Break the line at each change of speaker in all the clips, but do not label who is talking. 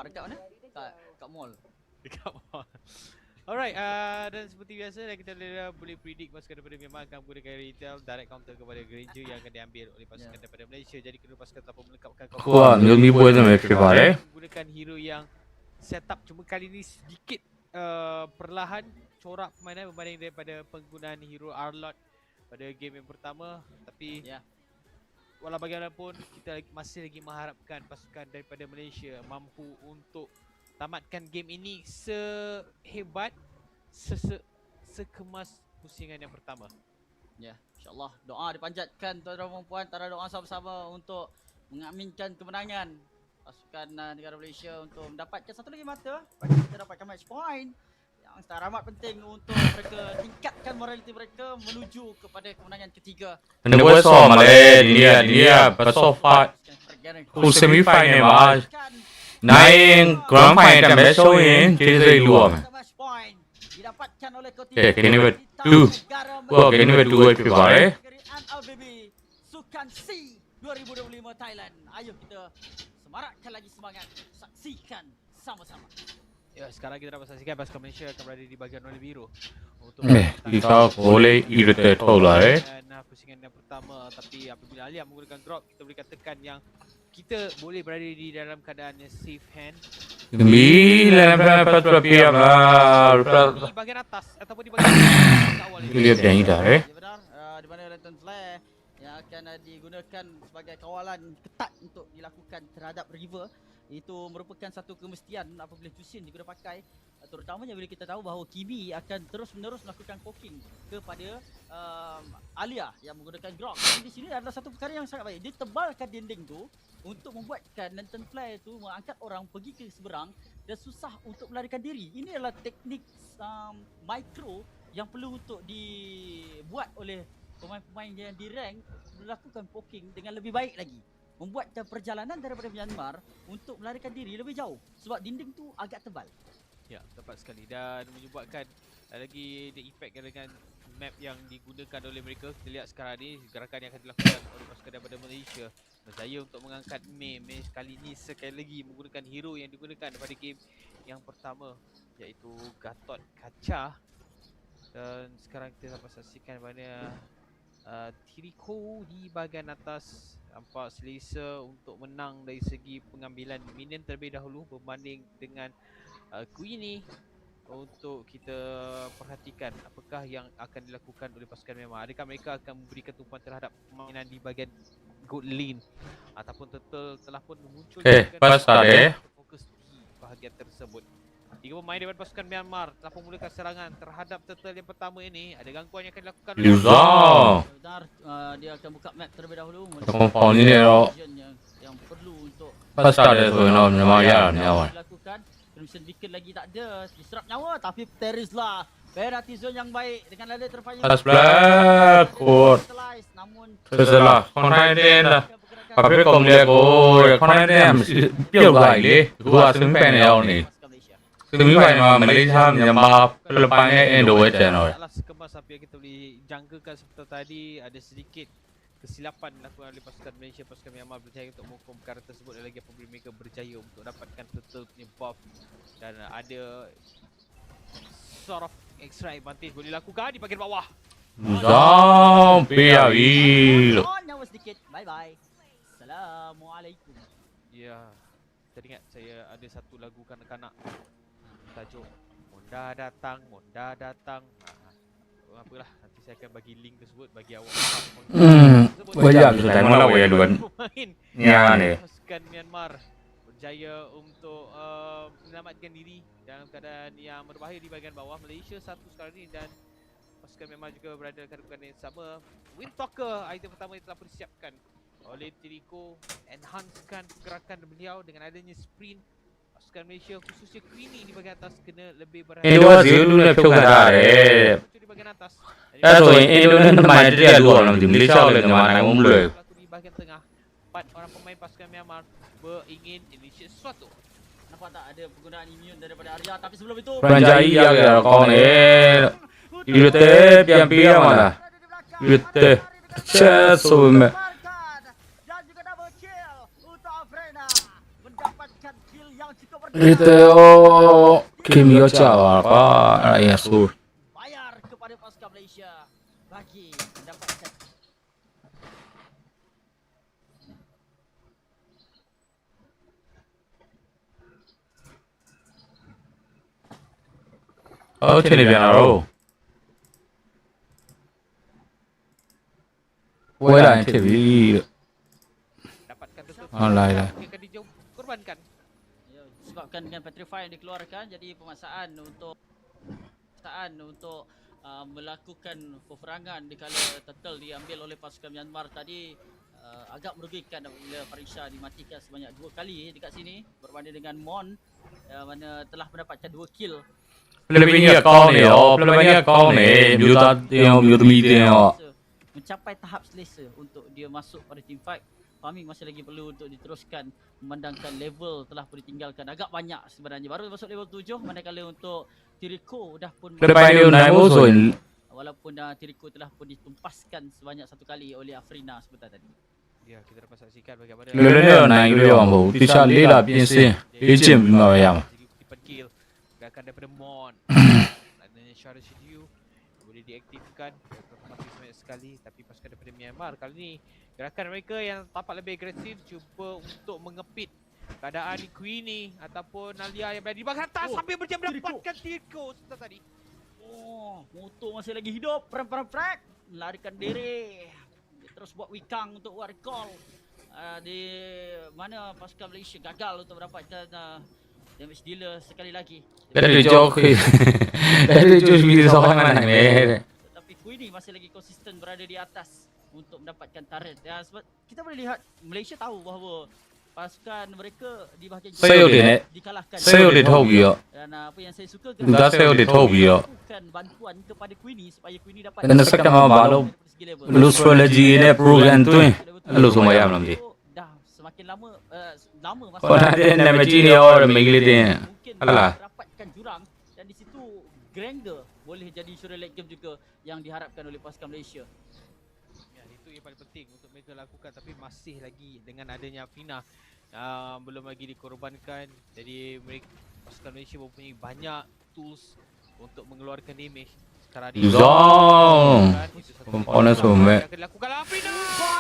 nampak dekat mana? Kat mall.
Dekat mall. Alright, dan seperti biasa kita boleh predict pasukan daripada Myanmar akan menggunakan retail direct counter kepada Granger yang akan diambil oleh pasukan daripada Malaysia. Jadi kedua pasukan telah pun melengkapkan menggunakan hero yang setup, cuma kali ni sedikit perlahan corak permainan berbanding daripada penggunaan hero Arlot pada game yang pertama. Tapi walau bagaimanapun kita masih lagi mengharapkan pasukan daripada Malaysia mampu untuk tamatkan game ini sehebat, sekemas pusingan yang pertama.
Ya, insyaAllah doa dipanjatkan tuan-tuan dan puan, tanda doa sama-sama untuk mengaminkan kemenangan pasukan negara Malaysia untuk mendapatkan satu lagi mata bagi kita dapatkan match point yang teramat penting untuk mereka tingkatkan moraliti mereka menuju kepada kemenangan ketiga.
Dia besok fight semifinal match. Naik grand final besok ini jadi dua.
Didapatkan oleh
Kini berdua pibare.
MLBB Sukan C 2025 Thailand. Ayo kita semarakkan lagi semangat, saksikan sama-sama.
Ya, sekarang kita dapat saksikan pasukan Malaysia akan berada di bahagian warna biru untuk
kita boleh irritate lah
pusingan yang pertama. Tapi apabila Alia menggunakan drop, kita boleh katakan yang kita boleh berada di dalam keadaan yang safe hand. Di bahagian atas ataupun di bahagian awal ini.
Lihat yang ini
Benar, di mana lantern flare yang akan digunakan sebagai kawalan ketat untuk dilakukan terhadap river. Itu merupakan satu kemestian apabila Jusin digunakan pakai, terutamanya bila kita tahu bahawa Kibi akan terus-menerus melakukan poking kepada Alia yang menggunakan grok. Jadi di sini adalah satu perkara yang sangat baik. Dia tebalkan dinding tu untuk membuatkan lantern flare tu mengangkat orang pergi ke seberang dan susah untuk melarikan diri. Ini adalah teknik micro yang perlu untuk dibuat oleh pemain-pemain yang di rank melakukan poking dengan lebih baik lagi. Membuatkan perjalanan daripada Myanmar untuk melarikan diri lebih jauh sebab dinding tu agak tebal.
Ya, tepat sekali dan menyebabkan lagi the effect dengan map yang digunakan oleh mereka. Kita lihat sekarang ni gerakan yang akan dilakukan oleh pasukan daripada Malaysia berjaya untuk mengangkat Mei kali ni sekali lagi menggunakan hero yang digunakan pada game yang pertama iaitu Gatot Kaca. Dan sekarang kita dapat saksikan mana Tiriko di bahagian atas nampak selesa untuk menang dari segi pengambilan minion terlebih dahulu berbanding dengan Queenie. Untuk kita perhatikan apakah yang akan dilakukan oleh pasukan Myanmar. Adakah mereka akan memberikan tumpuan terhadap permainan di bahagian gold lane ataupun telah pun muncul fokus di bahagian tersebut. 3 pemain daripada pasukan Myanmar telah memulakan serangan terhadap turtle yang pertama ini. Ada gangguan yang akan dilakukan oleh
Benar, dia akan buka map terlebih dahulu. Yang perlu untuk dilakukan. Crimson Beacon lagi tak ada, diserap nyawa tapi Teris lah penalty zone yang baik dengan lada terpanjang. Namun
setelah konten dah. Tapi kalau dia konten dia baik gua semifinal ni. Semifinal Malaysia Myanmar pelepasnya Indonesia.
Salah sekemas apa yang kita boleh jangkakan seperti tadi, ada sedikit kesilapan dilakukan oleh pasukan Malaysia. Pasukan Myanmar berjaya untuk menghukum perkara tersebut dan lagi apabila mereka berjaya untuk dapatkan turtle punya buff dan ada sort of extra advantage boleh dilakukan di bahagian bawah.
Sampai habis.
Nyawa sedikit. Bye bye. Assalamualaikum.
Ya, teringat saya ada satu lagu kanak-kanak tajuk Monda datang. Apalah, nanti saya akan bagi link tersebut bagi awak.
Banyak sudah mula ya duluan. Ya ni.
Pasukan Myanmar berjaya untuk menyelamatkan diri dalam keadaan yang berbahaya di bahagian bawah. Malaysia satu sekarang ni dan pasukan Myanmar juga berada dalam keadaan yang sama. Windtalker item pertama yang telah persiapkan oleh Tiriko, enhancekan pergerakan beliau dengan adanya sprint. Pasukan Malaysia khususnya Queenie di bahagian atas kena lebih berhati-hati. Di bahagian atas. Di bahagian tengah, 4 orang pemain pasukan Myanmar beringin initiate sesuatu.
Nampak tak ada penggunaan immune daripada Arya, tapi sebelum itu
Peranjai ya kau ni. Irute pian mana? Irute. Cesum.
dan juga double kill untuk Afrina mendapatkan kill yang cukup
Itu Kim yo cawa apa ya sur.
Bayar kepada pasukan Malaysia bagi mendapatkan
Oh, sini biar naro. Wala TV.
Dapatkan betul.
Alai lah.
Mungkin akan dijauh korbankan.
ya, disebabkan dengan petrify yang dikeluarkan, jadi pemaksaan untuk melakukan peperangan di kala turtle diambil oleh pasukan Myanmar tadi agak merugikan apabila Farisha dimatikan sebanyak 2 kali dekat sini berbanding dengan Mon mana telah mendapatkan 2 kill.
Filipina kau ni, Filipina kau ni, muda tengok, muda mi tengok.
Mencapai tahap selesa untuk dia masuk pada team fight. Farming masih lagi perlu untuk diteruskan memandangkan level telah pun ditinggalkan agak banyak sebenarnya. Baru masuk level 7 manakala untuk Tiriko dah pun
Filipina naik musuh.
walaupun Tiriko telah pun ditumpaskan sebanyak 1 kali oleh Afrina sebentar tadi.
Ya, kita dapat saksikan bagaimana
Filipina naik dulu yang baru. Tisha lila piensi, licin mau yang.
jadi kutipan kill gerakan daripada Mon. Adanya Shadow Shield boleh diaktifkan otomatis banyak sekali, tapi pasukan daripada Myanmar kali ni gerakan mereka yang tampak lebih agresif cuba untuk mengepit keadaan Queenie ataupun Nalia yang berada di bahagian atas sambil berjaya mendapatkan Tirko sebentar tadi.
Oh, motor masih lagi hidup. Pram melarikan diri. Dia terus buat wikang untuk war call. Di mana pasukan Malaysia gagal untuk mendapatkan damage dealer sekali lagi.
Dari jauh, dari jauh bila seorang mana ni.
Tetapi Queenie masih lagi konsisten berada di atas untuk mendapatkan turret. Ya, sebab kita boleh lihat Malaysia tahu bahawa pasukan mereka di bahagian dikalahkan.
Saya udah tahu ya.
Dan apa yang saya suka
Dah saya udah tahu ya.
bukan bantuan kepada Queenie supaya Queenie dapat
Dan sekarang malu. Lu strategi ni program tu ni. Lu semua yang nanti.
Dah semakin lama masa
Kau nanti nama Cina orang mengilit dia.
mungkin
Alah.
dapatkan jurang dan di situ Granger boleh jadi insurance leg game juga yang diharapkan oleh pasukan Malaysia.
Ya, itu yang paling penting untuk mereka lakukan, tapi masih lagi dengan adanya Fina belum lagi dikorbankan. Jadi mereka pasukan Malaysia mempunyai banyak tools untuk mengeluarkan damage. Sekarang ni
Zong. Komponen semua.
akan dilakukan oleh Fina.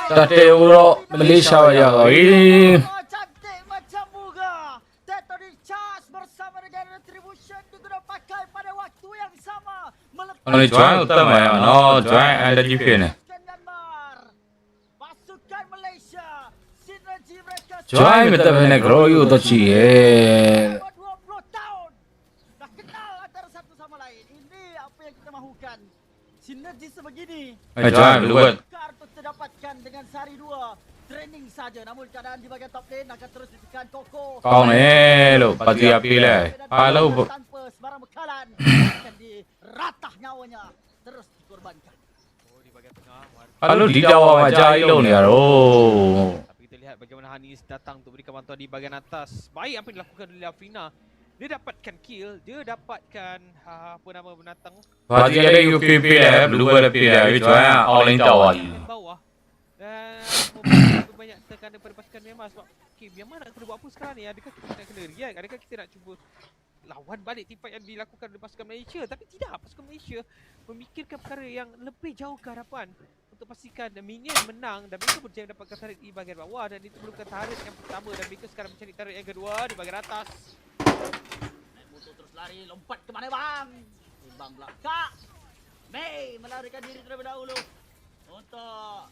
Tadi urut Malaysia ya. Ini.
Cantik macam bunga. Tectonic charge bersama dengan retribution diguna pakai pada waktu yang sama.
Ini jual utama ya. No, jual ada GP ni.
Myanmar. Pasukan Malaysia. Sinergi mereka
Jual minta benda groyu tu cie.
20 tahun. Dah kenal antara satu sama lain. Ini apa yang kita mahukan. Sinergi sebegini.
Jual luar.
Kar untuk terdapatkan dengan sehari 2 training saja. Namun keadaan di bahagian top lane akan terus ditekan Koko.
Kau ni lu pati api lah. Kalau
tanpa sebarang bekalan akan diratah nyawanya, terus dikorbankan.
Oh, di bahagian tengah.
kalau di Jawa macam ilo ni oh.
Tapi kita lihat bagaimana Hanis datang untuk berikan bantuan di bahagian atas. Baik apa yang dilakukan oleh Afina. Dia dapatkan kill, dia dapatkan apa nama binatang
Pati ada UPP lah, luar api lah. Jual orang Jawa.
di bawah. Dan memberikan banyak tekanan daripada pasukan Myanmar sebab okay, Myanmar nak kena buat apa sekarang ni? Adakah kita nak kena react? Adakah kita nak cuba lawan balik tim fight yang dilakukan oleh pasukan Malaysia? Tapi tidak, pasukan Malaysia memikirkan perkara yang lebih jauh ke hadapan untuk pastikan minion menang dan mereka berjaya mendapatkan turret di bahagian bawah, dan itu merupakan turret yang pertama dan mereka sekarang mencari turret yang kedua di bahagian atas.
Motor terus lari, lompat ke mana bang? Timbang belakang. Mei melarikan diri terlebih dahulu untuk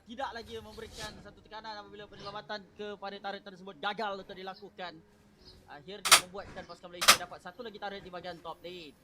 tidak lagi memberikan satu tekanan apabila penyelamatan kepada turret tersebut gagal untuk dilakukan. Akhirnya membuatkan pasukan Malaysia dapat satu lagi turret di bahagian top lane.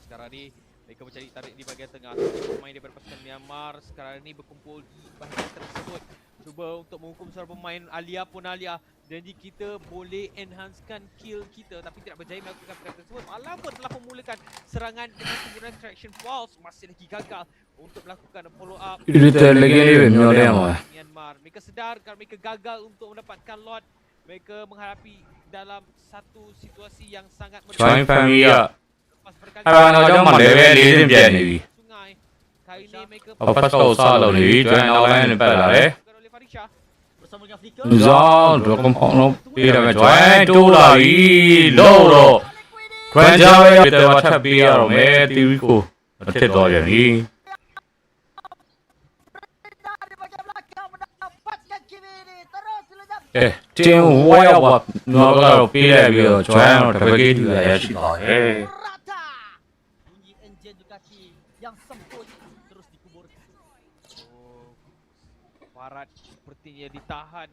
Sekarang ni mereka mencari tarik di bahagian tengah. Pemain daripada pasukan Myanmar sekarang ni berkumpul di bahagian tersebut. Cuba untuk menghukum seorang pemain Alia pun Alia. Janji kita boleh enhancekan kill kita, tapi tidak berjaya melakukan perkara tersebut. Walaupun telah memulakan serangan dengan penggunaan traction pulse, masih lagi gagal untuk melakukan follow up.
Kita lagi ni Myanmar.
Myanmar. Mereka sedar kalau mereka gagal untuk mendapatkan lot. Mereka menghadapi dalam satu situasi yang sangat
Join family ya.
Lepas berkali
Kalau macam mana level ni dia ni.
sungai. Kali ini mereka
Apa kau salah ni? Join orang ni pada lah.
oleh Farisha.
Bersama dengan flicker.
Zong, dua kompok no. Bila macam tu lagi, low. Kerja kita macam biar me tiwiku. Macam tu aja ni.
Dari bahagian belakang mendapatkan kiri ini. Terus dilenyap.
今我要我那个比来比转特别给的也是大的。
Rata. Bunyi enjin Ducati yang semput terus dikuburkan.
Oh, Farad sepertinya ditahan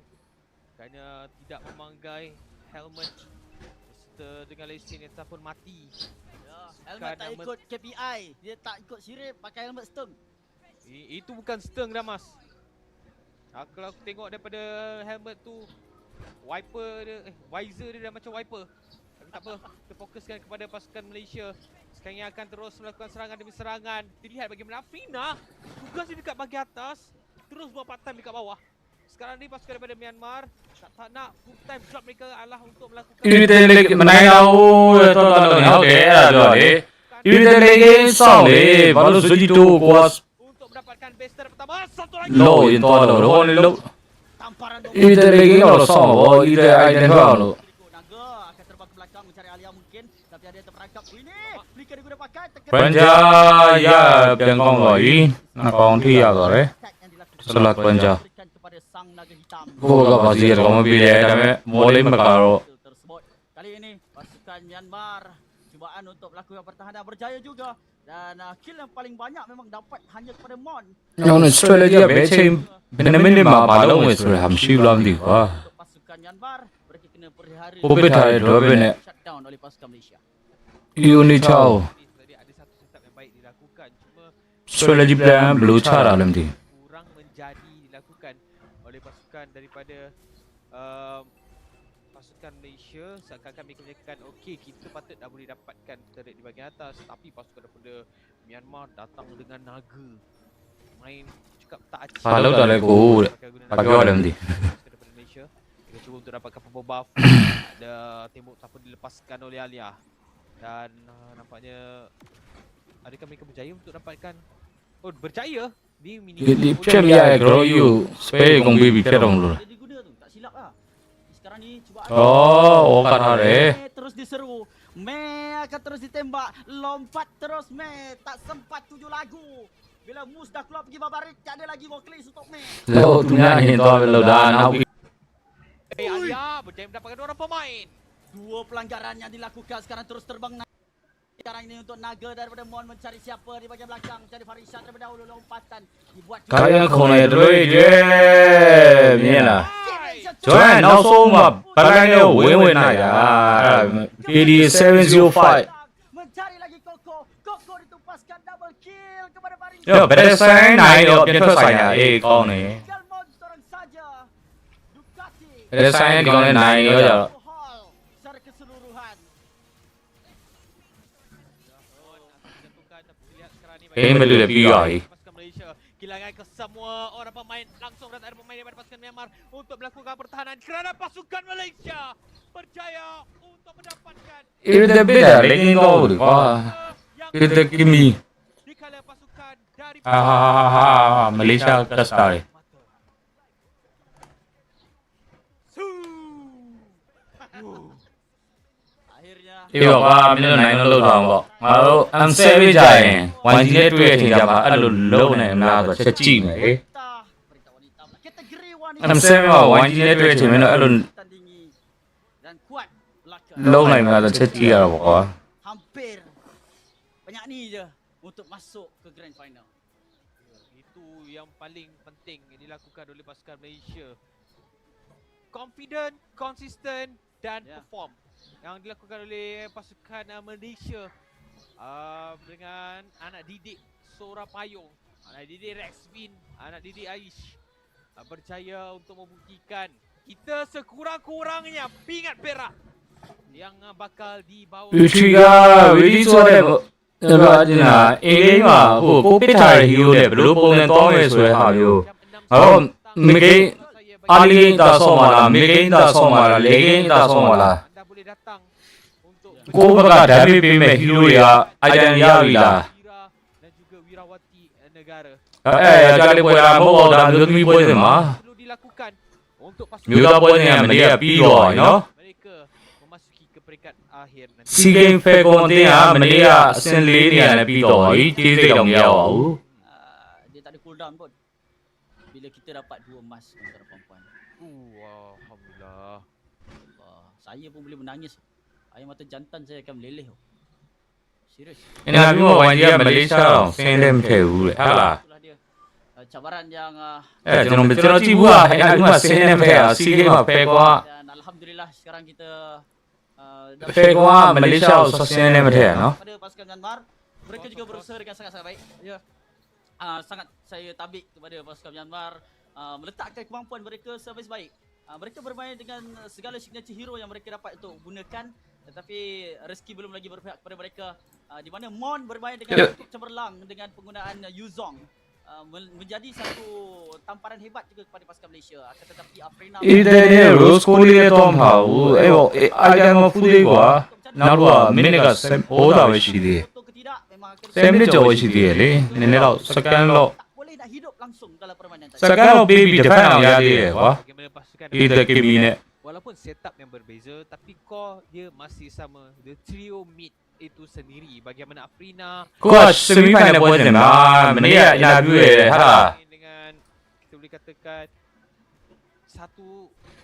kerana tidak memanggai helmet serta dengan lesen yang pun mati.
Ya, helmet tak ikut KPI. Dia tak ikut sirip pakai helmet steng.
Itu bukan steng dah mas. Kalau aku tengok daripada helmet tu, wiper dia, visor dia dah macam wiper. Tapi tak apa, kita fokuskan kepada pasukan Malaysia. Sekarang yang akan terus melakukan serangan demi serangan. Kita lihat bagaimana Afrina tugas dia dekat bahagian atas, terus buat part time dekat bawah. Sekarang ni pasukan daripada Myanmar tak nak full time job mereka adalah untuk melakukan
Kita lagi menang tahu tuan-tuan ni okey ada ni. Kita lagi song ni baru suji tu kuas
untuk mendapatkan bester pertama. Satu lagi.
low yang tuan lo ni lo.
Tamparan
Kita lagi kalau song oh kita ada tuan lo.
Naga akan terbang ke belakang mencari Alia mungkin, tapi ada yang terperangkap. Ini flicker dia guna pakai.
Panja ya bengkong lagi. Nak kong dia rồi. Selat panja.
Kepada sang naga hitam.
Ko ka basir ko mabili ada boleh makaro.
Tersebut. Kali ini pasukan Myanmar cubaan untuk melakukan pertahanan berjaya juga, dan kill yang paling banyak memang dapat hanya kepada Mon.
Yang Australia becim benar-benar mabalong Australia hamsi ulam di wah.
Untuk pasukan Myanmar mereka kena perihara
Kopi thai dua benar.
shutdown oleh pasukan Malaysia.
Uni chow.
Tadi ada satu setup yang baik dilakukan, cuma
Australia di plan blue cara alam di.
kurang menjadi dilakukan oleh pasukan daripada pasukan Malaysia. Seakan-akan mereka menyatakan okey, kita patut dah boleh dapatkan turret di bahagian atas, tapi pasukan daripada Myanmar datang dengan naga, main cakap tak acik.
Kalau tak ada ku pakai alam di.
Pasukan daripada Malaysia kita cuba untuk dapatkan purple buff. Ada tembok tak pun dilepaskan oleh Alia, dan nampaknya adakah mereka berjaya untuk dapatkan berjaya di mini
Di macam ya grow you. Spray kong baby perong lu.
Dia diguna tu, tak silap lah. Sekarang ni cubaan.
Oh, kan hari.
Terus diseru. Me akan terus ditembak. Lompat terus Me. Tak sempat 7 lagu. Bila Mus dah keluar pergi babarik, tak ada lagi vocalist untuk Me.
Lo tu nyanyi tu lo dah nak.
Alia berjaya mendapatkan 2 orang pemain.
2 pelanggaran yang dilakukan sekarang terus terbang naik. Sekarang ini untuk Naga daripada Mon mencari siapa di bahagian belakang. Mencari Farisha terlebih dahulu, lompatan dibuat.
Kaya kau nak dulu je. Ni lah. Join now so ma barangnya win nak ya. PD 705.
Mencari lagi Koko. Koko ditupaskan double kill kepada Farisha.
Yo, better sign naik lo biar tu saya. Kau ni.
Tinggal Mon seorang saja. Ducati.
Better sign kau ni naik aja.
Hall secara keseluruhan.
Ini betul dia PI.
Pasukan Malaysia kehilangan kesemua orang pemain, langsung datang ada pemain daripada pasukan Myanmar untuk melakukan pertahanan kerana pasukan Malaysia berjaya untuk mendapatkan
Ini dia beda lagi kau tu. Wah, kita kimi.
di kala pasukan dari
Malaysia kasar.
Akhirnya
Iyo ba minum naik lo doang kok. Kalau amsevi jaya, wajibnya tu ya tinggal apa? Alu lo naik mana tu ceci ni.
berita wanita kategori wanita
Amsevi mah wajibnya tu ya cuma alu
tandingi dan kuat belaka.
lo naik mana tu ceci lah pokok.
Hampir banyak ni je untuk masuk ke grand final.
Itu yang paling penting yang dilakukan oleh pasukan Malaysia. Confident, konsisten dan perform yang dilakukan oleh pasukan Malaysia dengan anak didik Sora Payung, anak didik Rexvin, anak didik Aish berjaya untuk membuktikan kita sekurang-kurangnya pingat perak yang bakal dibawa.
Uchiga, wedi suara apa je na? Ini mah, kopi thai hiu deh, belum pun tong esok hari. Kalau mungkin Ali tak somala, mungkin tak somala, lagi tak somala.
Anda boleh datang untuk
Kau berkata dari pemain hiu ya, aja yang lah.
Wira dan juga Wirawati negara.
Jadi boleh apa dan demi boleh mah.
Perlu dilakukan untuk pasukan
မျိုးသားပွဲစဉ်ကမနေ့ကပြီးတော့ပြီနော်
mereka memasuki ke peringkat akhir nanti.
SEA Games ဖယ်ကွန်တင်းကမနေ့ကအဆင့်၄နေရာနဲ့ပြီးတော့ပြီကျေးစိတ်တော့မရပါဘူး
Dia tak ada cooldown pun. Bila kita dapat 2 emas antara perempuan.
Alhamdulillah.
Saya pun boleh menangis. Air mata jantan saya akan meleleh. Serius.
အင်တာဗျူးမှာ YG ကမလေးရှားတော့ဆင်းလည်းမထည့်ဘူးလေဟုတ်လား
Itulah dia. Cabaran yang
ကျွန်တော်ကြည့်ဘူးကအင်တာဗျူးမှာဆင်းလည်းမထည့်အောင် SEA Games မှာဖယ်ကွာ
dan alhamdulillah sekarang kita
ဖယ်ကွာမလေးရှားကိုဆင်းလည်းမထည့်ရနော်
pada pasukan Myanmar mereka juga berusaha dengan sangat-sangat baik. Ya. Sangat saya tabik kepada pasukan Myanmar meletakkan kemampuan mereka sebaik-baik. Mereka bermain dengan segala signature hero yang mereka dapat untuk gunakan, tetapi rezeki belum lagi berpihak kepada mereka, di mana Mon bermain dengan cukup cemerlang dengan penggunaan Yuzong, menjadi satu tamparan hebat juga kepada pasukan Malaysia. Akan tetapi Afrina
အေးတဲ့နဲ့ Rose ကိုလေးတော့မဟုတ်ဘူးအဲ့တော့အိုင်တမ်မဖူးသေးကွာနောက်တော့မိနစ်က9တာပဲရှိသေးတယ်
betul ke tidak memang akan
10မိနစ်ကျော်ပဲရှိသေးတယ်လေနည်းနည်းတော့စကန်တော့
tak boleh nak hidup langsung dalam permainan
စကန်တော့ပေးပြီးတစ်ဖက်အောင်ရသေးတယ်ကွာ
Bagaimana pasukan
အေးတဲ့ကီမီနဲ့
walaupun setup yang berbeza tapi core dia masih sama. The trio mid itu sendiri. Bagaimana Afrina
ကိုက semifinal ပွဲတင်မှာမနေ့ကအင်တာဗျူးရတယ်ဟာလား
dengan kita boleh katakan satu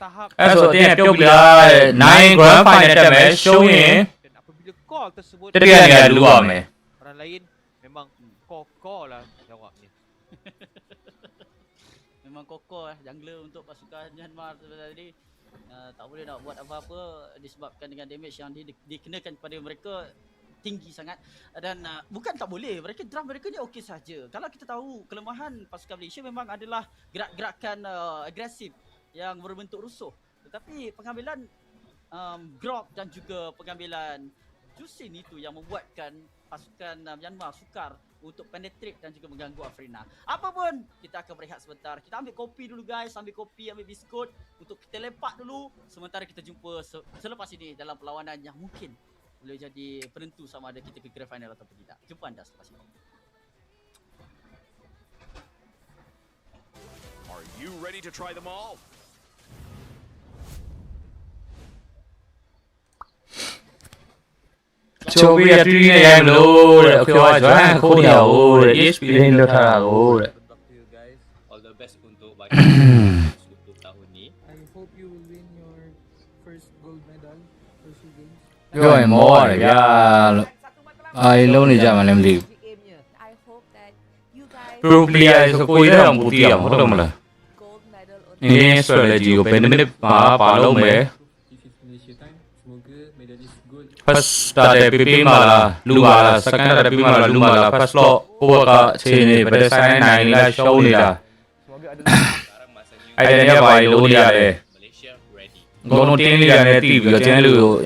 tahap
အဲ့ဆိုတင်ပြုတ်ပြလိုက်9 grand final တက်မယ်ရှုံးရင်
dan apabila core tersebut
တတိယနေရာလူရမယ်
orang lain memang core lah jawabnya.
memang kokoh jungler untuk pasukan Myanmar tadi. Tak boleh nak buat apa-apa disebabkan dengan damage yang dikenakan kepada mereka tinggi sangat, dan bukan tak boleh, draft mereka ni okey saja. Kalau kita tahu kelemahan pasukan Malaysia memang adalah gerak-gerakan agresif yang berbentuk rusuh, tetapi pengambilan drop dan juga pengambilan Jusin itu yang membuatkan pasukan Myanmar sukar untuk penetrate dan juga mengganggu Afrina. Apapun, kita akan berehat sebentar. Kita ambil kopi dulu guys, ambil kopi, ambil biskut untuk kita lepak dulu. Sementara kita jumpa selepas ini dalam perlawanan yang mungkin boleh jadi penentu sama ada kita ke grand final ataupun tidak. Jumpa anda selepas ini.
Are you ready to try them all?
Cho bây giờ truy này em luôn rồi kêu cho anh khô nhiều rồi ESP lên được thà rồi
All the best untuk untuk tahun ni.
I hope you will win your first gold medal for SEA Games.
rồi mua rồi ya ai lâu này chả mà làm gì
I hope that you guys
pro player số cuối đó làm bút tiền không đâu mà là
gold medal on
ini strategy của bên mình phá lâu mấy
If it's Malaysia time, semoga medalist gold.
pas dari PP malah lumala sekarang dari PP malah lumala pas lo gua ke sini pada saya naik lah show ni lah
Sekarang masanya
ada ni apa lo ni ada
Malaysia ready.
gua nonton ni kan TV ke channel lu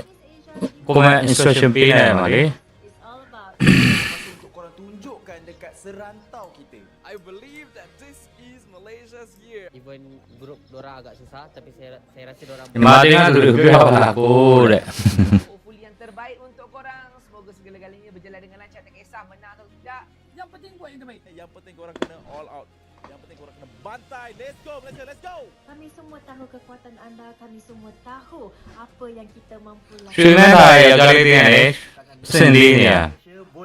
comment instruction pin ni mah
is all about
Untuk korang tunjukkan dekat serantau kita.
I believe that this is Malaysia's year.
Even grup dorang agak susah tapi saya rasa dorang
mati kan tu dia apa aku deh
Hopefully yang terbaik untuk korang. Semoga segala-galanya berjalan dengan lancar. Tak kisah menang atau tidak.
Yang penting buat yang terbaik. Yang penting korang kena all out. Yang penting korang kena bantai. Let's go Malaysia, let's go.
kami semua tahu kekuatan anda, kami semua tahu apa yang kita mampu lakukan.
去年他也教练店胜利呢，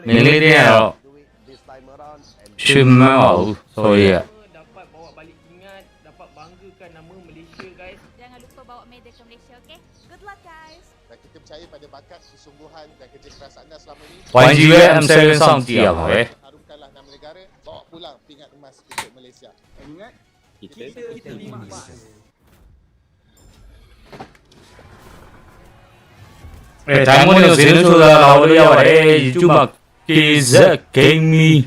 名利店了，去蛮好，所以
dapat bawa balik ingat, dapat banggakan nama Malaysia guys.
Jangan lupa bawa medal ke Malaysia, okey? Good luck guys.
Dan kita percaya pada bakat, kesungguhan dan kerja keras anda selama ini.
YG MSLMM 上季啊，喂，
Harumkanlah nama negara, bawa pulang pingat emas untuk Malaysia.
Ingat,
Kita
lima emas.
哎，咱们那个谁能说的老的要哎，就把 kzgaming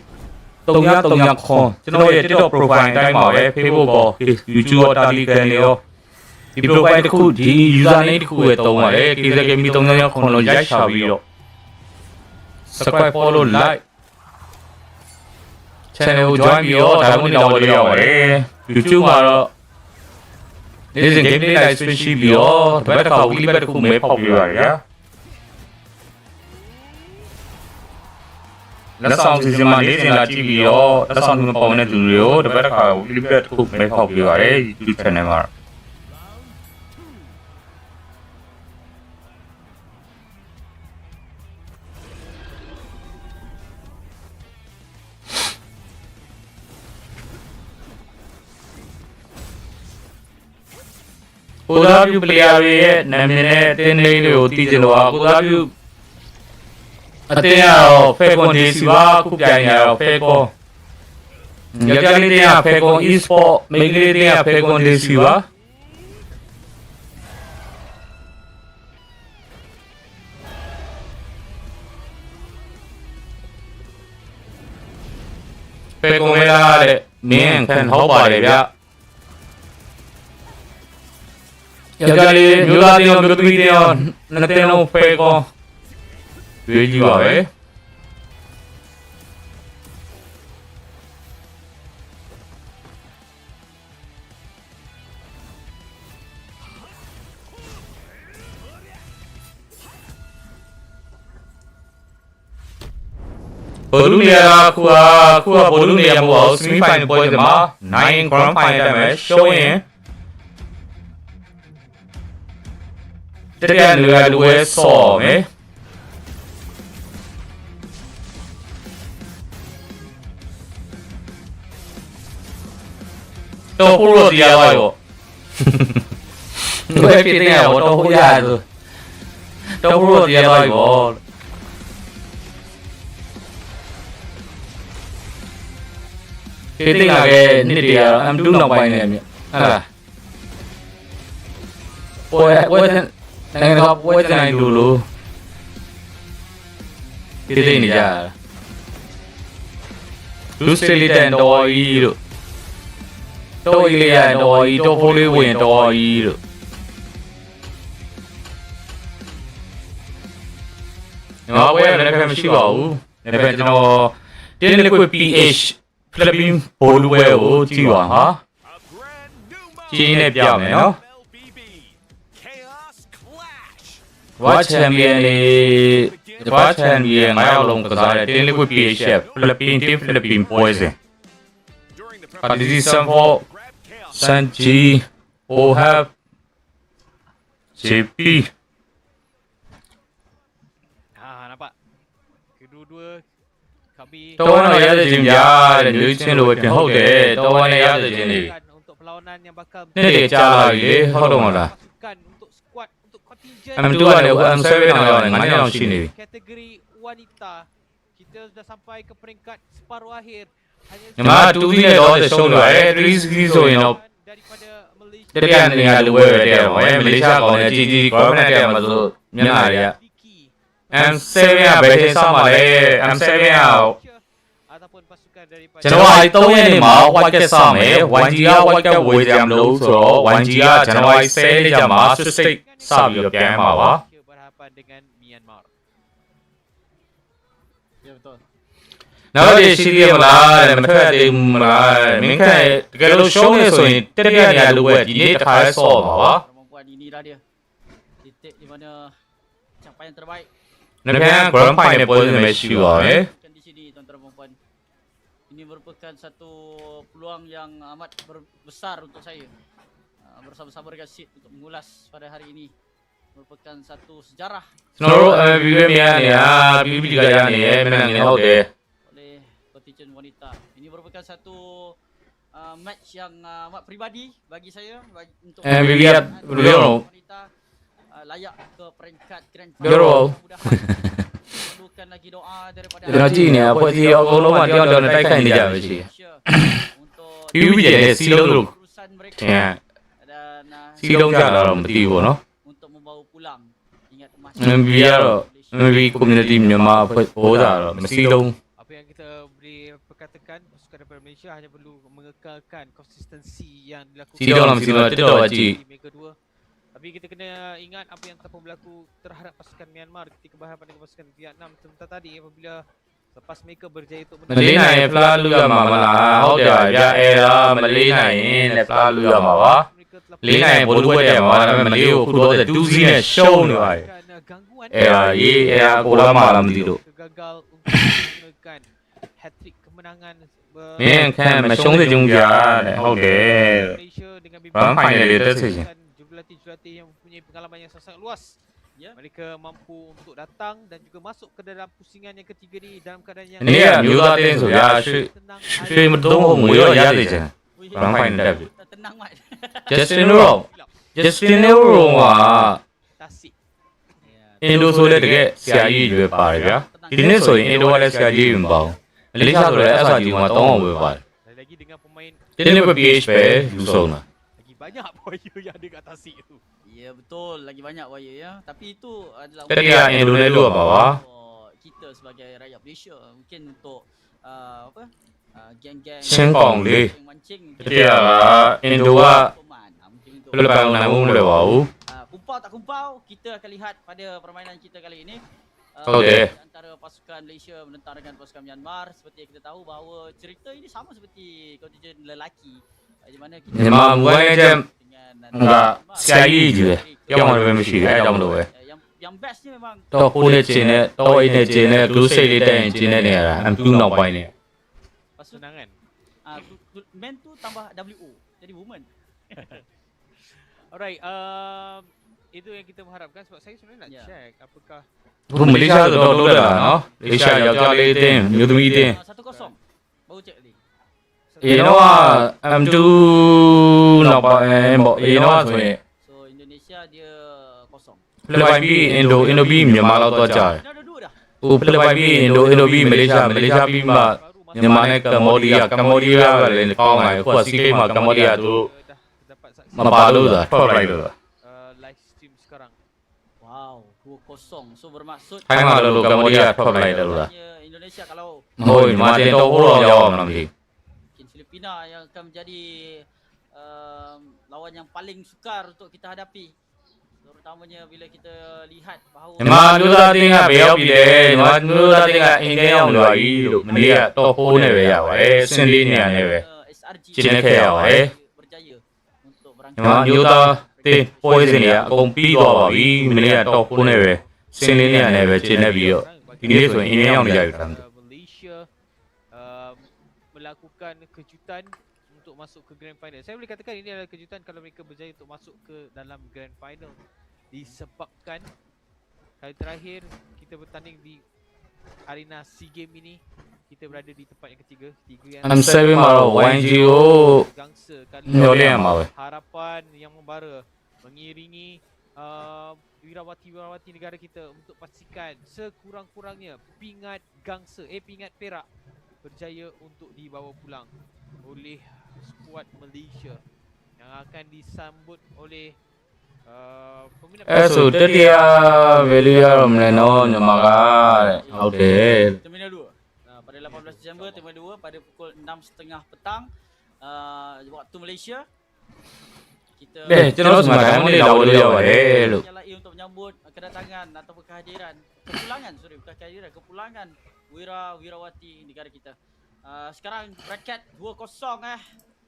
东亚看，这种也这种 profile ได้มา哎，Facebook บอก YouTube ตาลีกันเลยอ๋อဒီ profile တစ်ခုဒီ username တစ်ခုပဲတုံးပါတယ် kzgaming 东亚看လို့ရိုက်ချပြီးတော့ subscribe follow like channel ကို join ပြီးတော့ဒါမှမဟုတ်တော့လေးရပါတယ် YouTube မှာတော့နေ့စဉ် game live stream ရှိပြီးတော့တပတ်တစ်ခါ weekly bet တစ်ခုမဲပေါက်ပြရတယ်ဗျာ လက်ဆောင်စီစဉ်မှာနေ့စဉ်လာကြည့်ပြီးတော့လက်ဆောင်တွေပေါင်းတဲ့သူတွေကိုတပတ်တစ်ခါ weekly bet တစ်ခုမဲပေါက်ပြရတယ် YouTube channel မှာ ကိုသားပြု player တွေရဲ့နာမည်နဲ့အတင်းလေးတွေကိုသိကြလို့ကိုသားပြုအတင်းကတော့ Falcon DC ပါခုပြိုင်ရတော့ Falcon ယောက်ျားလေးတွေက Falcon Esports မိန်းကလေးတွေက Falcon DC ပါFalcon လေးလားတဲ့မင်းခံဟောပါတယ်ဗျယောက်ျားလေးမျိုးသားတွေမျိုးသမီးတွေနှစ်တင်းလုံး Falcon ရွေးကြည့်ပါပဲဘောလုံးနေရာခုကဘောလုံးနေရာမဟုတ်ဘူး Semifinals ပွဲစဉ်မှာ9 Grand Final တက်မယ်ရှုံးရင်တကယ်လွယ်လွယ်ဆော်မယ်တော့ပို့လို့တရားပါရောဘယ်ဖြစ်နေရောတော့ဟိုရဆိုတော့ပို့လို့တရားပါရောဖြစ်နေလာခဲ့နှစ်တည်းကတော့ M2 နောက်ပိုင်းနဲ့မြတ်ဟုတ်လားပွဲနိုင်ငံတော်ပွဲတိုင်းလိုဖြစ်နေကြတာလူစလီတန်တော်ကြီးတို့တော်ကြီးလေးရတော်ကြီးတော်ဖိုးလေးဝင်တော်ကြီးတို့ငါပွဲလည်းဖက်မရှိပါဘူးလည်းဖက်ကျွန်တော်တင်း liquid PH Philippine ဘောလူပွဲကိုကြည့်ပါဟာကျင်းနဲ့ပြမယ်နော်World Champion World Champion 9ယောက်လုံးကစားတဲ့တင်း liquid PH Philippine team Philippineပွဲစဉ်Participation for Sanji Ohab JP
nampak kedua-dua kami
တော်ဝန်ရတဲ့ချင်းများတဲ့လူချင်းလိုပဲပြန်ဟုတ်တယ်တော်ဝန်ရတဲ့ချင်းတွေ
untuk perlawanan yang bakal
နေ့တွေကြာလာပြီလေဟုတ်တော့မလား
untuk squad untuk contingent
M2 ကနေ M7 နောက်ရောက်နေ9ယောက်ရှိနေပြီ
kategori wanita kita sudah sampai ke peringkat separuh akhir
ညီမ2စီးနဲ့တော့ရှုံးသွားတယ်3စီးဆိုရင်တော့
daripada Malaysia
တတိယနေရာလူဝဲပဲတဲ့ဟောမလေးရှားကောင်လည်းကြီးကြီး government တဲ့မှာဆိုမျက်နှာတွေက M7 ကဘယ်ချိန်ဆောင်ပါလဲ M7 က
ataupun pasukan daripada
ဇန်နဝါရီ3ရက်နေ့မှာ white cat ဆောင်မယ် YG က white cat ဝေကြမလို့ဆိုတော့ YG ကဇန်နဝါရီ10ရက်ကျမှ Swiss State စပြီးတော့ပြန်မှာပါ
berhadapan dengan Myanmar.
Ya betul.
နောက်တစ်ရှိသေးမလားတဲ့မထွက်သေးဘူးမလားမင်းခန့်တကယ်လို့ရှုံးနေဆိုရင်တတိယနေရာလူဝဲဒီနေ့တစ်ခါလဲဆော့ပါပါ
Perempuan inilah dia. Titik di mana capaian terbaik
နှစ်ပြန် Grand Final ပွဲစဉ်ပဲရှိပါမယ်
kan di sini tuan-tuan dan puan. Ini merupakan satu peluang yang amat besar untuk saya. Bersama-sama dengan Sid untuk mengulas pada hari ini. Merupakan satu sejarah
ကျွန်တော်တို့ MLBB များနေဟာ BB ကရနေရဲ့မနက်နေဟုတ်တယ်
oleh contingent wanita. Ini merupakan satu match yang amat peribadi bagi saya untuk
MLBB ကဘယ်လိုလဲ
wanita layak ke peringkat grand
Biro.
Perlukan lagi doa daripada
ကျွန်တော်ကြည့်နေအဖွဲ့အစည်းအကုန်လုံးကတယောက်တယောက်နဲ့တိုက်ခိုက်နေကြပဲရှိတယ်
untuk
BB ရဲ့စီလုံးလို့
urusan
ထင်
mereka
ရ
dan
စီလုံးကြတာတော့မသိဘူးเนาะ
untuk membawa pulang ingat emas
MLBB ကတော့ MLBB community မြန်မာအဖွဲ့ဟိုးတာတော့မစီလုံး
Apa yang kita beri perkatakan pasukan daripada Malaysia hanya perlu mengekalkan konsistensi yang
စီလုံးလားမစီလုံးလားတက်တော့ကြည့်
di Mega 2. Tapi kita kena ingat apa yang telah pun berlaku terhadap pasukan Myanmar ketika berhadapan dengan pasukan Vietnam sebentar tadi apabila lepas mereka berjaya untuk
မလေးနိုင်ရင်ဖလားလူရမှာမလားဟုတ်တယ်ဗျာအဲ့ဒါမလေးနိုင်ရင်လည်းဖလားလူရမှာပါလေးနိုင်ရင်ဘိုးလူဝဲတယ်မှာဒါပေမဲ့မလေးကိုခုတော့2စီးနဲ့ရှုံးနေပါတယ်
gangguan
အဲ့ဒါရေးအဲ့ဒါကိုလာမလားမသိလို့
gagal untuk menggunakan hat-trick kemenangan
မင်းခံမရှုံးစေချင်ကြတဲ့ဟုတ်တယ်
Malaysia dengan
Grand Final dia terseja.
jurulatih-jurulatih yang mempunyai pengalaman yang sangat luas.
Ya.
Mereka mampu untuk datang dan juga masuk ke dalam pusingan yang ketiga ni dalam keadaan yang
နေ့ကမျိုးသားတင်းဆိုရရွှေမတုံးဟုတ်ငွေရောရသေးချင် Grand Final တက်ပြီ
tenang mat
Justin Rowe Justin Euro က
Tasik.
အင်ဒိုဆိုလည်းတကယ်ဆရာကြီးတွေပါတယ်ဗျာဒီနေ့ဆိုရင်အင်ဒိုကလည်းဆရာကြီးတွေမပါဘူးမလေးရှားဆိုလည်း SRG မှာ3အောင်ပဲပါတယ်
Lagi dengan pemain
ဒီနေ့ပဲ PH ပဲယူဆုံးတာ
lagi banyak player yang ada kat Tasik tu.
Ya betul, lagi banyak wire ya. Tapi itu adalah
တတိယအင်ဒိုနဲ့လို့ပါပါ
kita sebagai rakyat Malaysia mungkin untuk apa? Geng-geng
ရှင်းကောင်လေး
mancing
တတိယကအင်ဒိုက
mungkin untuk
ပြပန်းနိုင်မှုမလွယ်ပါဘူး
kumpau tak kumpau kita akan lihat pada permainan kita kali ini.
Okey.
Antara pasukan Malaysia menentang dengan pasukan Myanmar seperti yang kita tahu bahawa cerita ini sama seperti kontingen lelaki di mana kita
မြန်မာမူဝိုင်းချက်ကဆရာကြီးကြီးပဲပြောင်းမှလည်းမရှိဘူးအဲဒါကြောင့်မလို့ပဲ
yang best ni memang
တော့ကိုနဲ့ကျင်နဲ့တော့အိတ်နဲ့ကျင်နဲ့ဂလူးစိတ်လေးတက်ရင်ကျင်တဲ့နေရာအမ်တူနောက်ပိုင်းနေ
Senang kan?
men tu tambah WO jadi woman.
Alright, itu yang kita mengharapkan sebab saya sebenarnya nak check apakah
အခုမလေးရှားဆိုတော့လုပ်လာနော်မလေးရှားယောက်ျားလေးအတင်းမျိုးသမီးအတင်း
1-0 baru cek tadi.
အေနော်က M2 နောက်ပိုင်းပေါ့အေနော်ဆိုရင်
So Indonesia dia kosong.
ဖိလစ်ပိုင်ပြီးအင်ဒိုပြီးမြန်မာလောက်တော့ကြာတယ်
Dah dua dah.
ဟိုဖိလစ်ပိုင်ပြီးအင်ဒိုပြီးမလေးရှားပြီးမှမြန်မာနဲ့ကမ္ဘောဒီးယားကလည်းကောင်းလာတယ်အခုကစီကိမှာကမ္ဘောဒီးယားသူ
dapat saksi
မပါလို့သာထွက်လိုက်လို့
live stream sekarang.
Wow, 2-0. So bermaksud
ထိုင်းမှာလို့ကမ္ဘောဒီးယားထွက်လိုက်တယ်လို့လား
Indonesia kalau
မဟုတ်ဘူးမြန်မာတင်တော့ဘိုးတော်ရောက်အောင်မလားမသိ
mungkin Filipina yang akan menjadi lawan yang paling sukar untuk kita hadapi. Terutamanya bila kita lihat bahawa
မြန်မာလူသားတင်းကဘယ်ရောက်ပြီလဲမြန်မာလူသားတင်းကအင်ဂျင်ရောက်လာပြီလို့မနေ့ကတော့ဖိုးနဲ့ပဲရပါတယ်စင်လေးနေရာနဲ့ပဲ
SRG
ကျင်းခဲ့ရပါတယ်
berjaya untuk
ညီ
berangkat.
မမျိုးသားတင်းပွဲစဉ်တွေကအကုန်ပြီးသွားပါပြီမနေ့ကတော့ဖိုးနဲ့ပဲစင်လေးနေရာနဲ့ပဲကျင်းနေပြီးတော့ဒီနေ့ဆိုရင်အင်ဂျင်ရောက်နေကြပြီလားမသိ
Malaysia melakukan kejutan untuk masuk ke grand final. Saya boleh katakan ini adalah kejutan kalau mereka berjaya untuk masuk ke dalam grand final disebabkan kali terakhir kita bertanding di arena SEA Games ini kita berada di tempat yang ketiga yang
M7 မှာတော့ YGO
gangsa kali
မျှော်လင့်ရမှာပဲ
harapan yang membara mengiringi wirawati negara kita untuk pastikan sekurang-kurangnya pingat gangsa pingat perak berjaya untuk dibawa pulang oleh skuad Malaysia yang akan disambut oleh peminat
အဲ့ဆိုတတိယဗယ်လီရတော့မလဲနော်ညီမကဟုတ်တယ်
Terminal 2. Pada 18 Disember Terminal 2 pada pukul 6.30 petang waktu Malaysia kita
ကျွန်တော်တို့ဒီမှာဒိုင်းမလေးလာလို့ရပါတယ်လို့
nyalai untuk menyambut kedatangan ataupun kehadiran kepulangan bukan kehadiran kepulangan wirawati negara kita. Sekarang bracket 2-0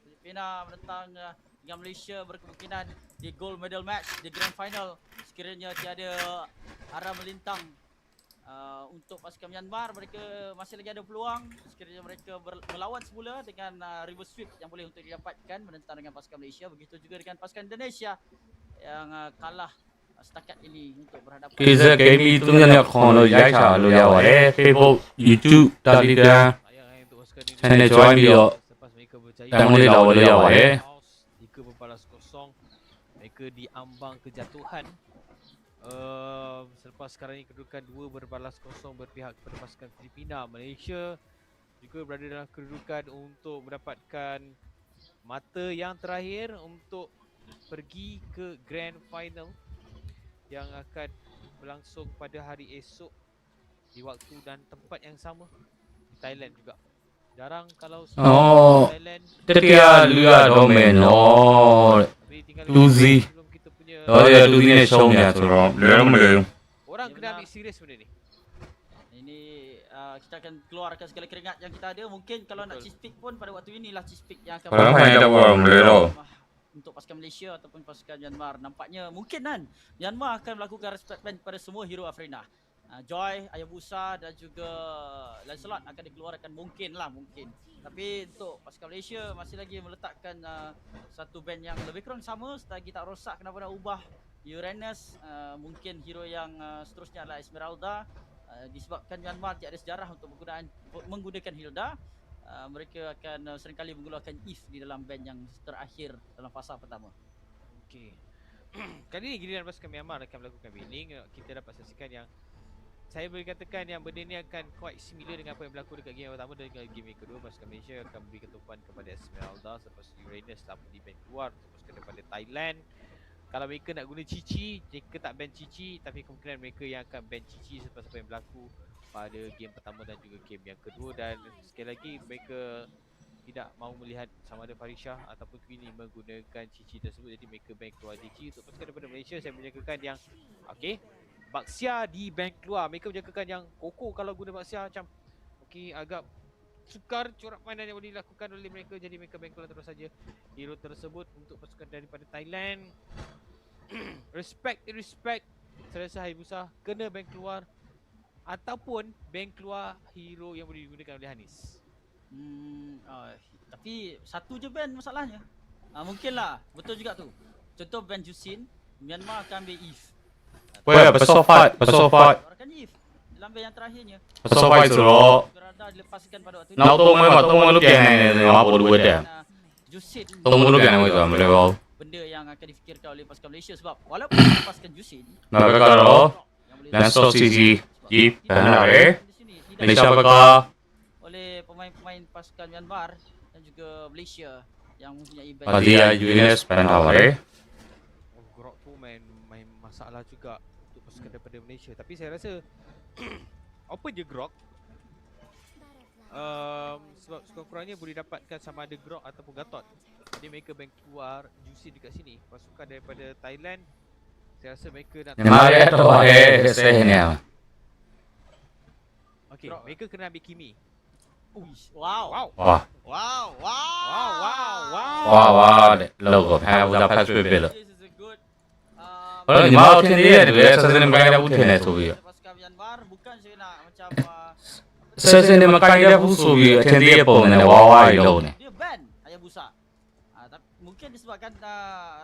Filipina menentang dengan Malaysia berkemungkinan di gold medal match di grand final sekiranya tiada arah melintang untuk pasukan Myanmar mereka masih lagi ada peluang sekiranya mereka melawan semula dengan reverse sweep yang boleh untuk didapatkan menentang dengan pasukan Malaysia begitu juga dengan pasukan Indonesia yang kalah setakat ini untuk berhadapan
kzgaming သူညနေခေါ်လို့ရိုက်ချလို့ရပါတယ် Facebook YouTube Telegram channel join ပြီးတော့
selepas mereka
ဒိုင်းမလေးလာလို့ရပါတယ်
jika berbalas kosong mereka diambang kejatuhan selepas sekarang ini kedudukan 2 berbalas kosong berpihak kepada pasukan Filipina. Malaysia juga berada dalam kedudukan untuk mendapatkan mata yang terakhir untuk pergi ke grand final yang akan berlangsung pada hari esok di waktu dan tempat yang sama di Thailand juga. Jarang kalau Thailand
တတိယလူရတော့မယ်နော်လူစီတော့ရလူစီနဲ့ရှုံးနေဆိုတော့လဲမလဲ
orang kena ambil serius benda ni.
Ini kita akan keluarkan segala keringat yang kita ada. Mungkin kalau nak cheese pick pun pada waktu inilah cheese pick yang akan untuk pasukan Malaysia ataupun pasukan Myanmar. Nampaknya mungkin kan Myanmar akan melakukan respect band kepada semua hero Afrina. Joy, Ayabusa dan juga Lancelot akan dikeluarkan mungkin. Tapi untuk pasukan Malaysia masih lagi meletakkan satu band yang lebih kurang sama selagi tak rosak kenapa nak ubah Uranus. Mungkin hero yang seterusnya adalah Esmeralda. Disebabkan Myanmar tiada sejarah untuk menggunakan Hilda, mereka akan seringkali menggunakan If di dalam band yang terakhir dalam fasa pertama.
Okey. Kali ini giliran pasukan Myanmar akan melakukan winning. Kita dapat saksikan yang saya boleh katakan yang benda ni akan quite similar dengan apa yang berlaku dekat game yang pertama dan dengan game yang kedua. Pasukan Malaysia akan berikan tumpuan kepada Esmeralda selepas Uranus tanpa di ban keluar. Pasukan daripada Thailand, kalau mereka nak guna Cici, mereka tak ban Cici, tapi kemungkinan mereka yang akan ban Cici selepas apa yang berlaku pada game pertama dan juga game yang kedua. Dan sekali lagi mereka tidak mahu melihat sama ada Farisha ataupun Queenie menggunakan Cici tersebut, jadi mereka ban keluar Cici. Untuk pasukan daripada Malaysia, saya menjangkakan yang okey, Baxia di ban keluar. Mereka menjangkakan yang Koko kalau guna Baxia macam okey, agak sukar corak mainan yang boleh dilakukan oleh mereka, jadi mereka ban keluar terus saja hero tersebut. Untuk pasukan daripada Thailand, respect. Saya rasa Hayabusa kena ban keluar ataupun ban keluar hero yang boleh digunakan oleh Hanis.
Tapi satu je ban masalahnya. Mungkinlah, betul juga tu. Contoh ban Jusin, Myanmar akan ambil Eve.
Besar fight.
Orang Eve dalam ban yang terakhirnya.
Besar fight rồi.
Gerada dilepaskan pada waktu
Nào tung lúc kia này thì họ bộ đuôi đẹp.
Jusin
Tung lúc kia này bây giờ mình đâu.
benda yang akan difikirkan oleh pasukan Malaysia sebab walaupun dilepaskan Jusin,
Nào cái đó. Lan so CC Jeep benar Malaysia bakal
oleh pemain-pemain pasukan Myanmar dan juga Malaysia yang mempunyai ban.
dia Uranus benar
Grok tu main masalah juga untuk pasukan daripada Malaysia. Tapi saya rasa apa je Grok, sebab sekurang-kurangnya boleh dapatkan sama ada Grok ataupun Gatot. Jadi mereka bank keluar Juicy dekat sini. Pasukan daripada Thailand, saya rasa mereka nak okey, mereka kena ambil Kimi.
Wow.
logo 拍我家拍水杯了
This is a good
我说你妈天天对不对？这是你们干的不天天属于
pasukan Myanmar bukan saya nak macam
这是你们干的不属于天天蹦的娃娃一楼呢
dia ban Hayabusa. Tapi mungkin disebabkan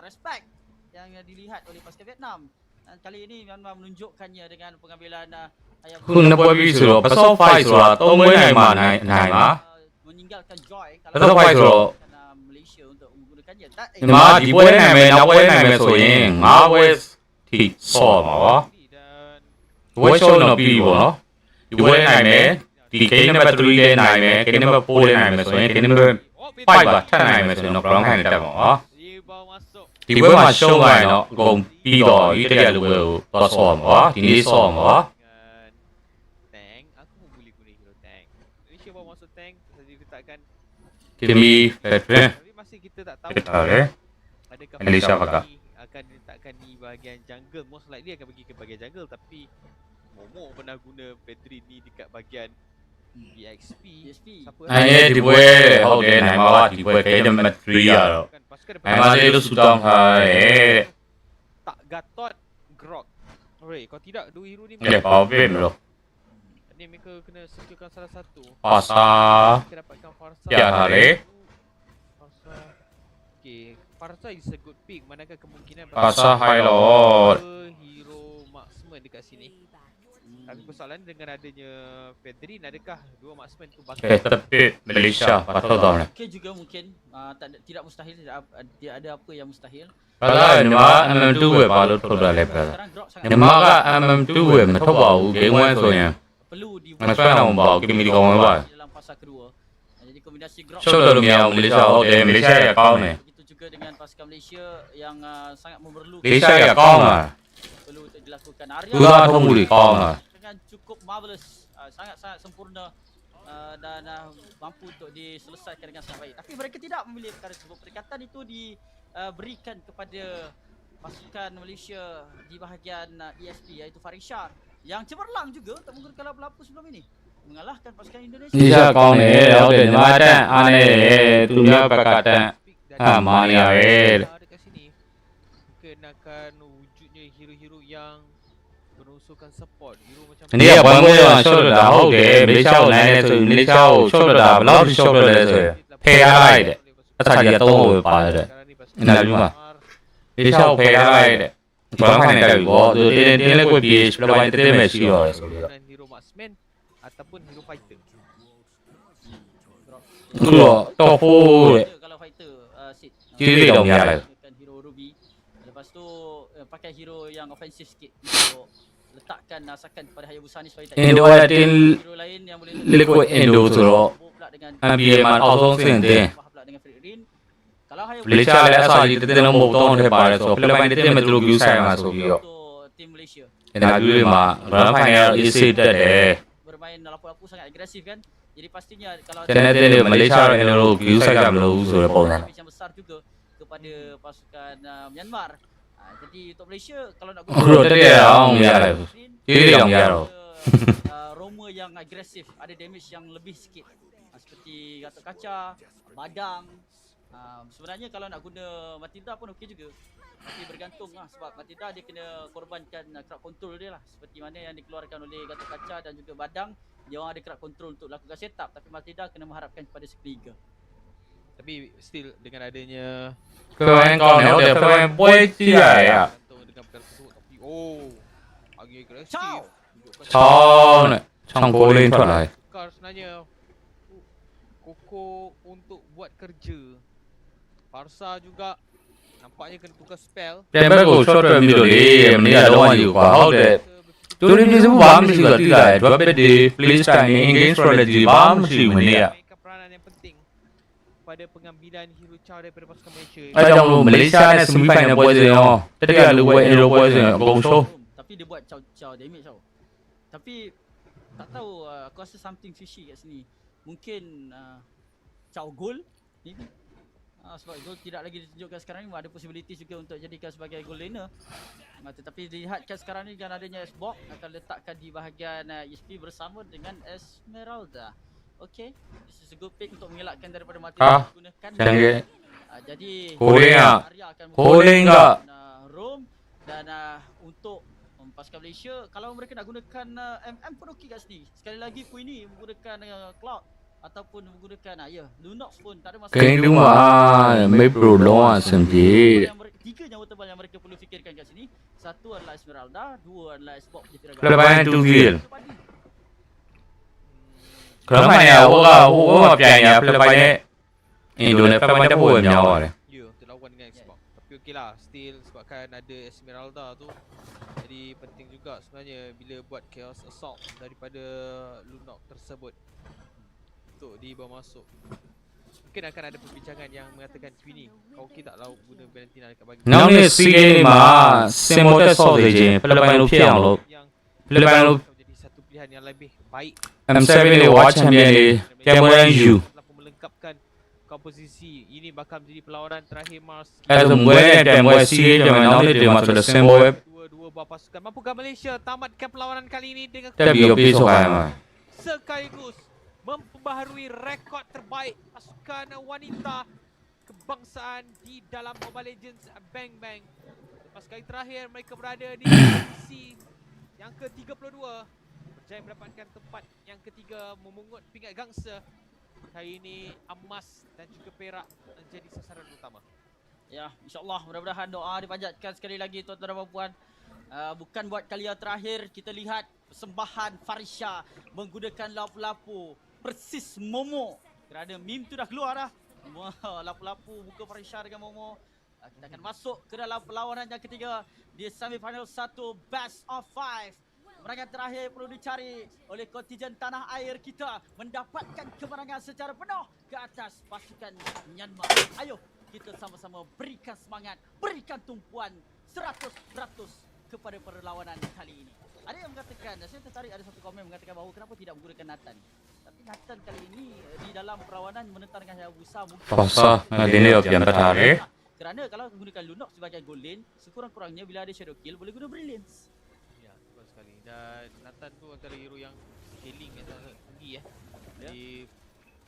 respect yang dilihat oleh pasukan Vietnam. Dan kali ini Myanmar menunjukkannya dengan pengambilan Hayabusa.
คุณ那不必说，不说快说，都没来嘛，来嘛，
meninggalkan Joy
不说快说，
Malaysia untuk menggunakannya.
你妈你不会来没，那我也来没所以，我会提错嘛哇，我小那比我喏，你不会来没，你给你们3来没，给你们4来没，所以给你们5吧10来没，所以那不让看你带嘛啊。 ဒီဘက်မှာရှုံးသွားရင်တော့အကုန်ပြီးတော့ဒီတရက်လူပဲကိုတော့ဆော့မှာပါဒီနေ့ဆော့မှာပါ
Tank, aku pun boleh guna hero tank. Malaysia bawa masuk tank, jadi letakkan.
ဒီမီဖက်ထွန်း
Tapi masih kita tak tahu
ဖြစ်တာလေ
adakah
Malaysia
Fahmi
bakal.
akan diletakkan di bahagian jungle. Most likely akan pergi ke bahagian jungle, tapi Momo pernah guna Pedri ni dekat bahagian BXP. Siapa
အဲ့ဒီဒီပွဲဟုတ်တယ်နိုင်မှာပါဒီပွဲခဲတယ်မတ်3ရတော့
pasukan
နိုင်မှာလေးလို့ဆူတောင်းထားတယ်
tak Gatot Grok. Oi, kalau tidak dua hero ni
တဲ့ဘာဖြစ်မလို့
ni mereka kena securkan salah satu.
ပါစာ
Kita dapatkan Farsa.
ပြထားတယ်
Farsa. Okay, Farsa is a good pick. Manakah kemungkinan
ပါစာ high လို့
hero marksman dekat sini. Tapi persoalan dengan adanya Pedrin, adakah dua marksman tu
ကဲ
bakal
တက်ပစ်မလေးရှားဘာတော့တော့လဲ
Mungkin juga mungkin tidak mustahil, tidak ada apa yang mustahil.
ဘာလဲညီမ MM2 ပဲဘာလို့ထုတ်တာလဲပဲ
Sekarang Grok sangat
ညီမက MM2 ပဲမထုတ်ပါဘူး game 1ဆိုရင်
perlu
မဆွမ်းအောင်ပါဘူး game ဒီကောင်ပဲပါ
dalam fasa kedua. Jadi kombinasi Grok
ရှုပ်တယ်လို့မရဘူးမလေးရှားဟုတ်တယ်မလေးရှားရကောင်းတယ်
begitu juga dengan pasukan Malaysia yang sangat
မ
memerlukan
လေးရှားရကောင်းတာ
perlu untuk dilakukan.
သူသားထုတ်မှုတွေကောင်းတာ
dengan cukup marvelous, sangat-sangat sempurna dan mampu untuk diselesaikan dengan sangat baik. Tapi mereka tidak memilih perkara tersebut. Perikatan itu diberikan kepada pasukan Malaysia di bahagian ESP iaitu Farisha yang cemerlang juga untuk menggunakan lapu-lapu sebelum ini mengalahkan pasukan Indonesia.
ဒီရှားကောင်းတယ်ဟုတ်တယ်ညီမတက်အားနဲ့သူများဘက်ကတက်ဟာမာနီယာရဲ့
dekat sini. Mungkin akan wujudnya hero-hero yang berunsurkan support. Hero macam
ဒီနေ့ကဘွမ်ဘွမ်ရောရှော့တာဟုတ်တယ်မလေးရှားကိုနိုင်တယ်ဆိုရင်မလေးရှားကိုရှော့တာဘယ်လောက်ရှော့လဲဆိုရင်ဖယ်ရလိုက်တယ်အထာကြီးတော့ဝယ်ပါတယ်နားပြီးမှာမလေးရှားကိုဖယ်ရလိုက်တယ်ဘာမှမနိုင်ဘူးဘောသူတင်းလေးကိုပြေးပလိုက်တဲ့မဲ့ရှိရောဆိုပြီးတော့
dengan hero marksman ataupun hero fighter.
သူတော့ဖို့တဲ့
Kalau fighter Sid
ကြီးလေးတော့မရလိုက်
gunakan hero Ruby. Lepas tu pakai hero yang ofensif sikit untuk letakkan sakan kepada Hayabusa ni supaya tak
Indo ada
hero lain yang boleh
liquid Indo tu loh. NBA man awesome sendiri.
pula dengan Fredrin. Kalau Hayabusa
Malaysia ada asal jadi tenang mau tahun depan so Philippines itu betul betul saya masuk yo.
untuk tim Malaysia
Ina dulu mah grand final isi deh.
bermain lapu-lapu sangat agresif kan. Jadi pastinya kalau
Jadi Malaysia ini lo kyu saya kan lo so lepas.
yang besar juga kepada pasukan Myanmar. Jadi untuk Malaysia kalau nak
Bro tadi orang ya. Ini yang ya.
Roma yang agresif, ada damage yang lebih sikit. Seperti Gatot Kaca, Badang. Sebenarnya kalau nak guna Matilda pun okey juga. Tapi bergantung lah sebab Matilda dia kena korbankan crowd control dia lah. Seperti mana yang dikeluarkan oleh Gatot Kaca dan juga Badang. Dia orang ada crowd control untuk lakukan setup. Tapi Matilda kena mengharapkan kepada sekeliga.
Tapi still dengan adanya
Kau ni udah pemain boy dia ya.
dengan perkara tersebut tapi agak agresif.
Chao ni, chang boleh tu lah.
Sebenarnya Koko untuk buat kerja. Farsa juga nampaknya kena tukar spell.
Yang bagus short term middle ni ada orang juga. How that? Jadi ni semua bam sih juga tidak. Dua bed di play style ni engage strategy bam sih ni ya.
Peranan yang penting pada pengambilan hero Chow daripada pasukan Malaysia.
Macam Malaysia ni semifinal boys ni oh. Tadi ada buat hero boys ni gong show.
Tapi dia buat chow damage tau. Tapi tak tahu aku rasa something fishy kat sini. Mungkin chow goal maybe. Sebab goal tidak lagi ditunjukkan sekarang ni, ada possibility juga untuk jadikan sebagai goal laner. Tetapi dilihatkan sekarang ni dengan adanya Xbox akan letakkan di bahagian ESP bersama dengan Esmeralda. Okay, this is a good pick untuk mengelakkan daripada mati digunakan. Jadi Holding tak roam dan untuk pasukan Malaysia kalau mereka nak gunakan MM pun okey kat sini. Sekali lagi Queenie menggunakan Cloud ataupun menggunakan Lunox pun tak ada masalah.
Kedua mai pro lawan sendiri.
Tiga nyawa tebal yang mereka perlu fikirkan kat sini. Satu adalah Esmeralda, dua adalah Xbox di Firaga.
Lepas tu kill. Kalau mana orang pianya Philippines Indonesia macam pun nyawa dia.
Ya, untuk lawan dengan Xbox. Tapi okeylah, still sebabkan ada Esmeralda tu. Jadi penting juga sebenarnya bila buat chaos assault daripada Lunok tersebut untuk dibawa masuk. Mungkin akan ada perbincangan yang mengatakan Queenie, kau okey tak lawan guna Valentina dekat bagi.
Now ni si mah semoga solve je. Philippines lu piang lu. Philippines lu
jadi satu pilihan yang lebih baik.
M7 ni watch champion ni. Camera you.
Melengkapkan komposisi. Ini bakal menjadi perlawanan terakhir Mars.
As a way dan YC jangan now ni dia masuk the same web.
Dua buah pasukan. Mampukah Malaysia tamatkan perlawanan kali ini dengan
Tapi besok mah.
sekaligus memperbaharui rekod terbaik pasukan wanita kebangsaan di dalam Mobile Legends Bang Bang. Lepas kali terakhir mereka berada di posisi yang ke-32, berjaya mendapatkan tempat yang ketiga memungut pingat gangsa. Hari ini emas dan juga perak menjadi sasaran utama.
Ya, insyaAllah mudah-mudahan doa dipanjatkan sekali lagi tuan-tuan dan puan. Bukan buat kali yang terakhir kita lihat persembahan Farisha menggunakan lapu-lapu persis Momo. Kerana meme tu dah keluar dah. Lapu-lapu muka Farisha dengan Momo. Kita akan masuk ke dalam perlawanan yang ketiga di semifinal 1 best of 5. Kemenangan terakhir perlu dicari oleh kontijen tanah air kita mendapatkan kemenangan secara penuh ke atas pasukan Myanmar. Ayo kita sama-sama berikan semangat, berikan tumpuan 100% kepada perlawanan kali ini. Ada yang mengatakan, saya tertarik ada satu komen mengatakan bahawa kenapa tidak menggunakan Nathan. Tapi Nathan kali ini di dalam perlawanan menentang dengan Hayabusa mungkin
Pasal ini yang tertarik.
kerana kalau menggunakan Lunox sebagai goal lane, sekurang-kurangnya bila ada shadow kill boleh guna Brilliance.
Ya, betul sekali. Dan Nathan tu antara hero yang scaling yang sangat tinggi Jadi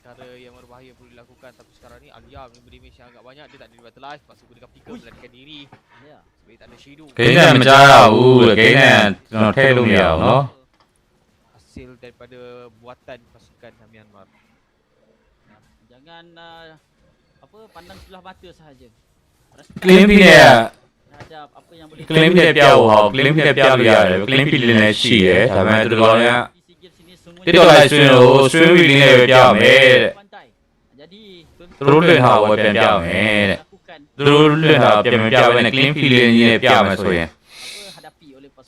cara yang berbahaya perlu dilakukan. Tapi sekarang ni Alia memberi damage yang agak banyak. Dia tak ada revitalize, pasal gunakan picker melarikan diri.
Ya.
Sebab tak ada shadow.
Kena menjauh, kena nak telung ya, no.
Hasil daripada buatan pasukan Myanmar.
Jangan pandang sebelah mata sahaja.
Claim dia.
Terhadap apa yang boleh
Claim dia piau, claim dia piau dia. Claim pilih nasi sama tu kalau Dia live stream ni dia piau me.
Jadi
Terus ha piau me. Terus ha piau ni claim pilih ni piau me so ye.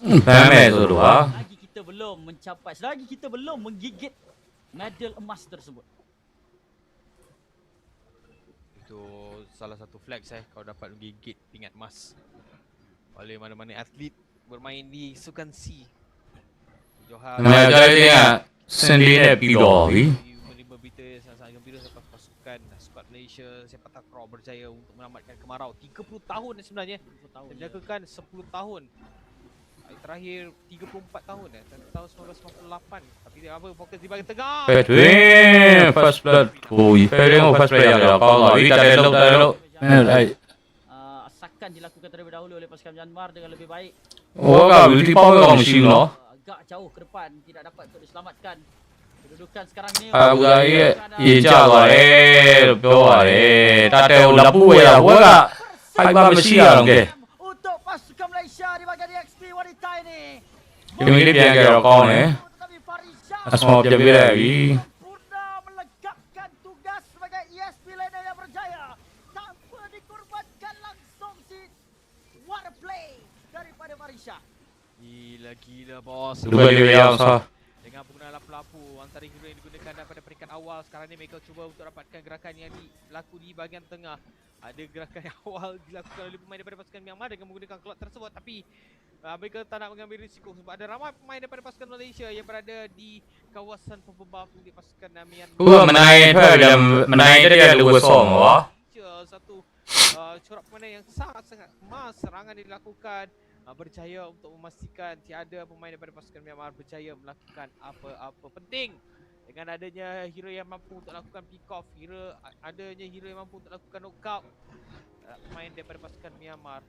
Pemeh tu dua.
Selagi kita belum mencapai, selagi kita belum menggigit medal emas tersebut.
Itu salah satu flex kalau dapat menggigit pingat emas oleh mana-mana atlet bermain di Sukan C. Johar
Macamnya sendiri pilih.
menerima berita yang sangat gembira selepas pasukan skuad Malaysia sepak takraw berjaya untuk menamatkan kemarau 30 tahun sebenarnya. Dijangkakan 10 tahun. Terakhir 34 tahun tahun 1998. Tapi dia apa fokus di bahagian tengah.
First blood. Ui, first blood yang kau tak elok.
Asakan dilakukan terlebih dahulu oleh pasukan Myanmar dengan lebih baik.
Oh, kau di bawah kau mesti lo.
Agak jauh ke depan, tidak dapat untuk diselamatkan. Kedudukan sekarang ni.
Aku dah jauh bawah tak tahu lapu ya, gua. Hai ba mesti orang ke.
Untuk pasukan Malaysia di bahagian EXP wanita ini.
Ini dia yang kau ni. Asma dia lagi.
Sempurna melegapkan tugas sebagai ESP laner yang berjaya tanpa dikorbankan langsung si wordplay daripada Malaysia.
Gila bos.
Dua dia yang sah.
Dengan penggunaan lapu-lapu antara hero yang digunakan daripada peringkat awal, sekarang ni mereka cuba untuk dapatkan gerakan yang dilaku di bahagian tengah. Ada gerakan yang awal dilakukan oleh pemain daripada pasukan Myanmar dengan menggunakan klot tersebut, tapi mereka tak nak mengambil risiko sebab ada ramai pemain daripada pasukan Malaysia yang berada di kawasan pembebaf milik pasukan Myanmar.
Gua menaik dia dua song wah.
Satu corak permainan yang sangat-sangat emas, serangan yang dilakukan berjaya untuk memastikan tiada pemain daripada pasukan Myanmar berjaya melakukan apa-apa penting. Dengan adanya hero yang mampu untuk lakukan pick off, adanya hero yang mampu untuk lakukan knockout pemain daripada pasukan Myanmar.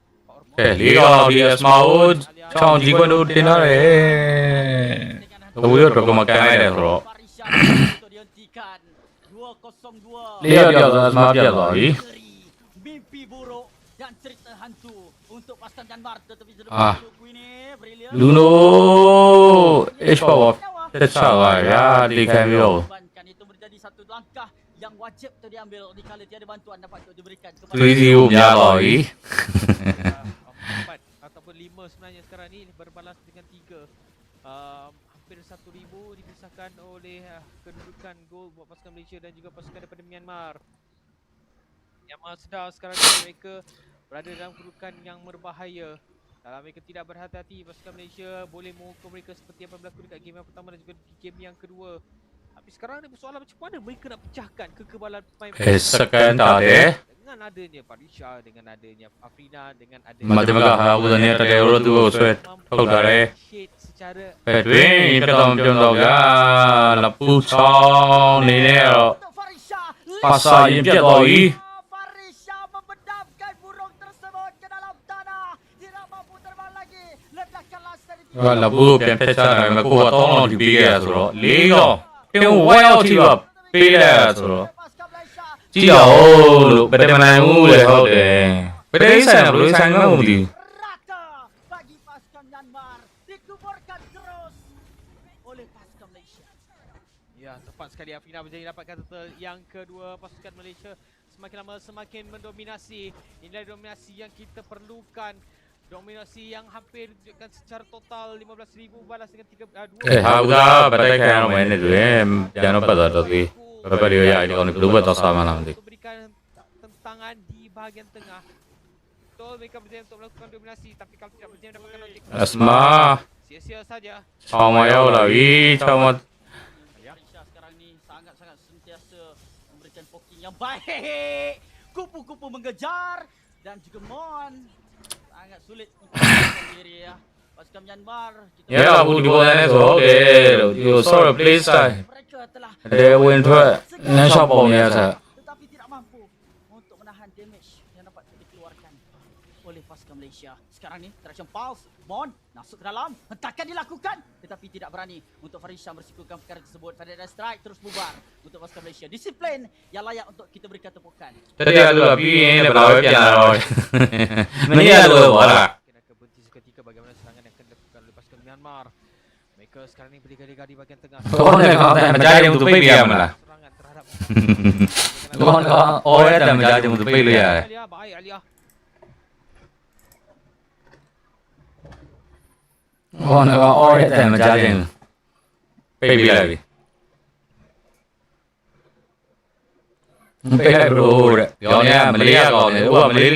Liga dia Smaud, cang jigon tu dinner Tuh tu makan air bro.
Untuk dihentikan 2-0-2.
Liga dia Smaud dia lagi.
Mimpi buruk dan cerita hantu untuk pasukan Myanmar, tetapi ini brilliant.
Luno Esports. Tercapai ya di kamera.
Itu menjadi satu langkah yang wajib untuk diambil di kala tiada bantuan dapat untuk diberikan kepada
Tujuh punya lagi.
4 ataupun 5 sebenarnya sekarang ni berbalas dengan 3. Hampir 1,000 dipisahkan oleh kedudukan gol buat pasukan Malaysia dan juga pasukan daripada Myanmar. Myanmar sedar sekarang ni mereka berada dalam kedudukan yang berbahaya. Kalau mereka tidak berhati-hati, pasukan Malaysia boleh mengukur mereka seperti apa berlaku dekat game yang pertama dan juga di game yang kedua. Tapi sekarang ni persoalan macam mana mereka nak pecahkan kekebalan pemain
Sekarang tak ada.
dengan adanya Parisha, dengan adanya Afrina, dengan adanya
Macam mana aku dah niat ada orang tu sweat. Kau dah le.
Secara
Ini kita tahu ya, lapu cang ni ni. Pasal ini dia lagi. Lapu yang pecah, aku tahu di biaya tu. Liga, yang wajib tiba biaya tu. Jauh, bagaimana mulai hal deh. Bagaimana boleh sangat mudi.
rata bagi pasukan Myanmar, dikuburkan terus oleh pasukan Malaysia.
Ya, tepat sekali Afrina berjaya dapatkan total yang kedua. Pasukan Malaysia semakin lama semakin mendominasi. Inilah dominasi yang kita perlukan. Dominasi yang hampir tunjukkan secara total 15,000 balas dengan 2.
Aku dah pada kan main itu jangan lupa tadi. Berapa dia ya ini kalau lupa tak sama nanti.
Berikan tentangan di bahagian tengah. Betul mereka berjaya untuk melakukan dominasi, tapi kalau tidak berjaya mendapatkan objek
Asma.
sia-sia saja.
Sama ya lagi, sama.
Malaysia sekarang ni sangat-sangat sentiasa memberikan poking yang baik. Kupu-kupu mengejar dan juga Mon sangat sulit untuk sendiri ya. Pasukan Myanmar
Ya, aku di bawah ni so, you sorry please.
mereka telah
Dia win tu. Yang siapa punya saya?
tetapi tidak mampu untuk menahan damage yang dapat dikeluarkan oleh pasukan Malaysia. Sekarang ni traction pulse, Mon masuk ke dalam, hentakan dilakukan tetapi tidak berani untuk Farisha bersikukan perkara tersebut. Pada strike terus bubar untuk pasukan Malaysia. Disiplin yang layak untuk kita berikan tepukan.
Tadi ada lebih ini berapa piano. Ini ada bola.
Kena berhenti seketika bagaimana serangan yang akan dilakukan oleh pasukan Myanmar. Mereka sekarang ni berliga-liga di bahagian tengah.
Kau nak mencari untuk pergi dia mana?
Serangan terhadap
Kau ada mencari untuk pergi dia.
Alia, baik Alia.
ဟောနော်အော်ရဲ့တန်မကြားခြင်းပိတ်ပြလိုက်ပြီပိတ်လိုက်ဘရိုတဲ့ပြောနေမလေးရကောင်းတယ်ဟိုကမလေး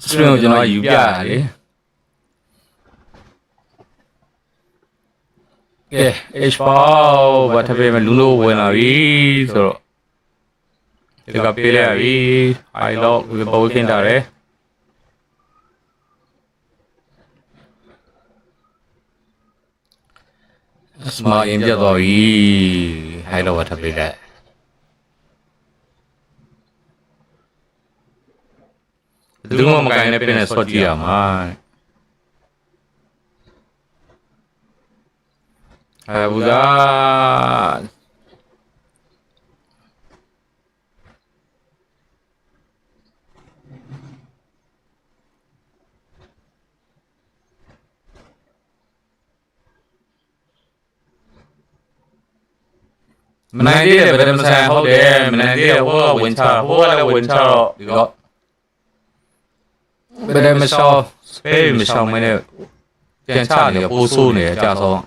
stream ကိုကျွန်တော်ယူပြရလေကဲ H4 ဘာထပ်ပဲလူလို့ဝင်လာပြီဆိုတော့ဒီကပေးလိုက်ပြီ I log ဘောခင်းတာတယ်စမရင်ပြတော့ပြီ I log ဘာထပ်ပေးလိုက်ဒီလိုမှမကိုင်းနဲ့ပြနေစော့ကြည့်ရမှာဘူဇာမနိုင်သေးတယ်ဗဒမဆန်ဟုတ်တယ်မနိုင်သေးတယ်ဟိုကဝင်ချဟိုကလည်းဝင်ချတော့ဒီတော့ဗဒမရှောစပေးမရှောင်းမနဲ့ပြန်ချနေပိုးဆိုးနေအကြဆုံး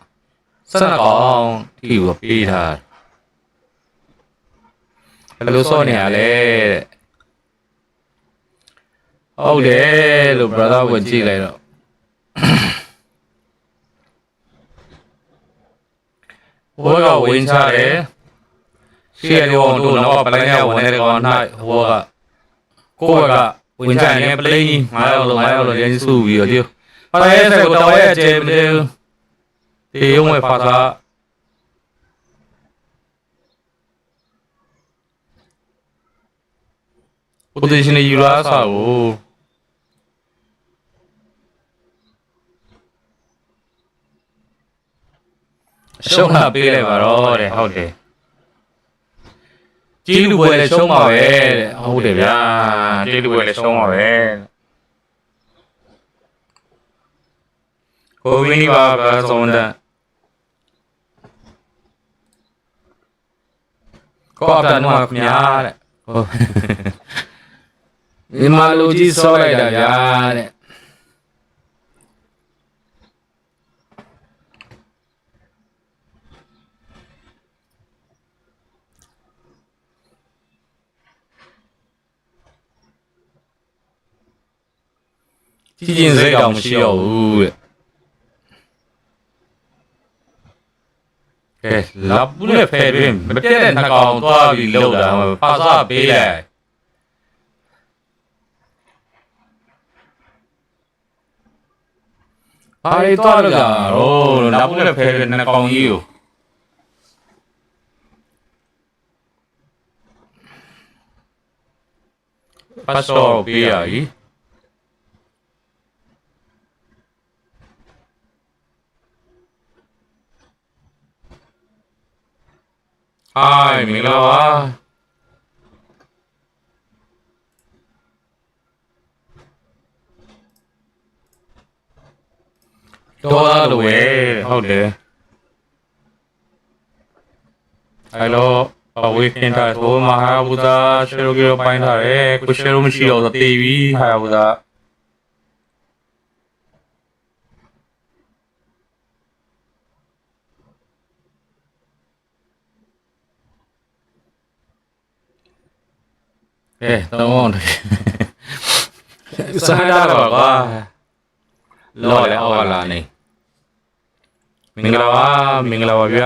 စနကောင်ဒီကိုပေးထားဘယ်လိုစောနေရလဲဟုတ်တယ်လို့ brother ဝင်ကြည့်လိုက်တော့ဟိုကဝင်ချတယ်ရှေ့ရောတို့တော့ပလိုင်းရဝင်တဲ့ကောင်၌ဟိုကကိုကဝင်ချရင်ပလိန်ကြီး9ရောက်လို့ရင်းစုပြီးတော့ဒီဟာရဲစကိုတော့ရဲ့ကျေမတယ်ဒီရုံးဝဲဖာသာposition ယူလာစားကိုရှုံးလာပေးလိုက်ပါတော့တဲ့ဟုတ်တယ်ကြီးလူပွဲလည်းရှုံးပါပဲတဲ့ဟုတ်တယ်ဗျာကြီးလူပွဲလည်းရှုံးပါပဲကိုဝင်းပါပါဆုံးတဲ့ကောပ်တာနွားမြားတဲ့ဟုတ်ဒီမာလူကြီးစောလိုက်တာဗျာတဲ့ကြီးကျင်စိတ်တော့မရှိတော့ဘူးတဲ့ကဲလာပူးနဲ့ဖယ်တွင်မပြတ်တဲ့နှကောင်သွားပြီးလောက်တာဖာစာပေးလိုက်ဘာတွေသွားလို့ကတော့လာပူးနဲ့ဖယ်တဲ့နှကောင်ကြီးကိုပတ်စောပေးရည်Hi မင်္ဂလာပါတော်သားလိုပဲဟုတ်တယ်ဟယ်လိုဝေးခင်တာဟိုမဟာဘူဇာရှယ်ရိုကီပိုင်းထားတယ်ကိုရှယ်ရိုမရှိတော့တေးပြီဟာဘူဇာတော့စားရတော့ကွာလော်လဲအော်လာနေမင်္ဂလာပါဗျ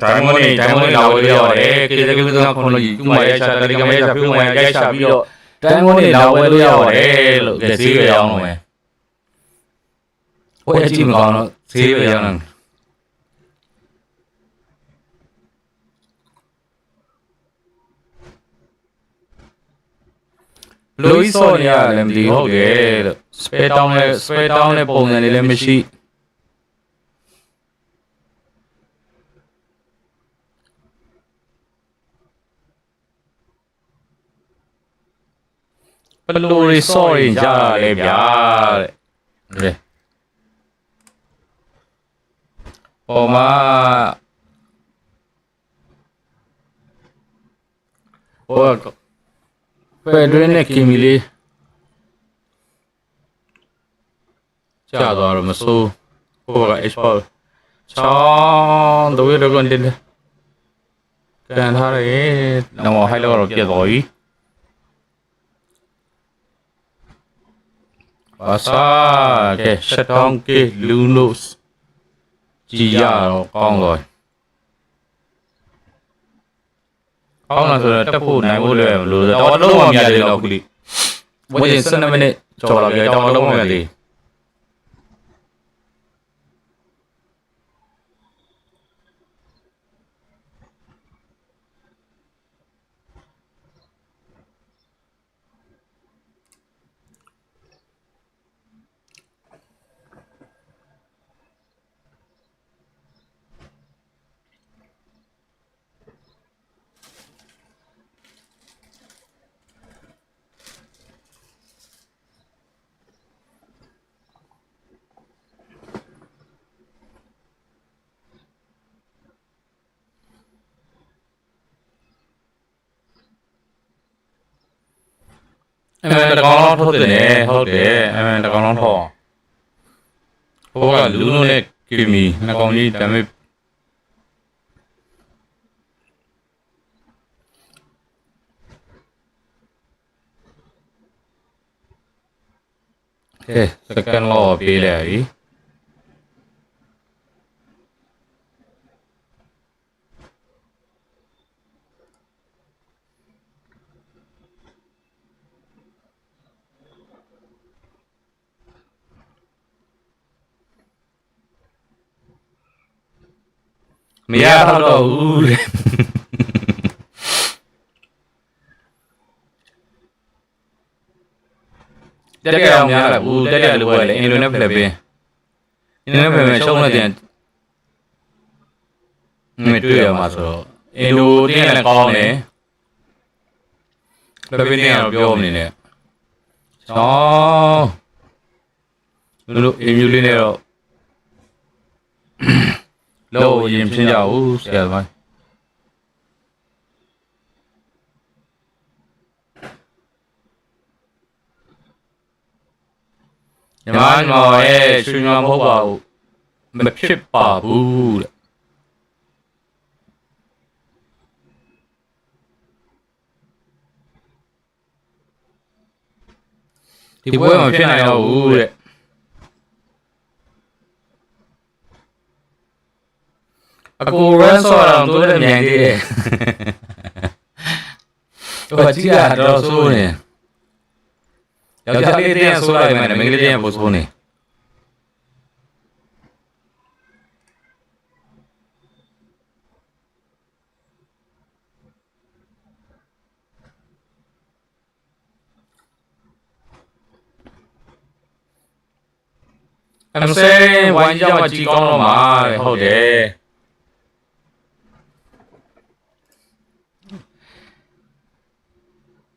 တိုင်းမနေလာဝဲလို့ရတယ်ကေတကူကခွန်လို့ယူမရချတယ်ကမရချပြုံးမရရိုက်ချပြီးတော့တိုင်းမနေလာဝဲလို့ရတယ်လို့ဈေးပဲအောင်မယ်ဟိုအကြည့်မကောင်းတော့ဈေးပဲအောင်လူကြီးစော်နေရတယ်မသိဟုတ်တယ်လို့စပယ်တောင်းတဲ့ပုံစံလေးလည်းမရှိဘလူရီစော်ရင်ကြလေဗျာတဲ့ပေါ်မှာဟိုပဲတွင်းနဲ့ကင်မီလေး ကြာသွားတော့မဆိုးဟိုက export ချောင်းတို့ရတော့တင်တယ်ကန်ထားတယ်တော့ဟိုက်လောက်တော့ပြတ်သွားပြီဘာသာကဲ shutdown ကလူနို့ကြည်ရတော့ကောင်းတော့ကောင်းလာဆိုတော့တက်ဖို့နိုင်ဖို့လွယ်မလို့တော့လုံးဝမရသေးတော့ခုလိဝင်း12မိနစ်ကျော်လာပြီတော့လုံးဝမရသေးတကောင်လုံးထုတ်တယ်ဟုတ်တယ်တကောင်လုံးထုတ်ဟိုကလူနိုနဲ့ကီမီနှစ်ကောင်ကြီးဒါပေမဲ့ကဲစကန်လောပေးလိုက်ပြီမရတော့ဘူးတက်ကြအောင်များလားဦးတက်ကြလိုပဲလေအင်ဒိုနဲ့ဖိလစ်ပင်းအင်ဒိုနဲ့ဖိလစ်ပင်းရှုံးလိုက်တဲ့မတွေ့ရမှာဆိုတော့အင်ဒိုတင်းလည်းကောင်းတယ်ဖိလစ်ပင်းတင်းကတော့ပြောမနေနဲ့ချောင်းလို့အင်မြူလေးနဲ့တော့လို့ရင်ဖြစ်ကြဦးဆရာသမားညီမရဲ့ရွှေညွှန်မဟုတ်ပါဘူးမဖြစ်ပါဘူးတဲ့ဒီပွဲမှာဖြစ်နိုင်တော့ဘူးတဲ့အကူရန်ဆော်အောင်တို့လည်းမြန်သေးတယ်ဟိုကြီးကတော့ဆိုးနေယောက်ျားလေးတင်းဆိုးလိုက်မယ်မိန်းကလေးတင်းပို့ဆိုးနေI'm saying ဝိုင်းကြောင်ကြီးကောင်းတော့မှာဟုတ်တယ်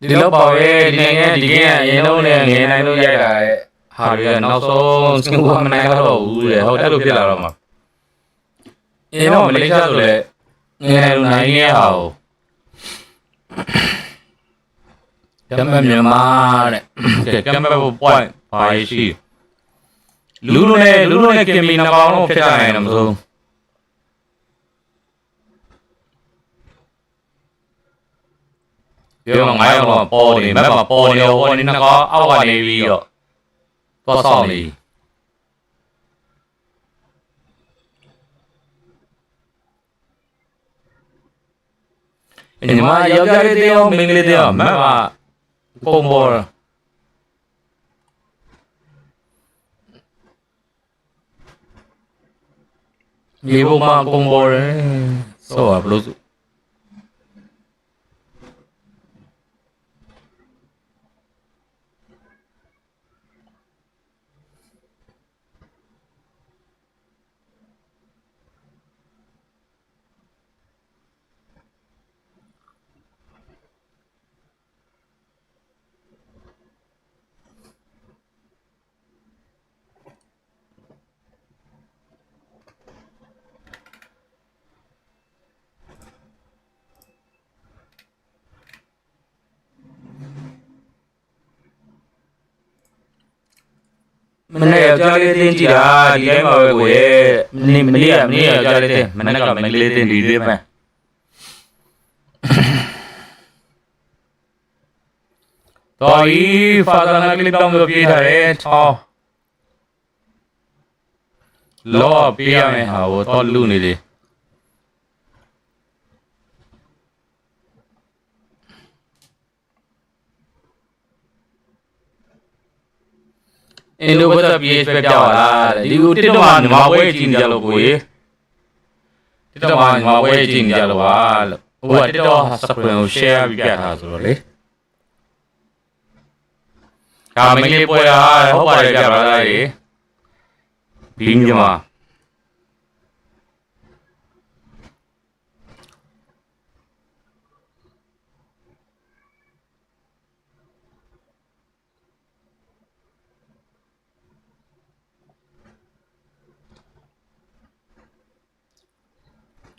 ဒီလောက်ပါပဲဒီနိုင်ငံဒီကင်းအရင်လုံးနဲ့ငယ်နိုင်လို့ရတာဟာတွေကနောက်ဆုံးစင်ကာမနိုင်တော့ဘူးတဲ့ဟုတ်တယ်လို့ဖြစ်လာတော့မှာအရင်တော့မလေးရှားဆိုလဲငယ်နိုင်လို့နိုင်ရအောင်ကမ်မြန်မာတဲ့ကမ်ဘတ် point ပါရှိလူလိုနဲ့ကင်မီနှကောင်လုံးဖြစ်ကြရင်တော့မဆုံးပြောငါရောပေါ်နေမက်မှာပေါ်နေတော့နှကောင်အောက်ကနေပြီးတော့သွားဆောင်နေညီမယောက်ျားလေးတယောက်မိန်းကလေးတယောက်မက်မှာပုံပေါ်မြေပေါ်မှာပုံပေါ်တယ်ဆိုတော့ဘလို့ မနေ့ယောက်ျားလေးတင်းကြည့်တာဒီတိုင်းမှာပဲကိုရဲ့မနေ့ယောက်ျားလေးတင်းမနေ့ကမင်းလေးတင်းဒီလေးပဲတော်ဤဖာသာနာကလစ်တောင်းလို့ပြေးထားတယ်ထောင်းလောပြေးရမယ်ဟာကိုတော့လူနေလေအင်ဒိုဘတ် PH ပဲပြောက်လာဒီကိုတစ်တော့မှညီမဝဲကြည့်နေကြလို့ကိုကြီးတစ်တော့မှညီမဝဲကြည့်နေကြလို့ပါလို့ဟိုကတစ်တော့စပရင်ကို share ပြီးပြထားဆိုတော့လေဒါမင်းလေးပွဲတာဟုတ်ပါတယ်ပြပါလားကြီးဘင်းညီမ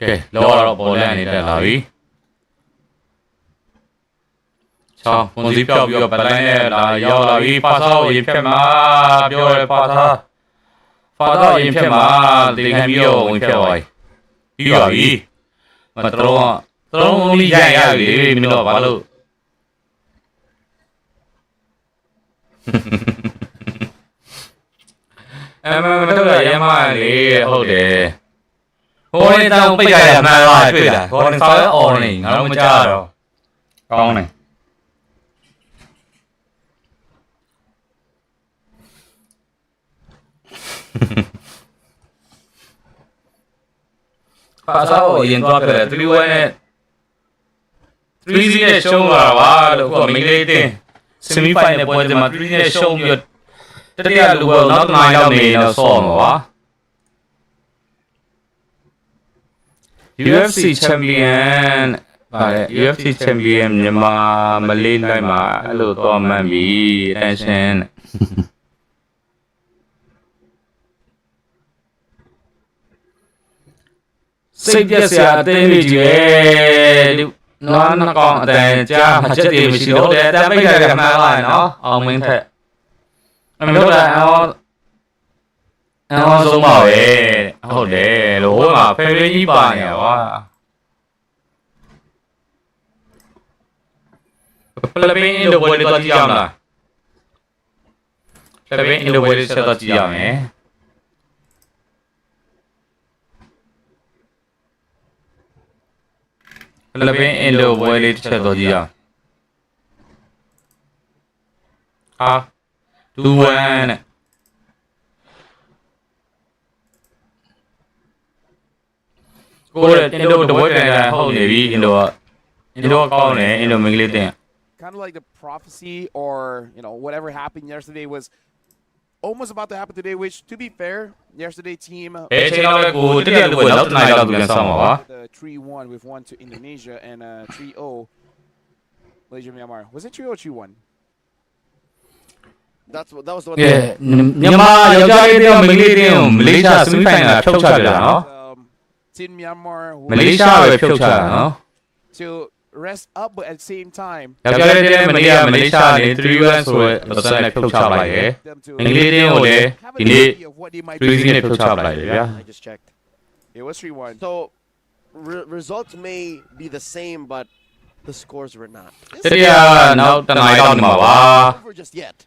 ကဲလောတော့ပေါ်လက်နေတက်လာပြီချောင်းပုံစံပြောက်ပြီးတော့ပလိုင်းနဲ့လာရောက်လာပြီပါဆောက်ရင်ဖြတ်မှာပြောရပါသားဖာတော့ရင်ဖြတ်မှာတင်ခံပြီးတော့ဝင်ဖြတ်သွားပြီးပါပြီမတော်လေးရရပြီမင်းတို့ဘာလို့မတော်ရရမလေးဟုတ်တယ်ဟိုနေတောင်ပိတ်ကြရမှန်လားတွေ့လားခေါင်းစားအော်နေငါတို့မကြတော့ကောင်းတယ်ပါစားကိုရင်သွားခဲ့တယ်3-1နဲ့3-0နဲ့ရှုံးလာပါလို့ကိုမင်းလေးတင် Semifinal ပွဲစဉ်မှာ3-0နဲ့ရှုံးပြီးတတိယလူကနောက်9ရောက်နေတော့ဆော့မှာပါUFC champion ပါတယ် UFC champion မြန်မာမလေးတိုင်းမှာအဲ့လိုတော့မှန်ပြီ attention စိတ်ပြက်စရာအသေးလေးကြီးပဲနွားနှကောင်အတန်ကြားမှချက်တွေမရှိတော့တယ်အတန်ပိတ်ကြရမှန်းလာနော်အောင်မင်းထက်အမေတို့လည်းအောင်ဆုံးပါပဲဟုတ်တယ်လို့ဟိုမှာဖယ်ရင်းကြီးပါနေကွာဖလပင်းအင်ဒိုဝဲလေးတော့ကြည့်ရမလားဖလပင်းအင်ဒိုဝဲလေးဆက်တော့ကြည့်ရမယ်ဖလပင်းအင်ဒိုဝဲလေးတစ်ချက်တော့ကြည့်ရဟာ2-1နဲ့ကိုယ်အင်ဒိုတပွဲကန်ကန်ဟုတ်နေပြီအင်ဒိုကောင်းတယ်အင်ဒိုမင်္ဂလေးတင်
kind of like the prophecy or whatever happened yesterday was almost about to happen today, which to be fair yesterday team
the
3-1 with 1 to Indonesia and 3-0 Malaysia Myanmar. Was it 3-0 or 3-1?
That was the one.
Yeah, Myanmar ယောက်ျားလေးတယောက်မိန်းကလေးတယောက်မလေးရှား semi-final ဖြုတ်ချပြတာနော်
Team Myanmar
မလေးရှားပဲဖြုတ်ချတာနော်
to rest up but at the same time
ယောက်ျားလေးတယောက်မလေးရှားနေ3-1ဆိုရဲပတ်စံနဲ့ဖြုတ်ချလိုက်ရယ်မိန်းကလေးတယောက်ကိုလည်းဒီနေ့3-0နဲ့ဖြုတ်ချလိုက်တယ်ဗျာ
I just checked.
It was 3-1.
So results may be the same, but the scores were not.
တတိယနောက်တနိုင်တော့နေမှာပါ
Over just yet.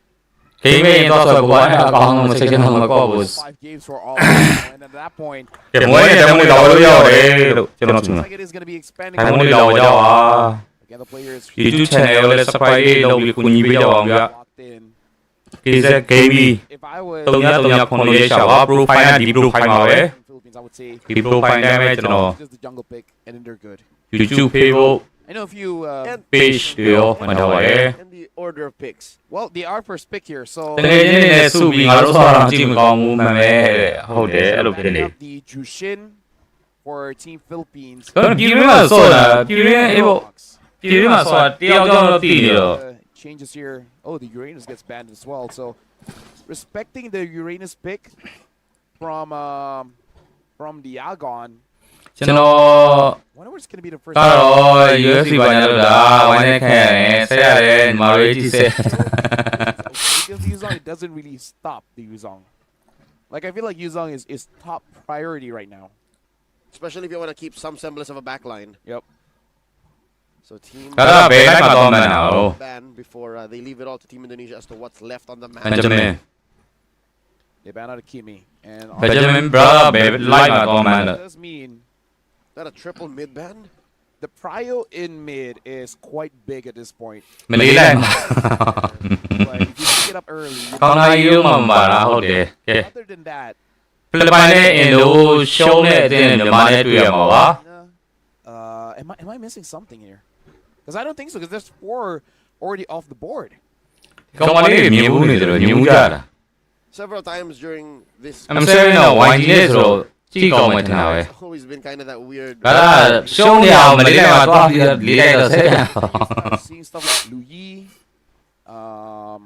ဂိမ်းမေးတော့ဆိုကွာအကောင်မစိတ်ချမ်းမှာပေါ့ဘူး
5 games for all and at that point
ကဲမွေးတယ်မွေးတော့လို့ရတယ်လို့ကျွန်တော်ထင်တယ်
like it is going to be expanding
မွေးတော့ကြောက်ပါ
again the players
YouTube channel လေး subscribe လုပ်ပြီးကူညီပေးကြပါအောင်ဗျာ kzgaming
if I was
3-3-9ရေးရှာပါ profile နဲ့ဒီ profile မှာပဲ
Philippines I would say
ဒီ profile နဲ့ပဲကျွန်တော်
just the jungle pick and then they're good
YouTube Facebook
I know if you
page ရောမှတ်ထားပါတယ်
And the order of picks.
well they are first pick here so
တကယ်ချင်းနဲ့စုပြီးငါတို့ဆောတာကြည့်မကောင်းဘူးမှန်ပဲဟုတ်တယ်အဲ့လိုဖြစ်နေ
the Jushin for Team Philippines
ပြည်ရင်းမှာဆောတာပြည်ရင်းအေးပေါ့ပြည်ရင်းမှာဆောတာတယောက်ကြောင့်တော့တည်နေတော့
changes here oh the Uranus gets banned as well so respecting the Uranus pick from the Algon
ကျွန်တော်
wonder what's going to be the first
တော့ UFC ဘာညာလို့လားဝိုင်းနေခံရတယ်ဆက်ရတယ်မာရီကြီးဆက်
against the Yuzong, it doesn't really stop the Yuzong. Like, I feel like Yuzong is top priority right now.
Especially if you want to keep some semblance of a backline.
Yep.
So team
ban
ban before they leave it all to Team Indonesia as to what's left on the map.
Benjamin.
They ban out a Kimi. And
Benjamin brother
does mean
that a triple mid ban?
the prio in mid is quite big at this point.
Mình nghĩ là
Like, if you pick it up early.
con ai yêu mà bà đã hốt kìa.
Other than that,
Philippines này Indo show này thì Myanmar này tùy mà quá.
am I missing something here? Because I don't think so. Because there's 4 already off the board.
Không có điểm nhiều nữa rồi, nhiều ra.
Several times during this.
I'm saying no, why is it? Chỉ có một thằng ấy.
It's always been kind of that weird.
Đó là show nào mà lấy mà toa lý đây là thế.
Seeing stuff like Lu Yi.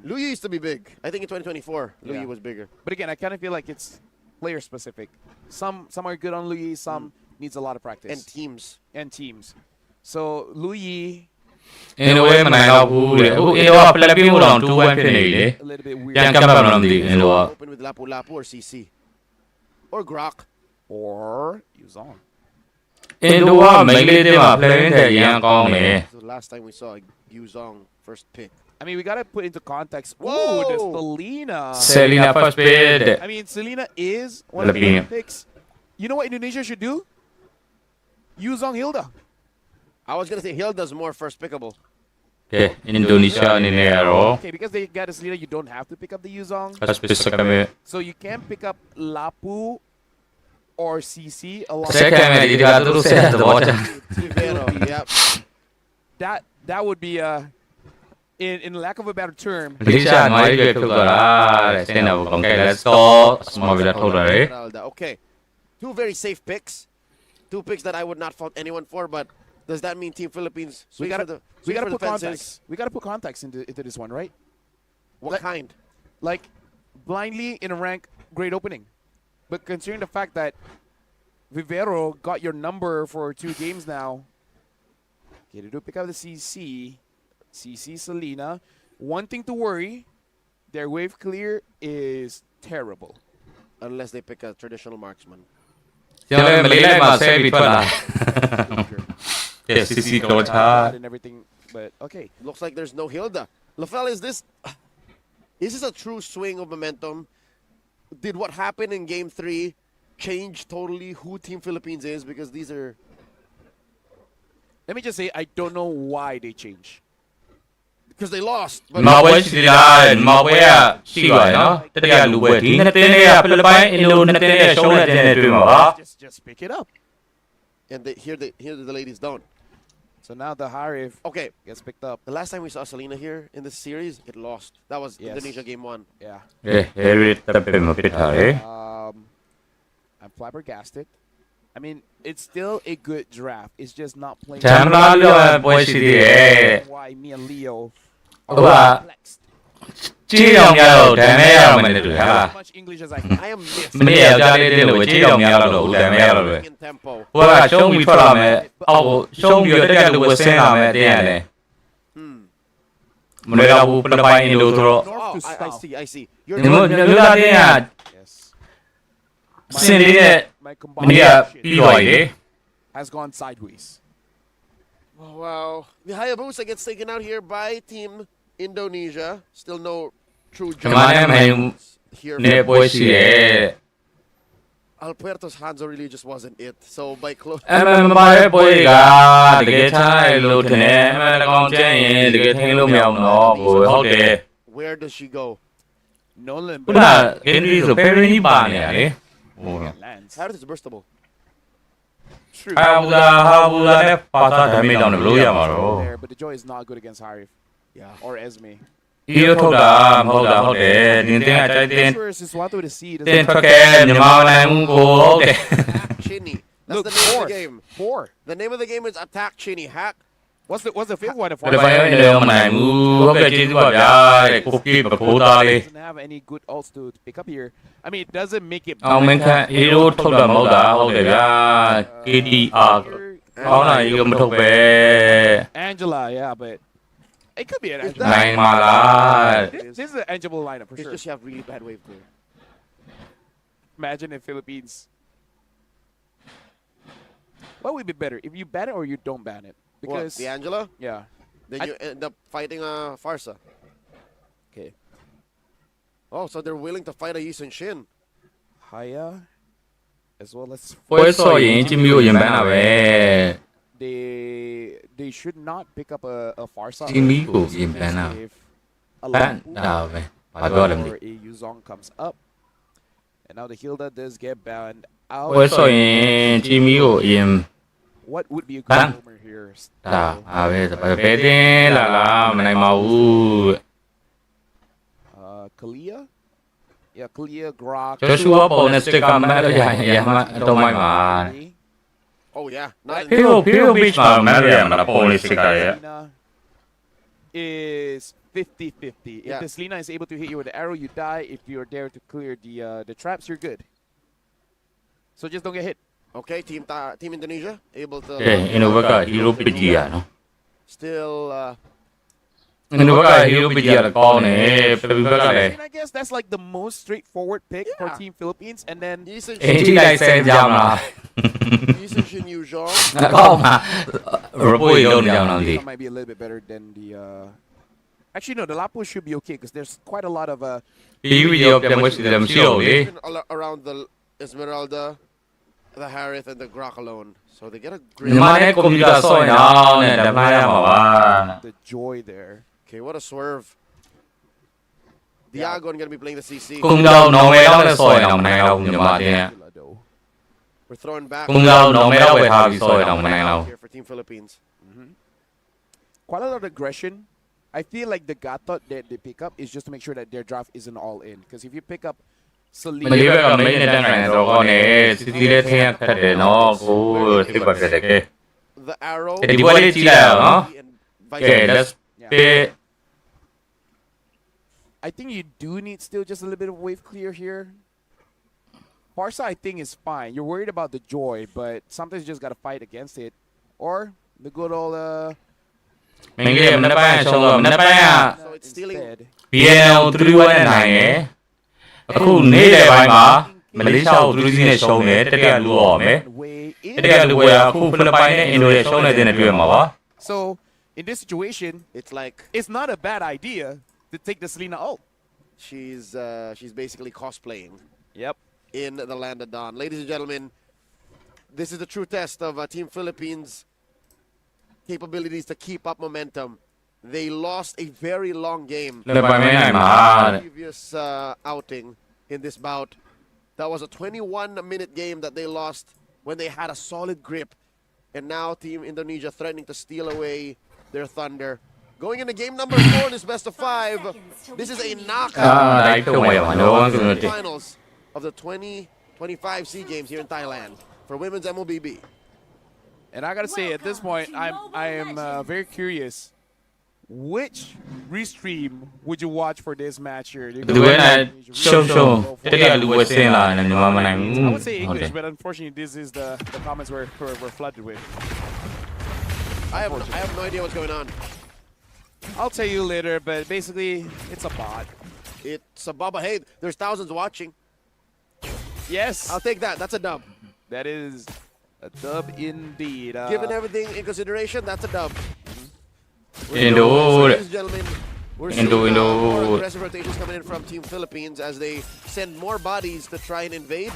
Lu Yi used to be big. I think in 2024, Lu Yi
Yeah.
was bigger.
But again, I kind of feel like it's player specific. Some are good on Lu Yi, some needs a lot of practice.
And teams.
So Lu Yi.
In a way, mình học phụ để Indo play pin một two one pin này đấy.
A little bit weird.
Yang cầm làm gì Indo?
Open with Lapu Lapu or CC. Or Grok.
Or Yuzong.
Indo mấy cái đấy mà play thì yang con này.
The last time we saw Yuzong first pick.
I mean, we gotta put into context.
Whoa!
Ooh, there's Selena.
Selena first bid.
I mean, Selena is one of the picks. You know what Indonesia should do? Yuzong Hilda.
I was gonna say Hilda's more first pickable.
Okay, Indonesia in there.
Okay, because they got a Selena, you don't have to pick up the Yuzong. So you can pick up Lapu or CC along. That would be in lack of a better term.
Okay, 2 very safe picks. 2 picks that I would not fault anyone for, but does that mean Team Philippines?
We gotta put context. We gotta put context into this one, right?
What kind?
Like blindly in a rank, great opening, but considering the fact that Vivero got your number for 2 games now. Okay, to pick up the CC Selena. One thing to worry, their wave clear is terrible.
Unless they pick a traditional marksman.
Yes, CC
and everything, but okay.
Looks like there's no Hilda. Lafel, is this a true swing of momentum? Did what happened in Game 3 change totally who Team Philippines is? Because these are...
Let me just say, I don't know why they changed.
Because they lost.
Just pick it up.
And here the ladies don't.
So now the Harif
okay
gets picked up.
The last time we saw Selena here in this series, it lost. That was Indonesia Game 1.
Yeah. I'm flabbergasted. I mean, it's still a good draft. It's just not playing. Why me and Leo are perplexed. As much English as I can. I am missed.
In tempo. I see.
My combination has gone sideways.
Oh, wow. The Hayabusa gets taken out here by Team Indonesia. Still no true jump here. Alberto's Hanzo really just wasn't it. So by close. Where does she go?
No limit.
How is burstable?
True. But the Joy is not good against Harif.
Yeah.
Or Esme.
Yêu thâu đàm, hậu đàm hậu đệ, nhìn tiếng ai trái tên. Tên phát kè, nhưng mà này muốn cố để.
Chinny. That's the name of the game.
4.
The name of the game is Attack Chinny. Hack.
What's the fifth one?
Để phải điều mà này muốn có cái chi tiết vào để cục kia và cố ta đi.
Doesn't have any good ults to pick up here. I mean, it doesn't make it.
Ông mình khai yêu thâu đàm hậu đàm hậu đệ ra kia đi à. Có này yêu mình thuộc về.
Angela, yeah, but It could be an
Is
edgeable.
နိုင်မှာလား
This is an edgeable lineup for
It's
sure.
just you have really bad wave clear.
Imagine if Philippines. What would be better, if you ban it or you don't ban it?
What,
Because
the Angela?
yeah,
Then you end up fighting Farsa.
okay,
Oh, so they're willing to fight a Yisun Shin.
Haya, as well as
ပွဲဆော့ရင်ချင်းမျိုးရင်ပန်းတာပဲ
they should not pick up a Farsa.
ချင်းမျိုးကိုရင်ပန်းတာ
If a
ပန်းတာပဲဘာပြောလဲမသိ
or a Yuzong comes up, and now the Hilda does get banned out.
ပွဲဆော့ရင်ချင်းမျိုးကိုရင်
What would be a
Bang.
good homer here?
ဒါအားပဲဘယ်တင်းလာလားမနိုင်ပါဘူး
Kalia? Yeah, Kalia, Grok.
ဂျိုရှူဝါပေါ်နဲ့စတစ်ကာမတ်လို့ရရင်အတော့မိုက်ပါ
Oh, yeah. Not in
ဖေးဘစ်မှာမတ်ရမှာပေါ်လေးစတစ်ကာရဲ့
Selena is 50-50.
Yeah.
If the Selena is able to hit you with the arrow, you die. If you're there to clear the traps, you're good. So just don't get hit.
Okay, Team Indonesia able to
ကဲအင်ဒိုဘက်ကဟီရိုပစ်ကြီးရနော်
still
အင်ဒိုဘက်ကဟီရိုပစ်ကြီးရလည်းကောင်းတယ်ဖိလစ်ပိုင်ဘက်ကလည်း
And I guess that's like the most straightforward pick for Team Philippines. And then
Yisun
အင်တီလိုက်ဆဲကြမလား
Shin Yuzhong.
ကောင်းမှာရပွေလုံးနေကြအောင်လို့ဒီ
that might be a little bit better than the. Actually, no, the Lapu should be okay because there's quite a lot of.
ဒီဗီဒီယိုပြန်မွေးစီတယ်မရှိတော့ဘူးလေ
Around the Esmeralda, the Harith, and the Grok alone. So they get a
ညီ
great.
မနဲ့ကွန်ပျူတာဆော့ရင်တော့နဲ့ဓမ္မရမှာပါ
the joy there.
Okay, what a swerve. Diagon gonna be playing the CC.
ကွန်ပျူတာနော်ဝဲတော့လည်းဆော့ရင်တော့မနိုင်တော့ဘူးညီမတင်
We're throwing back
ကွန်ပျူတာနော်ဝဲတော့ဝယ်ထားပြီးဆော့ရင်တော့မနိုင်တော့
here for Team Philippines.
Quite a lot of aggression. I feel like the gatot that they pick up is just to make sure that their draft isn't all in. Because if you pick up
မလေးဘက်ကမင်းနဲ့တန်းနိုင်တော့ကောနဲ့စီစီလေးထင်းရခက်တယ်နော်ကိုသိပါပြတယ်ကဲ
The arrow.
ဒီပွဲလေးကြည့်လိုက်အောင်နော်
And
ကဲ let's play
I think you do need still just a little bit of wave clear here. Farsa, I think, is fine. You're worried about the joy, but sometimes you just got to fight against it. Or the good old
မင်းကြီးမနေ့ပိုင်းရှုံးတော့မနေ့ပိုင်းက
So it's stealing.
instead.
BNL 3-1နဲ့နိုင်ရယ်အခုနေ့လယ်ပိုင်းမှာမလေးရှားကို3-0နဲ့ရှုံးတယ်တတိယလူအောင်မယ်
Way in.
တတိယလူကအခုဖိလစ်ပိုင်နဲ့အင်ဒိုရဲ့ရှုံးနေတဲ့နဲ့တွေ့မှာပါ
So in this situation,
It's like
it's not a bad idea to take the Selena ult.
she's basically cosplaying
Yep.
in the land of Dawn. Ladies and gentlemen, this is the true test of Team Philippines' capabilities to keep up momentum. They lost a very long game.
ဖိလစ်ပိုင်မဲနိုင်မှာတဲ့
Previous outing in this bout. That was a 21-minute game that they lost when they had a solid grip. And now Team Indonesia threatening to steal away their thunder. Going into game number 4 in this best of 5. This is a knockout.
လိုက်တော့ရမှာနော်ဆိုတော့
Finals of the 2025 SEA Games here in Thailand for women's MLBB.
And I gotta say, at this point, I am very curious. Which restream would you watch for this match here? You
ဒီဝဲနဲ့ရှုံးတတိယလူဝဲစင်းလာတယ်ညီမမနိုင်ဘူး
I would say English, but unfortunately, this is the comments we're flooded with.
I have no idea what's going on.
I'll tell you later, but basically, it's a bot.
It's a bubba. Hey, there's thousands watching.
Yes,
I'll take that. That's a dub.
that is a dub indeed.
Given everything in consideration, that's a dub.
Indo
Ladies and gentlemen, we're seeing
Indo.
more aggressive rotations coming in from Team Philippines as they send more bodies to try and invade,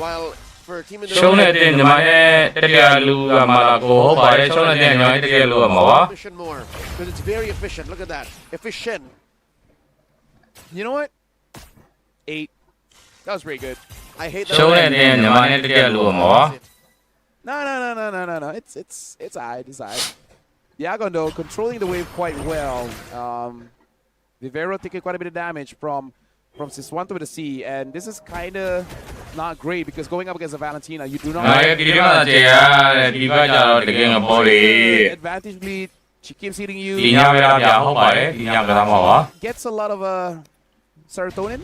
while for Team
ရှုံး
Indonesia,
နေတဲ့ညီမရဲ့တတိယလူကမလာကိုဟုတ်ပါတယ်ရှုံးနေတဲ့ညီမရဲ့တတိယလူကမပါ
efficient more because it's very efficient. Look at that, efficient.
You know what? 8. That was pretty good.
I hate
ရှုံး
that.
နေတဲ့ညီမရဲ့တတိယလူကမပါ
No. It's alright. It's alright. Diagon though controlling the wave quite well. Vivero taking quite a bit of damage from Siswanto to the C, and this is kind of not great because going up against a Valentina, you do not.
ဒီမှာတရားဒီဘက်ကျတော့တကယ်ငပေါ်လေ
Advantage lead. She keeps hitting you.
ဒီညပဲလားဗျာဟုတ်ပါတယ်ဒီညကစားမှာပါ
Gets a lot of serotonin.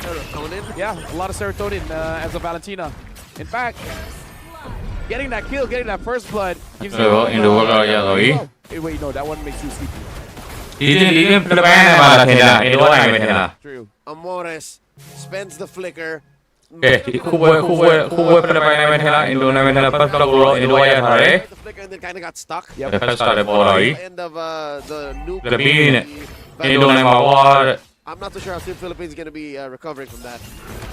Serotonin.
Yeah, a lot of serotonin as a Valentina. In fact, getting that kill, getting that first blood gives you.
in the world ရတော့
Hey, wait, no, that one makes you sleepy.
ဒီတင်ဖိလစ်ပိုင်နဲ့မှာလာထင်တာအင်ဒိုနိုင်ပဲထင်တာ
True.
Amores spends the flicker.
ကဲခုပွဲဖိလစ်ပိုင်နဲ့ပဲထင်တာအင်ဒိုနိုင်ပဲထင်တာပတ်တော့ကိုအင်ဒိုရထားတယ်
The flicker and then kind of got stuck.
Yep.
ဖက်စတာတဲ့ပေါ်လာပြီ
End of the nuke.
ဖိလစ်ပိုင်နဲ့အင်ဒိုနိုင်မှာဝါ
I'm not too sure how Team Philippines is going to be recovering from that.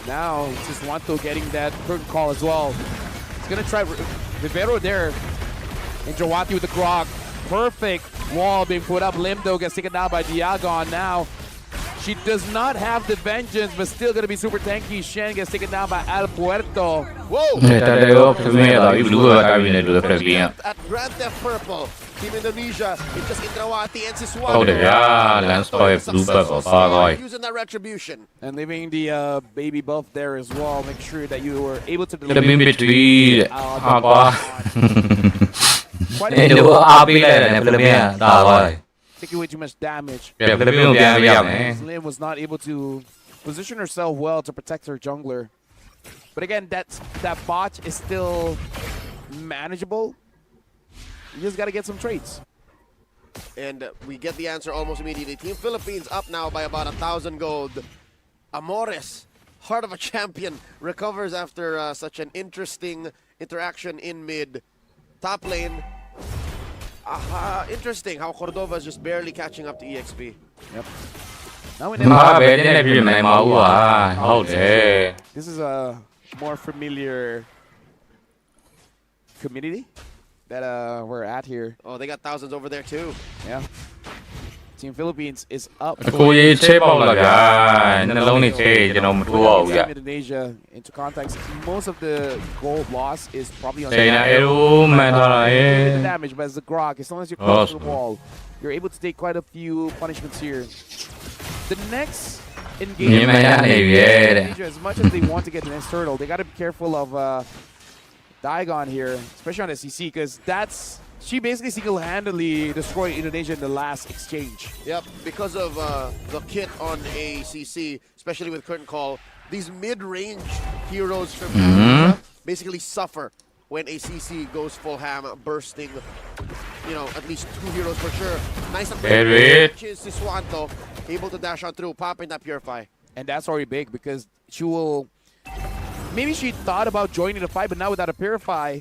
Now, Siswanto getting that curtain call as well. He's going to try Vivero there. And Jawati with the grog. Perfect wall being put up. Limdo gets taken down by Diagon now. She does not have the vengeance, but still going to be super tanky. Shen gets taken down by Al Puerto.
Whoa! At Grand Theft Purple, Team Indonesia, it's just Indrawati and Siswanto.
Oh, yeah, landslide blue purple.
Using that retribution.
And leaving the baby buff there as well. Make sure that you were able to
deliver. Between
taking way too much damage.
Yeah,
Slim was not able to position herself well to protect her jungler. But again, that bot is still manageable. You just got to get some trades.
And we get the answer almost immediately. Team Philippines up now by about 1,000 gold. Amores, heart of a champion, recovers after such an interesting interaction in mid. Top lane. Interesting how Cordova is just barely catching up to EXP.
Yep. Now we this is a more familiar community that we're at here.
Oh, they got thousands over there too.
Yeah. Team Philippines is up. Indonesia into context. Most of the gold loss is probably on the damage, but as the grog, as long as you're close to the wall, you're able to take quite a few punishments here. The next engagement, Indonesia, as much as they want to get the next turtle, they got to be careful of Diagon here, especially on the CC, because she basically single-handedly destroyed Indonesia in the last exchange.
Yep, because of the kit on a CC, especially with Curtain Call, these mid-range heroes from Indonesia basically suffer when a CC goes full ham, bursting, at least 2 heroes for sure. Nice and which is Siswanto, able to dash on through, popping that Purify.
And that's already big because she will... Maybe she thought about joining the fight, but now without a Purify,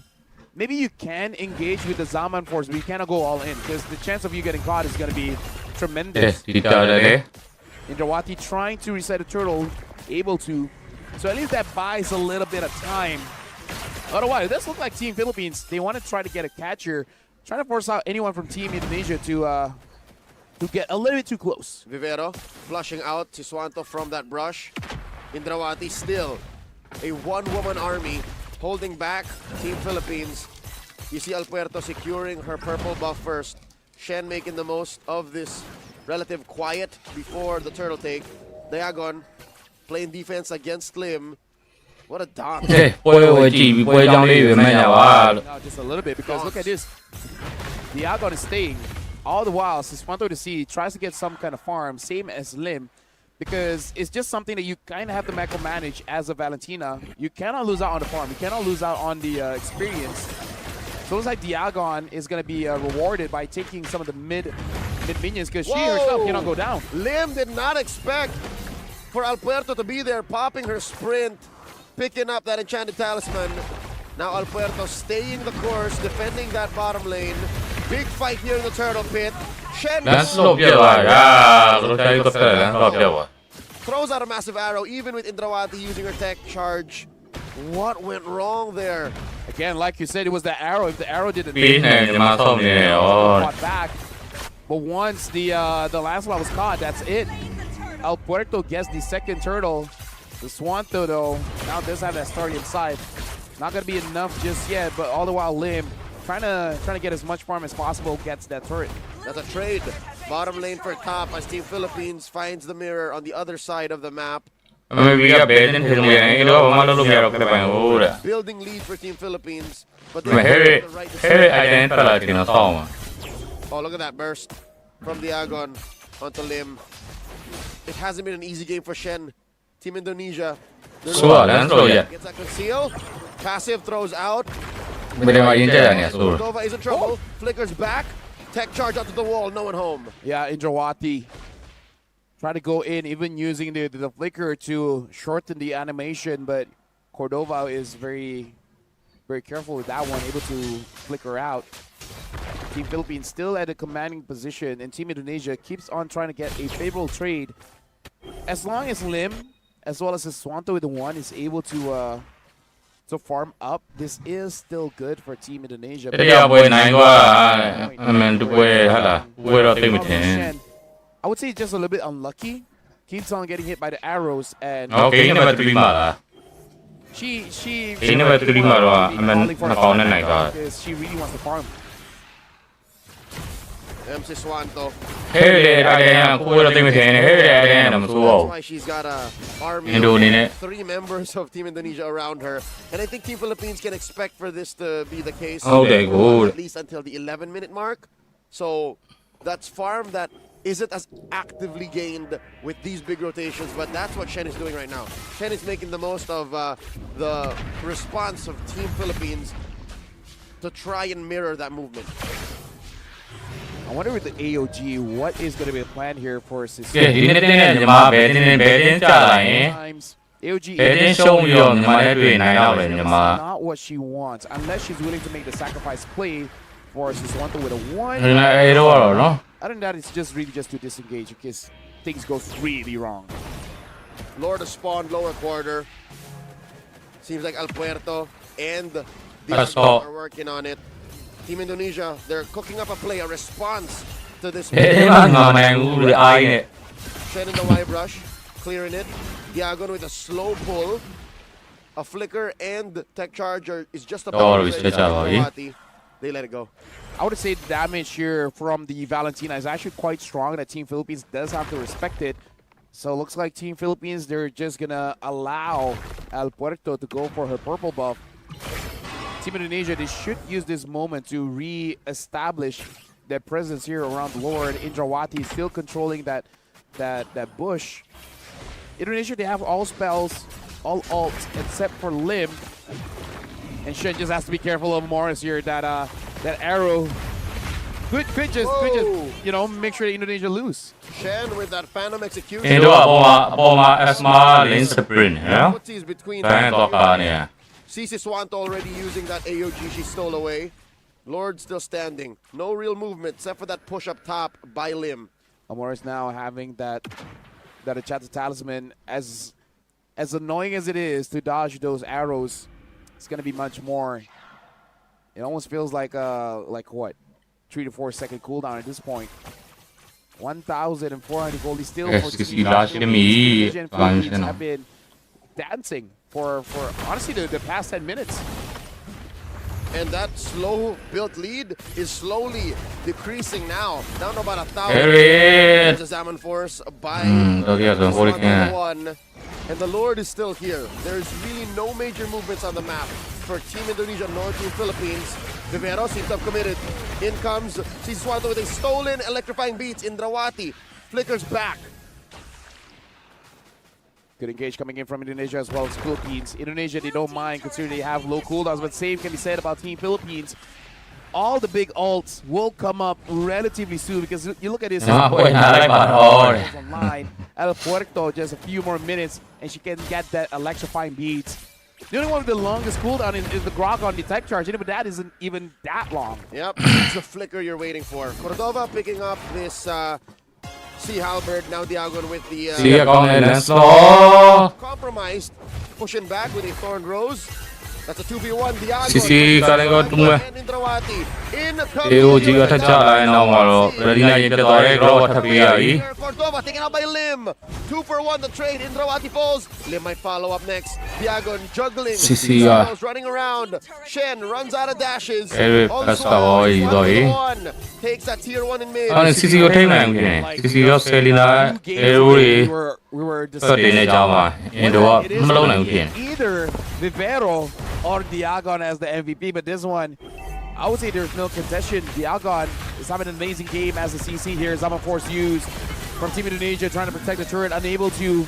maybe you can engage with the Zaman force, but you cannot go all in because the chance of you getting caught is going to be tremendous. Indrawati trying to reset the turtle, able to. So at least that buys a little bit of time. Otherwise, this looks like Team Philippines. They want to try to get a catcher, trying to force out anyone from Team Indonesia to get a little bit too close.
Vivero flushing out Siswanto from that brush. Indrawati still a one-woman army holding back Team Philippines. You see Alpuerto securing her purple buff first. Shen making the most of this relative quiet before the turtle take. Diagon playing defense against Lim. What a dance.
No, just a little bit because look at this. Diagon is staying. All the while, Siswanto to see tries to get some kind of farm, same as Lim. Because it's just something that you kind of have to micromanage as a Valentina. You cannot lose out on the farm. You cannot lose out on the experience. So it looks like Diagon is going to be rewarded by taking some of the mid minions because she herself cannot go down.
Lim did not expect for Alpuerto to be there, popping her sprint, picking up that enchanted talisman. Now Alpuerto staying the course, defending that bottom lane. Big fight here in the turtle pit. Shen throws out a massive arrow, even with Indrawati using her tech charge. What went wrong there?
Again, like you said, it was the arrow. If the arrow didn't fought back, but once the Lancelot was caught, that's it. El Puerto gets the second turtle. The Swanto though now does have that story inside. Not gonna be enough just yet, but all the while Lim trying to get as much farm as possible, gets that turret.
That's a trade. Bottom lane for top as Team Philippines finds the mirror on the other side of the map. Building lead for Team Philippines, but they have the right decision. Oh, look at that burst from Diagon onto Lim. It hasn't been an easy game for Shen. Team Indonesia. Gets that conceal. Passive throws out. Cordova is in trouble. Flickers back. Tech charge out to the wall, no one home.
Yeah, Indrawati try to go in, even using the flicker to shorten the animation, but Cordova is very careful with that one, able to flicker out. Team Philippines still at a commanding position, and Team Indonesia keeps on trying to get a favorable trade. As long as Lim, as well as Swanto with the one, is able to farm up, this is still good for Team Indonesia.
Yeah, boy, I mean,
I would say just a little bit unlucky. Keeps on getting hit by the arrows, and
okay, you never dream
she
never dream
because she really wants to farm.
MC Swanto.
That's
That's why she's got a army of 3 members of Team Indonesia around her. And I think Team Philippines can expect for this to be the case at least until the 11-minute mark. So that's farm that isn't as actively gained with these big rotations, but that's what Shen is doing right now. Shen is making the most of the response of Team Philippines to try and mirror that movement.
I wonder with the AOG, what is going to be the plan here for Sisi? AOG is not what she wants, unless she's willing to make the sacrifice play for Siswanto with a 1. Other than that, it's just really just to disengage because things go really wrong.
Lord of Spawn, lower quarter. Seems like El Puerto and the are working on it. Team Indonesia, they're cooking up a play, a response to this. Shen in the Y brush, clearing it. Diagon with a slow pull. A flicker and tech charger is just about ready. They let it go.
I would say the damage here from the Valentina is actually quite strong, that Team Philippines does have to respect it. So it looks like Team Philippines, they're just going to allow El Puerto to go for her purple buff. Team Indonesia, they should use this moment to re-establish their presence here around Lord. Indrawati still controlling that bush. Indonesia, they have all spells, all ults, except for Lim. And Shen just has to be careful of Morris here. That arrow could just you know, make sure that Indonesia lose.
Shen with that Phantom execution. Between Sisi Swanto already using that AOG she stole away. Lord still standing. No real movement except for that push up top by Lim.
Morris now having that Achata Talisman, as annoying as it is to dodge those arrows, it's gonna be much more. It almost feels like what, 3 to 4 second cooldown at this point. 1,400 gold still for Philippines have been dancing for honestly the past 10 minutes.
And that slow built lead is slowly decreasing now. Down to about 1,000. Zaman force by 1. And the Lord is still here. There's really no major movements on the map for Team Indonesia nor Team Philippines. Vivero seems to have committed. In comes Siswanto with a stolen electrifying beats. Indrawati flickers back.
Good engage coming in from Indonesia as well as Philippines. Indonesia, they don't mind considering they have low cooldowns, but same can be said about Team Philippines. All the big ults will come up relatively soon because you look at this. Online, El Puerto, just a few more minutes, and she can get that electrifying beats. The only one with the longest cooldown is the Grog on the tech charge, but that isn't even that long.
Yep, it's the flicker you're waiting for. Cordova picking up this Sea Halberd, now Diagon with the compromised, pushing back with a Thorn Rose. That's a 2v1 Diagon. And Indrawati in Cordova taken out by Lim. 2 for 1 the trade. Indrawati falls. Lim might follow up next. Diagon juggling. Running around. Shen runs out of dashes. Takes that tier 1 in mid. We were
either Vivero or Diagon as the MVP, but this one, I would say there's no contestation. Diagon is having an amazing game as the CC here. Zaman Force used from Team Indonesia, trying to protect the turret, unable to.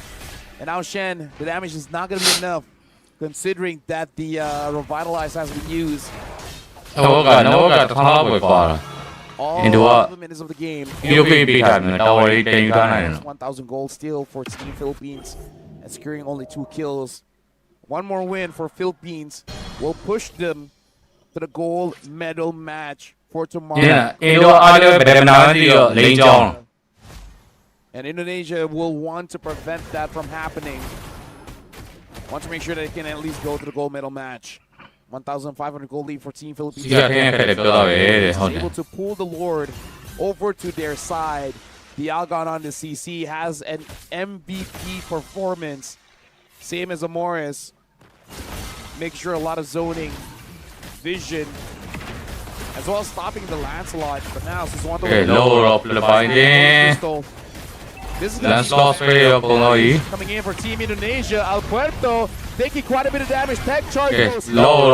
And now Shen, the damage is not going to be enough, considering that the Revitalize has been used.
all
Into
the
minutes of the game.
POP time. Tower 8 10 ယူထားနိုင်တယ်
1,000 gold steal for Team Philippines and securing only 2 kills. One more win for Philippines will push them to the gold medal match for
ဒီ
tomorrow.
အင်ဒိုအားလည်းဗဒမနာတီရောလိန်ကြောင်း
And Indonesia will want to prevent that from happening. Want to make sure that they can at least go to the gold medal match. 1,500 gold lead for Team Philippines.
စီကထင်းခက်တယ်ပြောတော့ပဲတဲ့ဟုတ်တယ်
Able to pull the Lord over to their side. The Algon on the CC has an MVP performance. Same as Amoris. Make sure a lot of zoning, vision, as well as stopping the Lancelot. But now, this is one of the
lower up the binding.
This is
Lancelot
coming in for Team Indonesia. Alpuerto taking quite a bit of damage. Tech charge goes
lower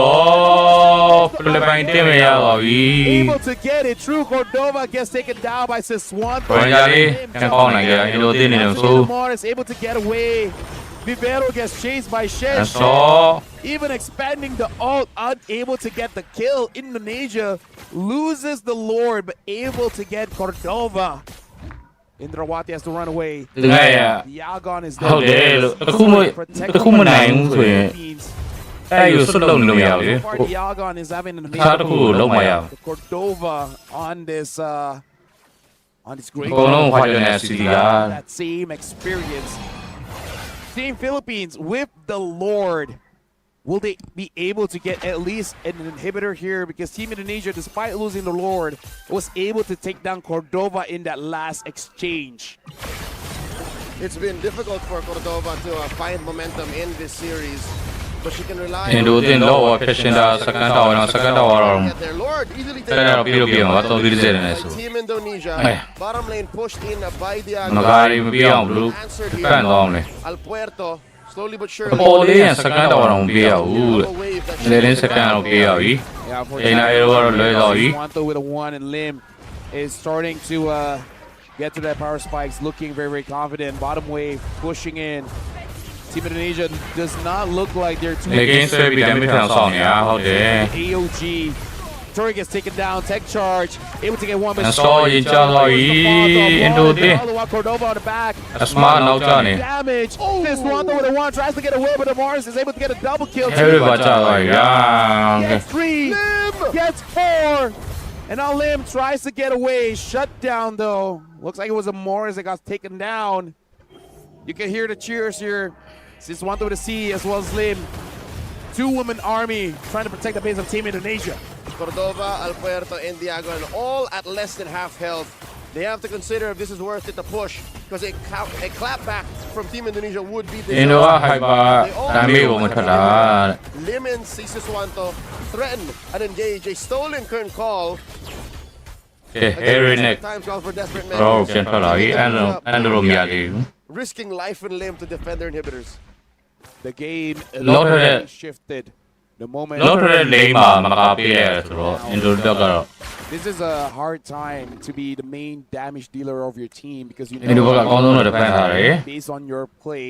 up the binding မရပါဘူး
able to get it. True Cordova gets taken down by Siswanto.
ဘယ်ကြလေးပြန်ပေါင်းနိုင်ကြအင်ဒိုတင်းနေလို့ဆို
Morris able to get away. Vivero gets chased by Shen. Even expanding the ult, unable to get the kill. Indonesia loses the Lord, but able to get Cordova. Indrawati has to run away. The Algon is there.
ဟုတ်တယ်လို့တစ်ခုမနိုင်ဘူးဆိုရင်အဲ့ရဆွတ်လုံးလို့မရဘူး
So far, the Algon is having an
တစ်ခါတစ်ခုကိုလုံးမရဘူး
Cordova on this great
ဘုံလုံးခွာကြတဲ့စီက
that same experience. Team Philippines with the Lord. Will they be able to get at least an inhibitor here? Because Team Indonesia, despite losing the Lord, was able to take down Cordova in that last exchange.
It's been difficult for Cordova to find momentum in this series, but she can rely on
အင်ဒိုတင်းလောဖြစ်ရှင်တာစကန်တော်တော့စကန်တော်တော့
their Lord easily
အဲ့ဒါပြီးတော့ပြန်တော့တော့ဒီစက်နေဆို
Team Indonesia bottom lane pushed in by the
မကားရီမပြအောင်ဘလို့ပန့်သွားအောင်လေ
Alpuerto slowly but surely
ပေါ်လေးစကန်တော်တော့မပြရဘူးလေလေစကန်တော့ပြရပြီအိနာရောတော့လွဲတော့ပြီ
Wanto with a 1 and Lim is starting to get to that power spikes, looking very, very confident. Bottom wave pushing in. Team Indonesia does not look like they're too
against baby damage ထောင်ဆောင်နေဟုတ်တယ်
AOG. Tori gets taken down, tech charge, able to get one, but
in Indo
Cordova on the back.
A smart now Johnny.
Damage. This Wanto with a 1 tries to get away, but Morris is able to get a double kill. Gets 3, gets 4. And now Lim tries to get away. Shut down though. Looks like it was a Morris that got taken down. You can hear the cheers here. This Wanto with a C as well as Lim. 2-woman army trying to protect the base of Team Indonesia.
Cordova, Alpuerto, and Diagon all at less than half health. They have to consider if this is worth it to push, because a clapback from Team Indonesia would be the Lim and Siswanto threaten and engage a stolen current call. Times call for desperate measures. Risking life and limb to defend their inhibitors.
The game shifted. The moment. This is a hard time to be the main damage dealer of your team because you know based on your play,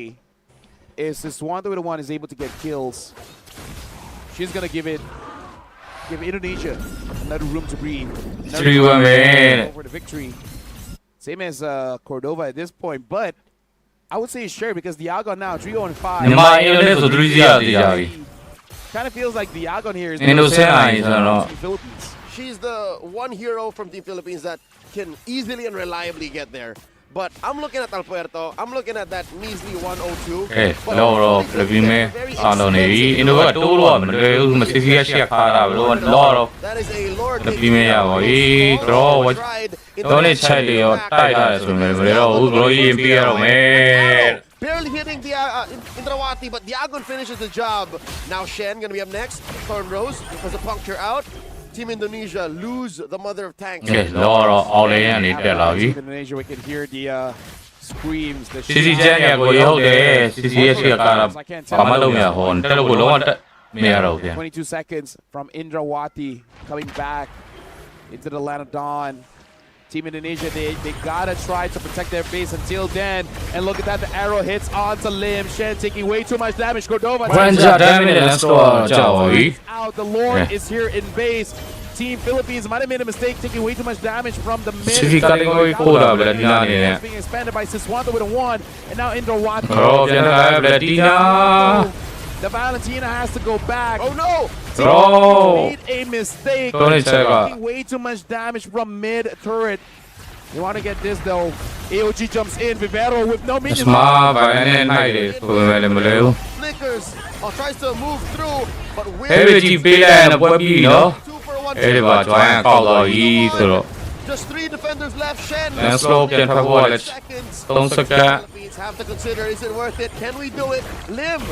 if Siswanto with the 1 is able to get kills, she's gonna give Indonesia another room to breathe. For the victory. Same as Cordova at this point, but I would say sure because the Algon now 3-5. Kind of feels like the Algon here is the Philippines.
She's the one hero from Team Philippines that can easily and reliably get there. But I'm looking at Alpuerto. I'm looking at that measly 102.
That
is a Lord. Barely hitting the Indrawati, but Diagon finishes the job. Now Shen gonna be up next. Thorn Rose has a puncture out. Team Indonesia lose the mother of tanks.
Team Indonesia, we can hear the screams. The 22 seconds from Indrawati coming back into the land of dawn. Team Indonesia, they gotta try to protect their base until then. And look at that, the arrow hits onto Lim. Shen taking way too much damage. Cordova out. The Lord is here in base. Team Philippines might have made a mistake taking way too much damage from the mid.
City category 4 တာဗလက်တီနာအနေနဲ့
Being expanded by Siswanto with a 1, and now Indrawati.
တော့ပြန်လာဗလက်တီနာ
The Valentina has to go back.
Oh no!
Made a mistake. Taking way too much damage from mid turret. You want to get this though. AOG jumps in. Vivero with no minions.
Smart by an night.
Flickers tries to move through, but
Heavy Bela and a Bobby, no? Just
3 defenders left. Shen.
And slope and watch. Don't
Philippines have to consider, is it worth it? Can we do it? Lim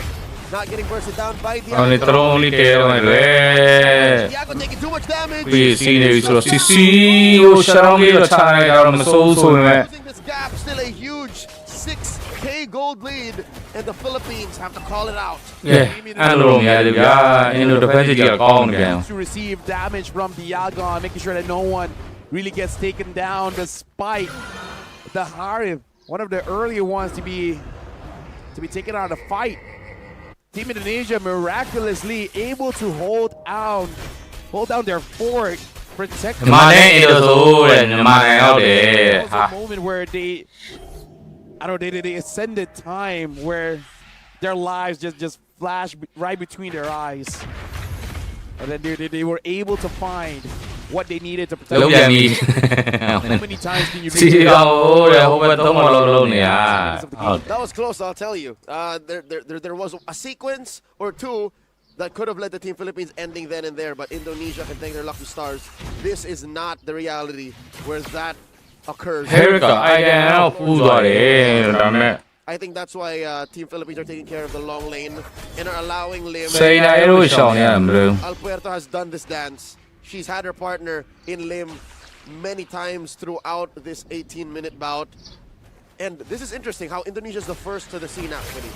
not getting bursted down by the
only throw only tail on it.
Diago taking too much damage.
We see CC Sharami time so
closing this gap, still a huge 6k gold lead, and the Philippines have to call it out.
To receive damage from Diagon, making sure that no one really gets taken down despite the Harif, one of the earlier ones to be taken out of the fight. Team Indonesia miraculously able to hold down their fort, protect them. There was a moment where they ascended time where their lives just flashed right between their eyes, and then they were able to find what they needed to protect. How many times can you do
That was close, I'll tell you. There was a sequence or two that could have led the Team Philippines ending then and there, but Indonesia can thank their lucky stars. This is not the reality where that occurs. I think that's why Team Philippines are taking care of the long lane and are allowing Lim. Alpuerto has done this dance. She's had her partner in Lim many times throughout this 18-minute bout. And this is interesting how Indonesia is the first to the scene actually.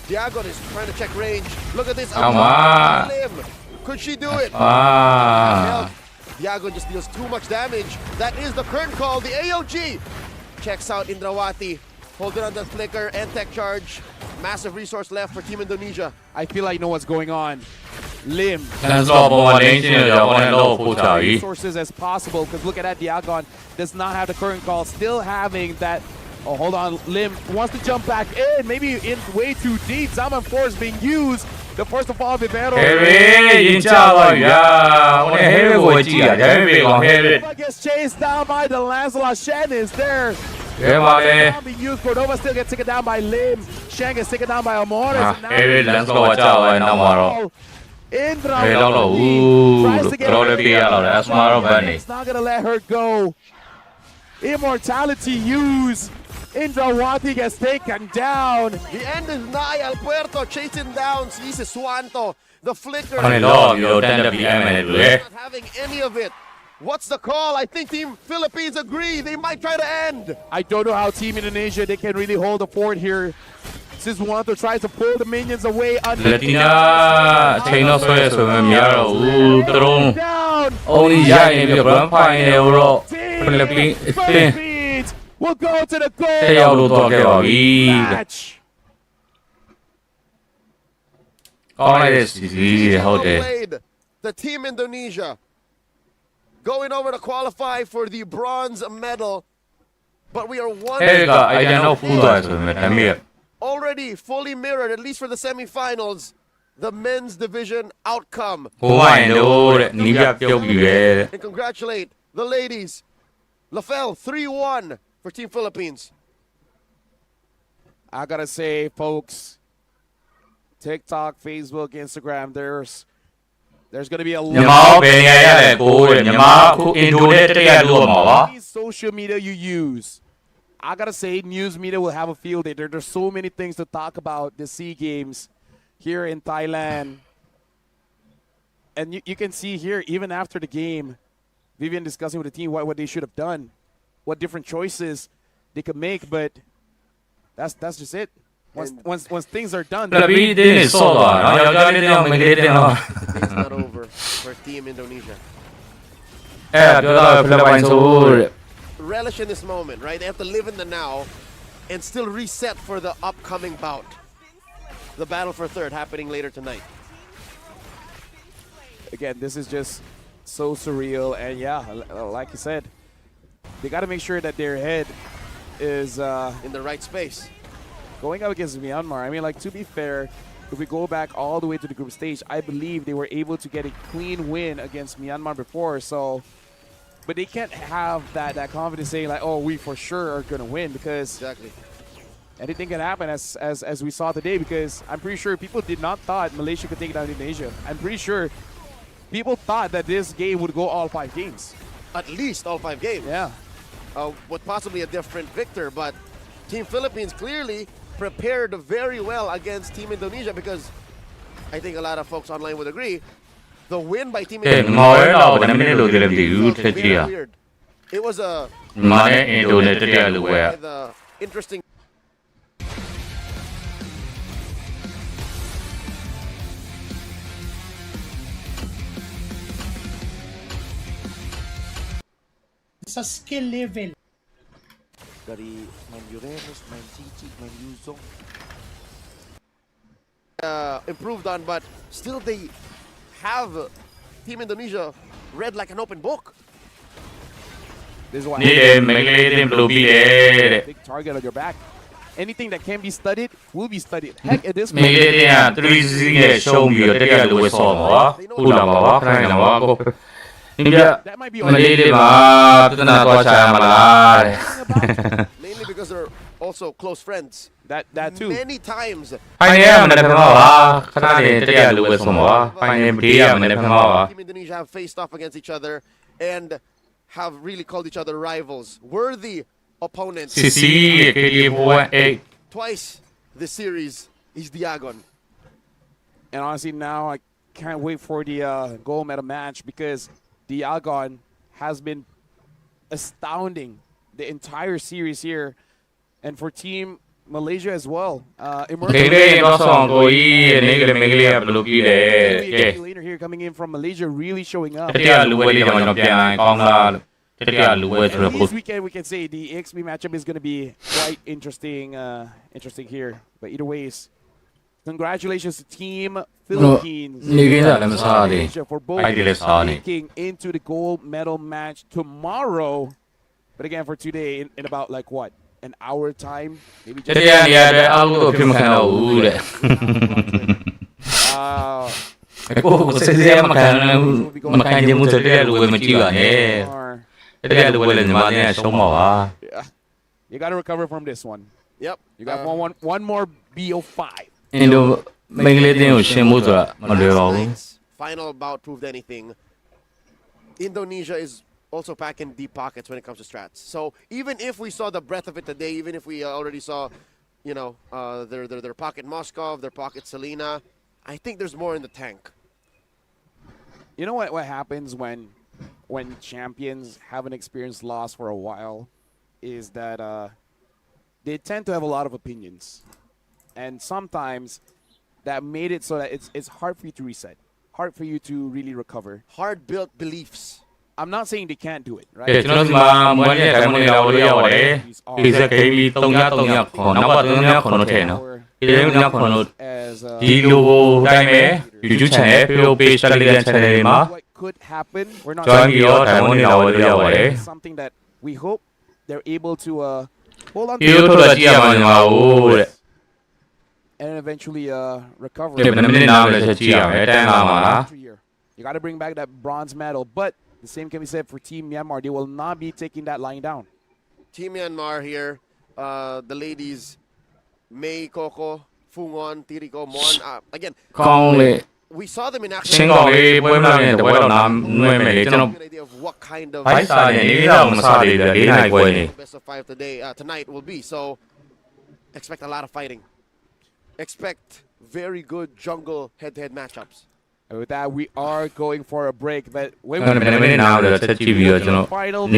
Diagon is trying to check range. Look at this. Lim. Could she do it? Diagon just deals too much damage. That is the current call. The AOG checks out Indrawati. Holding on the flicker and tech charge. Massive resource left for Team Indonesia.
I feel I know what's going on. Lim. Resources as possible, because look at that, Diagon does not have the current call. Still having that. Oh, hold on. Lim wants to jump back in. Maybe in way too deep. Zaman 4 is being used. The first of all, Vivero. Gets chased down by the Lancelot. Shen is there. Being used. Cordova still gets taken down by Lim. Shen gets taken down by Amores. Indrawati tries to get her. It's not going to let her go. Immortality used. Indrawati gets taken down.
The end is nigh. Alpuerto chasing down Siswanto. The flicker.
Not
having any of it. What's the call? I think Team Philippines agree. They might try to end.
I don't know how Team Indonesia, they can really hold the fort here. Siswanto tries to pull the minions away. Philippines will go to the goal match.
The Team Indonesia going over to qualify for the bronze medal, but we are one already fully mirrored, at least for the semifinals, the men's division outcome. And congratulate the ladies. Lafel 3-1 for Team Philippines.
I gotta say, folks, TikTok, Facebook, Instagram, there's going to be a lot of social media you use. I got to say, news media will have a field day. There's so many things to talk about the SEA Games here in Thailand. And you can see here, even after the game, Vivian discussing with the team what they should have done, what different choices they could make, but that's just it. Once things are done,
it's not over for Team Indonesia. Relish in this moment, right? They have to live in the now and still reset for the upcoming bout. The battle for third happening later tonight.
Again, this is just so surreal. And yeah, like you said, they got to make sure that their head is
in the right space.
Going up against Myanmar, I mean, like, to be fair, if we go back all the way to the group stage, I believe they were able to get a clean win against Myanmar before. So, but they can't have that confidence saying like, oh, we for sure are gonna win, because anything can happen as we saw today. Because I'm pretty sure people did not thought Malaysia could take down Indonesia. I'm pretty sure people thought that this game would go all 5 games.
At least all 5 games.
Yeah.
With possibly a different victor, but Team Philippines clearly prepared very well against Team Indonesia, because I think a lot of folks online would agree, the win by Team Indonesia was very weird. It was a interesting.
Sa skill level.
Dari main Uranus, main Cici, main Yuzong.
Improved on, but still they have Team Indonesia read like an open book.
This is why big target on your back. Anything that can be studied will be studied. Heck, at this point, that might be
mainly because they're also close friends.
That too.
Many times. Team Indonesia have faced off against each other and have really called each other rivals, worthy opponents. Twice this series is Diagon.
And honestly, now I can't wait for the gold medal match, because Diagon has been astounding the entire series here, and for Team Malaysia as well. Later here coming in from Malaysia, really showing up. This weekend, we can say the XP matchup is going to be quite interesting. Interesting here. But either ways, congratulations to Team Philippines for both making into the gold medal match tomorrow. But again, for today, in about like what, an hour time? Maybe just you got to recover from this one.
Yep.
You got one more BO5.
Final bout proved anything. Indonesia is also packing deep pockets when it comes to strats. So even if we saw the breadth of it today, even if we already saw, you know, their pocket Moskov, their pocket Selena, I think there's more in the tank.
You know what happens when champions have an experience loss for a while is that they tend to have a lot of opinions. And sometimes that made it so that it's hard for you to reset, hard for you to really recover.
Hard-built beliefs.
I'm not saying they can't do it, right? What could happen? We're not something that we hope they're able to hold on to and eventually recover. You got to bring back that bronze medal, but the same can be said for Team Myanmar. They will not be taking that lying down.
Team Myanmar here, the ladies, May, Coco, Fungon, Tiriko, Mon. Again, we saw them in action. An idea of what kind of best of 5 tonight will be. So expect a lot of fighting. Expect very good jungle head-to-head matchups.
And with that, we are going for a break. But when we final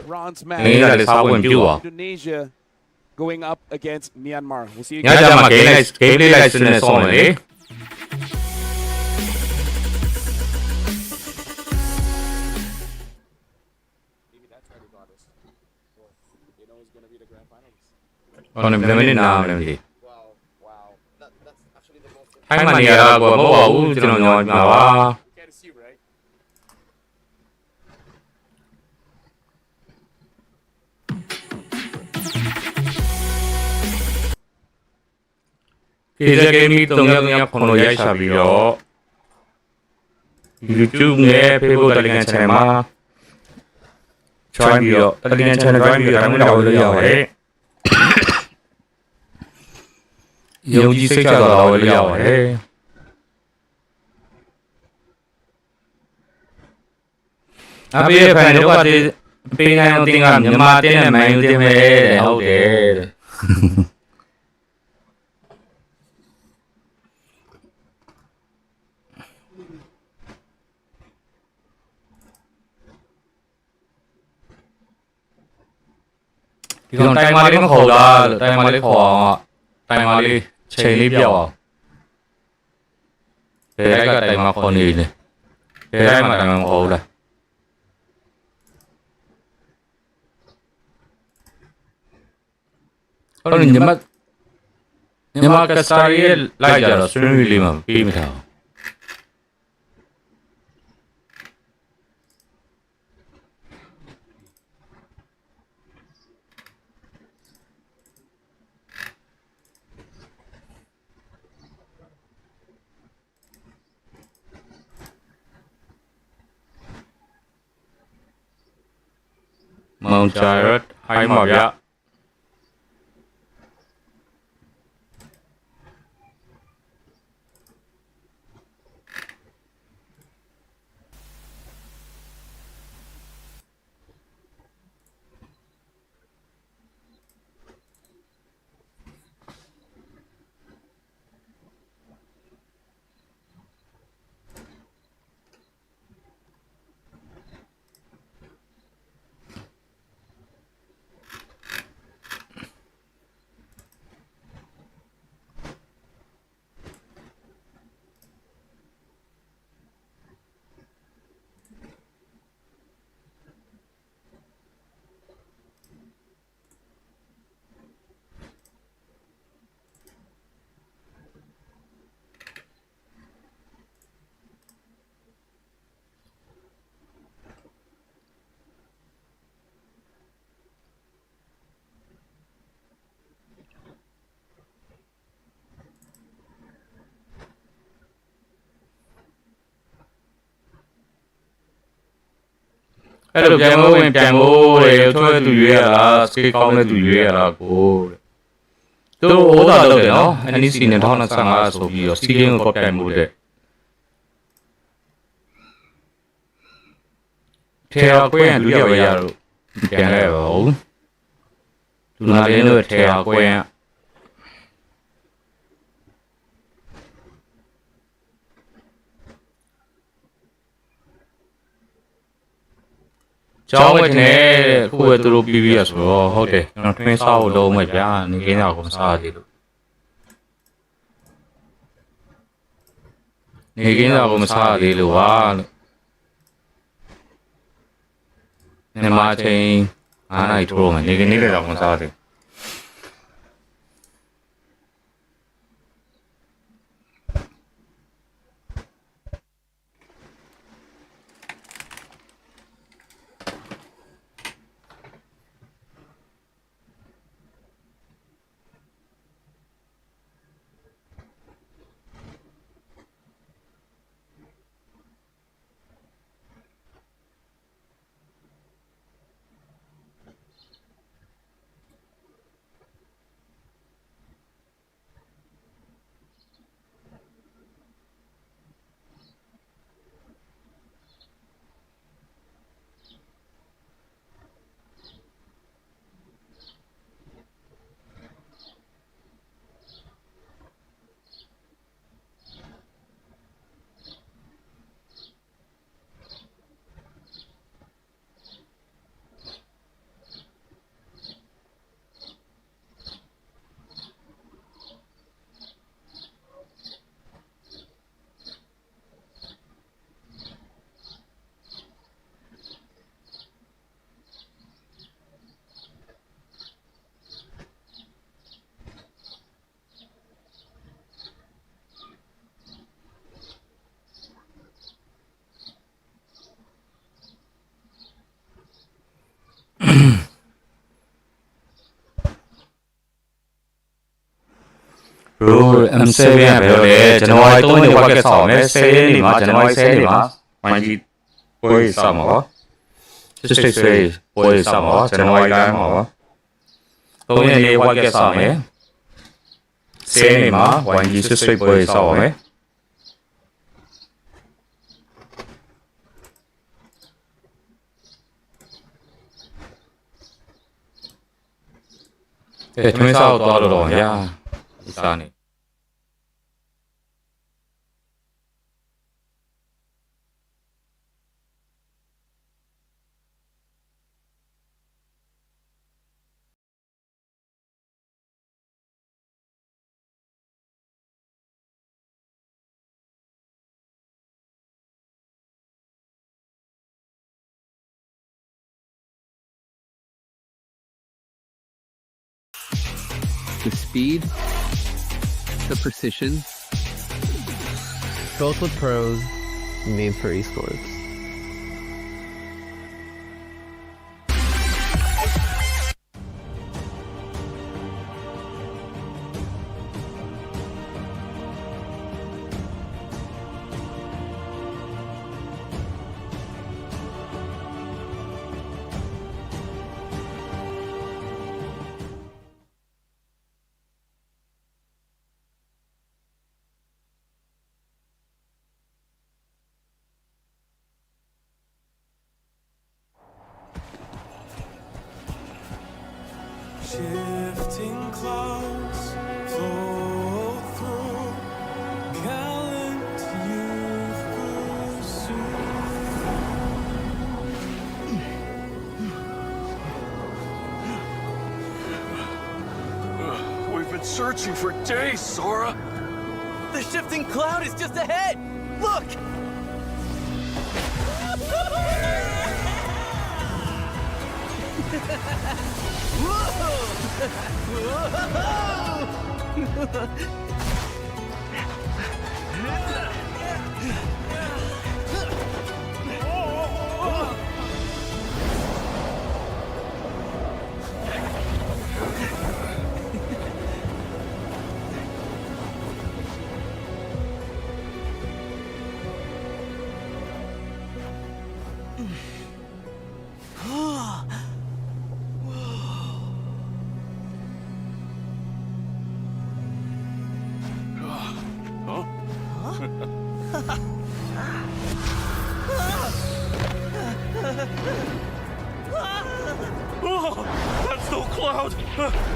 bronze match, Indonesia going up against Myanmar. We'll see you guys.
kzgaming 339ရိုက်ရှာပြီးတော့ YouTube နဲ့ Facebook Telegram channel မှာ join ပြီးတော့ Telegram channel join ပြီးတော့တိုင်းဝင်တော့လို့ရပါတယ်ယုံကြည်စိတ်ချတော့လို့ရပါတယ်အပေးရဖန်တော့ကပေးနိုင်အောင်တင်ကမြန်မာတင်းနဲ့မန်ယူတင်ပဲတဲ့ဟုတ်တယ်ဒီကောင်တိုင်မာလေးမခေါ်လားတိုင်မာလေးခေါ်အောင်တိုင်မာလေးချိန်လေးပြောက်အောင်ဘယ်လိုက်ကတိုင်မာခေါ်နေလဲဘယ်လိုက်မှာတိုင်မာမခေါ်ဘူးလားဟုတ်တယ်ညီမကစားရဲလိုက်ကြတော့ stream လေးမှာပေးမထားမောင်ချာရတ်ဟိုင်းမှာဗျ အဲ့လိုပြန်မို့တဲ့ထွေးသူရွေးရတာစကေးကောင်းတဲ့သူရွေးရတာကိုသူတို့ဟိုတာလုပ်တယ်နော် NEC 2025ဆိုပြီးတော့စီးကင်းကိုကော့တိုင်မှုတဲ့ထဲအကွင်းလူရရတော့ပြန်လဲပါဦးလူနာလေးတို့ထဲအကွင်းကျောင်းဝတ်နေခုပဲသူတို့ပြီးပြီးရဆိုတော့ဟုတ်တယ်ကျွန်တော်ထွင်းစားဖို့လုံးမဲ့ဗျာနေကင်းတာကိုစားသေးလို့နေကင်းတာကိုမစားသေးလို့ပါလို့နေမချင်း9နာရီထိုးမယ်နေကင်းနေတဲ့တော့မစားသေး Bro M7 ကဘယ်လိုလဲကျွန်တော်3ရက်ဝက်ကဆောက်မယ်10ရက်နေမှာကျွန်တော်10ရက်နေမှာမိုင်းကြီးပွဲဆောက်မှာပါစစ်စစ်ဆွေးပွဲဆောက်မှာပါကျွန်တော်တိုင်းမှာပါ3ရက်နေဝက်ကဆောက်မယ်10ရက်နေမှာဝိုင်းကြီးစစ်စစ်ပွဲဆောက်ပါမယ်ထွင်းဆောက်သွားတော့ရာဒီစားနေ
The speed, the precision, both with pros, made for esports.
Shifting clouds flow through, gallant youth pursue.
We've been searching for days, Sora.
The shifting cloud is just ahead! Look!
Oh, that's no cloud!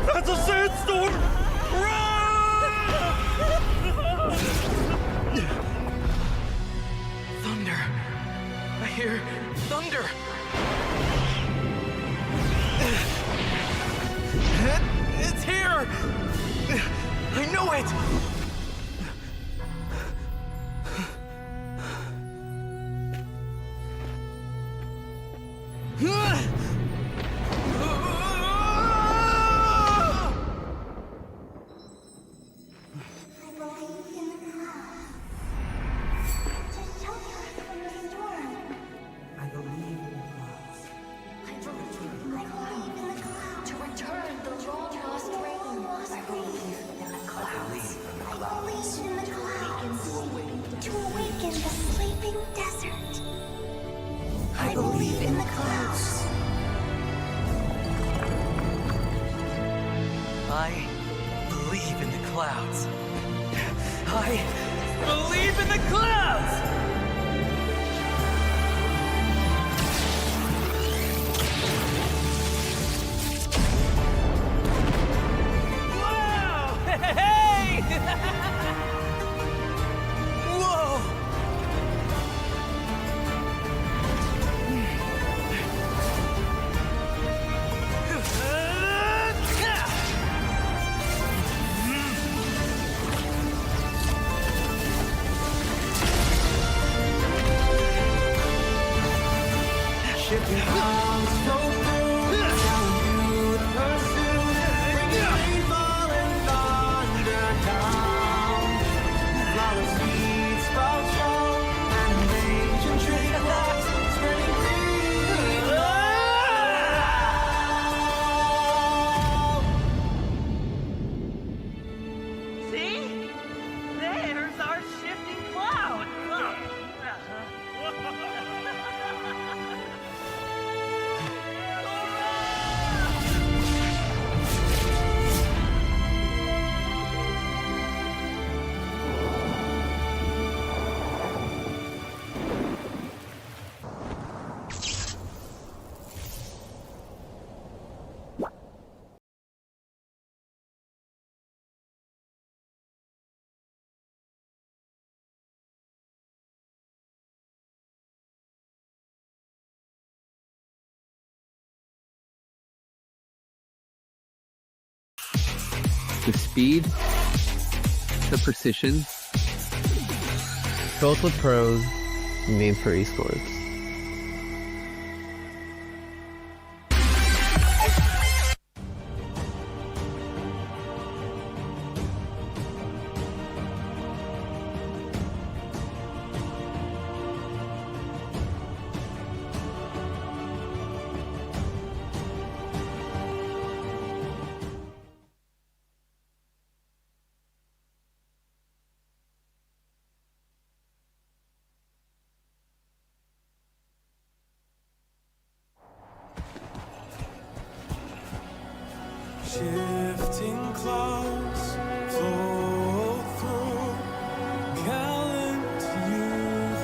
That's a sandstorm!
Thunder! I hear thunder! It's here! I know it!
I believe in the clouds.
I believe in the clouds. I believe in the clouds! Wow! Hey! Whoa!
The speed, the precision, built with pros, made for esports.
Shifting clouds flow through gallant youth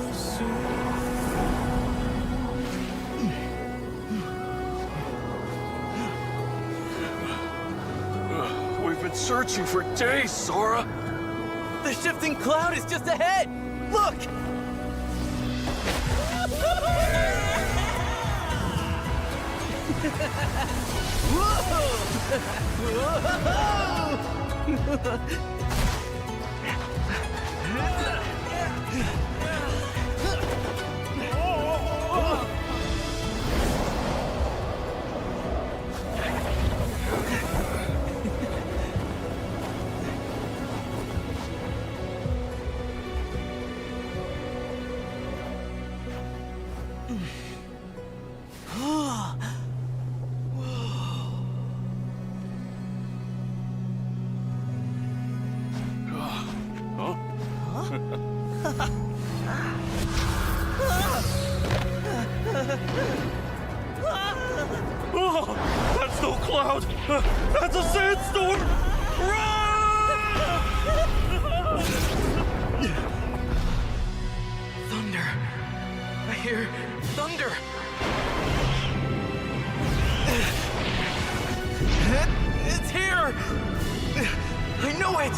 pursue. We've been searching for days, Sora.
The shifting cloud is just ahead! Look!
Oh, that's no cloud! That's a sandstorm!
Thunder. I hear thunder. It's here! I know it!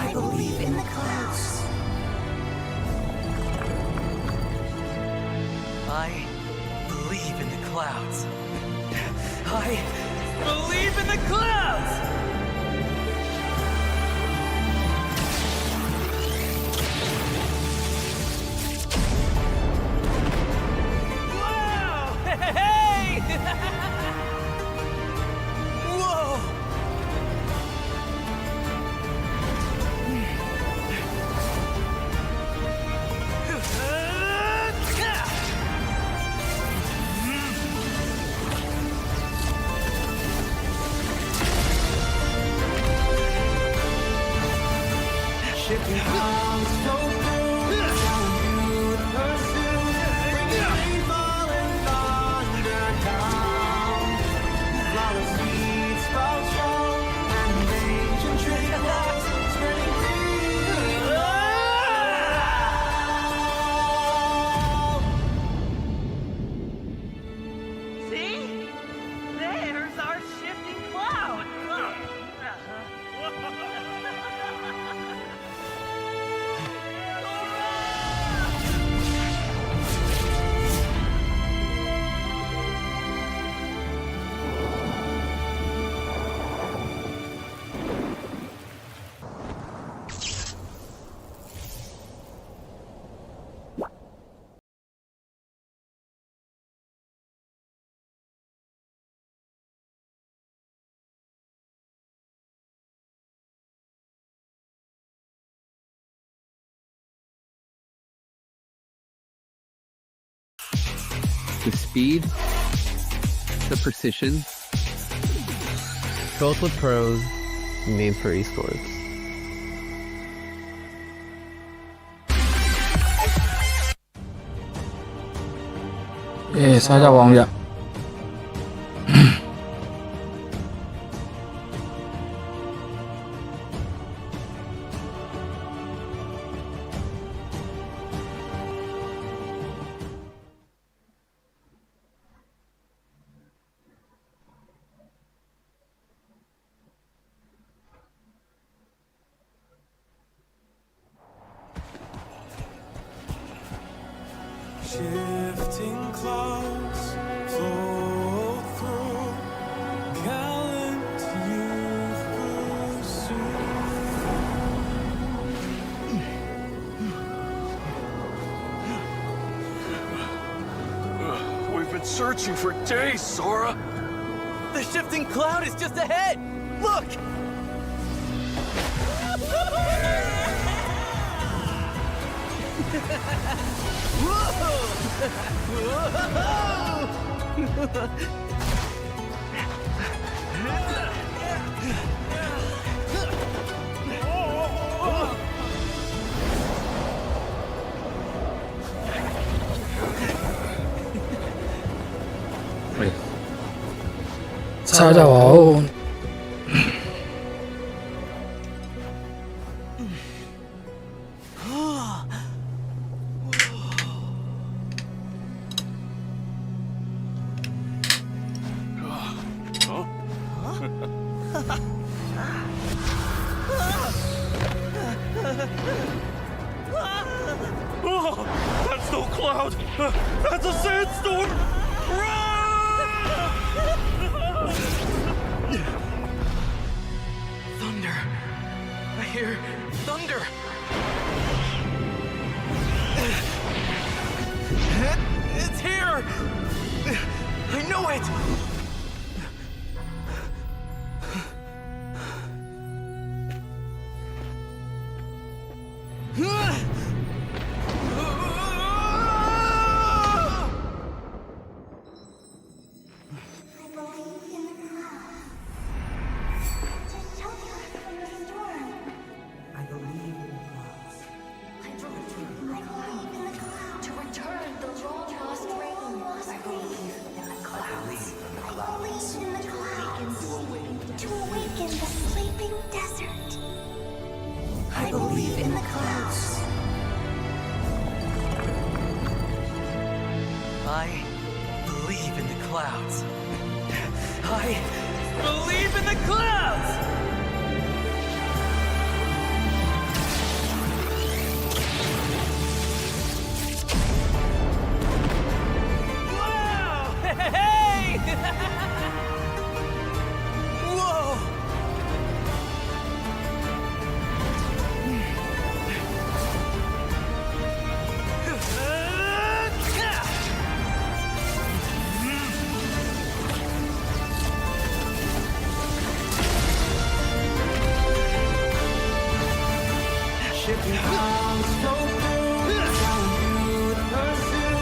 I believe in the clouds.
I believe in the clouds. I believe in the clouds! Wow! Hey! Whoa!
Shipping clouds flow through, down you pursue, bringing rainfall and thunder down. Flawless seeds sprout strong, and ancient trickles spreading free.
See? There's our shifting cloud.
The speed, the precision, built with pros, made for esports.
စားကြပါအောင်ဗျ
Shifting clouds flow through gallant youth pursue.
We've been searching for days, Sora.
The shifting cloud is just ahead! Look!
စားကြပါဦး
Oh, that's no cloud. That's a sandstorm.
Thunder. I hear thunder. It's here. I know it.
I believe in the clouds.
I believe in the clouds. I believe in the clouds! Wow! Hey! Whoa!
Shifting clouds flow through, telling you to pursue.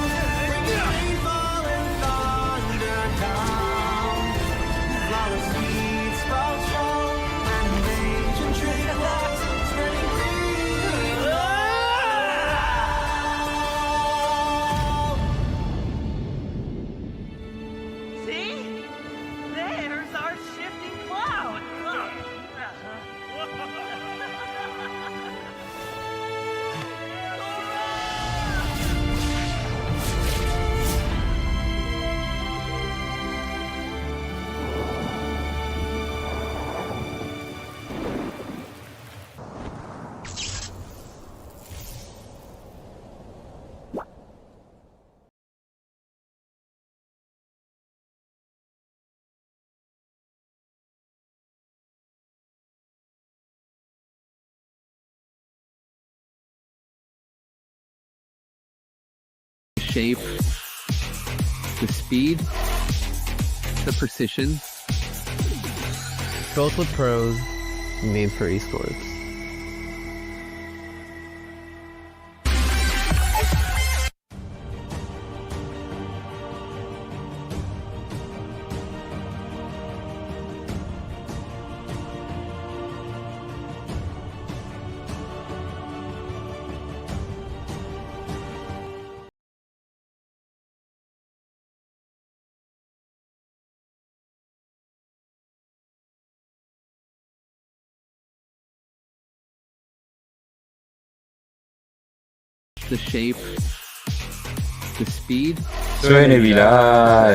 Bringing rainfall and thunder down. Flower seeds sprout strong, and ancient trickles spreading green.
See? There's our shifting cloud.
Shape, the speed, the precision, both with pros, made for esports. the shape, the speed,
ဆွဲနေပြီလား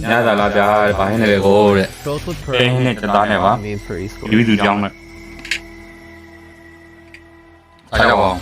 ညသာလာပြဘာဟင်းလဲကိုတဲ့
both with
ဟင်းနဲ့တသားနဲ့ပါ
made for esports.
လူသူကြောင်းနဲ့အားကြောင်း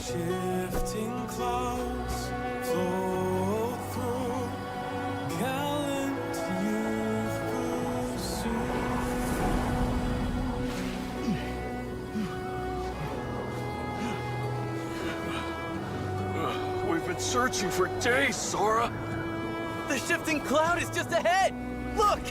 Shifting clouds flow through, gallant youth pursue.
We've been searching for days, Sora.
The shifting cloud is just ahead! Look!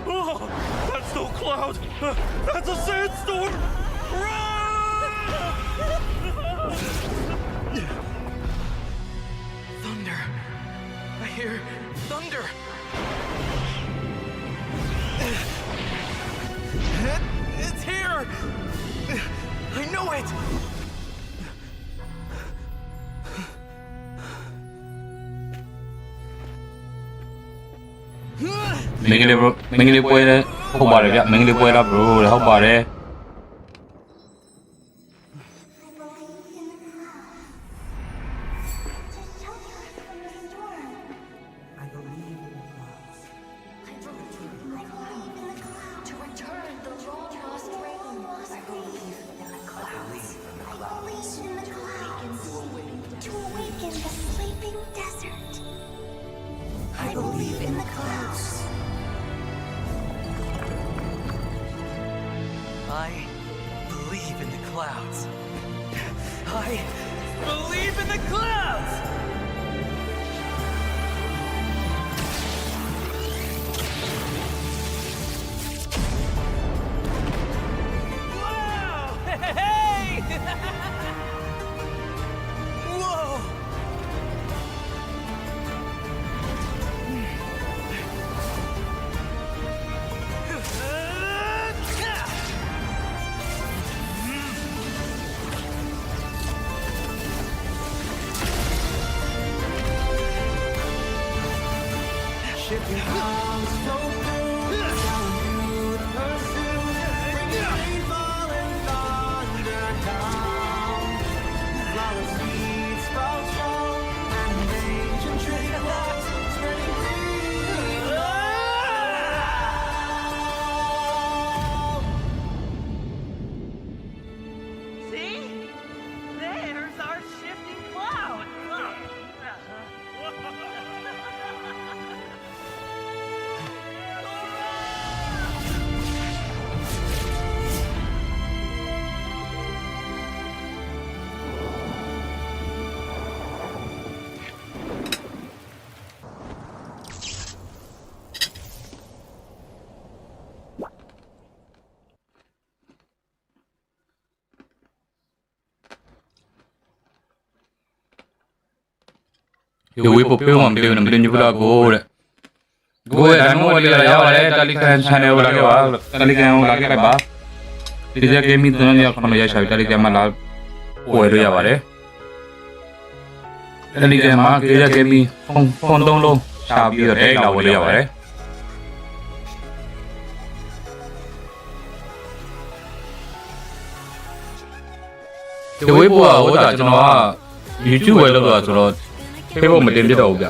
Oh, that's no cloud. That's a sandstorm.
Thunder. I hear thunder. It's here. I know it.
Mingli bro, Mingliပွဲတဲ့ဟုတ်ပါတယ်ဗျ Mingliပွဲလား bro ဟုတ်ပါတယ်
I believe in the clouds.
I believe in the clouds. I believe in the clouds! Wow! Hey! Whoa!
Shifting clouds flow through, gallant youth pursue, bringing rainfall and thunder down. Flower seeds sprout strong, and ancient tree walks spreading green.
See? There's our shifting cloud.
Yo voy por peo, man, peo, no me tengo que hablar Go ahead, I'm going to go to the channel. Talikan ba. Tija gaming to na kono ya shabi talikan ma la poero ya bare. Talikan ma tija gaming phone dong lo shabi yo dai la wole ya bare. ဒီဝေးပေါ်ကဟိုဒါကျွန်တော်က YouTube ဝယ်လို့ဆိုတော့ Facebook မတင်ပြတော့ဘူးဗျ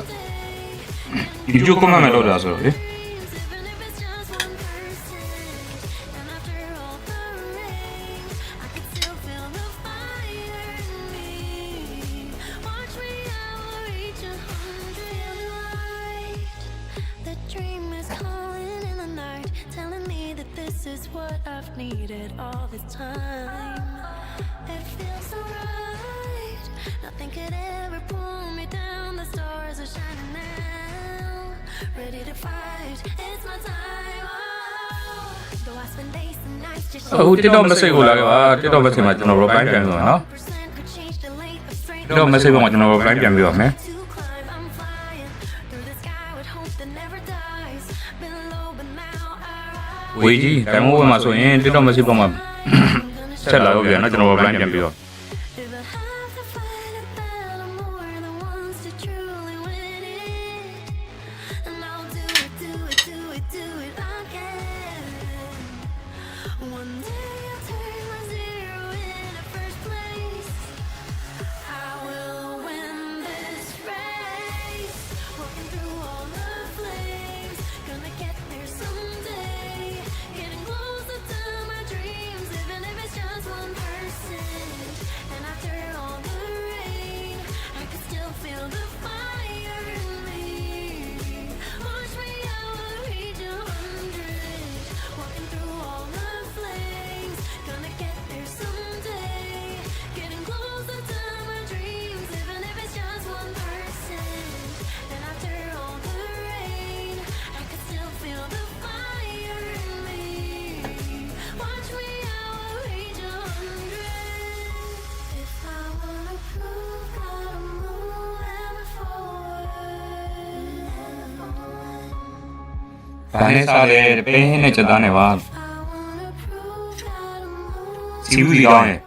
YouTube comment မဲ့လုပ်တာဆိုတော့လေ
This is what I've needed all this time. It feels so right. Nothing could ever pull me down. The stars are shining now. Ready to fight. It's my time. Oh. Though I spend days and nights just
အခု TikTok message ကိုလာခဲ့ပါ TikTok message မှာကျွန်တော် reply ပြန်ပြီးပါနော် TikTok message မှာကျွန်တော် reply ပြန်ပြီးပါမယ် ဝေးကြီးတိုင်မိုးဝင်မှာဆိုရင် TikTok message ပေါ်မှာဆက်လာလို့ပြန်နော်ကျွန်တော် reply ပြန်ပြီးတော့ ဘာနဲ့စားလဲပဲဟင်းနဲ့ချက်သားနဲ့ပါစီဦးကြီးကောင်းတယ်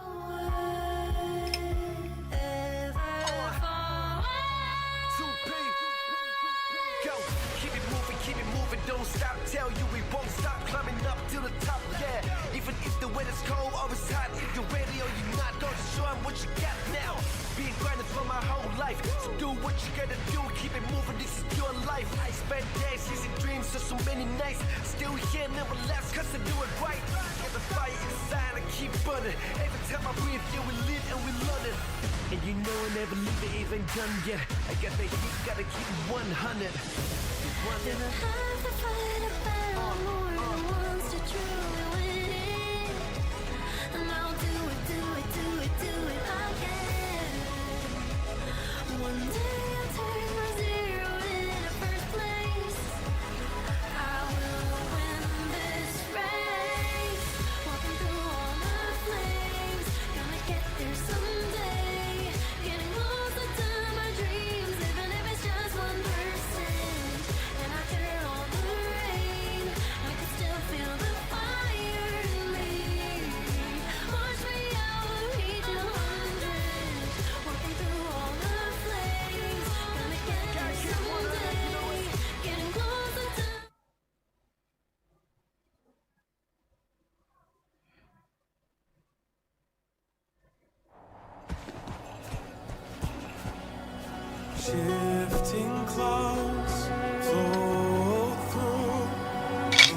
Shifting clouds flow through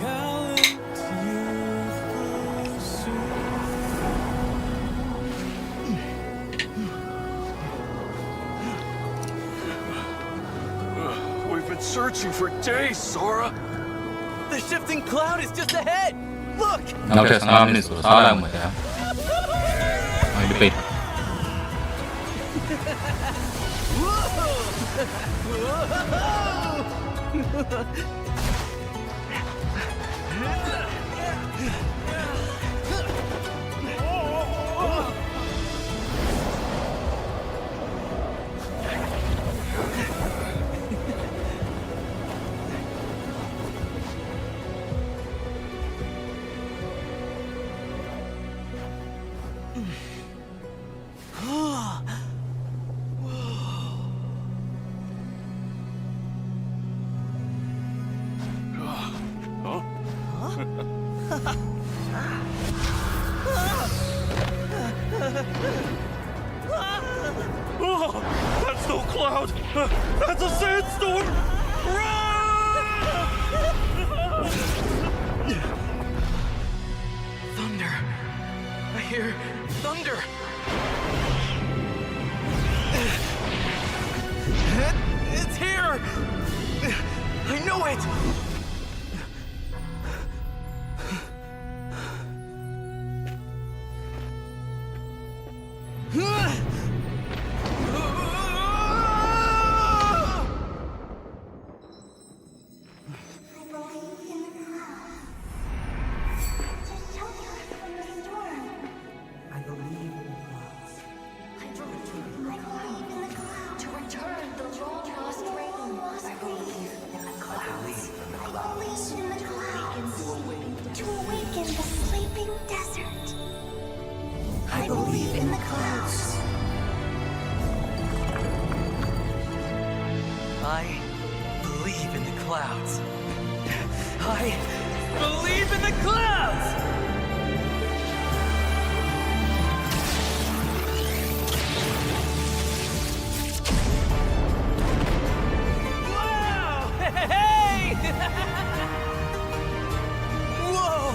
gallant youth pursue.
We've been searching for days, Sora.
The shifting cloud is just ahead. Look.
နောက်ထပ်15မိနစ်ဆိုစားလိုက်မှာကြာဒီပိတ်
Oh, that's no cloud! That's a sandstorm!
Thunder. I hear thunder. It's here! I know it!
I believe in the clouds.
I believe in the clouds. I believe in the clouds! Wow! Hey! Whoa!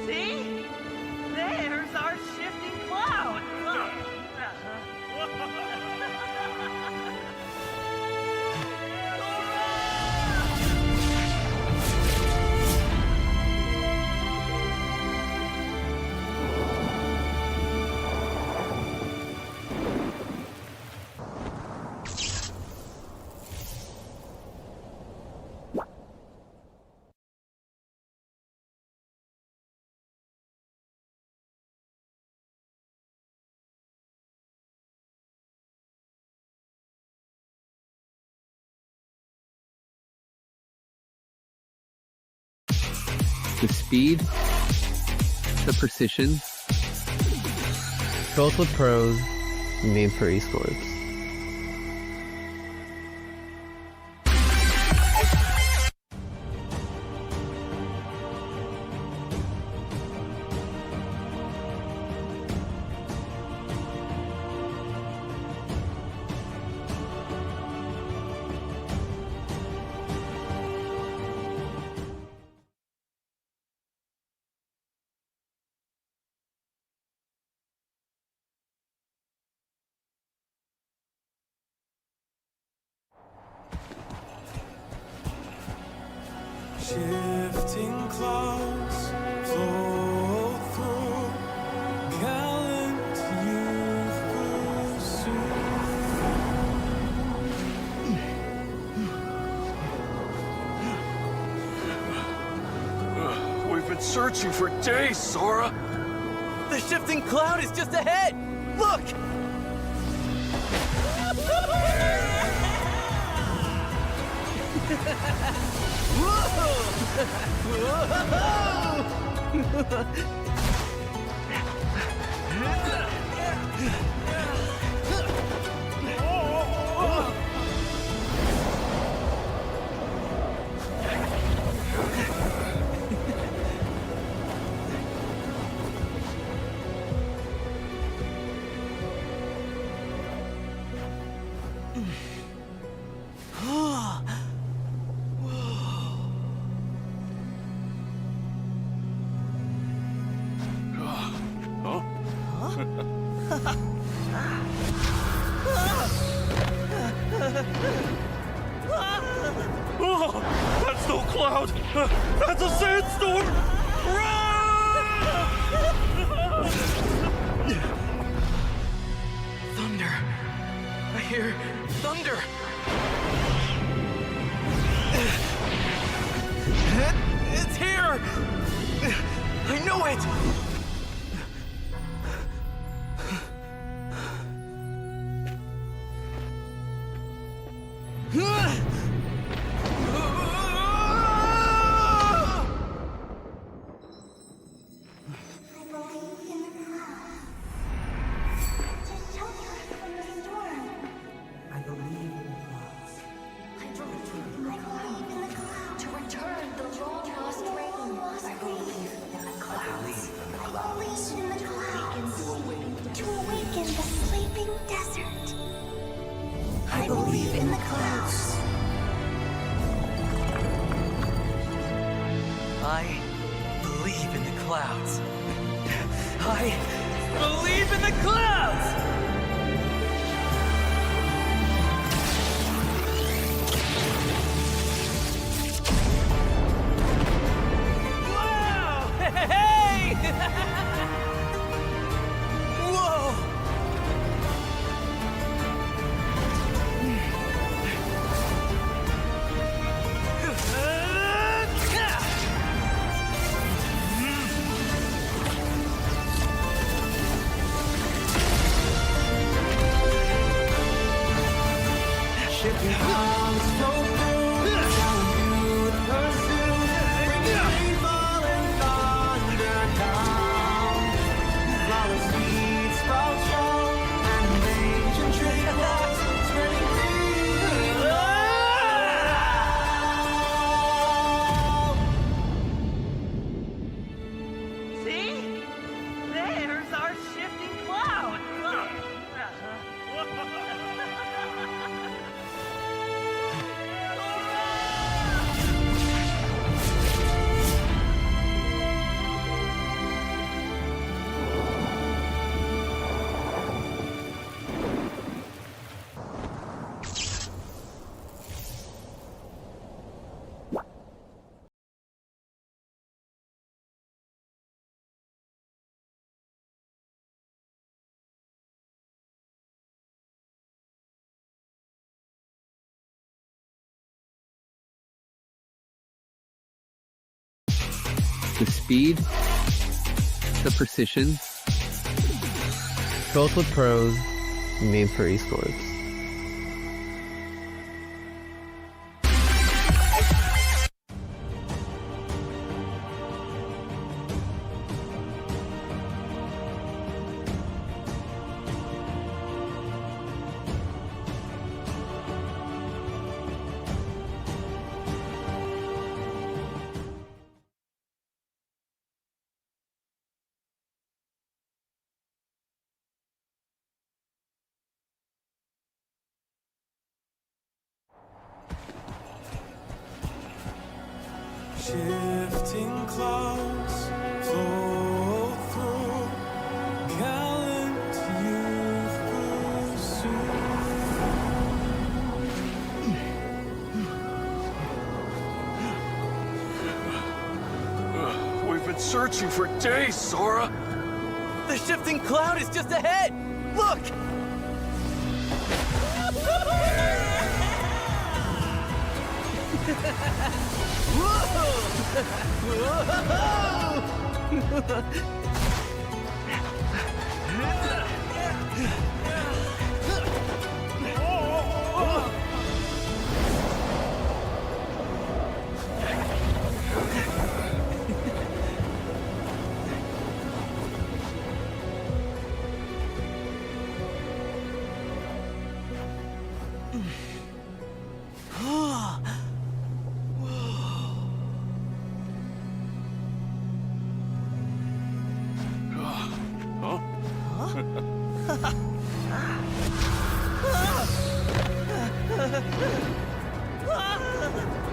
See? There's our shifting cloud.
The speed, the precision, built with pros, made for esports.
Shifting clouds flow through, gallant youth pursue. We've been searching for days, Sora.
The shifting cloud is just ahead! Look!
Oh, that's no cloud! That's a sandstorm!
Thunder. I hear thunder. I know it!
I believe in the clouds.
I believe in the clouds. I believe in the clouds! Wow! Hey! Whoa!
Shipping clouds flow through, telling you to pursue, bringing rainfall and thunder down. Flower seeds sprout strong, and ancient tree blocks spreading green around.
See? There's our shifting cloud.
The speed, the precision, both with pros, made for esports.
Shifting clouds flow through, gallant youth pursue. We've been searching for days, Sora.
The shifting cloud is just ahead! Look!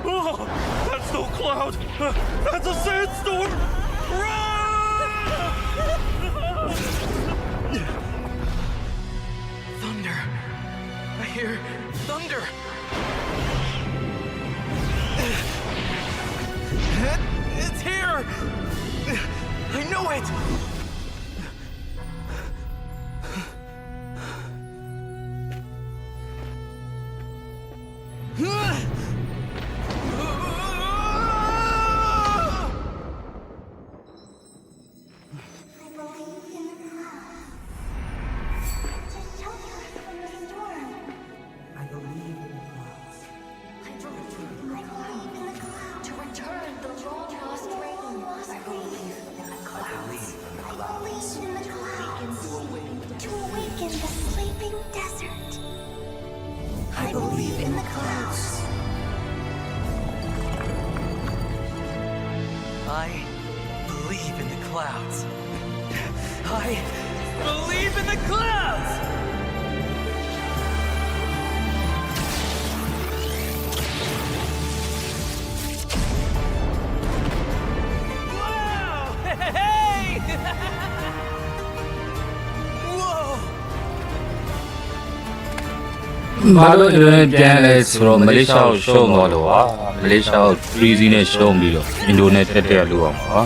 Oh, that's no cloud. That's a sandstorm.
Thunder. I hear thunder. It's here. I know it.
believe in the clouds.
I believe in the clouds. I believe in the clouds! Whoa! Hey! Whoa!
ဘာလို့ပြန်လဲဆိုတော့မလေးရှားကိုရှုံးသွားတော့ဟာမလေးရှားကို3-0နဲ့ရှုံးပြီးတော့အင်ဒိုနဲ့တက်လို့အောင်ပါ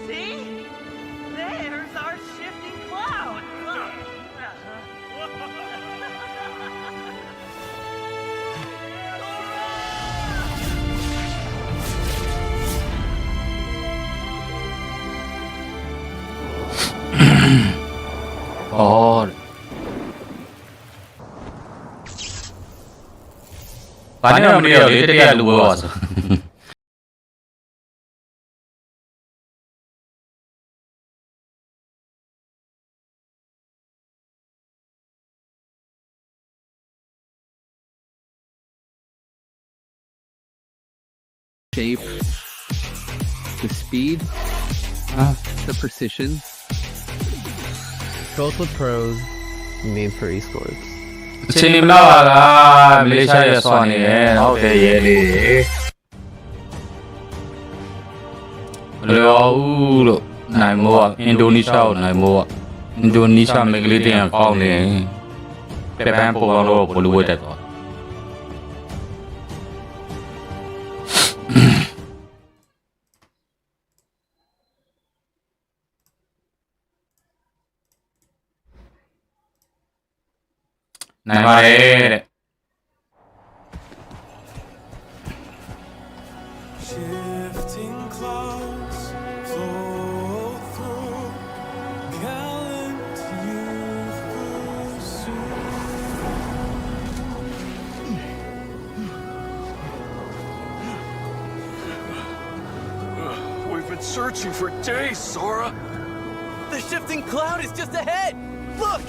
See? There's our shifting cloud.
Oh. Banyak orang dia dia dia luar so.
Shape, the speed, the precision, both with pros, made for esports.
အချိန်မလောက်ပါလားမလေးရှားရဆွာနေတယ်ဟုတ်တယ်ရဲလေးမလောဘူးလို့နိုင်မိုးကအင်ဒိုနီးရှားကိုနိုင်မိုးကအင်ဒိုနီးရှားမိန်းကလေးတင်ကောင်းနေပဲပန်းပေါ်တော့ဘလူးဝဲတက်သွားနိုင်ပါတယ်တဲ့
Shifting clouds flow through gallant youth pursue. We've been searching for days, Sora.
The shifting cloud is just ahead! Look!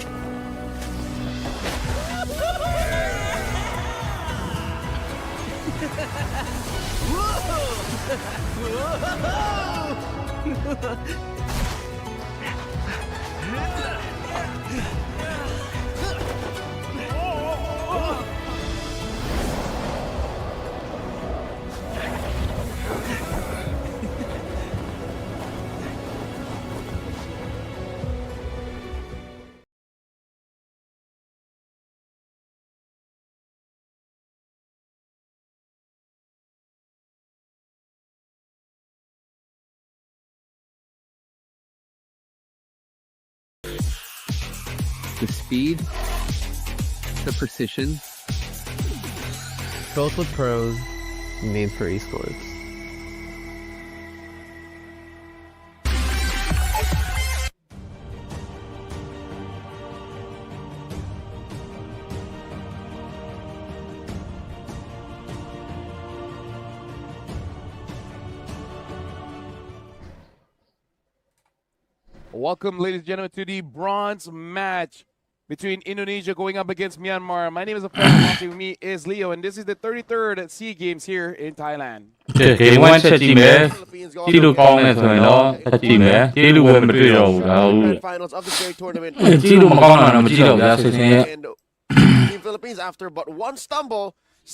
The speed, the precision, both with pros, made for esports.
Welcome, ladies and gentlemen, to the bronze match between Indonesia going up against Myanmar. My name is Afan, watching with me is Leo, and this is the 33rd SEA Games here in Thailand.
Game 1 ချက်ကြည့်မယ်ကြည့်လို့ကောင်းတယ်ဆိုရင်တော့ချက်ကြည့်မယ်ကြည့်လို့ပဲမတွေ့တော့ဘူးလားဟုတ်
Finals of this great tournament.
ကြည့်လို့မကောင်းတာတော့မကြည့်တော့ဘူးလားဆက်စင်းရဲ့
Team Philippines, after but one stumble,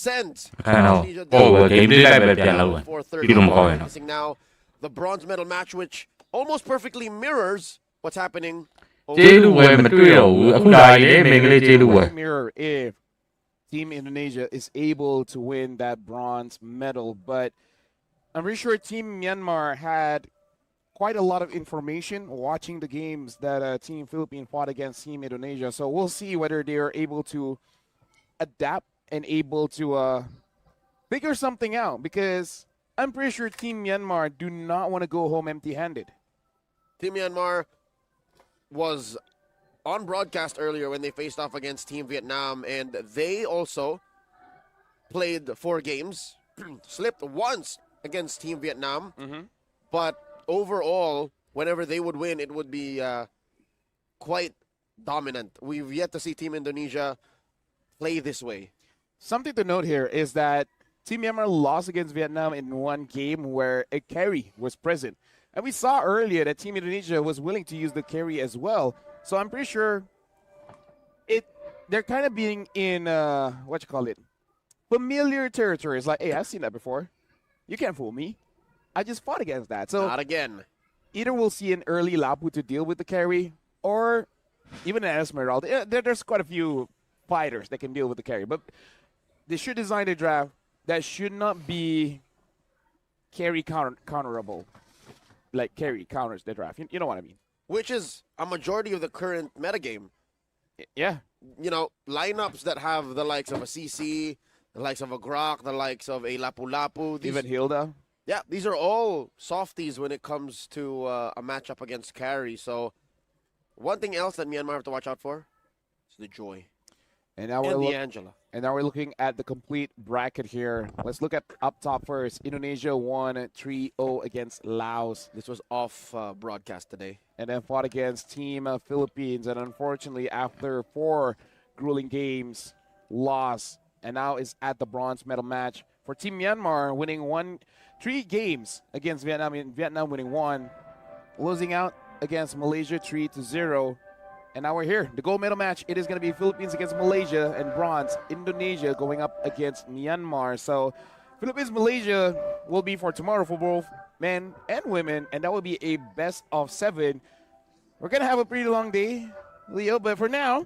sent
အဲ့တော့ဟို game လေးလိုက်ပဲပြန်လုပ်တယ်ကြည့်လို့မကောင်းရင်တော့
Facing now the bronze medal match, which almost perfectly mirrors what's happening.
ကြည့်လို့ပဲမတွေ့တော့ဘူးအခုဒါကြီးလေမိန်းကလေးကြည့်လို့ပဲ
Mirror if Team Indonesia is able to win that bronze medal, but I'm pretty sure Team Myanmar had quite a lot of information watching the games that Team Philippines fought against Team Indonesia. So we'll see whether they are able to adapt and able to figure something out, because I'm pretty sure Team Myanmar do not want to go home empty-handed.
Team Myanmar was on broadcast earlier when they faced off against Team Vietnam, and they also played 4 games, slipped once against Team Vietnam, but overall, whenever they would win, it would be quite dominant. We've yet to see Team Indonesia play this way.
Something to note here is that Team Myanmar lost against Vietnam in one game where a carry was present. And we saw earlier that Team Indonesia was willing to use the carry as well. So I'm pretty sure they're kind of being in, familiar territory. It's like, hey, I've seen that before. You can't fool me. I just fought against that. So
not again.
Either we'll see an early Lapu to deal with the carry, or even an Esmeralda. There's quite a few fighters that can deal with the carry. But they should design a draft that should not be carry counterable. Like carry counters the draft. You know what I mean?
Which is a majority of the current metagame.
Yeah.
You know, lineups that have the likes of a CC, the likes of a Grok, the likes of a Lapu-Lapu.
Even Hilda.
Yeah, these are all softies when it comes to a matchup against carry. So one thing else that Myanmar have to watch out for is the Joy.
And now
the Angela.
And now we're looking at the complete bracket here. Let's look at up top first. Indonesia won 3-0 against Laos.
This was off broadcast today.
And then fought against Team Philippines. And unfortunately, after 4 grueling games, lost. And now is at the bronze medal match for Team Myanmar, winning 3 games against Vietnam. In Vietnam winning 1, losing out against Malaysia 3-0. And now we're here. The gold medal match, it is going to be Philippines against Malaysia, and bronze, Indonesia going up against Myanmar. So Philippines, Malaysia will be for tomorrow for both men and women, and that will be a best of 7. We're going to have a pretty long day, Leo, but for now,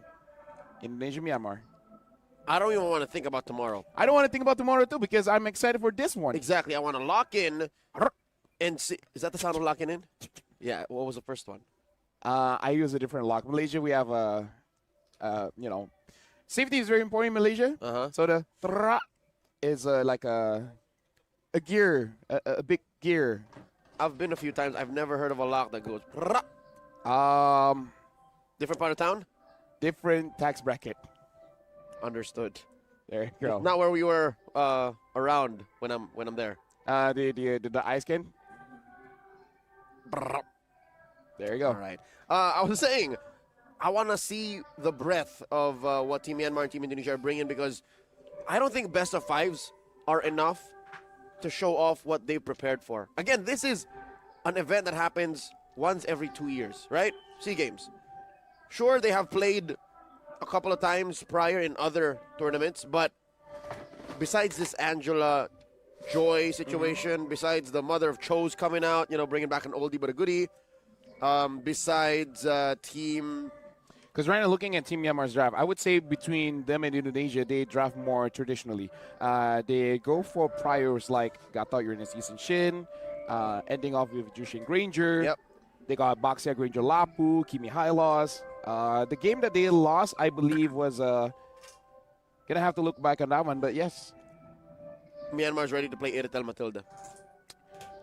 Indonesia, Myanmar.
I don't even want to think about tomorrow.
I don't want to think about tomorrow, too, because I'm excited for this one.
Exactly. I want to lock in and see. Is that the sound of locking in? Yeah. What was the first one?
I use a different lock. Malaysia, we have safety is very important in Malaysia. So the tra is like a gear, a big gear.
I've been a few times. I've never heard of a lock that goes. Different part of town.
Different tax bracket.
Understood.
There you go.
Not where we were around when I'm there.
The ice can. There you go.
All right. I was saying, I want to see the breadth of what Team Myanmar and Team Indonesia are bringing, because I don't think best of 5s are enough to show off what they've prepared for. Again, this is an event that happens once every 2 years, right? SEA Games. Sure, they have played a couple of times prior in other tournaments, but besides this Angela Joy situation, besides the mother of Cho's coming out, bringing back an oldie but a goodie, besides Team...
Because right now, looking at Team Myanmar's draft, I would say between them and Indonesia, they draft more traditionally. They go for priors like Gatot Uranus Eason Shin, ending off with Jushin Granger.
Yep.
They got Boxia Granger Lapu, Kimi Hylos. The game that they lost, I believe, was... Gonna have to look back on that one, but yes.
Myanmar's ready to play Iritel Matilda.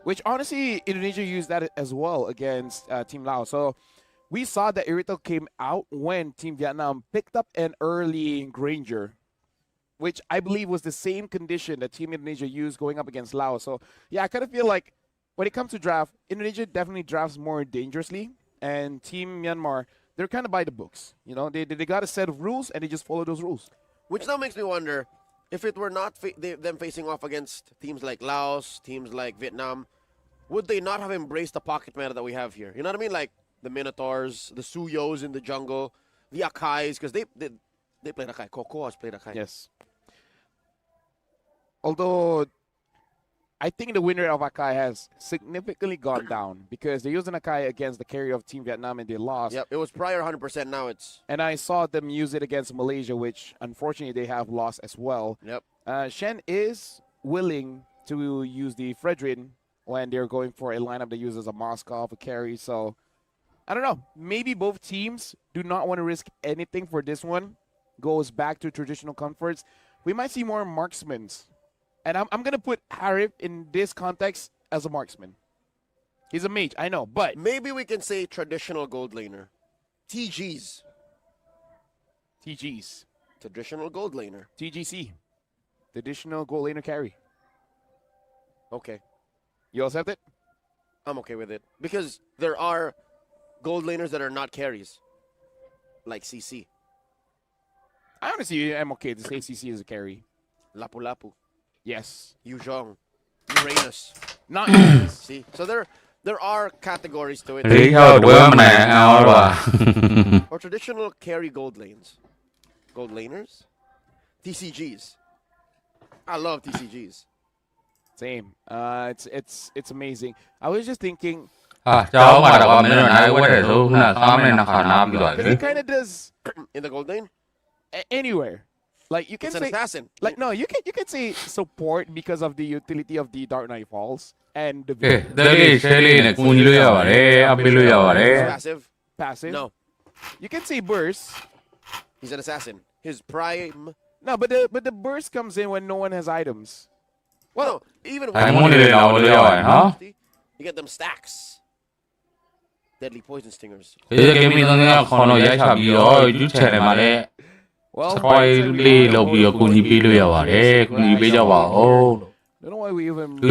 Which, honestly, Indonesia used that as well against Team Laos. So we saw that Iritel came out when Team Vietnam picked up an early Granger, which I believe was the same condition that Team Indonesia used going up against Laos. So, yeah, I kind of feel like when it comes to draft, Indonesia definitely drafts more dangerously. And Team Myanmar, they're kind of by the books. They got a set of rules, and they just follow those rules.
Which now makes me wonder, if it were not them facing off against teams like Laos, teams like Vietnam, would they not have embraced the pocket meta that we have here? You know what I mean? Like the Minotaurs, the Suyos in the jungle, the Akais, because they played Akai. Coco has played Akai.
Yes. Although, I think the winner of Akai has significantly gone down, because they're using Akai against the carry of Team Vietnam and they lost.
Yep, it was prior 100%, now it's...
And I saw them use it against Malaysia, which unfortunately they have lost as well.
Yep.
Shen is willing to use the Fredrin when they're going for a lineup that uses a Moskov, a carry. So, I don't know. Maybe both teams do not want to risk anything for this one. goes back to traditional comforts, we might see more marksmen. And I'm going to put Harif in this context as a marksman. He's a mage, I know, but...
Maybe we can say traditional gold laner. TGs.
TGs.
Traditional gold laner.
TGC. Traditional gold laner carry.
Okay.
You accept it?
I'm okay with it. Because there are gold laners that are not carries. Like CC.
I honestly am okay to say CC is a carry.
Lapu Lapu.
Yes.
Yuzhong. Uranus.
Not Uranus.
See? So there are categories to it. Or traditional carry gold lanes. Gold laners? TCGs. I love TCGs.
Same. It's amazing. I was just thinking.
It
kind of does
in the gold lane.
Anywhere, like you can
it's
say
an assassin.
Like no, you can say support because of the utility of the Dark Knight Falls and the passive.
No,
you can say burst.
He's an assassin. His prime.
No, but the burst comes in when no one has items. Well,
no, even
when
you get them stacks. Deadly poison stingers.
Well, don't know why we even brought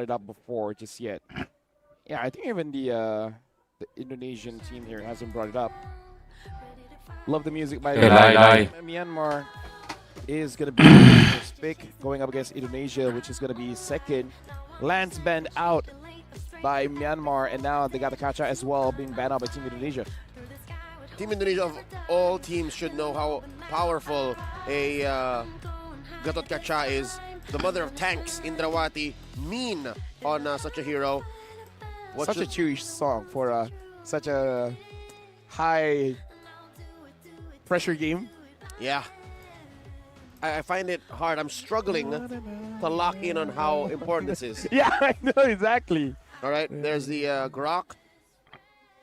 it up before just yet. Yeah, I think even the Indonesian team here hasn't brought it up. Love the music by Myanmar is going to be the first pick going up against Indonesia, which is going to be second. Lance banned out by Myanmar, and now they got the Kacha as well, being banned out by Team Indonesia.
Team Indonesia of all teams should know how powerful a Gatot Kacha is. The mother of tanks, Indrawati, mean on such a hero.
Such a cheery song for such a high pressure game.
Yeah. I find it hard. I'm struggling to lock in on how important this is.
Yeah, I know, exactly.
All right, there's the Grok.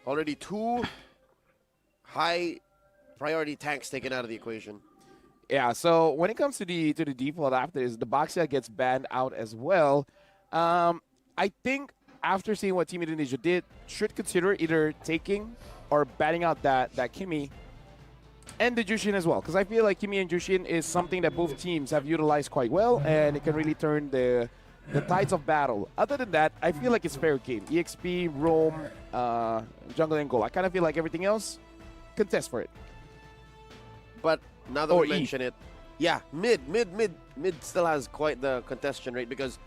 Already 2 high priority tanks taken out of the equation.
Yeah, so when it comes to the default after this, the Baxia gets banned out as well. I think after seeing what Team Indonesia did, should consider either taking or banning out that Kimi and the Jushin as well, because I feel like Kimi and Jushin is something that both teams have utilized quite well, and it can really turn the tides of battle. Other than that, I feel like it's fair game. EXP, Roam, Jungle and Gold. I kind of feel like everything else contest for it.
But now that we mention it, yeah, mid still has quite the contestation rate, because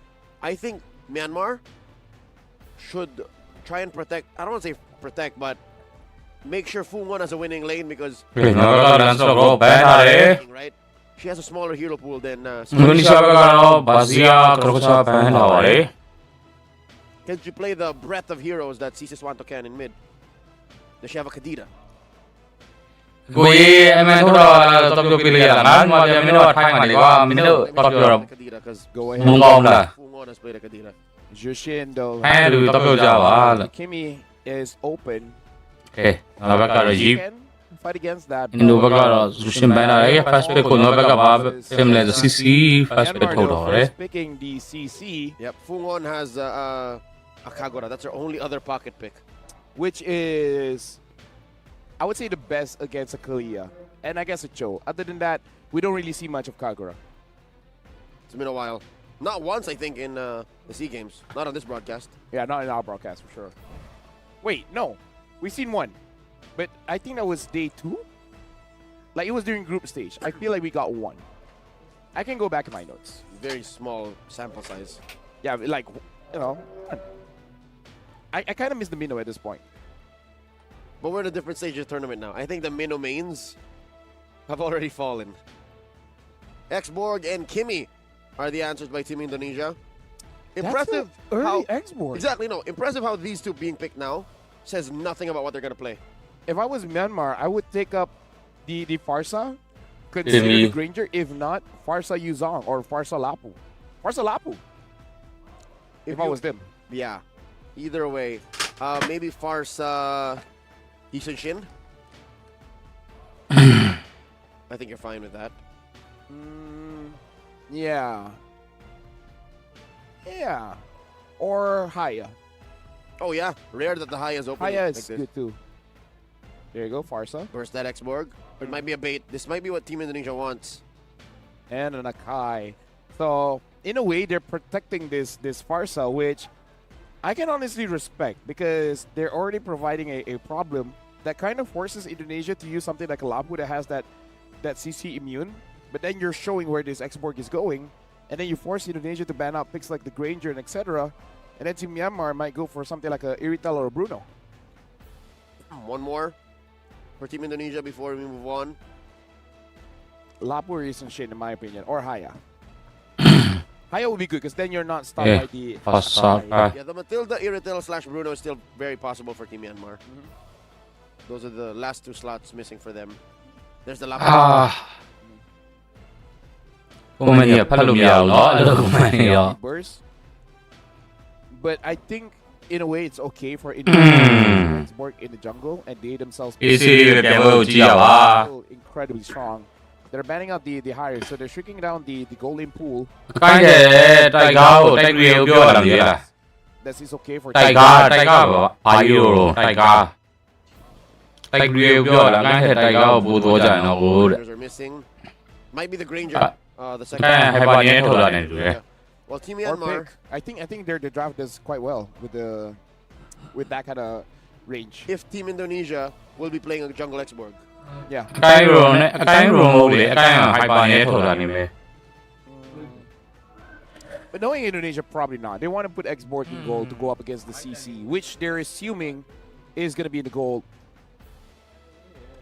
I think Myanmar should try and protect, I don't want to say protect, but make sure Fungwon has a winning lane, because right? She has a smaller hero pool than can she play the breadth of heroes that CC Swanto can in mid? Does she have a Kadita?
Go ahead. Fungwon has played a Kadita. Jushin though. Kimi is open.
Okay,
fight against that. Picking the CC.
Yep, Fungwon has a Kagura. That's her only other pocket pick,
which is, I would say, the best against a Kalia and I guess a Cho. Other than that, we don't really see much of Kagura.
It's been a while. Not once, I think, in the SEA Games. Not on this broadcast.
Yeah, not in our broadcast for sure. Wait, no. We've seen one. But I think that was day 2. Like, it was during group stage. I feel like we got 1. I can go back in my notes.
Very small sample size.
Yeah, like, you know. I kind of miss the Minnow at this point.
But we're at a different stage of the tournament now. I think the Minnow mains have already fallen. Xborg and Kimi are the answers by Team Indonesia. Impressive.
Early Xborg.
Exactly, no. Impressive how these two being picked now says nothing about what they're going to play.
If I was Myanmar, I would take up the Farsa, consider the Granger. If not, Farsa Yuzong or Farsa Lapu. Farsa Lapu. If I was them.
Yeah. Either way. Maybe Farsa Yisunshin. I think you're fine with that.
Yeah. Yeah. Or Haya.
Oh yeah, rare that the Haya is open.
Haya
like
is
this.
good too. There you go, Farsa.
Burst that Xborg. It might be a bait. This might be what Team Indonesia wants.
And an Akai. So, in a way, they're protecting this Farsa, which I can honestly respect because they're already providing a problem that kind of forces Indonesia to use something like a Lapu that has that CC immune. But then you're showing where this Xborg is going, and then you force Indonesia to ban out picks like the Granger and etc. And then Team Myanmar might go for something like a Irital or a Bruno.
One more for Team Indonesia before we move on.
Lapu isn't shit in my opinion, or Haya. Haya would be good because then you're not stopped by the.
Yeah, the Matilda, Iritel / Bruno is still very possible for Team Myanmar. Those are the last two slots missing for them. There's the Lapu.
Burst. But I think in a way it's okay for Indonesia to work in the jungle and they themselves incredibly strong. They're banning out the hires, so they're shrinking down the golden pool. That is okay for
Are missing. Might be the Granger. The second. Yeah. Well, Team Myanmar.
I think their draft does quite well with that kind of range.
If Team Indonesia will be playing a jungle Xborg.
Yeah. But knowing Indonesia, probably not. They want to put Xborg in gold to go up against the CC, which they're assuming is going to be in the gold.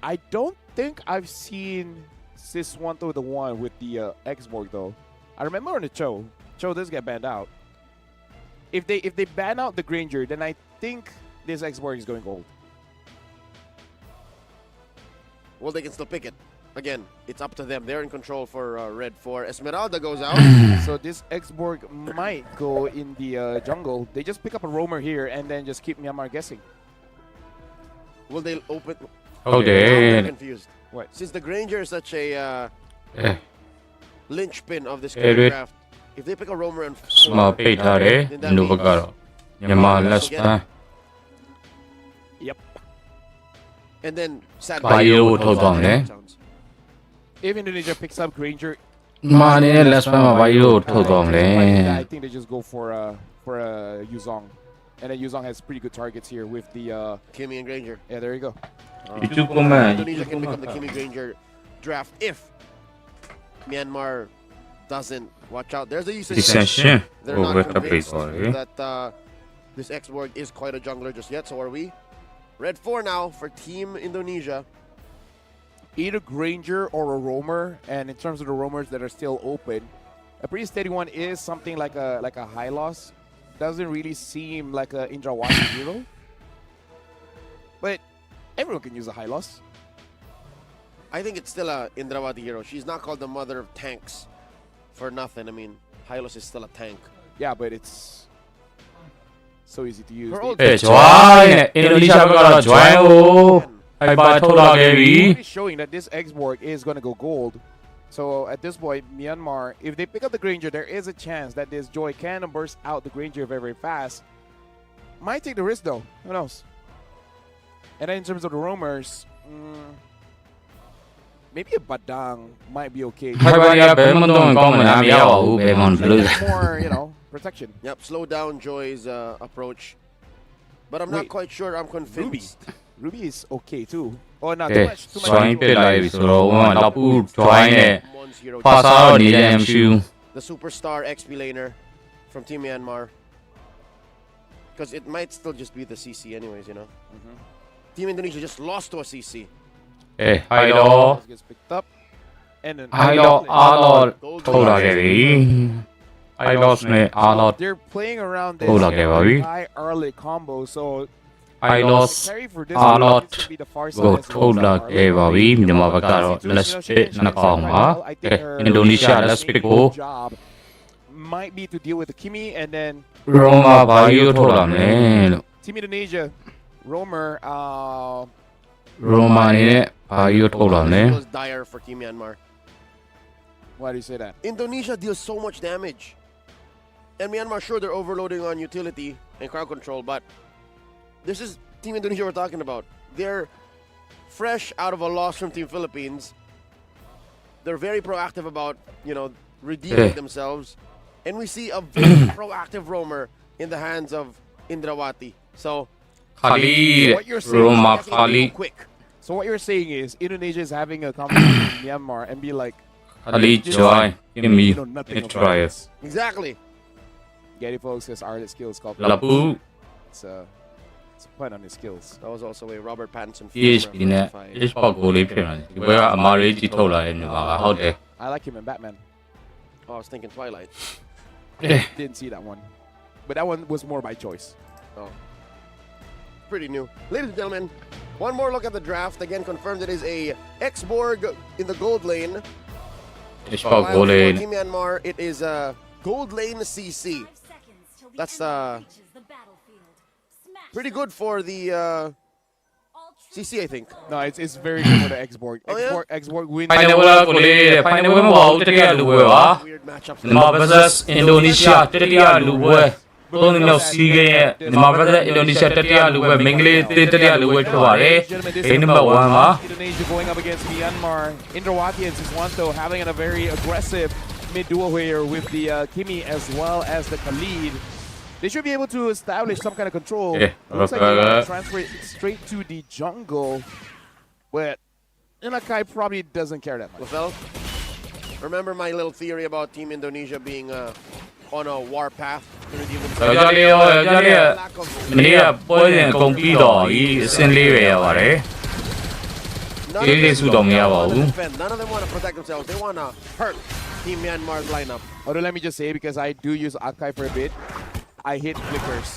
I don't think I've seen Siswanto the one with the Xborg though. I remember on the Cho does get banned out. If they ban out the Granger, then I think this Xborg is going gold.
Well, they can still pick it. Again, it's up to them. They're in control for Red 4. Esmeralda goes out.
So this Xborg might go in the jungle. They just pick up a roamer here and then just keep Myanmar guessing.
Will they open?
Okay.
I'm confused.
What?
Since the Granger is such a linchpin of this draft, if they pick a roamer and
Yep.
And then sad
if Indonesia picks up Granger,
I
think they just go for Yuzong. And then Yuzong has pretty good targets here with the
Kimi and Granger.
Yeah, there you go.
Indonesia can become the Kimi Granger draft if Myanmar doesn't watch out. There's a usage. They're not convinced that this Xborg is quite a jungler just yet. So are we? Red 4 now for Team Indonesia.
Either Granger or a roamer, and in terms of the roamers that are still open, a pretty steady one is something like a high loss. Doesn't really seem like a Indrawati hero, but everyone can use a high loss.
I think it's still a Indrawati hero. She's not called the mother of tanks for nothing. I mean, Hylos is still a tank.
Yeah, but it's so easy to use. Showing that this Xborg is going to go gold. So at this point, Myanmar, if they pick up the Granger, there is a chance that this Joy can burst out the Granger very, very fast. Might take the risk though. Who knows? And then in terms of the roamers, maybe a Badang might be okay. More, protection.
Yep, slow down Joy's approach. But I'm not quite sure I'm convinced.
Ruby is okay too. Oh, not too much. The
superstar XP laner from Team Myanmar. Because it might still just be the CC anyways, Team Indonesia just lost to a CC.
Hello.
Gets picked up. And then they're playing around this high early combo, so
I lost a lot. Go told let's pick Indonesia, let's pick go.
Might be to deal with the Kimi and then
Roma
Team Indonesia, Roamer,
Roma ယူထုတ်လာနေ
It was dire for Team Myanmar.
Why do you say that?
Indonesia deals so much damage. And Myanmar, sure, they're overloading on utility and crowd control, but this is Team Indonesia we're talking about. They're fresh out of a loss from Team Philippines. They're very proactive about, redeeming themselves. And we see a very proactive roamer in the hands of Indrawati. So,
Khalid
what you're saying
Roma
is
Khalid
quick.
So what you're saying is Indonesia is having a conversation in Myanmar and be like,
Khalid joy give me
nothing about
try
this.
Exactly.
Getty folks says artist skills called
Lapu
it's a point on his skills.
That was also a Robert Pattinson
PHP နဲ့ Esports ကိုလေးဖြစ်နေတယ်ဒီဘက်က အမာရေးကြီးထုတ်လာတဲ့နေမှာဟုတ်တယ်
I like him in Batman.
Oh, I was thinking Twilight.
Didn't see that one. But that one was more by choice.
Oh. Pretty new. Ladies and gentlemen, one more look at the draft. Again, confirmed it is a X-Borg in the gold lane.
Esports
While
goal
for
lane
Team Myanmar, it is gold lane CC. That's pretty good for the CC, I think.
No, it's very good for the X-Borg.
Oh, yeah?
X-Borg wins.
Final ကိုလေးတဲ့ Final မဟုတ်ဘူးတတိယလူပွဲပါ
Weird matchups.
မြန်မာ versus Indonesia တတိယလူပွဲသုံးမြောက်စီးခဲ့ရဲ့မြန်မာ versus Indonesia တတိယလူပွဲမင်္ဂလေးတတိယလူပွဲဖြစ်ပါတယ် Game number 1 ပါ
Indonesia going up against Myanmar. Indrawati and Siswanto having a very aggressive mid duo here with the Kimi as well as the Khalid. They should be able to establish some kind of control. Looks like they want to transfer it straight to the jungle, but Inakai probably doesn't care that much.
Lafel, remember my little theory about Team Indonesia being on a war path to redeem themselves?
ယောက်ျားလေးမနေ့ကပွဲစဉ်ကုန်ပြီးတော့ဒီအစင်းလေးပဲရပါတယ်
None of them want to protect themselves. They want to hurt Team Myanmar's lineup.
Although let me just say, because I do use Akai for a bit, I hate flickers.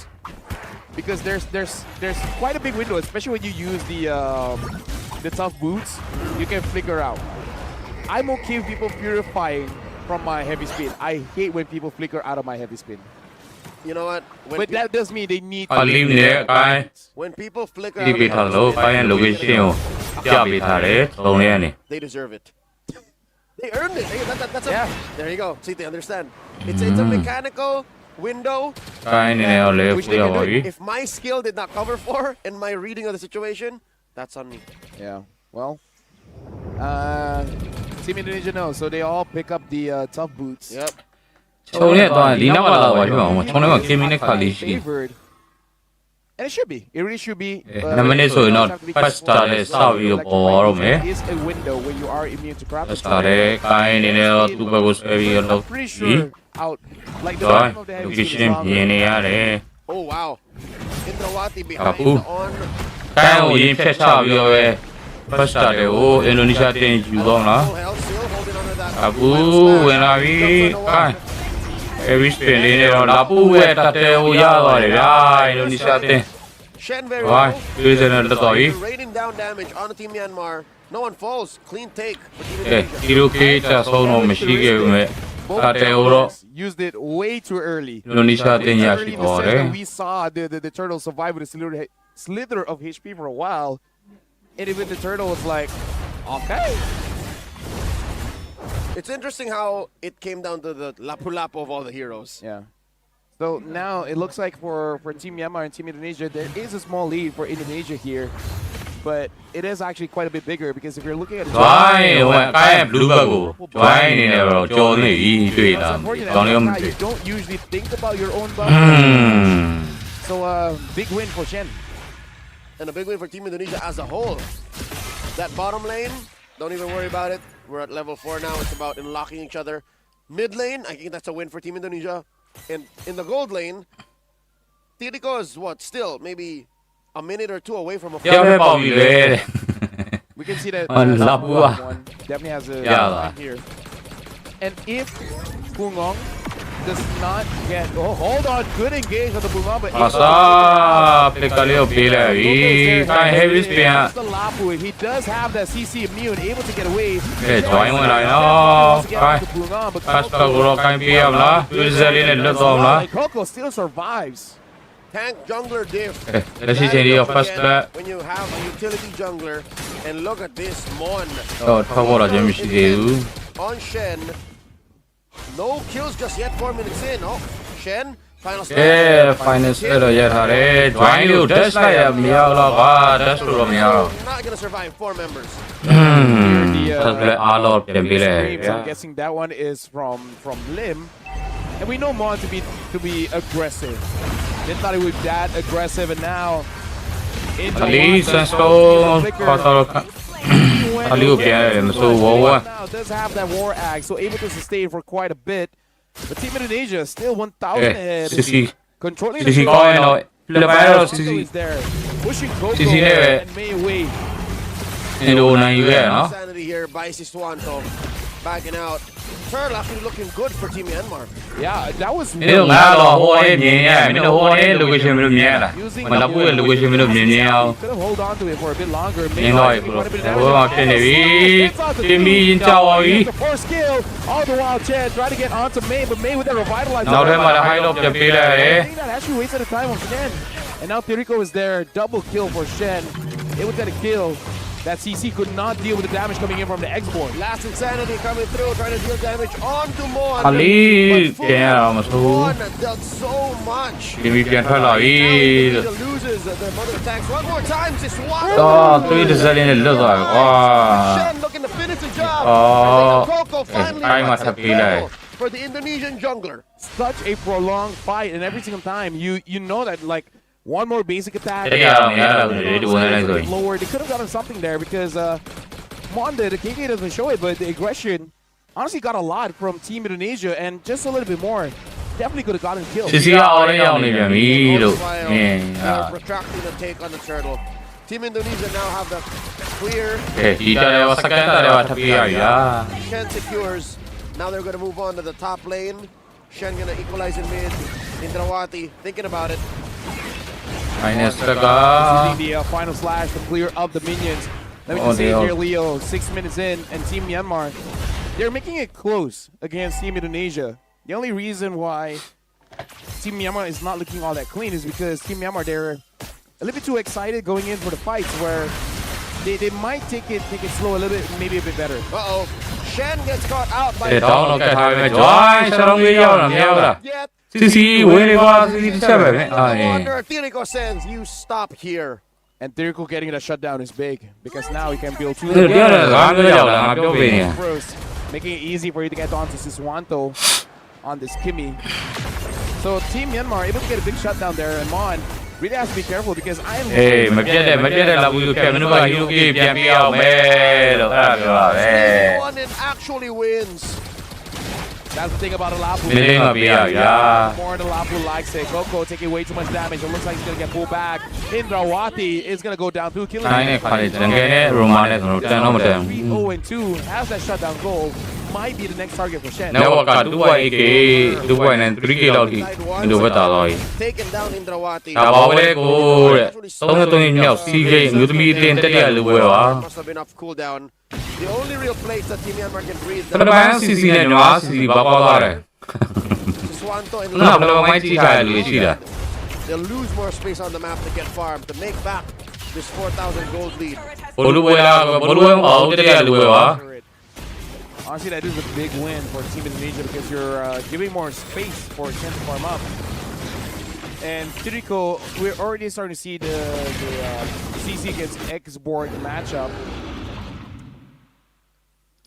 Because there's quite a big window, especially when you use the tough boots, you can flicker out. I'm okay with people purifying from my heavy spin. I hate when people flicker out of my heavy spin.
You know what?
But that does mean they need to
when people flicker
out
they deserve it. They earned it. That's a, there you go. See, they understand. It's a mechanical window. Which they can do. If my skill did not cover for and my reading of the situation, that's on me.
Yeah. Well, Team Indonesia knows, so they all pick up the tough boots.
Yep.
Favored. And it should be. It really should be.
It's a
window where you are immune to crowd.
I'm
pretty sure out. Like the bottom of the head is stronger.
Oh wow. Indrawati behind on.
ကိုင်းကိုရင်ဖြတ်ချပြီးတော့ပဲ first start ကို Indonesia တင်ယူတော့လားအခုဝင်လာပြီကိုင်း every spin လေးနဲ့တော့လာပူရဲ့တတဲကိုရသွားတယ်ဗျာ Indonesia တင်
Shen very
well.
Raining down damage on Team Myanmar. No one falls. Clean take for Team
Indonesia.
Used it way too early.
Indonesia
we saw the turtle survive with a slither of HP for a while. And even the turtle was like, okay.
It's interesting how it came down to the lapu-lapu of all the heroes.
Yeah. So now it looks like for Team Myanmar and Team Indonesia, there is a small lead for Indonesia here. But it is actually quite a bit bigger because if you're looking at it, you don't usually think about your own bubble. So big win for Shen.
And a big win for Team Indonesia as a whole. That bottom lane, don't even worry about it. We're at level 4 now. It's about unlocking each other. Mid lane, I think that's a win for Team Indonesia. And in the gold lane, Tirico is what, still maybe a minute or two away from a
we can see that one definitely has a line here. And if Bungong does not get hold on, good engage on the Bungong, but he does have that CC immune, able to get away. Coco still survives.
tank jungler diff.
လက်ရှိချိန်လေးရော first back
When you have a utility jungler, and look at this Mon
တော့ထောက်ပေါ်လာခြင်းမရှိသေးဘူး
on Shen. No kills just yet. 4 minutes in. Oh, Shen final
ကဲ finals အဲ့တော့ရထားတယ် join လို့ dash လိုက်ရမရတော့ကွာ dash လို့တော့မရတော့
not gonna survive 4 members.
ဆက်လက်အားလို့ပြန်ပေးလိုက်
I'm guessing that one is from Lim, and we know Mon to be aggressive. Didn't thought he would be that aggressive, and now into
Ali Sansko Ali again, so
now does have that war axe, so able to sustain for quite a bit. But Team Indonesia still 1,000 ahead. Controlling the is there, pushing Coco and May away.
Sanity here by Siswanto, backing out. Turtle actually looking good for Team Myanmar.
Yeah, that was
မင်းတို့ငါတော့ဟိုအေးမြင်ရမင်းတို့ဟိုအေး location မလို့မြင်လားမလာဘူး location မလို့မြင်နေအောင်
could have hold on to it for a bit longer.
မြင်တော့ဘူးဟိုမှာဖြစ်နေပြီတင်ပြီးရင်ကြောက်ပါပြီ
The first kill, all the while Chen trying to get onto May, but May with the revitalizer.
နောက်ထဲမှာလည်း high low ပြန်ပေးလိုက်တယ်
I think that actually wasted the time of Shen. And now Tirico is there, double kill for Shen. Able to get a kill. That CC could not deal with the damage coming in from the export.
Last Insanity coming through, trying to deal damage onto Mon.
Ali ပြန်ရအောင်မဆိုး
Mon dealt so much.
ဒီမီပြန်ထွက်လာပြီ
Loses their mother attacks one more time. Siswanto.
တော့တွေးတစ်စက်လေးနဲ့လွတ်သွားပြီကွာ
Shen looking to finish the job. Coco finally
အိုင်းမှာဆက်ပေးလိုက်
for the Indonesian jungler.
Such a prolonged fight, and every single time you know that like one more basic attack. Lower. They could have gotten something there because Monda, the KK doesn't show it, but the aggression honestly got a lot from Team Indonesia, and just a little bit more. Definitely could have gotten killed.
Retracting the take on the turtle. Team Indonesia now have the clear. Shen secures. Now they're going to move on to the top lane. Shen going to equalize in mid. Indrawati thinking about it.
Using the final slash to clear up the minions. Let me just say here, Leo, 6 minutes in, and Team Myanmar, they're making it close against Team Indonesia. The only reason why Team Myanmar is not looking all that clean is because Team Myanmar, they're a little bit too excited going in for the fights where they might take it slow a little bit, maybe a bit better.
Uh-oh. Shen gets caught out by
CC winning was
Tirico sends you stop here.
And Tirico getting the shutdown is big because now he can build two. Making it easy for you to get onto Siswanto on this Kimmy. So Team Myanmar able to get a big shutdown there, and Mon really has to be careful because I am.
Hey,
One actually wins.
That's the thing about Alapu. More than Alapu likes it. Coco taking way too much damage. It looks like he's going to get pulled back. Indrawati is going to go down through killing him. 3-0-2 has that shutdown goal. Might be the next target for Shen.
Taken down Indrawati. Must have been off cooldown. The only real place that Team Myanmar can breathe. Siswanto and they'll lose more space on the map to get farmed to make back this 4,000 gold lead.
Honestly, that is a big win for Team Indonesia because you're giving more space for Shen to farm up. And Tirico, we're already starting to see the CC against X-Board matchup.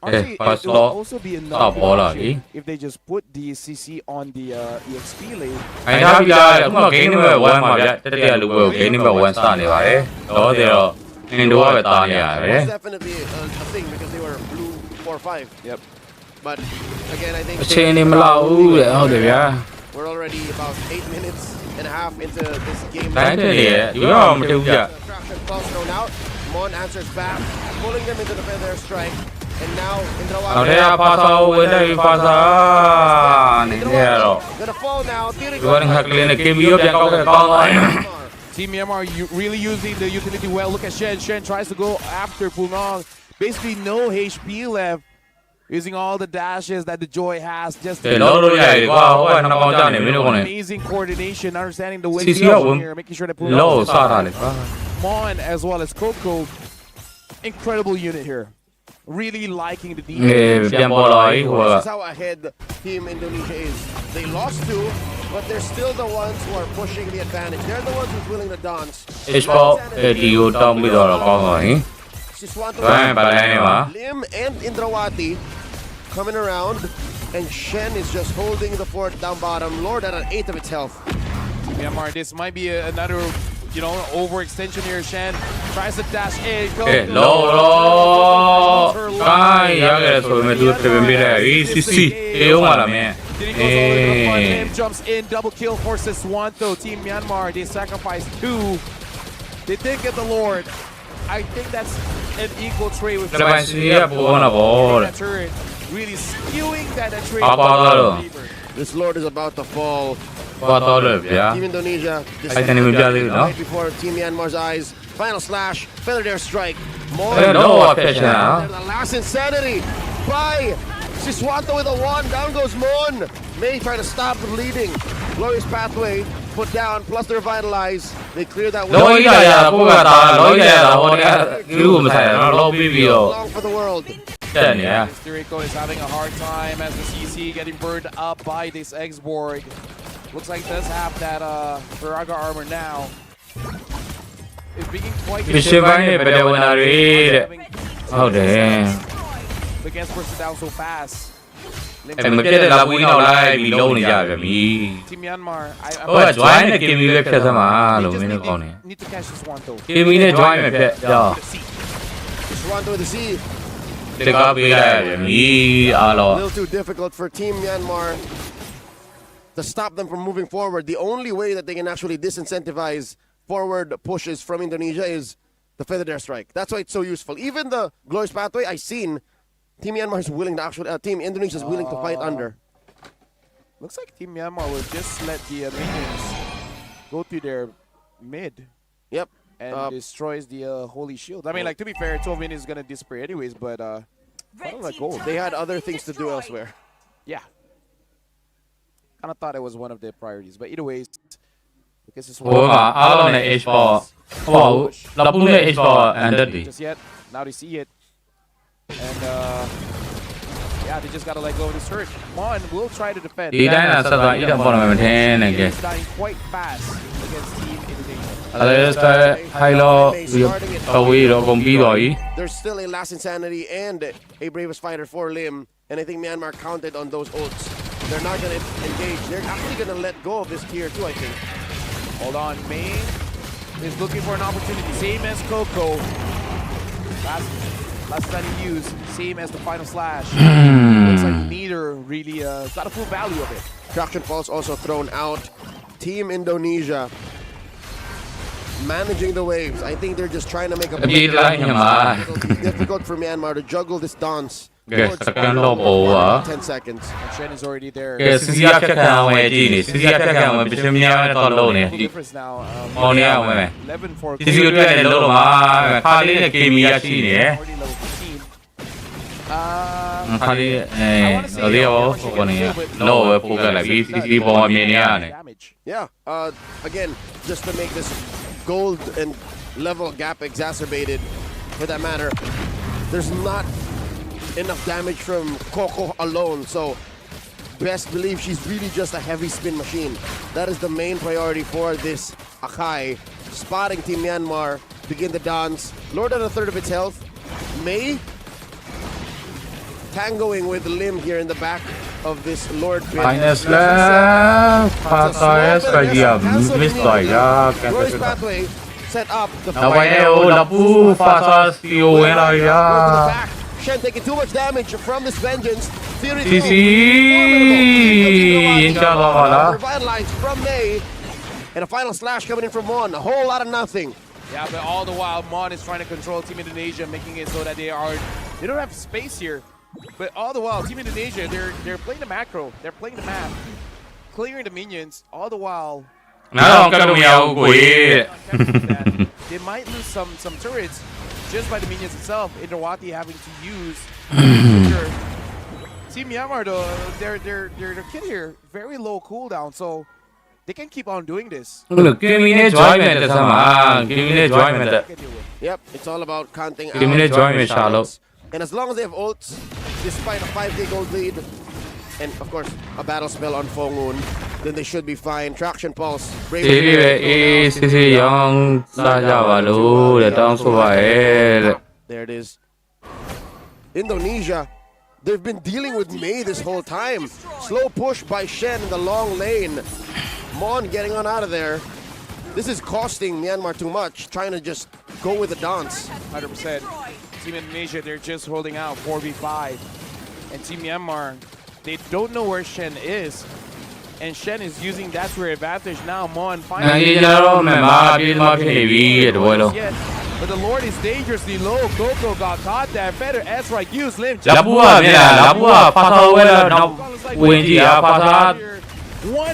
Honestly, it will also be enough if they just put the CC on the EXP lane.
It's definitely a thing because they were blue 4-5.
Yep.
But again, I think we're already about 8 minutes and a half into this game. Traction calls thrown out. Mon answers back, pulling them into the feather strike. And now Indrawati gonna fall now.
Team Myanmar really using the utility well. Look at Shen. Shen tries to go after Punong. Basically no HP left. using all the dashes that the Joy has just to amazing coordination, understanding the wind here, making sure to pull Mon as well as Coco. Incredible unit here. Really liking the defense.
This is how ahead Team Indonesia is. They lost 2, but they're still the ones who are pushing the advantage. They're the ones who's willing to dance. Lim and Indrawati coming around, and Shen is just holding the fort down bottom. Lord at an 8th of its health.
Myanmar, this might be another, overextension here. Shen tries to dash in. Jumps in, double kill forces Swanto. Team Myanmar, they sacrificed 2. They did get the Lord. I think that's an equal trade with that turret. Really skewing that trade.
This Lord is about to fall. Team Indonesia, right before Team Myanmar's eyes. Final slash, feather their strike. More. The last insanity by Siswanto with a 1. Down goes Mon. May trying to stop the bleeding. Glorious pathway put down, plus the revitalize. They clear that way. Long for the world.
Mystico is having a hard time as the CC getting burned up by this X-Borg. Looks like it does have that Viraga armor now. It's being quite the guest person down so fast. Team Myanmar, need to catch this one though.
Swanto with the C. A little too difficult for Team Myanmar to stop them from moving forward. The only way that they can actually disincentivize forward pushes from Indonesia is the feather air strike. That's why it's so useful. Even the glorious pathway I've seen, Team Myanmar is willing to actually, Team Indonesia is willing to fight under.
Looks like Team Myanmar will just let the minions go to their mid.
Yep.
And destroys the holy shield. I mean, like, to be fair, 12 minions is going to disappear anyways, but I don't let go.
They had other things to do elsewhere.
Yeah. Kind of thought it was one of their priorities, but either ways, because it's just yet. Now they see it. And yeah, they just gotta let go of this turret. Mon will try to defend. He's dying quite fast against Team Indonesia.
There's still a last insanity and a bravest fighter for Lim, and I think Myanmar counted on those ults. They're not gonna engage. They're actually gonna let go of this tier 2, I think.
Hold on, Main is looking for an opportunity. Same as Coco. Last time he used, same as the final slash. Looks like neither really got a full value of it.
Traction Pulse also thrown out. Team Indonesia managing the waves. I think they're just trying to make a play. Difficult for Myanmar to juggle this dance. 10 seconds.
And Shen is already there.
Difference
now. 11 for already level 15.
Yeah, again, just to make this gold and level gap exacerbated, for that matter, there's not enough damage from Coco alone, so best believe she's really just a heavy spin machine. That is the main priority for this Akai. Spotting Team Myanmar, begin the dance. Lord at a third of its health. May tangoing with Lim here in the back of this Lord pit. Glorious pathway set up. The back. Shen taking too much damage from this vengeance. Theory revitalized from May. And a final slash coming in from Mon. A whole lot of nothing.
Yeah, but all the while, Mon is trying to control Team Indonesia, making it so that they don't have space here. But all the while, Team Indonesia, they're playing the macro. They're playing the map, clearing the minions. All the while, they might lose some turrets just by the minions itself. Indrawati having to use Team Myanmar though, their kid here very low cooldown, so they can keep on doing this.
Look, give me enjoyment, give me enjoyment.
Yep, it's all about counting out.
Give me enjoyment, Charlotte.
And as long as they have ults, despite a 5k gold lead, and of course a battle spell on Fongun, then they should be fine. Traction pulse.
There
it is. Indonesia, they've been dealing with May this whole time. Slow push by Shen in the long lane. Mon getting on out of there. This is costing Myanmar too much, trying to just go with the dance.
100%. Team Indonesia, they're just holding out 4v5. And Team Myanmar, they don't know where Shen is. And Shen is using that to their advantage now. Mon finally. But the Lord is dangerously low. Coco got caught there. Feather S-Right used Lim. 1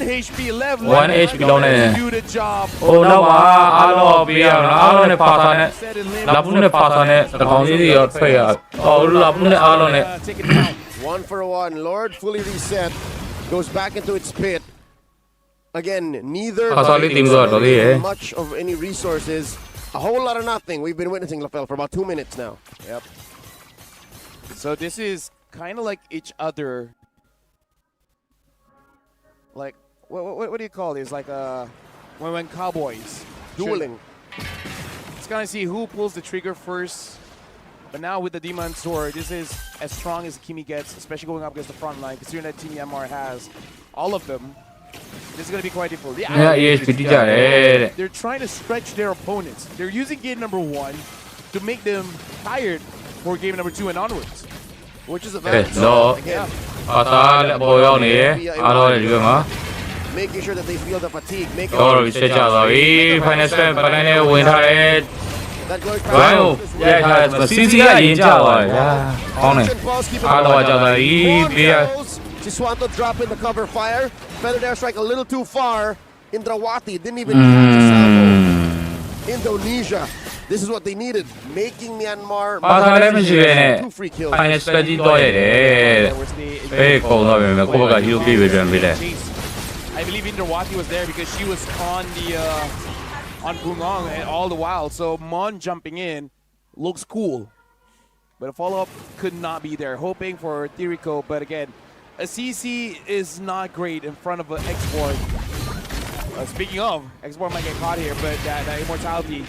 HP left.
1 HP လုံးနဲ့
do the job.
ဟိုနောက်မှာအားလုံးပေးရအောင်အားလုံးနဲ့ပါစာနဲ့လာဘူးနဲ့ပါစာနဲ့တကောင်ကြီးတွေရောထွက်ရအောင်လာဘူးနဲ့အားလုံးနဲ့
1 for 1. Lord fully reset. Goes back into its pit. Again, neither much of any resources. A whole lot of nothing. We've been witnessing Lafel for about 2 minutes now.
Yep. So this is kind of like each other. Like what do you call this? Like when cowboys
dueling.
It's gonna see who pulls the trigger first. But now with the Demon Sword, this is as strong as Kimi gets, especially going up against the front line. Considering that Team Myanmar has all of them, this is gonna be quite difficult. They're trying to stretch their opponents. They're using game number 1 to make them tired for game number 2 and onwards.
Which is a valid again. Making sure that they feel the fatigue. Make it that glory Siswanto drop in the cover fire. Feather Air Strike a little too far. Indrawati didn't even catch a salvo. Indonesia. This is what they needed. Making Myanmar 2 free kills.
I
believe Indrawati was there because she was on the on Bungong and all the while. So Mon jumping in looks cool. But a follow-up could not be there. Hoping for Therico, but again, a CC is not great in front of an Export. Speaking of, Export might get caught here, but that immortality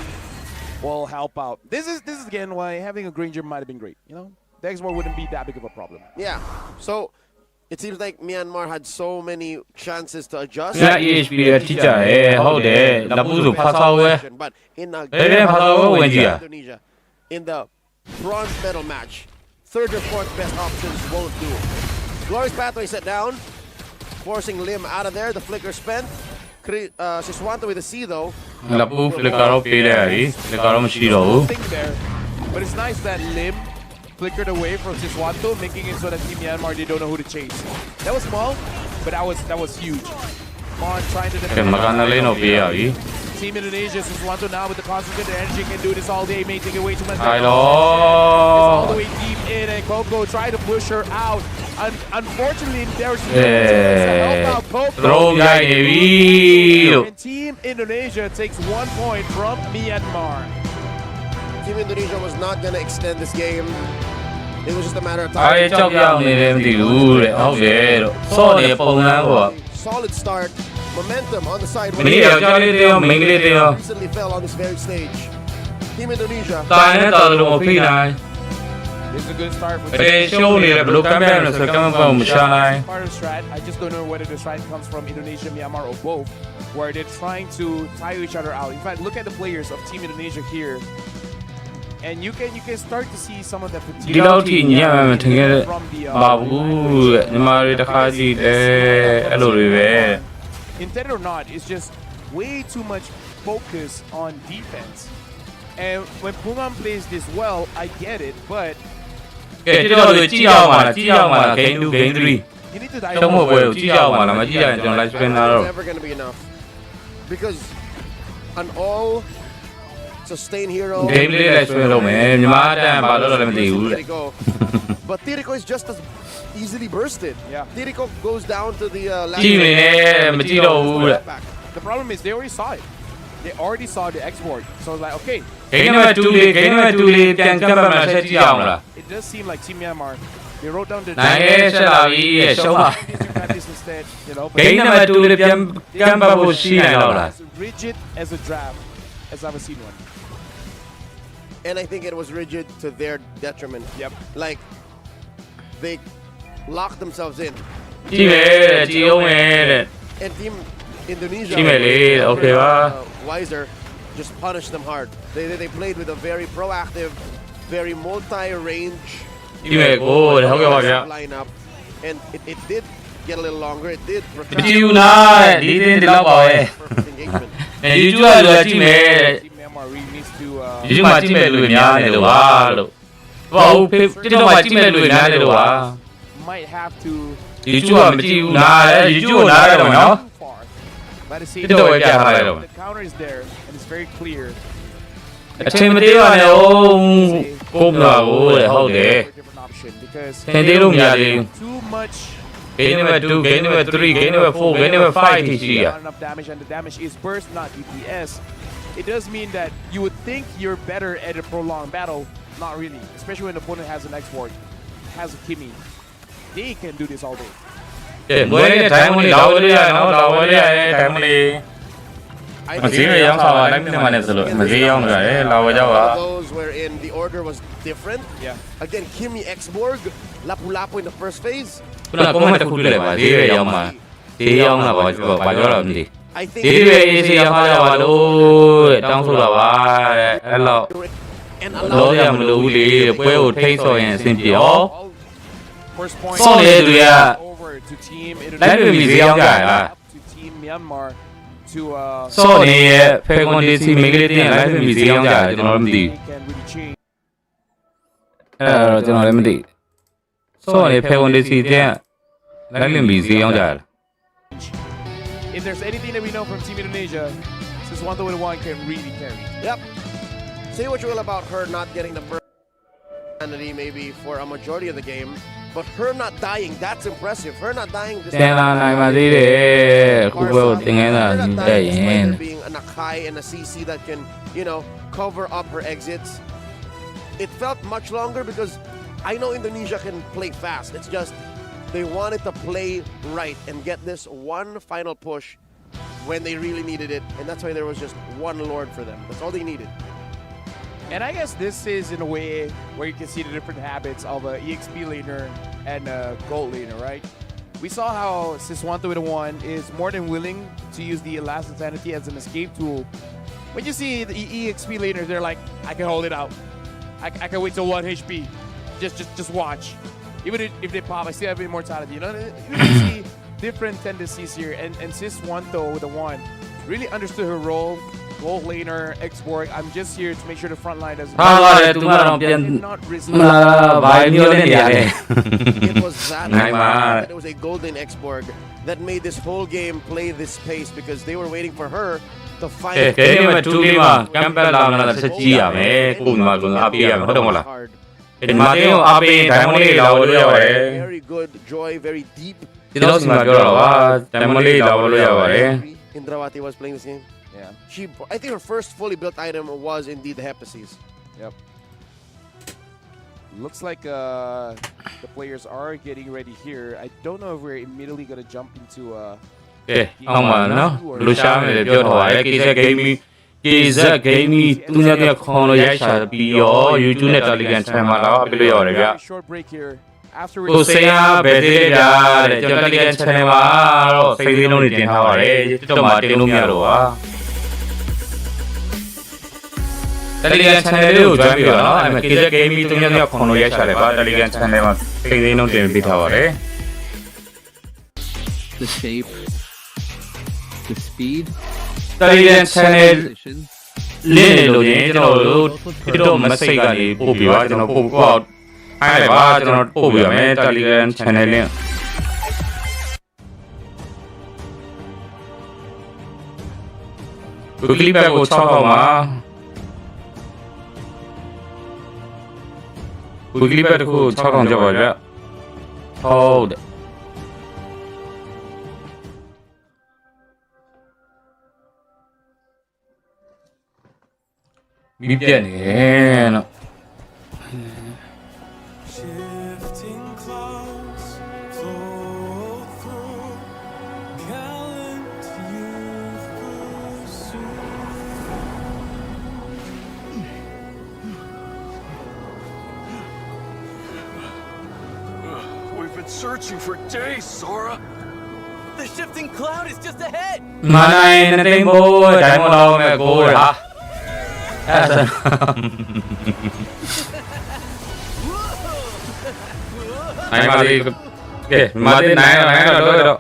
will help out. This is again why having a Granger might have been great. You know, the Export wouldn't be that big of a problem.
Yeah. So it seems like Myanmar had so many chances to adjust. But in Indonesia, in the bronze medal match, 3rd or 4th best options won't do. Glorious Pathway set down, forcing Lim out of there. The flicker spent. Siswanto with a C though.
But it's nice that Lim flickered away from Siswanto, making it so that Team Myanmar, they don't know who to chase. That was small, but that was huge. Mon trying to defend. Team Indonesia, Siswanto now with the concentrated energy can do this all day, may take away too much. It's all the way deep in, and Coco tried to push her out. Unfortunately, there's no chance to help out Coco. And Team Indonesia takes 1 point from Myanmar.
Team Indonesia was not going to extend this game. It was just a matter of time. Solid start. Momentum on the side. Recently fell on this very stage. Team Indonesia.
This is a good start for
Part
of the strat. I just don't know whether the strat comes from Indonesia, Myanmar, or both, where they're trying to tire each other out. In fact, look at the players of Team Indonesia here. And you can start to see some of the fatigue from the intended or not, it's just way too much focus on defense. And when Pungan plays this well, I get it, but
you need to die.
It's never going to be enough. Because an all sustain hero.
Game play လိုက်ဆွဲလို့မယ်မြန်မာတန်ဘာလို့လဲမသိဘူးလေ
But Tirico is just as easily bursted.
Yeah.
Tirico goes down to the left.
ကြည့်နေတယ်မကြည့်တော့ဘူးတဲ့
The problem is they already saw it. They already saw the export. So it's like, okay.
Game number 2လေး Game number 2လေးပြန်ကပ်ပတ်မှာဆက်ကြည့်အောင်လား
It does seem like Team Myanmar, they wrote down the
နိုင်ရဲဆက်လာပြီရဲ့ရှုံးပါ
instead, you know.
Game number 2လေးပြန်ကပ်ပတ်ဖို့ရှိနိုင်တော့လား
As rigid as a draft as I've ever seen one.
And I think it was rigid to their detriment.
Yep.
Like, they locked themselves in.
ကြည့်မယ်ကြည့်အောင်မယ်တဲ့
And Team Indonesia,
ကြည့်မယ်လေ okay ပါ
Wiser, just punished them hard. They played with a very proactive, very multi-range
ကြည့်မယ်ကိုဟုတ်ကဲ့ပါဗျာ
lineup. And it did get a little longer. It did
မကြည့်ဘူးလားဒီတင်းဒီလောက်ပါပဲ
perfect engagement.
ယူကျူကလူကြည့်မယ်
Team Myanmar really needs to
ယူကျူမှာကြည့်မယ်လူများနေလို့ပါလို့ဘာဟုတ်တစ်တော့မှကြည့်မယ်လူများနေလို့ပါ
might have to
ယူကျူကမကြည့်ဘူးလားယူကျူကိုနားရတယ်နော်
By the same
တစ်တော့ပဲကြားထားလိုက်တော့
the counter is there and it's very clear.
အချိန်မသေးပါနဲ့ဟုတ်ကိုမလာဘူးတဲ့ဟုတ်တယ်
Different option because
သင်သေးလို့မရသေးဘူး
too much
Game number 2 Game number 3 Game number 4 Game number 5ထိရှိရ
not enough damage and the damage is burst, not DPS. It does mean that you would think you're better at a prolonged battle. Not really, especially when the opponent has an export, has a Kimi. They can do this all day.
မွေးတဲ့ time လေးလာဝလေးရနော်လာဝလေးရတဲ့ time လေး မဈေးရအောင်ဆောင်လိုက်နေမှလည်းဆိုလို့မဈေးရောက်နေရတယ်လာဝကြောက်ပါ
Those wherein the order was different.
Yeah.
Again, Kimi X-Borg, Lapu-Lapu in the first phase.
ခုနက comment တစ်ခုတွေ့လိုက်ပါဈေးရရောက်မှာဈေးရောက်လာပါဘာပြောတော့မသိ
I think
ဈေးရအေးစီရောက်လာပါလို့တောင်းဆိုလာပါတဲ့အဲ့လောက်
and
လောရမလို့လေပွဲကိုထိတ်ဆော်ရင်အဆင်ပြေရော
First point
ဆော်နေသူတွေက
over to Team
လိုက်ပြီဈေးရောက်ကြတာ
to Team Myanmar to
ဆော်နေရဲ့ဖေကွန်ဒီစီမိကလေးတင်လိုက်ပြီဈေးရောက်ကြတယ်ကျွန်တော်တို့မသိ
can really change.
အဲ့တော့ကျွန်တော်လည်းမသိဆော်နေဖေကွန်ဒီစီတင်လိုက်ပြီဈေးရောက်ကြတယ်
If there's anything that we know from Team Indonesia, this 1-1 can really carry.
Yep. Say what you will about her not getting the first penalty maybe for a majority of the game, but her not dying, that's impressive. Her not dying this
တင်လာနိုင်ပါသေးတယ်အခုပွဲကိုတင်ခဲ့တာ
her not
တဲ့
dying
ရင်
despite her being an Akai and a CC that can, you know, cover up her exits. It felt much longer because I know Indonesia can play fast. It's just they wanted to play right and get this one final push when they really needed it, and that's why there was just one Lord for them. That's all they needed.
And I guess this is in a way where you can see the different habits of a EXP laner and a gold laner, right? We saw how Sis1-1 is more than willing to use the Last Insanity as an escape tool. When you see the EXP laners, they're like, I can hold it out. I can wait till 1 HP. Just watch. Even if they pop, I still have immortality. You know, you can see different tendencies here. And Sis1-1 really understood her role. Gold laner, X-Borg. I'm just here to make sure the front line doesn't.
It was that it was a golden X-Borg that made this whole game play this pace because they were waiting for her to find it. Very good, Joy, very deep. Indrawati was playing this game.
Yeah.
I think her first fully built item was indeed the Heptasis.
Yep. Looks like the players are getting ready here. I don't know if we're immediately going to jump into short break here. Afterwards,
ကိုစေးရဘယ်သေးကြတဲ့ကျွန်တော်တက်တဲ့ channel မှာတော့စိတ်လေးလုံးနေတင်ထားပါတယ်တော်မှာတင်လို့မရတော့ပါTelegram channel လေးကို join ပြီးတော့နော်အဲ့မှာ kzgaming 3ရက်ခွန်လို့ရိုက်ချလိုက်ပါ Telegram channel မှာစိတ်လေးလုံးတင်ပေးထားပါတယ်
The shape, the speed,
Telegram channel လင်းနေလို့ရင်ကျွန်တော်တို့ TikTok message ကနေပို့ပြီးပါကျွန်တော်ပို့ပေါ့အဲ့ဒါပါကျွန်တော်ပို့ပြရမယ် Telegram channel link ဒီ clip ကို6ခေါက်မှာ weekly bet တစ်ခု6000ကျပ်ပါဗျဟုတ်တယ်မိပြက်နေနော်
Shifting clouds flow through gallant youth pursue. We've been searching for days, Sora.
The shifting cloud is just ahead.
မနိုင်နဲ့တိမ်ဖို့ဒိုင်မလောင်းမဲ့ကိုဟာအဲ့ဒါနိုင်ပါလေကဲမာတင်နိုင်တော့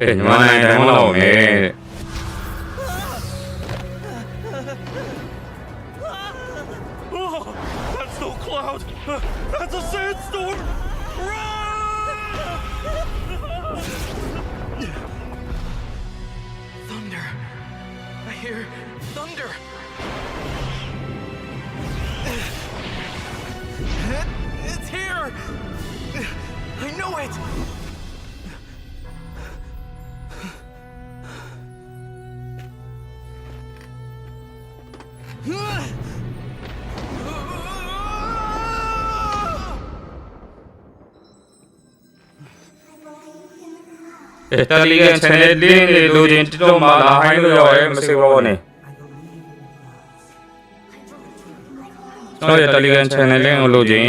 ညီမနိုင်တိုင်းမလို့မယ်
Oh, that's no cloud. That's a sandstorm.
Thunder. I hear thunder. It's here. I know it.
Italian channel link lo jin TikTok မှာလာဟိုင်းလို့ရောက်ရဲမစိဘောနဲ့ကျွန်တော် Italian channel link ကိုလိုချင်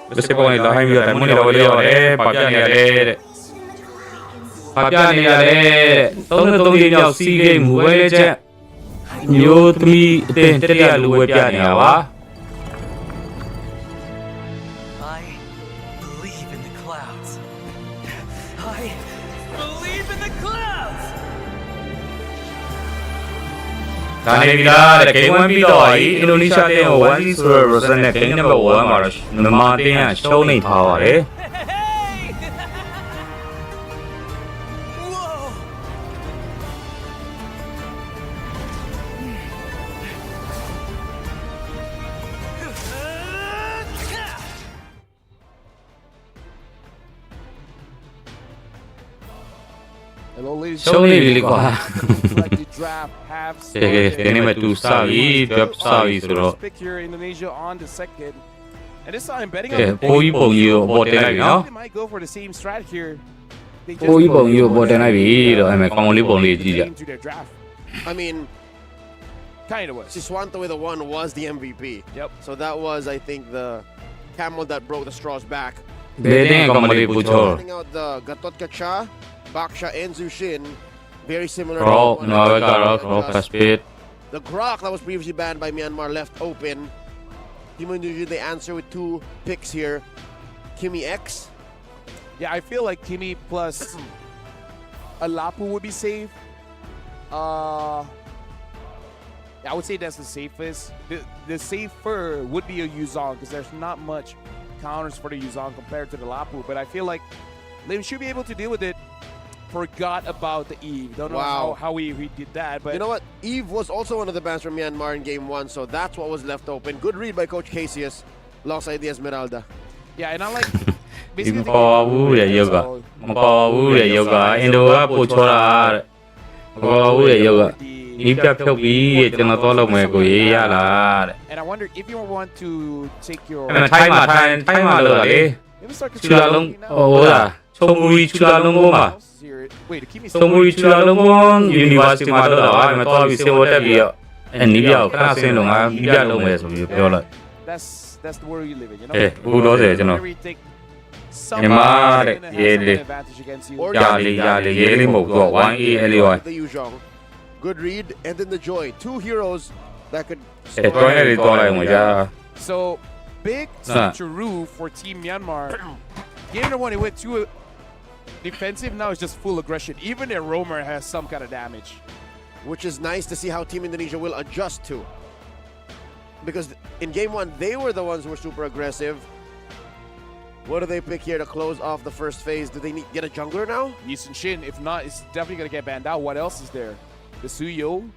မစိဘောနဲ့လာဟိုင်းပြီးတော့ diamond တွေတော့လေးရောက်ရဲပါပြနေရတယ်တဲ့ပါပြနေရတယ်33ကြိမ်မြောက် SEA Game ဝဲချက်မျိုးသမီးအတင်းတရလူဝဲပြနေတာပါ
I believe in the clouds. I believe in the clouds.
ဒါနေပြီလားတဲ့ game 1ပြီးတော့အင်ဒိုနီးရှားတင်းကို 1-0 ဆိုတဲ့ result နဲ့ game number 1မှာတော့မြန်မာတင်းကရှုံးနေထားပါတယ်
Hello, ladies and
ရှုံးနေပြီလေကွာ
like the draft have
ကဲဒီနေ့မှတူစပြီတွက်စပြီဆိုတော့
pick here Indonesia on the second. And this time betting
ကဲပိုးကြီးပုံကြီးကိုပေါ်တင်လိုက်ပြီနော်
They might go for the same strat here. They
ပိုးကြီးပုံကြီးကိုပေါ်တင်လိုက်ပြီတော့အဲ့မဲ့ကောင်းကောင်းလေးပုံလေးကြည့်ကြ
into their draft.
I mean,
kind of was.
Siswanto with the one was the MVP.
Yep.
So that was, I think, the camel that broke the straw's back.
ဘယ်တင်းကောင်းမလေးပူချော
Running out the Gatot Kacha, Baksha, and Zushin. Very similar.
Grok,
to
no, Grok, Speed.
The Grok that was previously banned by Myanmar left open. Team Indonesia, they answer with 2 picks here. Kimi X.
Yeah, I feel like Kimi plus Alapu would be safe. Yeah, I would say that's the safest. The safer would be a Yuzong because there's not much counters for the Yuzong compared to the Lapu. But I feel like Lim should be able to deal with it. Forgot about the Eve. Don't know how we did that. But
you know what? Eve was also one of the bans from Myanmar in game 1, so that's what was left open. Good read by Coach Casius. Alongside the Esmeralda.
Yeah, and I like
ဒီမပေါ်ဘူးတဲ့ယောဂမပေါ်ဘူးတဲ့ယောဂအင်ဒိုကပို့ချောတာတဲ့မပေါ်ဘူးတဲ့ယောဂဒီပြဖြုတ်ပြီးကျွန်တော်တော့လုပ်မယ်ကိုရေးရလားတဲ့
And I wonder if you want to take your
အဲ့ထိုင်းမှာလို့လေချူလာလုံးဟိုလားချုံမူရီချူလာလုံးကိုမှာ
Wait, keep me
ချုံမူရီချူလာလုံးကို University မှာလို့တော့အဲ့မှာတော့ပြီးစေဝတက်ပြီးတော့အဲ့နီးပြခဏဆင်းလုံးငါနီးပြလုံးမယ်ဆိုပြီးပြောလိုက်
That's the world you live in, you know.
အခုတော့စေကျွန်တော်မြန်မာတဲ့ရေးလေးရာလေးရေးလေးမဟုတ်တော့ 1A LY
The Yuzhong. Good read, and then the Joy. 2 heroes that could.
So big
Nah.
switcheroo for Team Myanmar. Game number 1, it went too defensive. Now it's just full aggression. Even their roamer has some kind of damage.
Which is nice to see how Team Indonesia will adjust to. Because in game 1, they were the ones who were super aggressive. What do they pick here to close off the first phase? Do they get a jungler now?
Yisun Shin, if not, it's definitely going to get banned out. What else is there? The Suyo.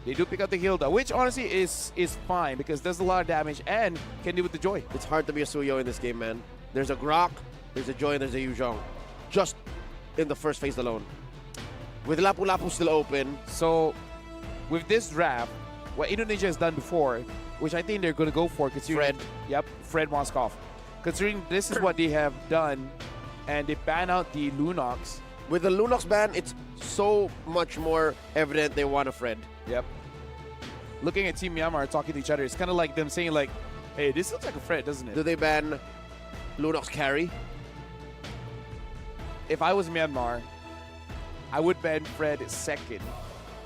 They do pick up the Hilda, which honestly is fine because does a lot of damage and can deal with the Joy.
It's hard to be a Suyo in this game, man. There's a Grok, there's a Joy, and there's a Yuzhong. Just in the first phase alone. With Lapu Lapu still open.
So, with this draft, what Indonesia has done before, which I think they're going to go for, considering...
Fred.
Yep, Fred Moskov. Considering this is what they have done, and they ban out the Lunox.
With the Lunox ban, it's so much more evident they want a Fred.
Yep. Looking at Team Myanmar talking to each other, it's kind of like them saying like, hey, this looks like a Fred, doesn't it?
Do they ban Lunox carry?
If I was Myanmar, I would ban Fred second,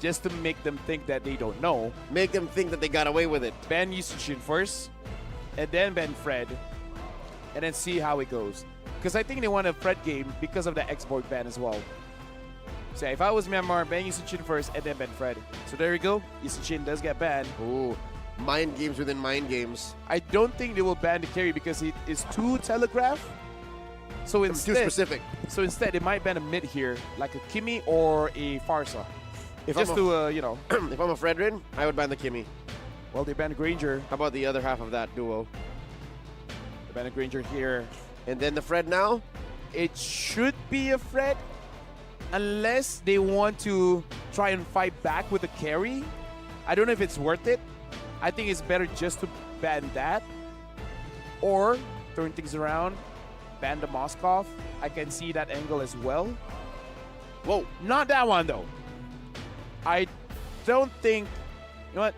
just to make them think that they don't know.
Make them think that they got away with it.
Ban Yusushin first, and then ban Fred, and then see how it goes. Because I think they want a Fred game because of the export ban as well. So if I was Myanmar, ban Yusushin first, and then ban Fred. So there you go. Yusushin does get banned.
Ooh, mind games within mind games.
I don't think they will ban the carry because it is too telegraph. So instead,
too specific.
So instead, they might ban a mid here, like a Kimi or a Farsa.
If
Just
I'm
to, you know.
If I'm a Fredrin, I would ban the Kimi.
Well, they banned Granger.
How about the other half of that duo?
They banned Granger here.
And then the Fred now?
It should be a Fred. Unless they want to try and fight back with a carry. I don't know if it's worth it. I think it's better just to ban that. Or, turn things around, ban the Moskov. I can see that angle as well.
Whoa.
Not that one, though. I don't think... You know what?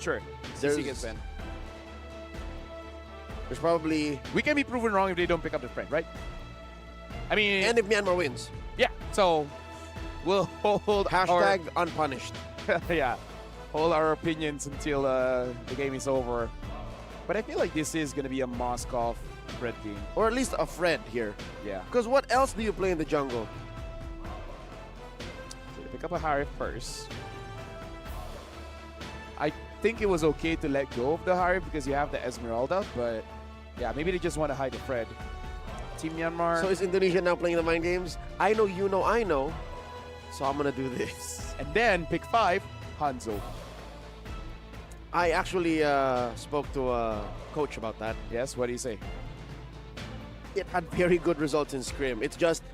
Sure. CC gets banned.
There's probably...
We can be proven wrong if they don't pick up the friend, right? I mean...
And if Myanmar wins.
Yeah, so we'll hold
Hashtag unpunished.
Yeah, hold our opinions until the game is over. But I feel like this is going to be a Moskov Fred game.
Or at least a Fred here.
Yeah.
Because what else do you play in the jungle?
So pick up a Harif first. I think it was okay to let go of the Harif because you have the Esmeralda, but yeah, maybe they just want to hide the Fred. Team Myanmar.
So is Indonesia now playing the mind games? I know, you know, I know. So I'm going to do this.
And then pick 5, Hanzo.
I actually spoke to a coach about that.
Yes, what do you say?
It had very good results in Scrim. It's just,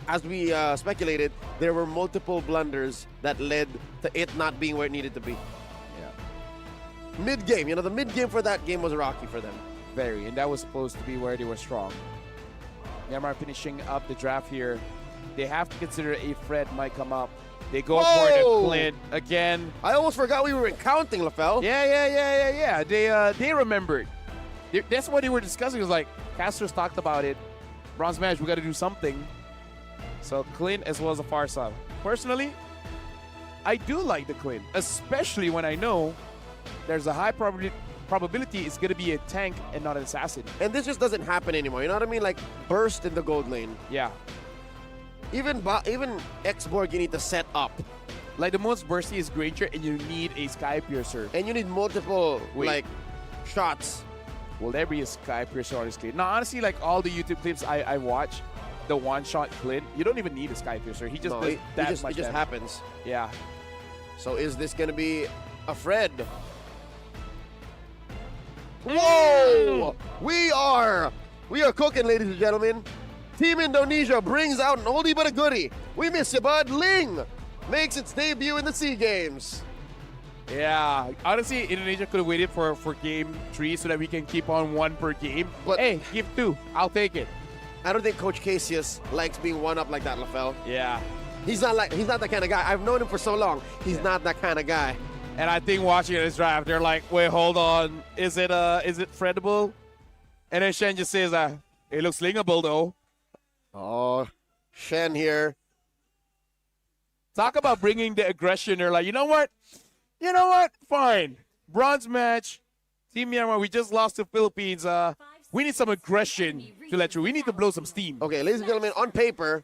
as we speculated, there were multiple blunders that led to it not being where it needed to be.
Yeah.
Mid-game, you know, the mid-game for that game was rocky for them.
Very, and that was supposed to be where they were strong. Myanmar finishing up the draft here. They have to consider a Fred might come up. They go for the Clint again.
I almost forgot we were in counting, LaFell.
Yeah. They remembered. That's what they were discussing. It was like, Castro's talked about it. Bronze match, we got to do something. So Clint as well as a Farsa. Personally, I do like the Clint, especially when I know there's a high probability it's going to be a tank and not an assassin.
And this just doesn't happen anymore. You know what I mean? Like, burst in the gold lane.
Yeah.
Even X-Borg, you need to set up.
Like, the most bursty is Granger, and you need a Sky Piercer.
And you need multiple, like, shots.
Will there be a Sky Piercer, honestly? No, honestly, like, all the YouTube clips I watch, the one-shot Clint, you don't even need a Sky Piercer. He just does that much
It just happens.
Yeah.
So is this going to be a Fred? Whoa! We are cooking, ladies and gentlemen. Team Indonesia brings out an oldie but a goodie. We miss you, bud. Ling makes its debut in the SEA Games.
Yeah, honestly, Indonesia could have waited for game 3 so that we can keep on 1 per game. But hey, give 2. I'll take it.
I don't think Coach Casius likes being one up like that, LaFell.
Yeah.
He's not that kind of guy. I've known him for so long. He's not that kind of guy.
And I think watching this draft, they're like, wait, hold on. Is it Fredable? And then Shen just says, it looks lingable though.
Oh, Shen here.
Talk about bringing the aggression. They're like, you know what? Fine. Bronze match. Team Myanmar, we just lost to Philippines. We need some aggression to let through. We need to blow some steam.
Okay, ladies and gentlemen, on paper,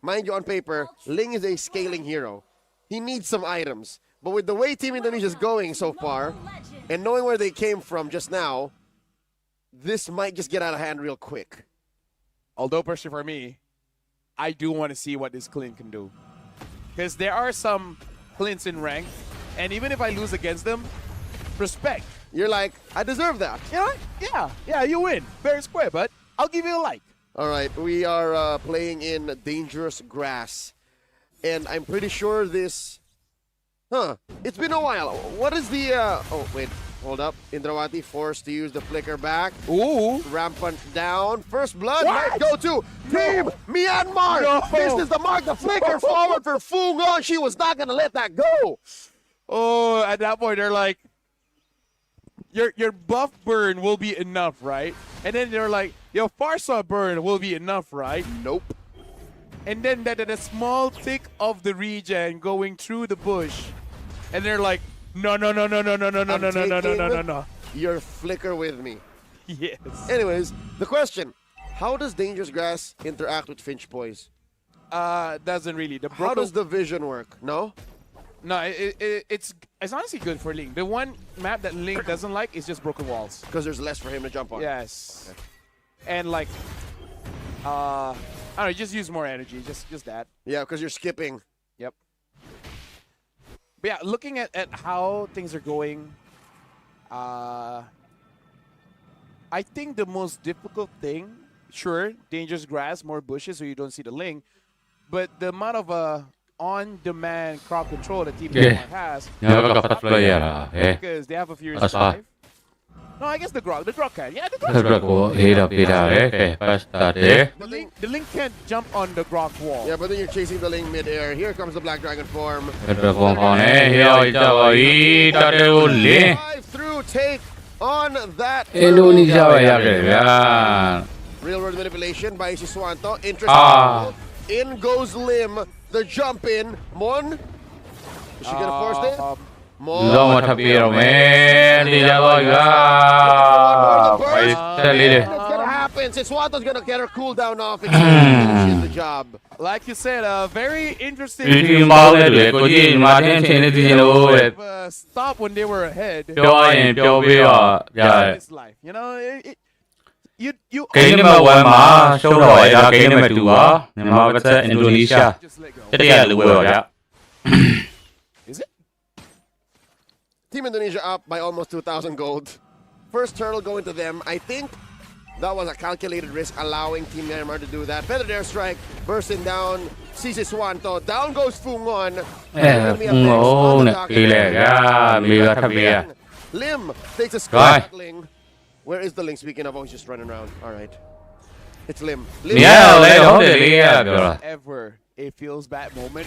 mind you, on paper, Ling is a scaling hero. He needs some items. But with the way Team Indonesia is going so far, and knowing where they came from just now, this might just get out of hand real quick.
Although, personally for me, I do want to see what this Clint can do. Because there are some Clints in rank, and even if I lose against them, respect.
You're like, I deserve that.
You know what? Yeah, you win. Fair and square, but I'll give you a like.
All right, we are playing in dangerous grass. And I'm pretty sure this... It's been a while. What is the... Oh, wait. Hold up. Indrawati forced to use the flicker back.
Ooh.
Rampant down. First blood.
What?
Go to Team Myanmar.
No.
This is the mark. The flicker forward for Fungon. She was not going to let that go.
Oh, at that point, they're like, your buff burn will be enough, right? And then they're like, your Farsa burn will be enough, right?
Nope.
And then that small tick of the regen going through the bush. And they're like, no.
Your flicker with me.
Yes.
Anyways, the question, how does dangerous grass interact with Finch Poise?
Doesn't really.
How does the vision work? No?
No, it's honestly good for Link. The one map that Link doesn't like is just broken walls.
Because there's less for him to jump on.
Yes. Okay. And like, I don't know, just use more energy. Just that.
Yeah, because you're skipping.
Yep. But yeah, looking at how things are going, I think the most difficult thing, sure, dangerous grass, more bushes so you don't see the Link, but the amount of on-demand crowd control that Team Myanmar has, because they have a Furious 5. No, I guess the Grog can. Yeah, the Grog. The Link can't jump on the Grog wall.
Yeah, but then you're chasing the Link mid-air. Here comes the Black Dragon form. Drive through, take on that. Real world manipulation by Siswanto. Interesting. In goes Lim. The jump in. Mon. Is she gonna force it? Mon. It's gonna happen. Siswanto's gonna get her cooldown off. She's the job.
Like you said, very interesting. Stop when they were ahead. It's life. You know, you
Indonesia.
Is it?
Team Indonesia up by almost 2,000 gold. First turtle going to them. I think that was a calculated risk, allowing Team Myanmar to do that. Feathered airstrike, bursting down. Siswanto. Down goes Fungon. Lim takes a squad at Ling. Where is the Link? Speaking of, he's just running around. All right. It's Lim.
Ever a feels bad moment.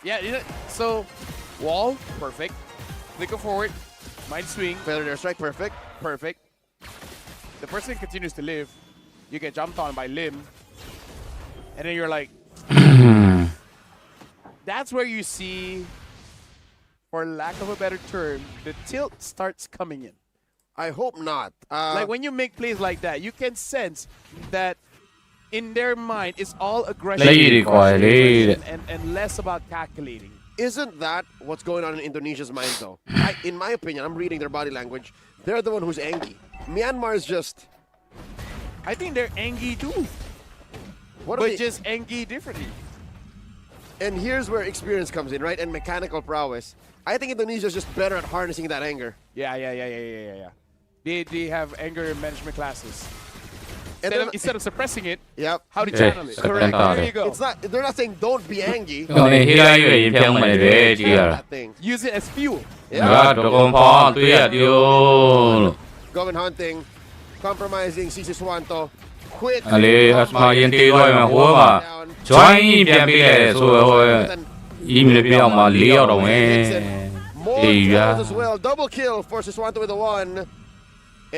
Yeah, you know, so wall, perfect. Flicker forward, mind swing.
Feathered airstrike, perfect.
Perfect. The person continues to live. You get jumped on by Lim. And then you're like, that's where you see, for lack of a better term, the tilt starts coming in.
I hope not.
Like when you make plays like that, you can sense that in their mind it's all aggression and less about calculating.
Isn't that what's going on in Indonesia's mind, though? In my opinion, I'm reading their body language. They're the one who's angry. Myanmar is just...
I think they're angry too. But just angry differently.
And here's where experience comes in, right? And mechanical prowess. I think Indonesia's just better at harnessing that anger.
Yeah. They have anger management classes. Instead of suppressing it, how to channel it.
Correct. There you go. It's not, they're not saying don't be angry. Use it as fuel. Going hunting, compromising Siswanto. Quick. More kills as well. Double kill for Siswanto with a 1.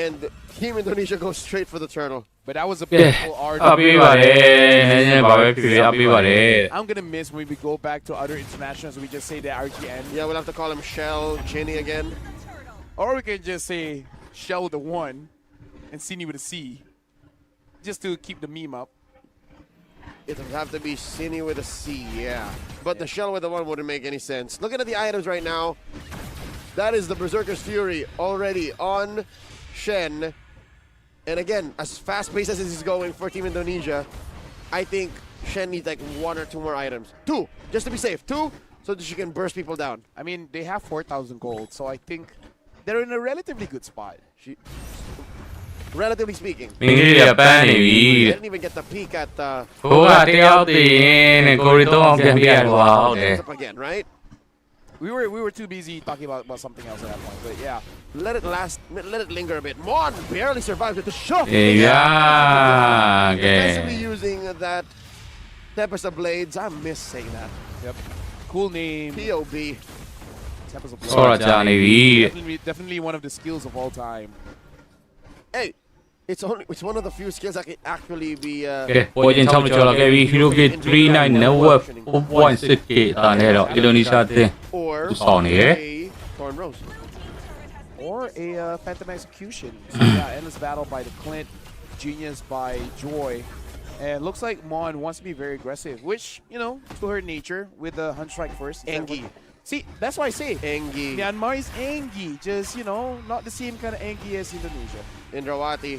and Team Indonesia goes straight for the turtle.
But that was a
Yeah.
beautiful art.
အပေးပါတယ်နည်းနည်းပါပဲဖြစ်ဖြစ်အပေးပါတယ်
I'm gonna miss when we go back to other internationals. We just say the RGN.
Yeah, we'll have to call him Shell Chinny again.
Or we can just say Shell with a 1 and Cini with a C. Just to keep the meme up.
It would have to be Cini with a C, yeah. But the Shell with the 1 wouldn't make any sense. Looking at the items right now, that is the Berserker's Fury already on Shen. And again, as fast-paced as this is going for Team Indonesia, I think Shen needs like 1 or 2 more items. 2, just to be safe. 2, so that she can burst people down.
I mean, they have 4,000 gold, so I think they're in a relatively good spot.
Relatively speaking.
မင်းကြီးကပန်းနေပြီ
Didn't even get the peek at the...
ဟိုကတယောက်တည်ရင်ကိုရီတော့အောင်ပြန်ပြရတော့ဟုတ်တယ်
Up again, right?
We were too busy talking about something else at that point, but yeah.
Let it last, let it linger a bit. Mon barely survived with the shot.
Yeah, okay.
Especially using that Tempest of Blades. I miss saying that.
Yep. Cool name.
POB.
Tempest of
Sorry, Johnny.
Definitely one of the skills of all time.
Hey, it's one of the few skills that can actually be.
ကဲပေါ်ရင်6ကျော်လာခဲ့ပြီ Hero Kit 39 Network 4.6K တာနဲ့တော့ Indonesia တင်
or
ဆောင်နေရ
Thorn Rose.
Or a Phantom Execution. So yeah, Endless Battle by the Clint, Genius by Joy. And looks like Mon wants to be very aggressive, which, you know, to her nature, with the Hunt Strike first.
Engi.
See, that's why I say
Engi.
Myanmar is Engi, just, you know, not the same kind of Engi as Indonesia.
Indrawati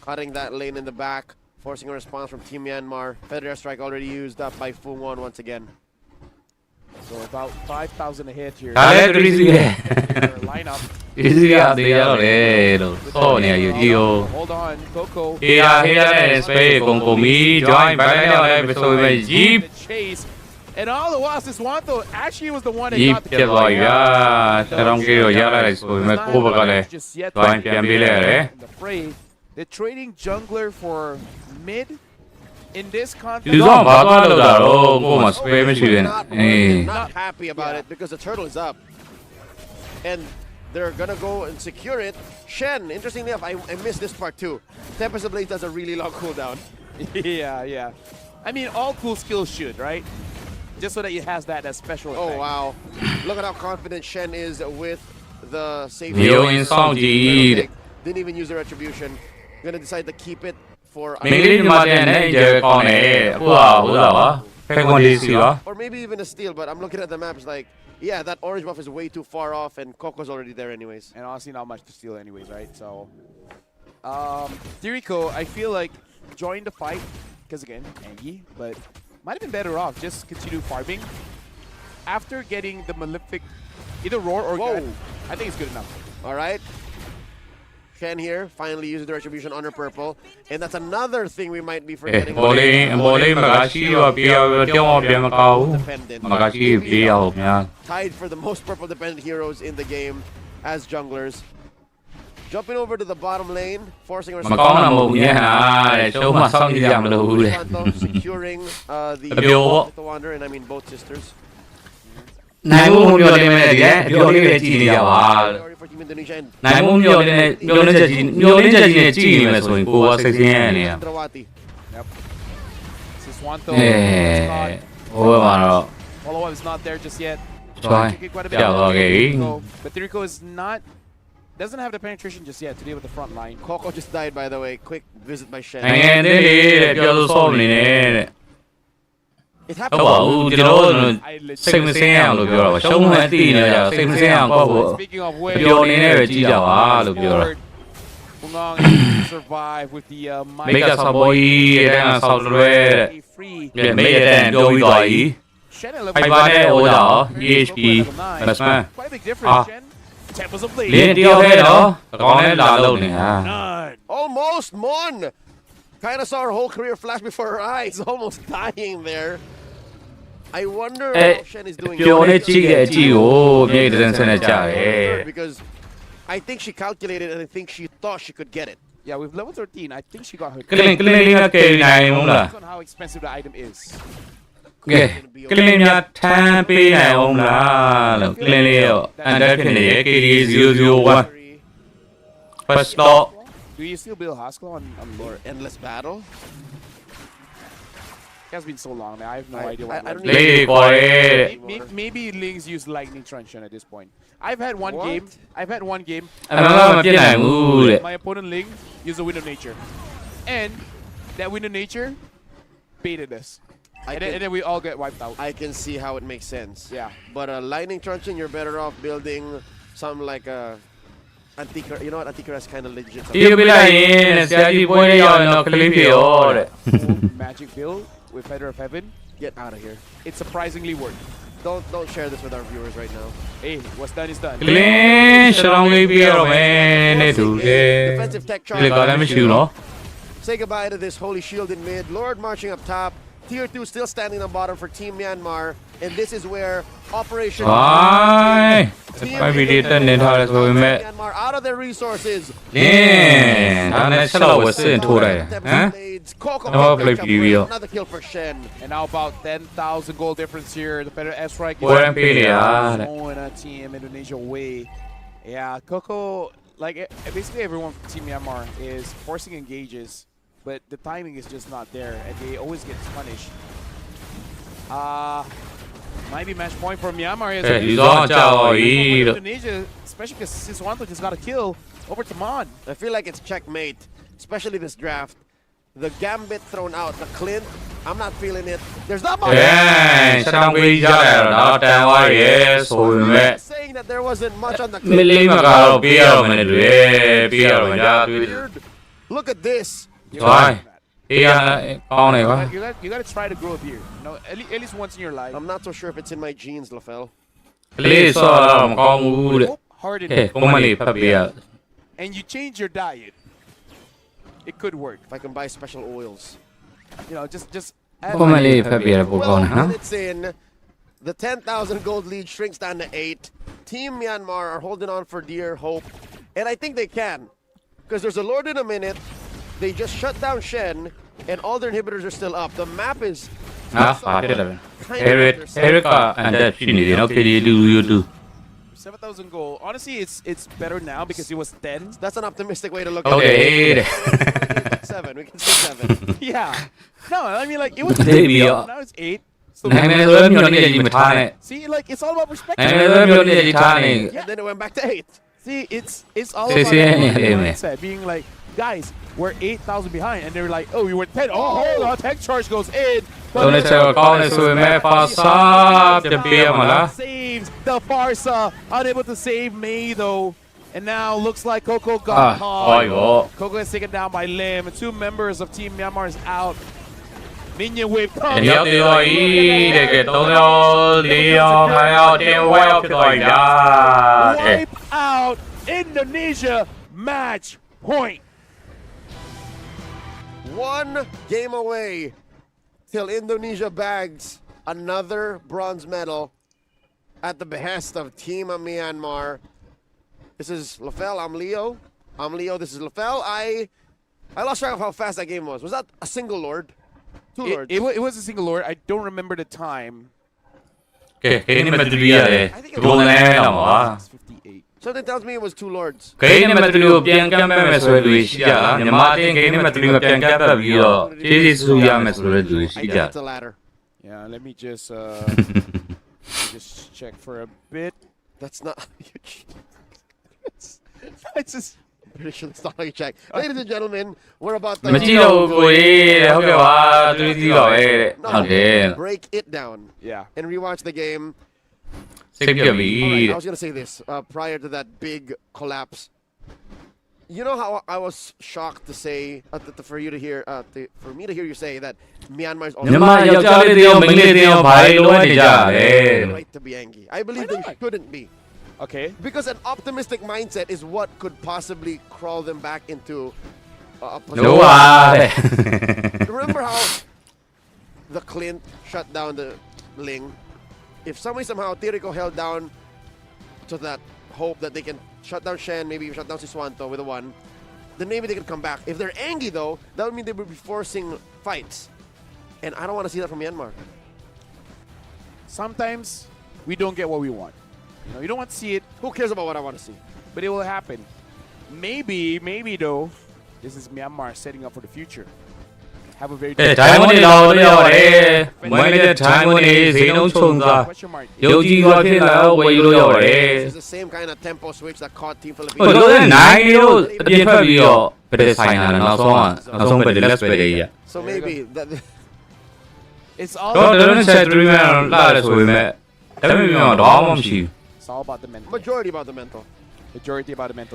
cutting that lane in the back, forcing a response from Team Myanmar. Federer Strike already used up by Fungwon once again.
So about 5,000 a hit here.
ဒါလည်း 3C ရဲ့
Lineup.
easy ရသေးရတော့လေလို့ဟောနေရယူကြီးကို
Hold on, Coco.
ဟေးရနဲ့ space ကုန်ပြီ join ဘိုင်းလိုက်လည်းဆိုပဲ jeep
Chase. And all the while, Siswanto actually was the one that
jeep
got the
ဖြစ်သွားပြီဗျာတရောင်းကြီးကိုရလိုက်လိုက်ဆိုပေမဲ့ကိုဘကလည်း join ပြန်ပေးလိုက်ရတယ်
in the fray. They're trading jungler for mid in this
ဒီ
conflict.
တော့ဘာသွားလို့တာတော့ကိုမှ spray မရှိဘူးအေး
Not happy about it because the turtle is up. And they're gonna go and secure it. Shen, interestingly enough, I missed this part too. Tempest of Blades does a really long cooldown.
Yeah. I mean, all cool skills should, right? Just so that it has that special effect.
Oh, wow. Look at how confident Shen is with the safety. Didn't even use the retribution. Gonna decide to keep it for... Or maybe even a steal, but I'm looking at the map, it's like, yeah, that orange buff is way too far off, and Coco's already there anyways.
And honestly, not much to steal anyways, right? So, Diriko, I feel like join the fight, because again, Angie, but might have been better off just continue farming. After getting the Malefic, either Roar or Gun, I think it's good enough.
All right. Shen here, finally using the retribution on her purple. And that's another thing we might be forgetting. Tied for the most purple dependent heroes in the game as junglers. Jumping over to the bottom lane, forcing her securing the Wander, and I mean both sisters.
နိုင်မှုမျောလင်းမဲ့တည်းပြောလေးပဲကြည်နေကြပါနိုင်မှုမျောလင်းနဲ့မျောလင်းချက်ကြီးနဲ့ကြည်နေမယ်ဆိုရင်ကိုယ်ကစိတ်ဆင်းရဲနေရ
Yep. Siswanto.
Over မှာတော့
Follow-up is not there just yet.
Try.
But Diriko is not... doesn't have the penetration just yet to deal with the front line.
Coco just died, by the way. Quick visit by Shen. It happened.
Speaking of which, Pungong survive with the
Mega Saboy
free. Shen and
EHP
quite a big difference, Shen. Temples of Blade.
Almost Mon. Kind of saw her whole career flash before her eyes, almost dying there. I wonder how Shen is doing. Because I think she calculated and I think she thought she could get it.
Yeah, with level 13, I think she got her.
Depends
on how expensive the item is.
ကဲကလင်းများထမ်းပေးနိုင်အောင်လားလို့ကလင်းလေးရောအန်ဒါဖြစ်နေရဲ့ KD001 First stock.
Do you still build Haskell on
Or
Lord?
endless battle.
It has been so long, man. I have no idea what.
I don't
Ling
even
đi coi đi.
Maybe Lings use Lightning Truncheon at this point. I've had one
What?
game. I've had one game.
Anh nói mà cái này ngu đấy.
My opponent Ling used a Wind of Nature, and that Wind of Nature baited us, and then we all get wiped out.
I can see how it makes sense.
Yeah.
But a lightning truncheon, you're better off building some like a Antiquar. You know what? Antiquar is kind of legit.
Tiêu bị lại in, sẽ đi bôi đi rồi nó clip hiểu đấy.
Magic build with Feather of Heaven.
Get out of here.
It's surprisingly worked.
Don't share this with our viewers right now.
Hey, what's done is done.
Clean, strongly be rồi mẹ này đủ ghê.
Defensive tech
Để gọi là mới chịu nó.
Say goodbye to this holy shield in mid. Lord marching up top. Tier 2 still standing on bottom for Team Myanmar. And this is where Operation
phải bị đi tên nên thôi rồi mẹ.
Myanmar out of their resources.
Nè, anh ấy sao là sẽ thua đây? Hả? Nó play preview.
Another kill for Shen.
And now about 10,000 gold difference here. The Feather S-Strike is
Ủa,
Team Indonesia way. Yeah, Coco, like basically everyone from Team Myanmar is forcing engages, but the timing is just not there, and they always get punished. Might be match point for Myanmar. Indonesia, especially because Siswanto just got a kill over Taman.
I feel like it's checkmate, especially this draft. The Gambit thrown out, the Clint, I'm not feeling it. There's not much.
Yeah, sao bây giờ là nó đang qua vậy rồi mẹ.
Saying that there wasn't much on the
Mình
Clint.
lấy mà cả bia mà bia mà ra
Look at this.
rồi. Con này quá.
You gotta try to grow a beard. You know, at least once in your life.
I'm not so sure if it's in my genes, LaFell.
Lý do là một con ngu đấy. Không mà lì pháp bia.
And you change your diet. It could work.
If I can buy special oils.
You know, just add
Không mà lì pháp bia của con hả?
Minutes in, the 10,000 gold lead shrinks down to 8. Team Myanmar are holding on for dear hope. And I think they can. Because there's a Lord in a minute. They just shut down Shen. And all their inhibitors are still up. The map is...
Eric and that Trinity, okay, you do.
7,000 gold. Honestly, it's better now because it was 10.
That's an optimistic way to look at
Okay.
it. 7. We can say 7.
Yeah. No, I mean, like, it was
8.
Now it's 8. So
See,
like, it's all about perspective.
And then it went back to 8.
See, it's all about mindset. Being like, guys, we're 8,000 behind. And they were like, oh, we were 10. Oh, hold on. Tech charge goes in.
Tôi chờ con này xui mẹ pha sáp cho bia mà lá.
Saves the Farsa. Unable to save May, though. And now looks like Coco got caught. Coco is taken down by Lim. 2 members of Team Myanmar is out. Minion wave comes.
Nhớ đi rồi để cái tôi đâu đi phải ao tiền quay cho tôi ra.
Wipe out Indonesia match point.
1 game away till Indonesia bags another bronze medal at the behest of Team Myanmar. This is LaFell. I'm Leo. This is LaFell. I lost track of how fast that game was. Was that a single Lord? 2 Lords?
It was a single Lord. I don't remember the time.
Okay, ini material deh. Bukannya nama.
Something tells me it was 2 Lords.
Kayaknya material yang kami mesra duit saja. Nyamatin kayaknya material yang kami bio. Jadi suya mesra duit
I guess
saja.
it's a ladder.
Yeah, let me just just check for a bit.
That's not.
It's just.
Pretty sure that's not how you check. Ladies and gentlemen, we're about to break it down.
Yeah.
And rewatch the game.
Right,
I was gonna say this prior to that big collapse. You know how I was shocked to say for you to hear for me to hear you say that Myanmar is also right to be angry. I believe they shouldn't be.
Okay.
Because an optimistic mindset is what could possibly crawl them back into a position. Remember how the Clint shut down the Ling? If somehow Tirico held down to that hope that they can shut down Shen, maybe shut down Siswanto with a 1, then maybe they could come back. If they're angry though, that would mean they would be forcing fights. And I don't want to see that from Myanmar.
Sometimes we don't get what we want. You know, you don't want to see it.
Who cares about what I want to see?
But it will happen. Maybe though, this is Myanmar setting up for the future. Have a very
Diamond is out there. When the Diamond is in Chunga. Yoji got it now. Where you are?
It's the same kind of tempo switch that caught Team Philippines.
Oh, look at 9-0. The Fabio. But it's fine. Not so but the less better.
So maybe that.
It's all.
Don't say 3 men. Let's we met. It's
all about the mental.
Majority about the mental.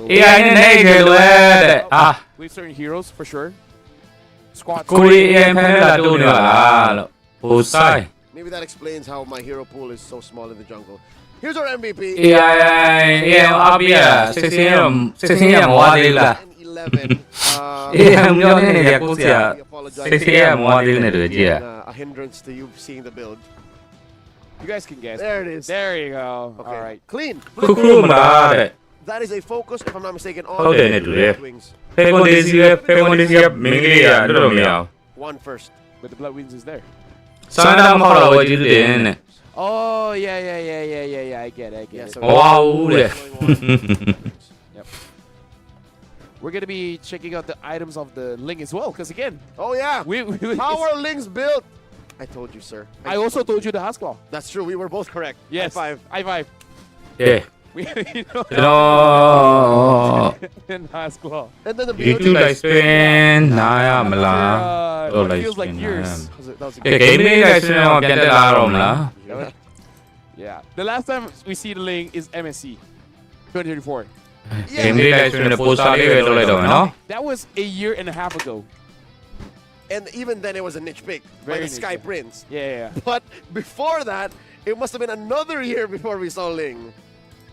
Yeah,
we have certain heroes for sure. Squad.
Maybe that explains how my hero pool is so small in the jungle. Here's our MVP.
Yeah, 16
a hindrance to you seeing the build.
You guys can guess.
There it is.
There you go.
Okay.
All right.
Clean. That is a focus, if I'm not mistaken, on the wings. One first.
But the blood wings is there. Oh yeah. I get it.
So
wow.
Yep. We're gonna be checking out the items of the Ling as well, because again.
Oh yeah. How are Lings built? I told you, sir.
I also told you the Haskell.
That's true. We were both correct.
Yes.
High
five.
Yeah.
Haskell.
And then the
YouTube live stream.
It feels like years. Yeah. The last time we see the Ling is MSC 2034. That was a year and a half ago.
And even then, it was a niche pick by the Sky Prince.
Yeah.
But before that, it must have been another year before we saw Ling.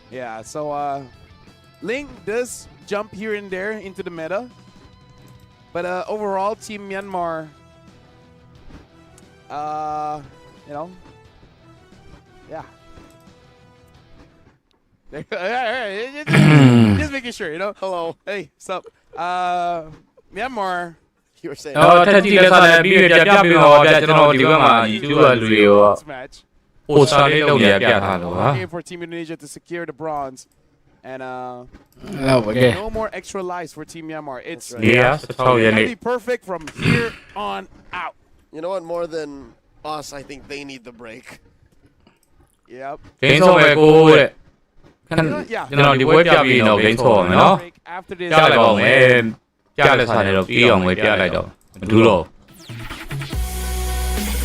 Yeah, so Ling does jump here and there into the meta. But overall, Team Myanmar, yeah. Just making sure,
Hello.
Hey, what's up? Myanmar.
You were saying.
Match. Looking for Team Indonesia to secure the bronze. And no more extra lives for Team Myanmar. It's gonna be perfect from here on out.
You know what? More than us, I think they need the break.
Yep. After this.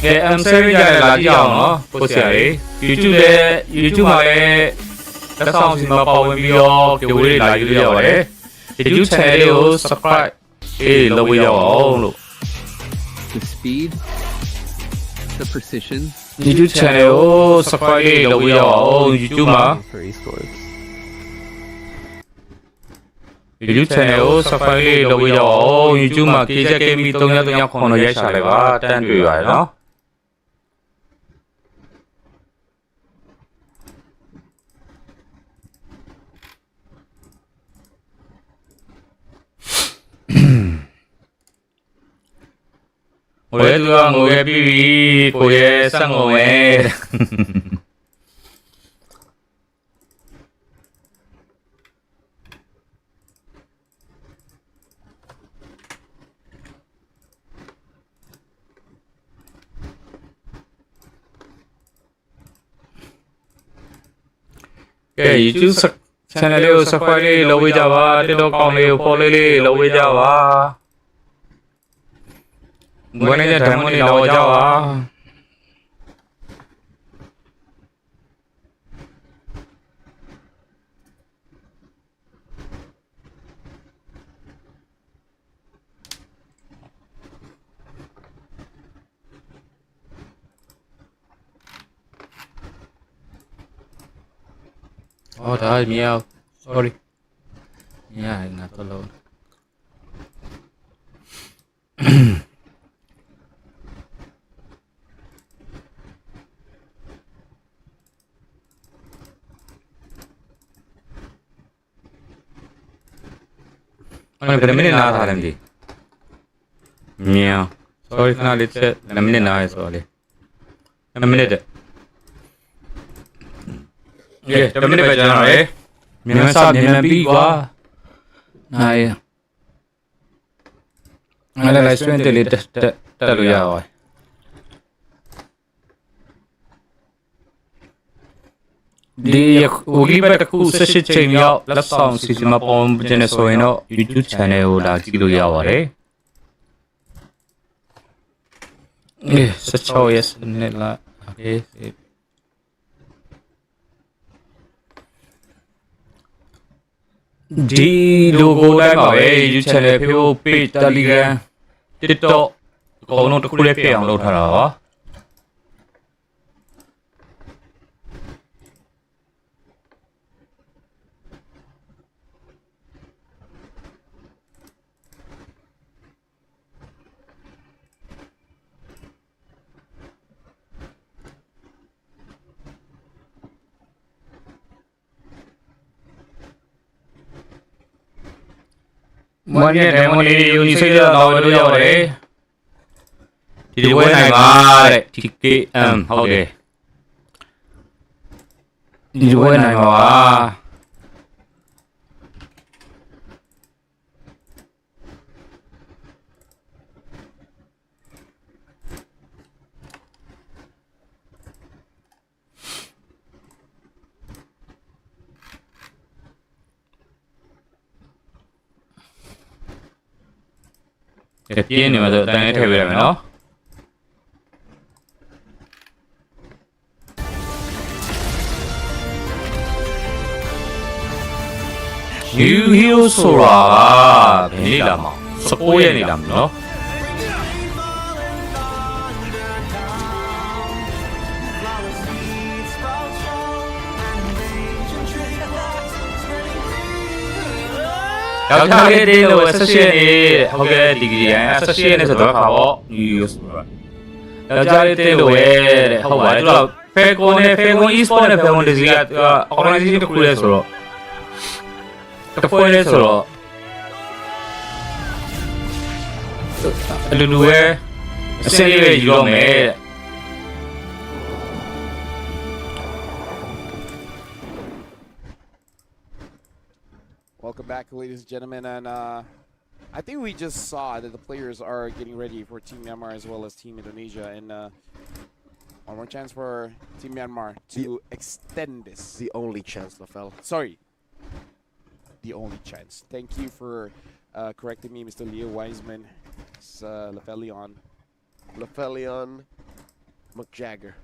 Em sẽ là đi dòng nó, cô sẽ YouTube mà các xong xin mà bảo video kiểu đi lại video đấy, YouTube channel subscribe, lâu video luôn.
The speed, the precision.
YouTube channel subscribe lâu video YouTube mà.
For Esports.
YouTube channel subscribe lâu video YouTube mà kzgaming tôi nhớ không nói sai lại và tên bị vậy đó. Ôi tôi ngồi BB cô ấy sang ngồi cái YouTube channel subscribe lâu bây giờ và cái đó còn follow lâu bây giờ và bữa nay thằng mình lâu bây giờ và oh trời mèo sorry nha là tôi luôn anh phải mình nào làm gì mèo sorry nào lịch sự làm mình nào sorry làm mình đấy 예, 때문에 배잖아. 예. 면사 내면 비와. နိုင်အဲ့ဒါလိုက်ဆွင့်တယ်လေတက်လို့ရပါတယ်ဒီဟိုဂိဘတ်တစ်ခု18ချိန်မြောက်လက်ဆောင်စီစဉ်မှာပေါ်ကျနေဆိုရင်တော့ YouTube channel ကိုလာကြည့်လို့ရပါတယ်16 yes နဲ့လာ okay ဒီ logo တိုင်းပါပဲ YouTube channel Facebook page Telegram TikTok အကုန်လုံးတစ်ခုလေးပြည့်အောင်လုပ်ထားတာပါမွန်ရဲ့ဒဲမွန်လေးယူနီစိတ်တော့လို့ရပါတယ်ဒီပွဲနိုင်ပါတဲ့ TKM ဟုတ်တယ်ဒီပွဲနိုင်ပါပြင်းနေမှာဆိုအတန်းလေးထည့်ပေးရမယ်နော်ယူဟီယိုဆိုတာဘယ်နေ့လာမှာ19ရက်နေ့လာမှာနော်ယောက်ျားလေးတင်းလို့18ရက်နေ့ဟုတ်ကဲ့ဒီကြီး18ရက်နေ့ဆိုတော့ခါပေါ့ယူဟီယိုဆိုတာယောက်ျားလေးတင်းလို့ရဲ့ဟုတ်ပါတယ်သူကဖေကွန်နဲ့ဖေကွန် Esports နဲ့ဖေကွန်ဒီစီက organization တစ်ခုလဲဆိုတော့တစ်ဖွဲ့လဲဆိုတော့အလူလူရဲ့အစင်းလေးပဲယူတော့မယ်တဲ့
Welcome back, ladies and gentlemen, and I think we just saw that the players are getting ready for Team Myanmar as well as Team Indonesia, and one more chance for Team Myanmar to extend this.
The only chance, Lafel.
Sorry, the only chance. Thank you for correcting me, Mr. Leo Wiseman. It's Lafelion.
Lafelion McJagger.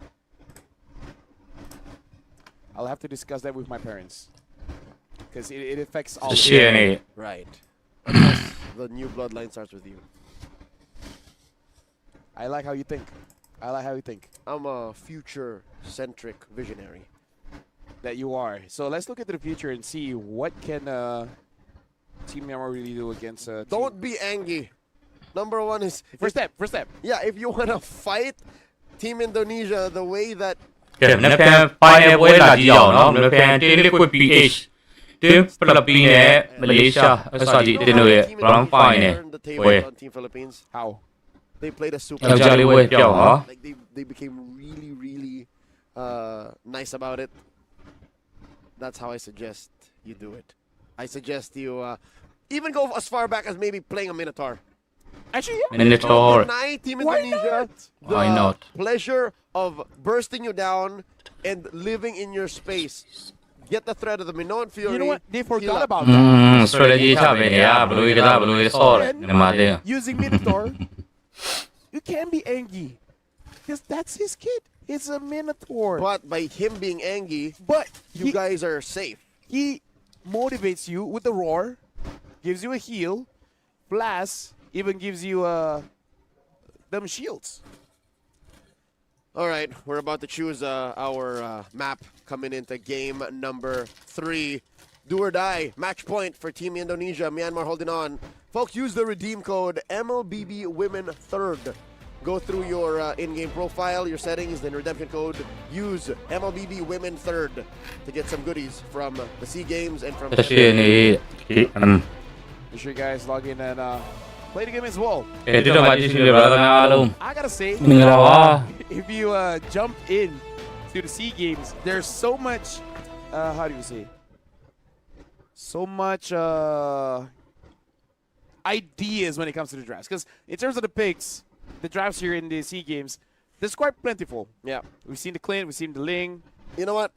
I'll have to discuss that with my parents. Because it affects all
of them.
Right. Unless the new bloodline starts with you.
I like how you think. I like how you think.
I'm a future-centric visionary.
That you are. So let's look into the future and see what can Team Myanmar really do against
Don't be angry. Number one is...
First step.
Yeah, if you want to fight Team Indonesia the way that...
Okay, let's find way that you know. Let's PH. Team Philippines, Malaysia, Saudi, round final.
Team Philippines.
How?
They played a super. Like they became really nice about it. That's how I suggest you do it. I suggest you even go as far back as maybe playing a Minotaur.
Actually, yeah.
Minotaur.
Deny Team Indonesia
Why not?
Pleasure of bursting you down and living in your space. Get the threat of the Minoan Fury.
You know what? They forgot about that.
Strategy
Using Minotaur, you can be angry. Because that's his kid. It's a Minotaur.
But by him being angry, you guys are safe.
He motivates you with the roar, gives you a heal, blast, even gives you them shields.
All right, we're about to choose our map coming into game number 3. Do or die, match point for Team Indonesia. Myanmar holding on. Folks, use the redeem code MLBB Women 3rd. Go through your in-game profile, your settings, then redemption code. Use MLBB Women 3rd to get some goodies from the SEA Games and from...
Make sure you guys log in and play the game as well. I gotta say, if you jump in to the SEA Games, there's so much, how do you say? So much ideas when it comes to the drafts. Because in terms of the picks, the drafts here in the SEA Games, there's quite plentiful.
Yeah.
We've seen the Clint, we've seen the Ling.
You know what?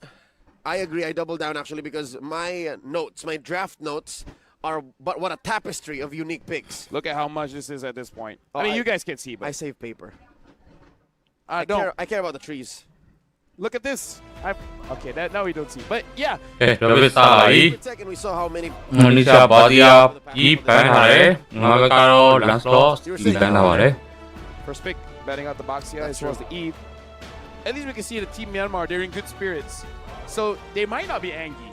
I agree. I double down actually because my notes, my draft notes, are but what a tapestry of unique picks.
Look at how much this is at this point.
Oh,
I mean, you guys can see, but
I save paper.
I
care about the trees.
Look at this. Okay, that now we don't see. But yeah.
Robert Salai.
Second, we saw how many.
Malaysia Badia Eve Banhare. Navakaro Lancelot. Banhare.
First pick, batting out the box here as well as the Eve. At least we can see the Team Myanmar, they're in good spirits. So they might not be angry.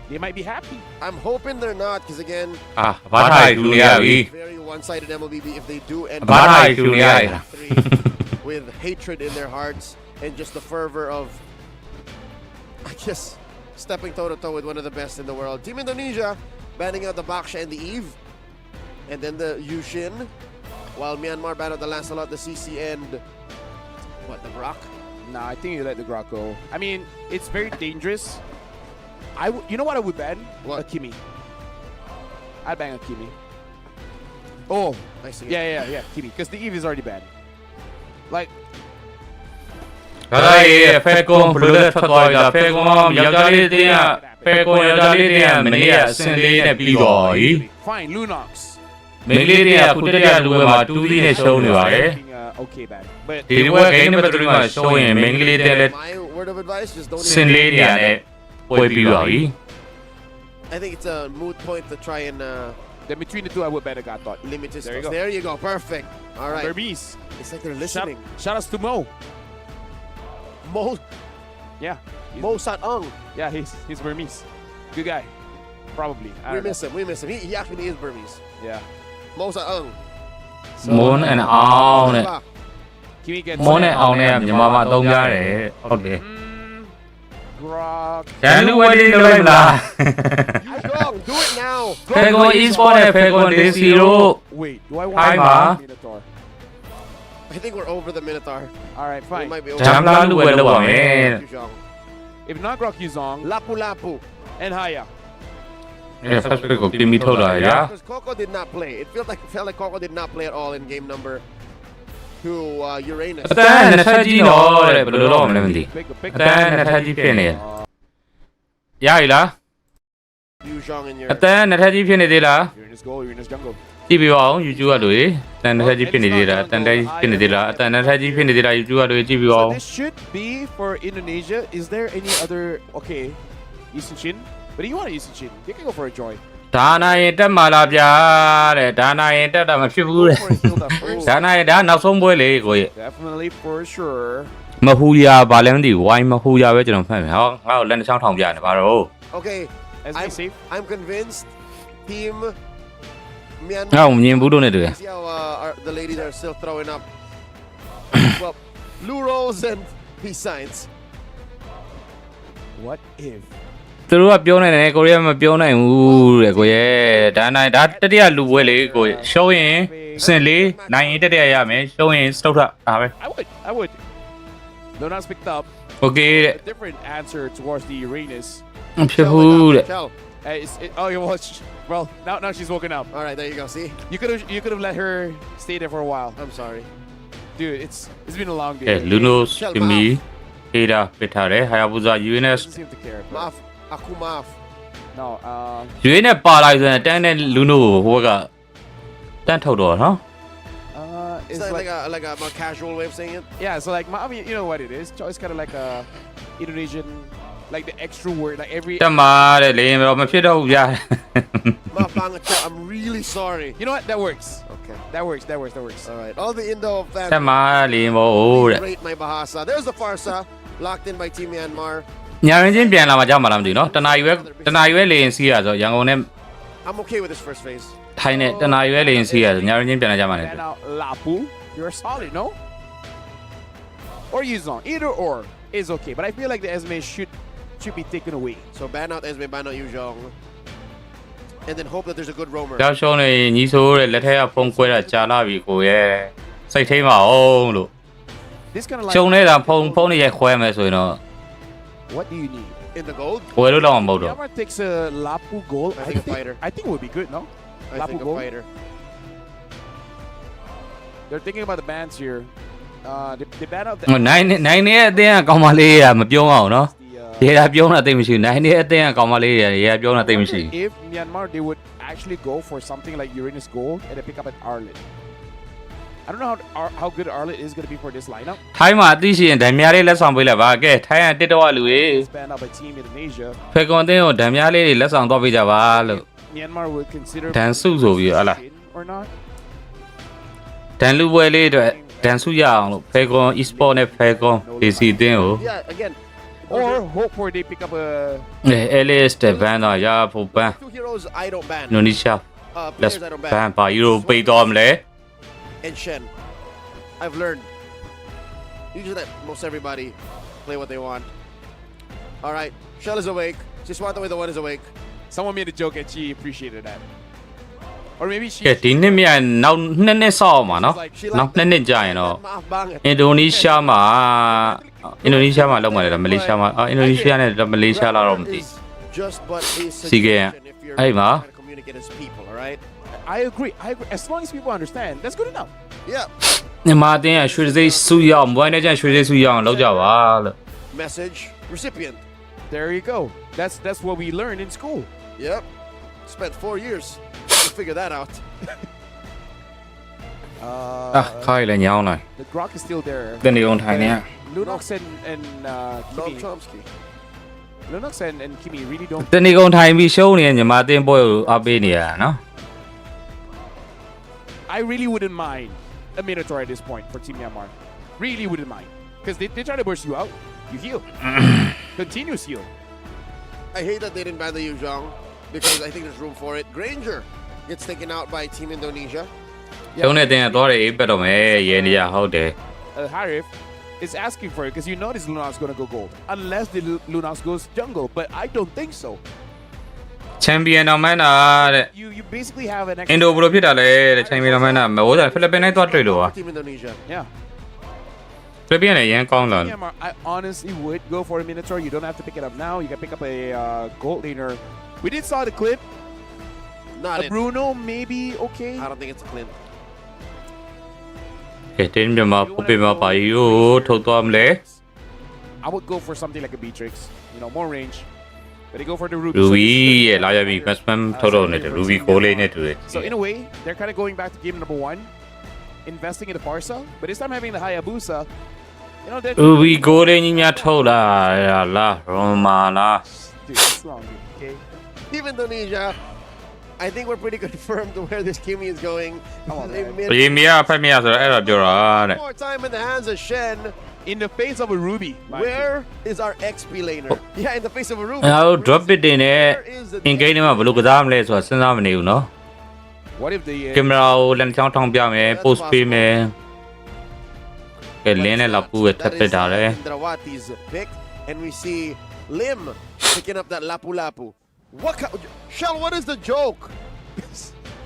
They might be happy.
I'm hoping they're not, because again, very one-sided MLBB. If they do end up with hatred in their hearts and just the fervor of, I guess, stepping toe-to-toe with one of the best in the world. Team Indonesia banning out the Baksha and the Eve, and then the Yushin, while Myanmar banned out the Lancelot, the CC, and what, the Grok?
Nah, I think you let the Grok go. I mean, it's very dangerous. You know what I would ban?
What?
Akimi. I'd ban Akimi. Oh,
I see.
Yeah, Kimi. Because the Eve is already banned. Like.
Fine,
Lunox. Okay, bad. But
my word of advice, just don't I think it's a moot point to try and
then between the two I would bet I got thought.
Limit his there you go. Perfect. All right.
Burmese.
It's like they're listening.
Shout outs to Mo. Yeah.
Mo Sat-ung.
Yeah, he's Burmese. Good guy. Probably.
We miss him. He actually is Burmese.
Yeah.
Mo Sat-ung.
Moon and all.
Kimi gets
Moon and all. Okay.
Grok.
Can you wait in the live lah?
Do it now.
Pego Esports, Pego Day Zero.
Wait, do I want Minotaur?
I think we're over the Minotaur.
Alright, fine.
We might be over.
If not Grok, Yuzong,
Lapu Lapu,
and Haya.
Yeah, first pick of Timmy Toda, yeah.
Because Coco did not play. It felt like Coco did not play at all in game number 2, Uranus.
Then Taji no, but the long remedy. Then Taji Penny. Yeah,
Yuzong in your.
Then Taji Penny la.
Uranus goal, Uranus jungle.
GBO, you do it. Then Taji Penny did. Then they Penny did. Then Taji Penny did. You do it. GBO.
So this should be for Indonesia. Is there any other? Okay, Yusunchin. But do you want a Yusunchin? You can go for a Joy.
Dana into Malabia, Dana into the Machibu. Dana, now some boy.
Definitely for sure.
Mahuya Balendi, why Mahuya Vegetal Family? How land sound home, Baro.
Okay, I'm convinced Team Myanmar.
No,
see how the ladies are still throwing up. Well, blue rolls and peace signs.
What if?
Through a pion and Korea, pion and Goye, Dana, that day, Luwele, showing Sendly, 9 day, showing Stota.
I would. No, not picked up.
Okay.
A different answer towards the Uranus.
Tell.
Oh, you watch. Well, now she's woken up.
All right, there you go. See,
you could have let her stay there for a while.
I'm sorry,
dude. It's been a long day.
Lunos, Kimi, Heda, Petare, Hayabusa, UNS.
Doesn't seem to care.
Maaf, aku maaf.
No.
UNS Paralize and Luno, Hoga. That total, huh?
It's like a more casual way of saying it.
Yeah, so like, I mean, you know what it is. It's kind of like a Indonesian, like the extra word, like every.
I'm really sorry.
You know what? That works.
Okay.
That works.
All right. All the Indo fans. Rate my Bahasa. There's the Farsa, locked in by Team Myanmar. I'm okay with this first phase.
And now
Lapu, you're solid, no? Or Yuzong, either or is okay. But I feel like the Esme should be taken away.
So ban out Esme, ban out Yuzong, and then hope that there's a good roamer.
What
do you need? In the gold?
Myanmar takes a Lapu gold.
I think a fighter.
I think it would be good, no?
I think a fighter.
They're thinking about the bans here. They ban out the
နိုင်နေတဲ့အသင်းကကောင်းမလေးရမပြောအောင်နော်ရေတာပြောတာတိတ်မရှိဘူးနိုင်နေတဲ့အသင်းကကောင်းမလေးရရေတာပြောတာတိတ်မရှိ
if Myanmar they would actually go for something like Uranus Gold and they pick up an Arlet. I don't know how good Arlet is going to be for this lineup.
ထိုင်းမှာအသိရှိရင်ဓာတ်များလေးလက်ဆောင်ပေးလိုက်ပါကဲထိုင်းကတစ်တော့လူတွေ
It's banned out by Team Indonesia.
ဖေကွန်အသင်းကိုဓာတ်များလေးတွေလက်ဆောင်တော့ပေးကြပါလို့
Myanmar would consider
ဒန်စုဆိုပြီးဟလာ
or not.
ဒန်လူပွဲလေးအတွက်ဒန်စုရအောင်လို့ဖေကွန် Esports နဲ့ဖေကွန် PC အသင်းကို
Yeah, again.
Or hope for they pick up a
LS တဲ့ဘန်တော့ရဖို့ဘန်
Two heroes I don't ban.
Indonesia let's
Players I don't
ban
ban.
ပါယူရိုပေးတော့မလဲ
And Shen. I've learned. Usually that most everybody play what they want. All right, Shell is awake. Just want the way the one is awake.
Someone made a joke and she appreciated that. Or maybe she
ကဲဒီနှစ်မြတ်နောက်နှစ်နှစ်ဆောက်အောင်ပါနော်နောက်နှစ်နှစ်ကြာရင်တော့အင်ဒိုနီးရှားမှာလောက်မှာလေမလေးရှားမှာအင်ဒိုနီးရှားနဲ့မလေးရှားလာတော့မသိ
Just but a
စီကဲ
suggestion if you're
အဲ့မှာ
trying to communicate as people, all right?
I agree. As long as people understand, that's good enough.
Yeah.
မြန်မာအတင်းကရွှေစိတ်စုရအောင်ဘွိုင်းနဲ့ကျရွှေစိတ်စုရအောင်လုပ်ကြပါလို့
Message recipient.
There you go. That's what we learned in school.
Yep. Spent 4 years to figure that out.
ခိုင်းလည်းညောင်းလိုက်
The Grok is still there.
တနေအောင်ထိုင်နေ
Lunox and
Noam
Kimi.
Chomsky.
Lunox and Kimi really don't.
တနေကုန်ထိုင်ပြီးရှုံးနေမြန်မာအတင်းပွဲကိုအားပေးနေရတာနော်
I really wouldn't mind a Minotaur at this point for Team Myanmar. Really wouldn't mind. Because they try to burst you out, you heal. Continuous heal.
I hate that they didn't ban the Yuzhong because I think there's room for it. Granger gets taken out by Team Indonesia.
ရှုံးတဲ့အတင်းကတော့အေးပက်တော့မယ်ရဲနေရဟုတ်တယ်
Harif is asking for it because you know this Lunox is going to go gold. Unless the Lunox goes jungle, but I don't think so.
ချန်ပီယံတော်မန်တာတဲ့
You basically have an
အင်ဒိုဘယ်လိုဖြစ်တာလဲတဲ့ချန်ပီယံတော်မန်တာမဟုတ်တာဖိလစ်ပင်းနဲ့သွားတွေ့လို့ပါ
Team Indonesia.
Yeah.
ဖိလစ်ပင်းလည်းရန်ကောင်းလာ
Myanmar, I honestly would go for a Minotaur. You don't have to pick it up now. You can pick up a gold laner. We did saw the clip.
Not it.
Bruno, maybe okay.
I don't think it's a Clint.
ကဲတင်းမြန်မာပပမပါယူထုတ်သွားမလဲ
I would go for something like a Beatrix. You know, more range. But they go for the Ruby.
Ruby ရဲ့လာရပြီ maximum ထုတ်တော့နေတယ် Ruby ကိုလေးနဲ့တူတယ်
So in a way, they're kind of going back to game number 1, investing in the Farsa, but this time having the Hayabusa. You know,
Ruby ကိုလေးကြီးများထုတ်လာလားရောမာလား
Dude, it's long, dude, okay?
Team Indonesia. I think we're pretty confirmed to where this Kimi is going.
Come on,
They
man.
made
ရေမရဖက်မရဆိုတော့အဲ့တော့ပြောတာတဲ့
more time in the hands of Shen.
In the face of a Ruby.
Where is our XP laner? Yeah, in the face of a Ruby.
အဲ့တော့ drop bit တင်နဲ့ in game ထဲမှာဘယ်လိုကစားမလဲဆိုတာစဉ်းစားမနေဘူးเนาะ
What if the
ကင်မရာကိုလမ်းချောင်းထောင်ပြမယ် post ပေးမယ်ကဲလင်းနဲ့လာပူပဲထပ်ပစ်တာလေ
Indrawati's pick, and we see Lim picking up that Lapu Lapu. Shell, what is the joke?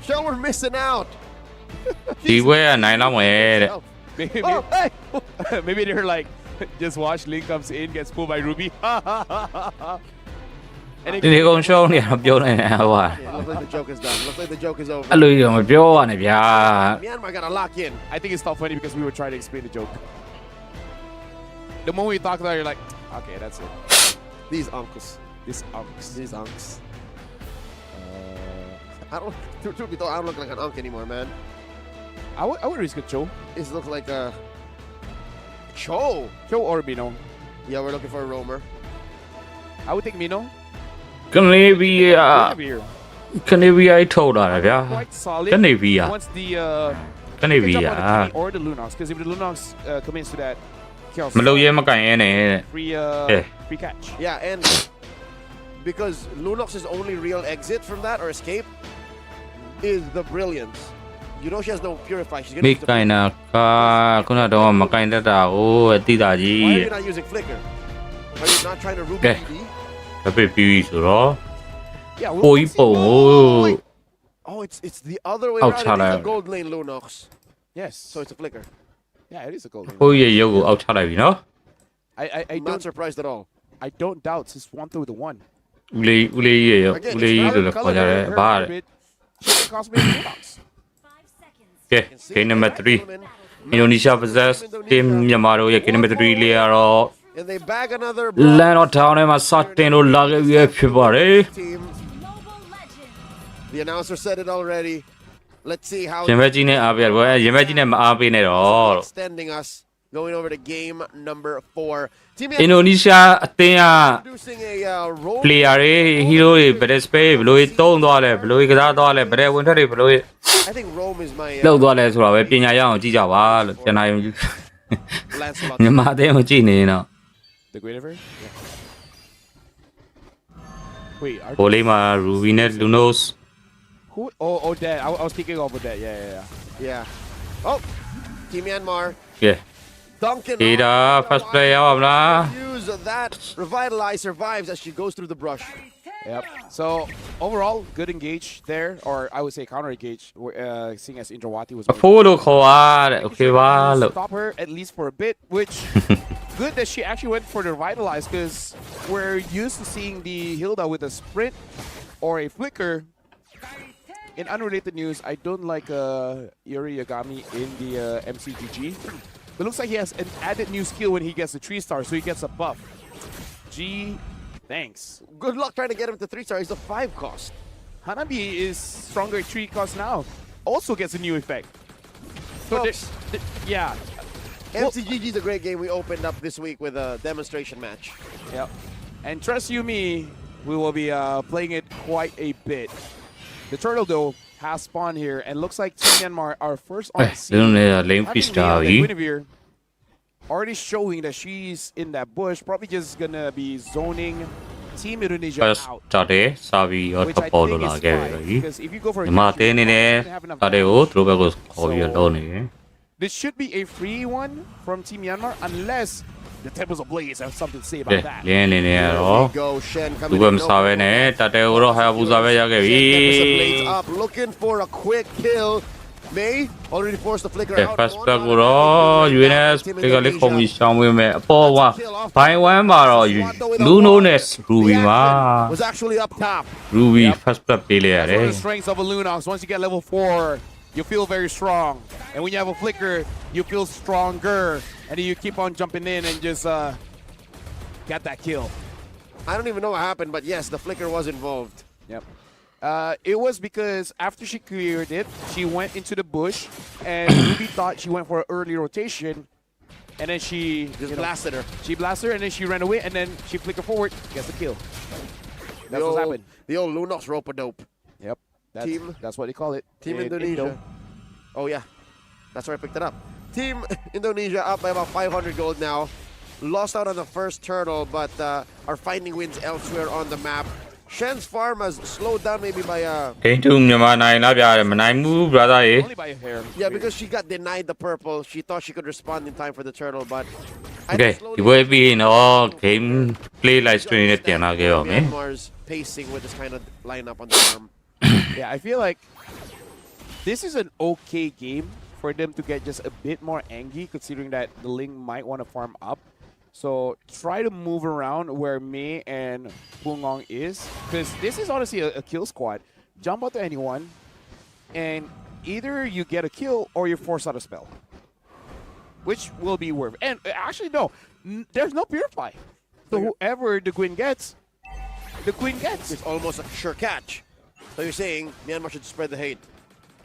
Shell, we're missing out.
ဒီပွဲကနိုင်တော့မယ်တဲ့
Maybe they're like, just watch, Link comes in, gets pulled by Ruby. And
ဒီကောင်ရှောင်းနေတော့ပြောနေတယ်ဟို
Looks like the joke is done. Looks like the joke is over.
အဲ့လိုရောမပြောရနဲ့ဗျာ
Myanmar gotta lock in.
I think it's not funny because we were trying to explain the joke. The moment we talk about it, you're like, okay, that's it.
These uncles.
These unks.
I don't. Truth be told, I don't look like an unk anymore, man.
I would risk a Cho.
This looks like a Cho.
Cho or Mino.
Yeah, we're looking for a roamer.
I would take Mino.
ကနေပြီး
Here.
ကနေပြီးအဲ့ထုတ်လာတယ်ဗျာ
Quite solid.
ကနေပြီး
Once the
ကနေပြီး
picks up on the Kimi or the Lunox, because if the Lunox commits to that, kills
မလို့ရဲမကန်ရဲနဲ့
free catch.
Yeah, and because Lunox's only real exit from that or escape is the brilliance. You know she has no purify. She's gonna
မိ
use the
ကန်နာကခုနတော့မကန်တတ်တာဟိုအတိတာကြီး
Why are you not using flicker? Are you not trying to Ruby
Okay.
BD?
တပစ်ပြီးဆိုတော့
Yeah,
ပိုကြီးပုံဟို
Oh, it's the other way
Ouch,
around. It's
hello.
a gold lane Lunox.
Yes.
So it's a flicker.
Yeah, it is a gold.
ဟိုရဲ့ရုပ်ကိုအောက်ချလိုက်ပြီနော်
I
Not
don't
surprised at all.
I don't doubt since 1 through the 1.
ဦးလေးရဲ့ရုပ်ဦးလေးကြီးလို့လည်းခေါ်ကြတယ်ဘာလဲ
She cost me a Lunox.
ကဲ game number 3 Indonesia versus team Myanmar တို့ရဲ့ game number 3 လေးကတော့
And they bag another
land of town ထဲမှာစတင်လို့လာခဲ့ပြီဖြစ်ပါတယ်
team. The announcer said it already. Let's see how
ရင်ဘက်ကြီးနဲ့အားပေးရတယ်ဗျရင်ဘက်ကြီးနဲ့မအားပေးနဲ့တော့
extending us going over to game number 4. Team
Indonesia အသင်းက
producing a role
player တွေ hero တွေ battle space ဘယ်လိုတုံးသွားလဲဘယ်လိုကစားသွားလဲ battle ဝင်ထွက်တွေဘယ်လို
I think Rome is my
လောက်သွားလဲဆိုတာပဲပညာရအောင်ကြည့်ကြပါလို့ကျွန်တော်ယုံကြည်မြန်မာအသင်းကိုကြည့်နေတော့
The Great River? Yeah. Wait,
ဘောလေးမှာ Ruby နဲ့ Lunos
who? Oh, that. I was thinking of that.
Yeah. Oh, Team Myanmar.
Yeah.
Duncan.
Ada first player ရပါမလား
Use that. Revitalize survives as she goes through the brush.
Yep. So overall, good engage there, or I would say counter engage. Seeing as Indrawati was.
အဖိုးလို့ခေါ်ရတဲ့ okay ပါလို့
Stop her at least for a bit, which good that she actually went for the revitalize because we're used to seeing the Hilda with a sprint or a flicker. In unrelated news, I don't like Yuri Yagami in the MCGG. It looks like he has an added new skill when he gets a 3-star, so he gets a buff. Thanks.
Good luck trying to get him to 3-star. He's a 5 cost.
Hanabi is stronger at 3 cost now. Also gets a new effect. So yeah.
MCGG is a great game we opened up this week with a demonstration match.
Yep. And trust you me, we will be playing it quite a bit. The turtle though has spawned here and looks like Team Myanmar are first on the scene. Guinevere already showing that she's in that bush, probably just gonna be zoning Team Indonesia out.
တာတယ်စာပြီးရောထပ်ပေါ်လို့လာခဲ့ပြီ
Because if you go for
ဒီမှာတင်းနေတယ်တာတယ်ကိုသူတို့ဘက်ကိုခေါ်ပြီးတော့လုံးနေတယ်
This should be a free one from Team Myanmar unless the Temples of Blaze have something to say about that.
လင်းနေနေရတော့
Go Shen
သူ
coming
က
in.
မစားပဲနဲ့တာတယ်ကိုတော့ဟာဘူစားပဲရခဲ့ပြီ
Tempest of Blades up, looking for a quick kill. May already forced the flicker out.
first back ကိုတော့ UNS ဒီကလေးခုံပြီးရှောင်းပေးမယ်အပေါ်ကဘိုင်ဝမ်းမှာတော့ Luno နဲ့ Ruby မှာ
Was actually up top.
Ruby first back ပေးလိုက်ရတယ်
The strengths of a Lunox. Once you get level 4, you feel very strong. And when you have a flicker, you feel stronger. And then you keep on jumping in and just get that kill.
I don't even know what happened, but yes, the flicker was involved.
Yep. It was because after she cleared it, she went into the bush, and Ruby thought she went for an early rotation, and then she
just blasted her.
She blasted her, and then she ran away, and then she flickered forward, gets the kill. That's what happened.
The old Lunos rope-a-dope.
Yep. That's what they call it.
Team Indonesia. Oh yeah, that's where I picked it up. Team Indonesia up by about 500 gold now. Lost out on the first turtle, but are finding wins elsewhere on the map. Shen's farm has slowed down maybe by
Game 2 မြန်မာနိုင်လားပြရတယ်မနိုင်ဘူး brother ရေ
Only by a hair.
Yeah, because she got denied the purple. She thought she could respond in time for the turtle, but
Okay ဒီပွဲပြီးရင်တော့ game play live stream နဲ့ပြန်လာခဲ့ရမယ်
Myanmar's pacing with this kind of lineup on the farm.
Yeah, I feel like this is an okay game for them to get just a bit more angry, considering that the Ling might want to farm up. So try to move around where Mei and Pungong is, because this is honestly a kill squad. Jump out to anyone, and either you get a kill or you force out a spell, which will be worth. And actually, no, there's no purify. So whoever the Queen gets, the Queen gets.
It's almost a sure catch. So you're saying Myanmar should spread the hate.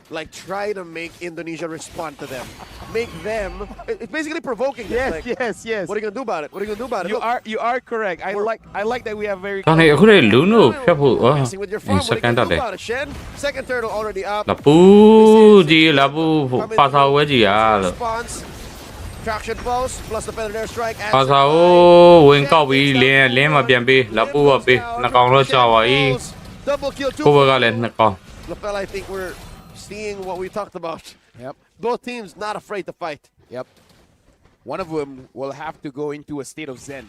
Like, try to make Indonesia respond to them. Make them... It's basically provoking them.
Yes,
like,
yes.
What are you going to do about it? What are you going to do about it?
You are correct. I like that we have very...
ဒါနဲ့အခုလေ Luno ဖြတ်ဖို့
Messing with your farm. What are you going to do about it, Shen? Second turtle already up.
လပူကြီးလပူပါစာဝဲကြီးရလို့
Response. Traction pulse plus the feather air strike.
ပါစာကိုဝင်ကောက်ပြီးလင်းမပြန်ပေးလပူကပေးနှစ်ကောင်တော့ကြာပါပြီ
Double kill.
ကိုဘကလည်းနှစ်ကောင်
Lapel, I think we're seeing what we talked about.
Yep.
Both teams not afraid to fight.
Yep. One of them will have to go into a state of zen.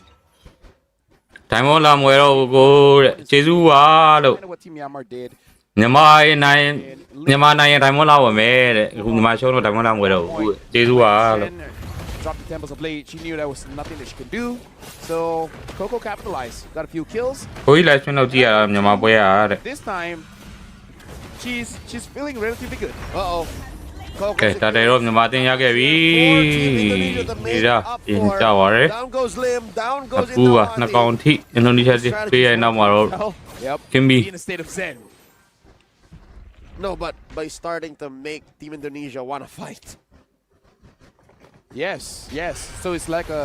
ဒိုင်မောလာမွေတော့ကိုတဲ့ကျေးဇူးပါလို့
Kind of what Team Myanmar did.
မြန်မာနိုင်ရင်ဒိုင်မောလာဝယ်မယ်တဲ့အခုမြန်မာရှုံးတော့ဒိုင်မောလာမွေတော့ဘူးကျေးဇူးပါလို့
Dropped the Temples of Blade. She knew there was nothing that she could do. So Coco capitalized. Got a few kills.
ကိုကြီးလိုက်ဆွင်းတော့ကြည့်ရတာမြန်မာပွဲရတဲ့
This time, she's feeling relatively good.
Uh-oh. Coco
ကဲဒါတွေတော့မြန်မာအသင်းရခဲ့ပြီဒီဒါအင်းကြပါရယ်
Down goes Lim, down
အ
goes
ပူကနှစ်ကောင်ထိအင်ဒိုနီးရှားပြေးရနောက်မှာတော့
Yep.
Kimby.
In a state of zen.
No, but by starting to make Team Indonesia want to fight.
Yes, yes. So it's like a,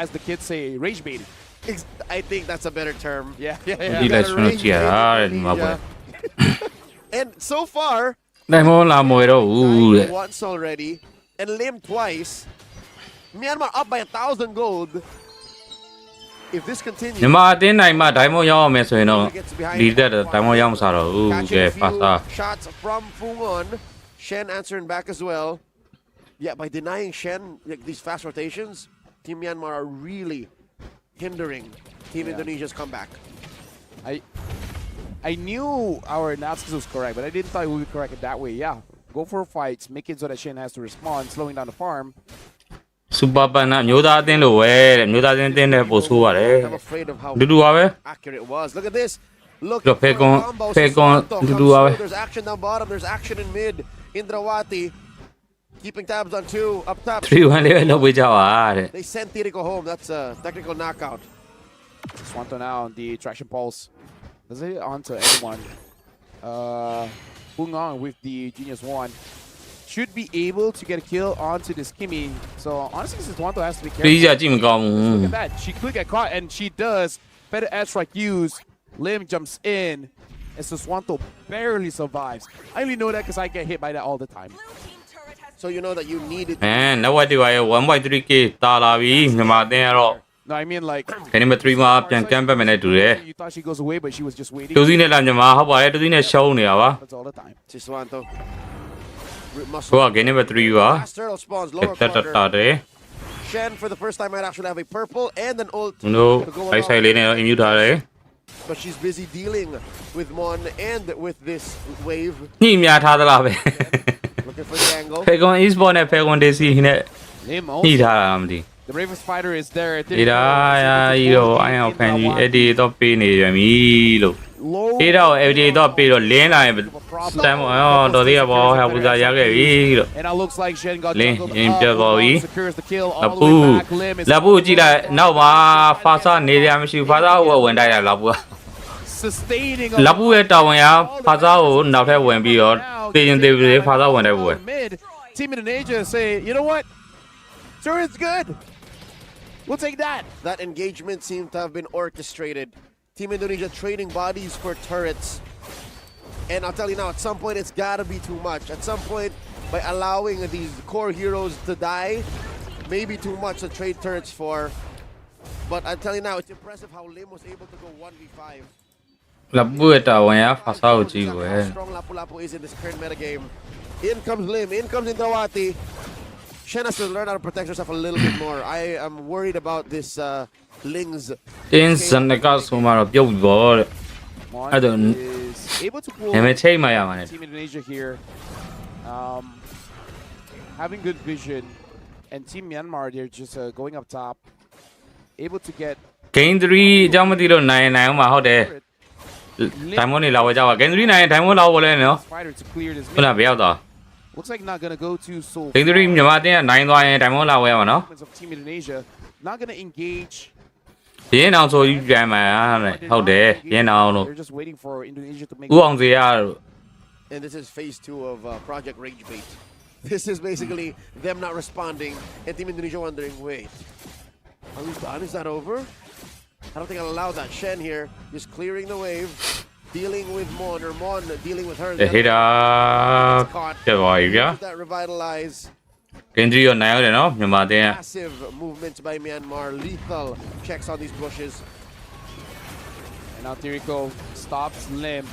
as the kids say, rage baiting.
I think that's a better term.
Yeah.
He likes to rage bait
And so far,
နိုင်မောလာမွေတော့ဦးတဲ့
once already, and Lim twice. Myanmar up by 1,000 gold. If this continues,
မြန်မာအသင်းနိုင်မှဒိုင်းမောရောက်အောင်မယ်ဆိုရင်တော့ဒီတက်ဒိုင်းမောရောက်မစားတော့ဘူးကဲ
catching a
ဖာစာ
few shots from Fungon. Shen answering back as well. Yeah, by denying Shen like, these fast rotations, Team Myanmar are really hindering Team Indonesia's comeback.
I knew our analysis was correct, but I didn't thought we would correct it that way. Yeah, go for fights, make it so that Shen has to respond, slowing down the farm.
စူပါပန်နာမျိုးသားအသင်းလိုပဲတဲ့မျိုးသားအသင်းနဲ့ပို့ဆိုးရတယ်
I'm afraid of how
ဒူဒူပါပဲ
accurate it was. Look at this. Look
Look,
for a
Pekon-
combo.
Pekon
Susanto comes
dulu
through.
awe.
There's action down bottom. There's action in mid. Indrawati keeping tabs on two. Up top.
3-1 လေးပဲလုပ်ပေးကြပါတဲ့
They sent Tirico home. That's a technical knockout.
Swanto now on the traction pulse. Does it onto anyone? Bung on with the Genius 1. Should be able to get a kill onto this Kimmy. So honestly, Swanto has to be
ပြေးကြ
careful.
ကြည့်မကောင်းဘူး
Look at that. She could get caught, and she does. Better airstrike used. Lim jumps in. And Swanto barely survives. I only know that because I get hit by that all the time.
So you know that you needed.
အဲနောက်ဝက်တွေပါရဲ့ 1.3k တာလာပြီမြန်မာအသင်းကတော့
No, I mean like.
ခဏမ3မှာပြန်ကမ်းပတ်မယ်နဲ့တူတယ်
You thought she goes away, but she was just waiting.
တူစီနဲ့လာမြန်မာဟုတ်ပါတယ်တူစီနဲ့ရှုံးနေတာပါ
That's all the time.
Siswanto.
ဟိုက game number 3ပါ
Fast turtle spawns lower
တက်တက်တာ
corner.
တယ်
Shen for the first time might actually have a purple and an ult.
no
to go
အိုက်
along.
ဆိုင်လေးနဲ့ immune ထားတယ်
But she's busy dealing with Mon and with this wave.
ညှိများထားသလားပဲ
Looking for the angle.
ဖေကွန် e-sport နဲ့ဖေကွန် DC နဲ့
Lim
ညှိ
also.
ထားတာမသိ
The bravest fighter is there.
အေးဒါရာကြီးတော့အိုင်အောင်ဖန်ကြီးအဲ့ဒီတော့ပေးနေရမီလို့
Low.
အေးတော့ everyday တော့ပေးတော့လင်းလာရင်စတမ်းပေါ့တော်သေးရပေါ့ဟာပူဇာရခဲ့ပြီလို့
And it looks like Shen got
Lin,
juggled
in
up.
Pia
Bung
Bowie.
on secures the kill
လ
all
ပူ
the way back. Lim is
လပူကြည့်လိုက်နောက်မှာဖာစာနေရမရှိဖာစာဟိုဝင်တိုက်တာလပူ
sustaining.
လပူရဲ့တာဝန်ရဖာစာကိုနောက်ထပ်ဝင်ပြီးတော့တေးရင်သေးသေးဖာစာဝင်တိုက်ပွဲ
Mid. Team Indonesia say, you know what? Sure, it's good. We'll take that.
That engagement seemed to have been orchestrated. Team Indonesia trading bodies for turrets. And I'll tell you now, at some point it's gotta be too much. At some point, by allowing these core heroes to die, maybe too much to trade turrets for. But I'll tell you now, it's impressive how Lim was able to go 1v5.
လပူရဲ့တာဝန်ရဖာစာကိုကြည့်ွယ်
How strong Lapu Lapu is in this current metagame. In comes Lim, in comes Indrawati. Shen has to learn how to protect herself a little bit more. I am worried about this Ling's.
တင်းစနကဆိုမှတော့ပြုတ်ပြီပေါ့တဲ့
Mon
I don't-
is able to pull
နာမည်ချိန်မှရမှာနဲ့
Team Indonesia here. Having good vision. And Team Myanmar, they're just going up top. Able to get
game 3အကြောင်းမသိလို့နိုင်အောင်မှာဟုတ်တယ်ဒိုင်မွန်နေလာဝဲကြပါ game 3နိုင်ရင်ဒိုင်မွန်လာဝဲလဲနော်
fighter to clear this
ခုန
mid.
ဘယ်ရောက်သွား
Looks like not gonna go to so.
game 3မြန်မာအသင်းကနိုင်သွားရင်ဒိုင်မွန်လာဝဲရမှာနော်
Of Team Indonesia, not gonna engage.
ရင်းအောင်ဆိုပြီးပြန်မှာတဲ့ဟုတ်တယ်ရင်းအောင်လို့
They're just waiting for Indonesia to make.
ဦးအောင်စေရတို့
And this is phase 2 of Project Rage Bait. This is basically them not responding and Team Indonesia wondering, wait, are we done? Is that over? I don't think I'll allow that. Shen here just clearing the wave, dealing with Mon, or Mon dealing with her.
ဟေတာပြသွားပြီဗျာ
That revitalize.
game 3ရောနိုင်ရတယ်နော်မြန်မာအသင်းက
Massive movements by Myanmar. Lethal checks on these bushes.
And now Tirico stops Lim.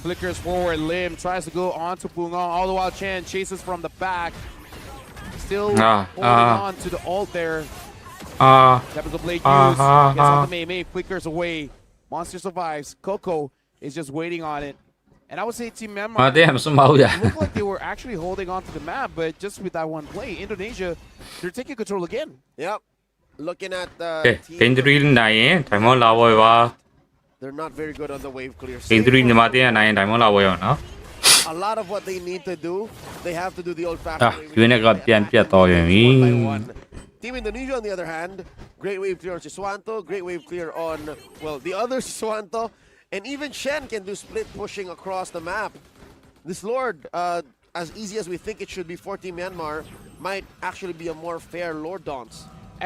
Flickers forward. Lim tries to go on to Bungong. All the while Chan chases from the back. Still holding on to the ult there. Capital Blade use. Gets out the Mei. Flickers away. Monster survives. Coco is just waiting on it. And I would say Team
မ
Myanmar
အသင်းမစမဘူးဗျာ
looked like they were actually holding on to the map, but just with that one play, Indonesia, they're taking control again.
Yep. Looking at the
ကဲ game 3နိုင်ရင်ဒိုင်မွန်လာဝဲပါ
they're not very good on the wave clear.
game 3မြန်မာအသင်းကနိုင်ရင်ဒိုင်မွန်လာဝဲရအောင်နော်
A lot of what they need to do they have to do the old-fashioned way.
ဒီနေ့ကပြန်ပြတ်သွားပြန်ပြီ
Team Indonesia, on the other hand, great wave clear on Siswanto, great wave clear on, well, the other Siswanto, and even Shen can do split pushing across the map. This Lord, as easy as we think it should be for Team Myanmar, might actually be a more fair Lord dance.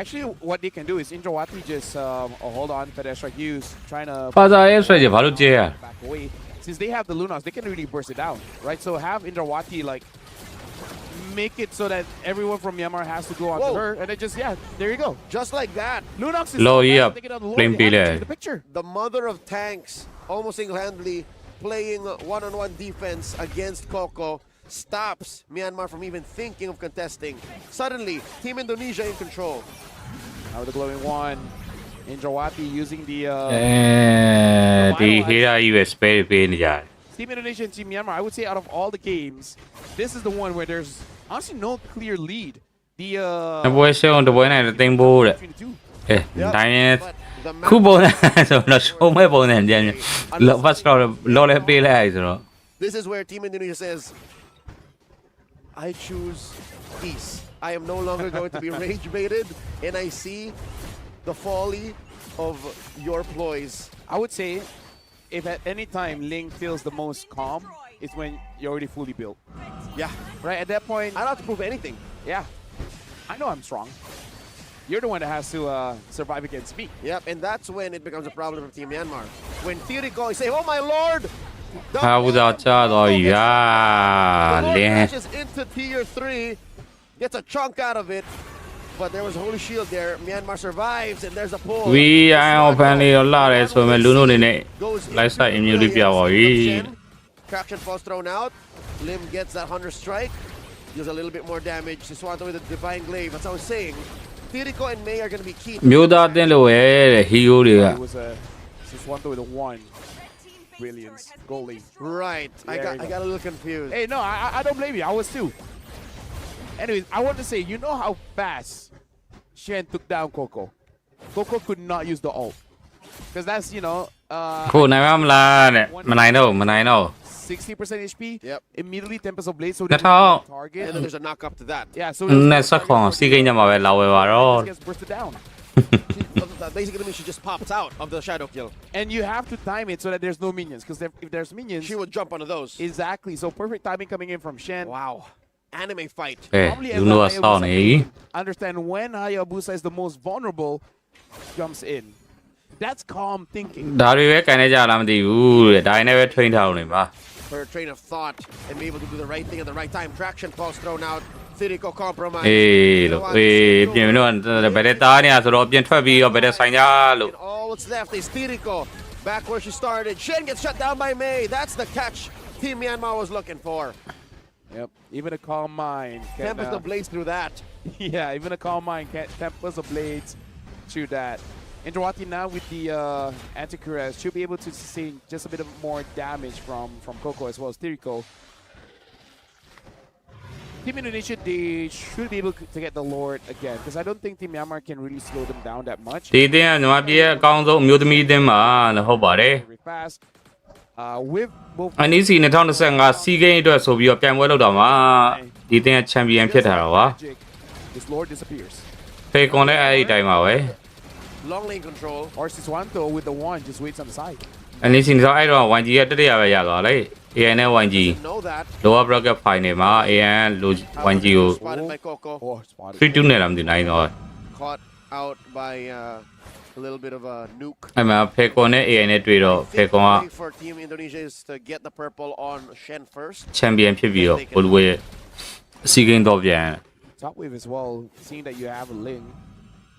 Actually, what they can do is Indrawati just hold on, Pedestra Hughes trying to
ပါစာရဲ့ဆွဲကြဘာလို့ကျဲရ
back away. Since they have the Lunox, they can really burst it down, right? So have Indrawati like make it so that everyone from Myanmar has to go onto
Whoa.
her, and then just there you go,
Just like that.
Lunox is
Low
so
up,
fast, they get on the Lord,
plain
they have to
play.
change the picture.
The mother of tanks, almost single-handedly playing one-on-one defense against Coco, stops Myanmar from even thinking of contesting. Suddenly, Team Indonesia in control.
Now the glowing one, Indrawati using the
ဒီဟေးရာကြီးပဲ spare ပေးနေကြတယ်
Team Indonesia and Team Myanmar. I would say out of all the games, this is the one where there's honestly no clear lead. The
တပွဲရှုံးတပွဲနိုင်သိမ်းဖို့တဲ့
between the two.
တိုင်းရင်ခုပုံစံဆိုတော့ရှုံးမဲ့ပုံစံပြန်လော first လောလဲပေးလိုက်ဆိုတော့
This is where Team Indonesia says, I choose peace. I am no longer going to be rage baited, and I see the folly of your ploys.
I would say if at any time Ling feels the most calm, it's when you're already fully built.
Yeah.
Right at that point,
I don't have to prove anything.
Yeah. I know I'm strong. You're the one that has to survive against me.
Yep, and that's when it becomes a problem for Team Myanmar. When Theory goes, say, oh my lord!
ဟာဘူးသာချတော့ရ
The Lord
လင်း
crashes into tier 3, gets a chunk out of it, but there was Holy Shield there. Myanmar survives, and there's a pull.
ဝီအိုင်အော်ဖန်လေးတော့လာတယ်ဆိုမဲ့လူနိုနေနဲ့
Goes
လိုက်ဆိုင်အမျိုးလေးပြပါပြီ
Traction falls thrown out. Lim gets that 100 strike. Deals a little bit more damage. Siswanto with a Divine Glaive. That's what I was saying. Theorico and May are going to be key.
မျိုးသားအသင်းလို့ပဲတဲ့ဟီယိုတွေက
It was just one with a 1. Brilliance. Goalie.
Right. I got a little confused.
Hey, no, I don't blame you. I was too. Anyways, I want to say, you know how fast Shen took down Coco? Coco could not use the ult. Because that's,
ခုနိုင်မလားတဲ့မနိုင်တော့
60% HP. Yep. Immediately Tempest of Blade. So
2000
target.
And then there's a knock up to that.
Yeah, so
နဲ့ခွန်စီကိန်းညမှာပဲလာဝဲပါတော့
gets bursted down.
Basically means she just pops out of the shadow kill.
And you have to time it so that there's no minions. Because if there's minions,
she would jump onto those.
Exactly. So perfect timing coming in from Shen.
Wow. Anime fight.
Probably
you know what's on
understand when Hayabusa is the most vulnerable, jumps in. That's calm thinking.
ဒါတွေပဲကန်နေကြလားမသိဘူးတဲ့ဒါနဲ့ပဲ train ထားအောင်နေပါ
Her train of thought and be able to do the right thing at the right time. Traction falls thrown out. Theorico compromise.
အေးလို့ပြင်တော့ဘယ်တဲ့တားနေရဆိုတော့ပြင်ထွက်ပြီးတော့ဘယ်တဲ့ဆိုင်ကြလို့
All that's left is Theorico. Back where she started. Shen gets shut down by May. That's the catch Team Myanmar was looking for.
Yep, even a calm mind can...
Tempest of Blades through that.
Yeah, even a calm mind can Tempest of Blades through that. Indrawati now with the anti-cuirass should be able to sustain just a bit of more damage from Coco as well as Theorico. Team Indonesia, they should be able to get the Lord again because I don't think Team Myanmar can really slow them down that much.
ဒီတင်းကညီမပြေအကောင်းဆုံးအမျိုးသမီးတင်းမှာဟုတ်ပါတယ်
Very fast. With both
NEC 2025စီးကိန်းအတွက်ဆိုပြီးတော့ပြန်ပွဲလုပ်တော့မှာဒီတင်းကချန်ပီယံဖြစ်ထားတာပါ
this Lord disappears.
ဖေကွန်လည်းအဲ့ဒီတိုင်းပါပဲ
Long lane control.
Or Siswanto with the 1 just waits on the side.
NEC တော့အဲ့တော့ 1G ကတတိယပဲရသွားလေ AN နဲ့ 1G
Know that.
lower bracket final မှာ AN လို 1G ကို
Spotted by Coco.
3-2 နဲ့လာမသိနိုင်တော့
Caught out by a little bit of a nuke.
အဲ့မှာဖေကွန်နဲ့ AN နဲ့တွေ့တော့ဖေကွန်က
For Team Indonesia is to get the purple on Shen first.
ချန်ပီယံဖြစ်ပြီးတော့ဘိုလ်ဝဲစီးကိန်းတော့ပြန်
Top wave as well, seeing that you have a Ling.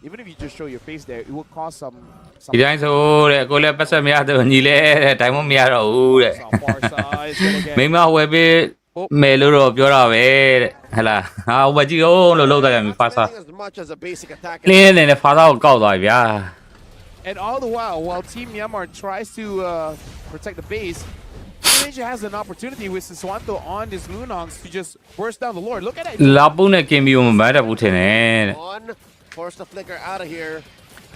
Even if you just show your face there, it will cause some
ဒီတိုင်းဆိုတဲ့ကိုလည်းပတ်ဆက်မရတော့ညီလဲတဲ့တိုင်းမမရတော့ဘူးတဲ့မိမဝယ်ပေးမယ်လို့တော့ပြောတာပဲတဲ့ဟလာဟာဝယ်ကြည့်အောင်လို့လောက်တာပြန်ဖာစာ
As much as a basic attack.
လင်းနေတဲ့ဖာစာကိုကောက်သွားပြီဗျာ
And all the while Team Myanmar tries to protect the base, Indonesia has an opportunity with Siswanto on this Lunox to just burst down the Lord. Look at it.
လာပုနဲ့ကင်ပြီးမမတ်ဘူးထင်တယ်တဲ့
On. Force the flicker out of here.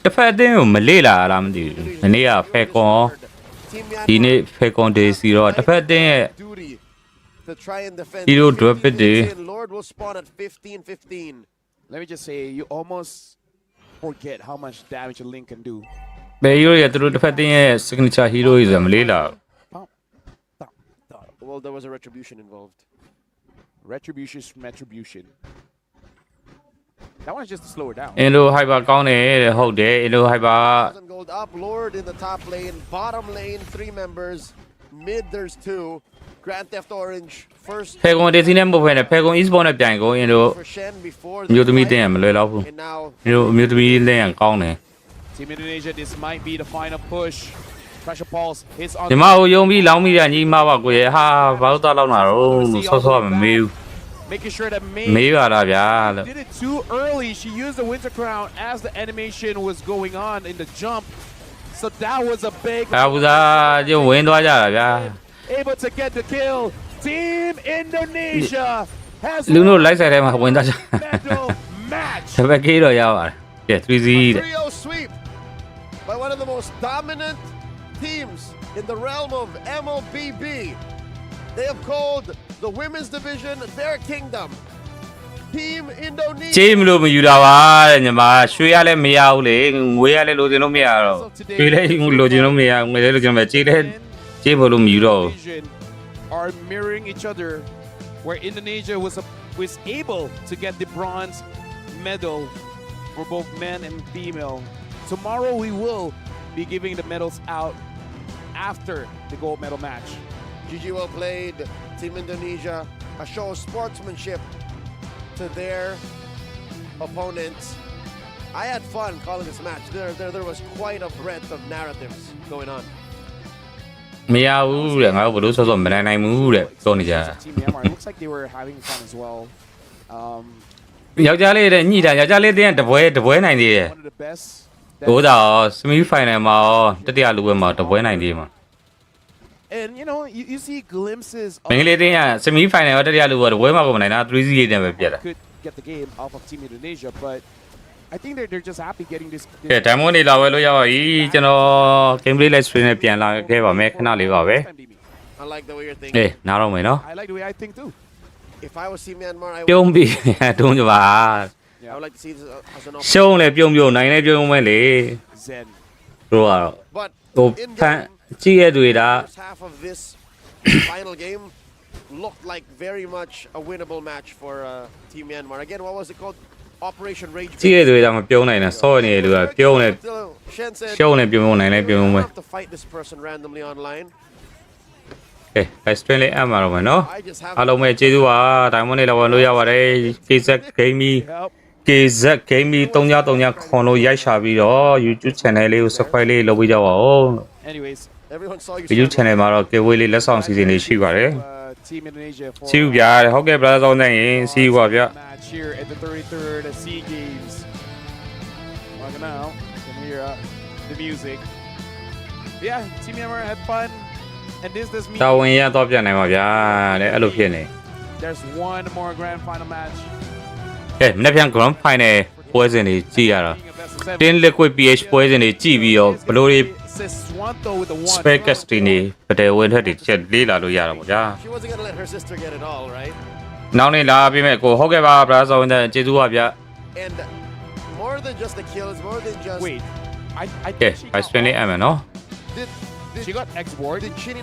တစ်ဖက်အတင်းကိုမလေ့လာလားမသိဘူးဒီနေ့ကဖေကွန်ဒီနေ့ဖေကွန်ဒေးစီတော့တစ်ဖက်အတင်းရဲ့
to try and defend.
Hero drop it,
Lord will spawn at 15-15.
Let me just say, you almost forget how much damage a Link can do.
ဘယ် hero ရသူတို့တစ်ဖက်တင်းရဲ့ signature heroism လေးလား
Well, there was a retribution involved.
Retribution. That one's just to slow her down.
အင်လို hyper ကောင်းတယ်တဲ့ဟုတ်တယ်အင်လို hyper
Gold up, Lord in the top lane, bottom lane 3 members, mid there's 2. Grand Theft Orange first.
ဖေကွန်ဒေစီနဲ့မဟုတ်ဘဲနဲ့ဖေကွန် Esports နဲ့ပြိုင်ကုန်အင်လိုမျိုးသမီးတင်းရမလွယ်တော့ဘူးအင်လိုမျိုးသမီးတင်းရကောင်းတယ်
Team Indonesia, this might be the final push. Pressure pulse hits on.
ဒီမှာဟိုယုံပြီးလောင်းမိတာညီမပါကိုရဲ့ဟာဘာလို့တော့လောက်လာတော့ဆော့ဆော့မမေးဘူး
Making sure that
မေးပါလားဗျာလို့
did it too early. She used the Winter Crown as the animation was going on in the jump. So that was a big.
အခုစားကျဝင်သွားကြတာဗျာ
Able to get the kill. Team Indonesia has
လူတို့လိုက်ဆိုင်ထဲမှာဝင်သွားကြ
medal match.
တပတ်ကေးတော့ရပါတယ်ကဲ 3-0 တဲ့
3-0 sweep by one of the most dominant teams in the realm of MLBB. They have called the women's division their kingdom. Team Indonesia.
ကြေးမလို့မယူတာပါတဲ့ညီမရွှေရလည်းမရဘူးလေငွေရလည်းလိုချင်လို့မရတော့ရွှေလည်းလိုချင်လို့မရငွေလည်းလိုချင်မယ်ကြေးလည်းကြေးမလို့မယူတော့
are mirroring each other, where Indonesia was able to get the bronze medal for both men and female. Tomorrow we will be giving the medals out after the gold medal match.
GG well played, Team Indonesia. A show of sportsmanship to their opponents. I had fun calling this match. There was quite a breadth of narratives going on.
မရဘူးတဲ့ငါတို့ဘလို့ဆော့ဆော့မနိုင်နိုင်ဘူးတဲ့ပြောနေကြ
Team Myanmar, it looks like they were having fun as well.
ယောက်ျားလေးတဲ့ညှိတာယောက်ျားလေးတင်းတပွဲနိုင်သေးတယ်
One of the best.
ဟိုတော့ semi-final မှာတတိယလူပွဲမှာတပွဲနိုင်သေးမှာ
And you know, you see glimpses of
မင်းလေးတင်းက semi-final တတိယလူပွဲတပွဲမှာကိုမနိုင်တာ 3-0 နဲ့ပဲပြတ်တာ
could get the game off of Team Indonesia, but I think they're just happy getting this.
ကဲ diamond နေလာဝဲလို့ရပါပြီကျွန်တော် gameplay live stream နဲ့ပြန်လာခဲ့ပါမယ်ခဏလေးပါပဲ
I like the way you're
အေး
thinking.
နားတော့မယ်နော်
I like the way I think too.
If I was Team Myanmar, I
ပြုံးပြီးတုံးကြပါ
would like to see this as an
ရှုံးလေပြုံးနိုင်လေပြုံးမယ်လေ
Zen.
တို့ကတော့
But
ဟိုဖန်ကြည့်ရတွေ့တာ
first half of this final game looked like very much a winnable match for Team Myanmar. Again, what was it called? Operation Rage.
ကြည့်ရတွေ့တာမပြုံးနိုင်နဲ့စော့နေတယ်လူကပြုံးနေ
Shen said,
ရှုံးနေပြုံးနိုင်လေပြုံးမယ်
I have to fight this person randomly online.
ကဲ live stream လေးအမှန်တော့မယ်နော်အားလုံးပဲကျေးဇူးပါ diamond နေလာဝဲလို့ရပါတယ် kzgaming kzgaming 393ခွန်လို့ရိုက်ရှာပြီးတော့ YouTube channel လေးကို subscribe လေးလုပ်ပေးကြပါဦး
Anyways,
everyone saw you.
YouTube channel မှာတော့ giveaway လေးလက်ဆောင်စီစဉ်လေးရှိပါတယ်
Team Indonesia for
စီးဦးဗျာဟုတ်ကဲ့ brother ဆောင်နေရင်စီးဦးပါဗျ
match here at the 33rd SEA Games. Walking out, can hear the music. Yeah, Team Myanmar had fun, and this does mean
တာဝန်ရတော့ပြန်နိုင်ပါဗျာတဲ့အဲ့လိုဖြစ်နေ
there's one more grand final match.
ကဲမနေ့ပြန် grand final ပွဲစဉ်တွေကြည့်ရတာ tin liquid ph ပွဲစဉ်တွေကြည့်ပြီးတော့ဘလို့တွေ
Seswanto with the one.
spec တွေနေပတဲဝင်ထက်တွေချက်လေးလာလို့ရတာပေါ့ဗျာ
She wasn't gonna let her sister get it all, right?
နောက်နေ့လာပြီးမဲ့ကိုဟုတ်ကဲ့ပါ brother ဆောင်တဲ့ကျေးဇူးပါဗျ
And more than just the kills, more than just.
Wait, I
ကဲ
think she
live stream လေးအမှန်နော်
Did
she got export.
Did Chin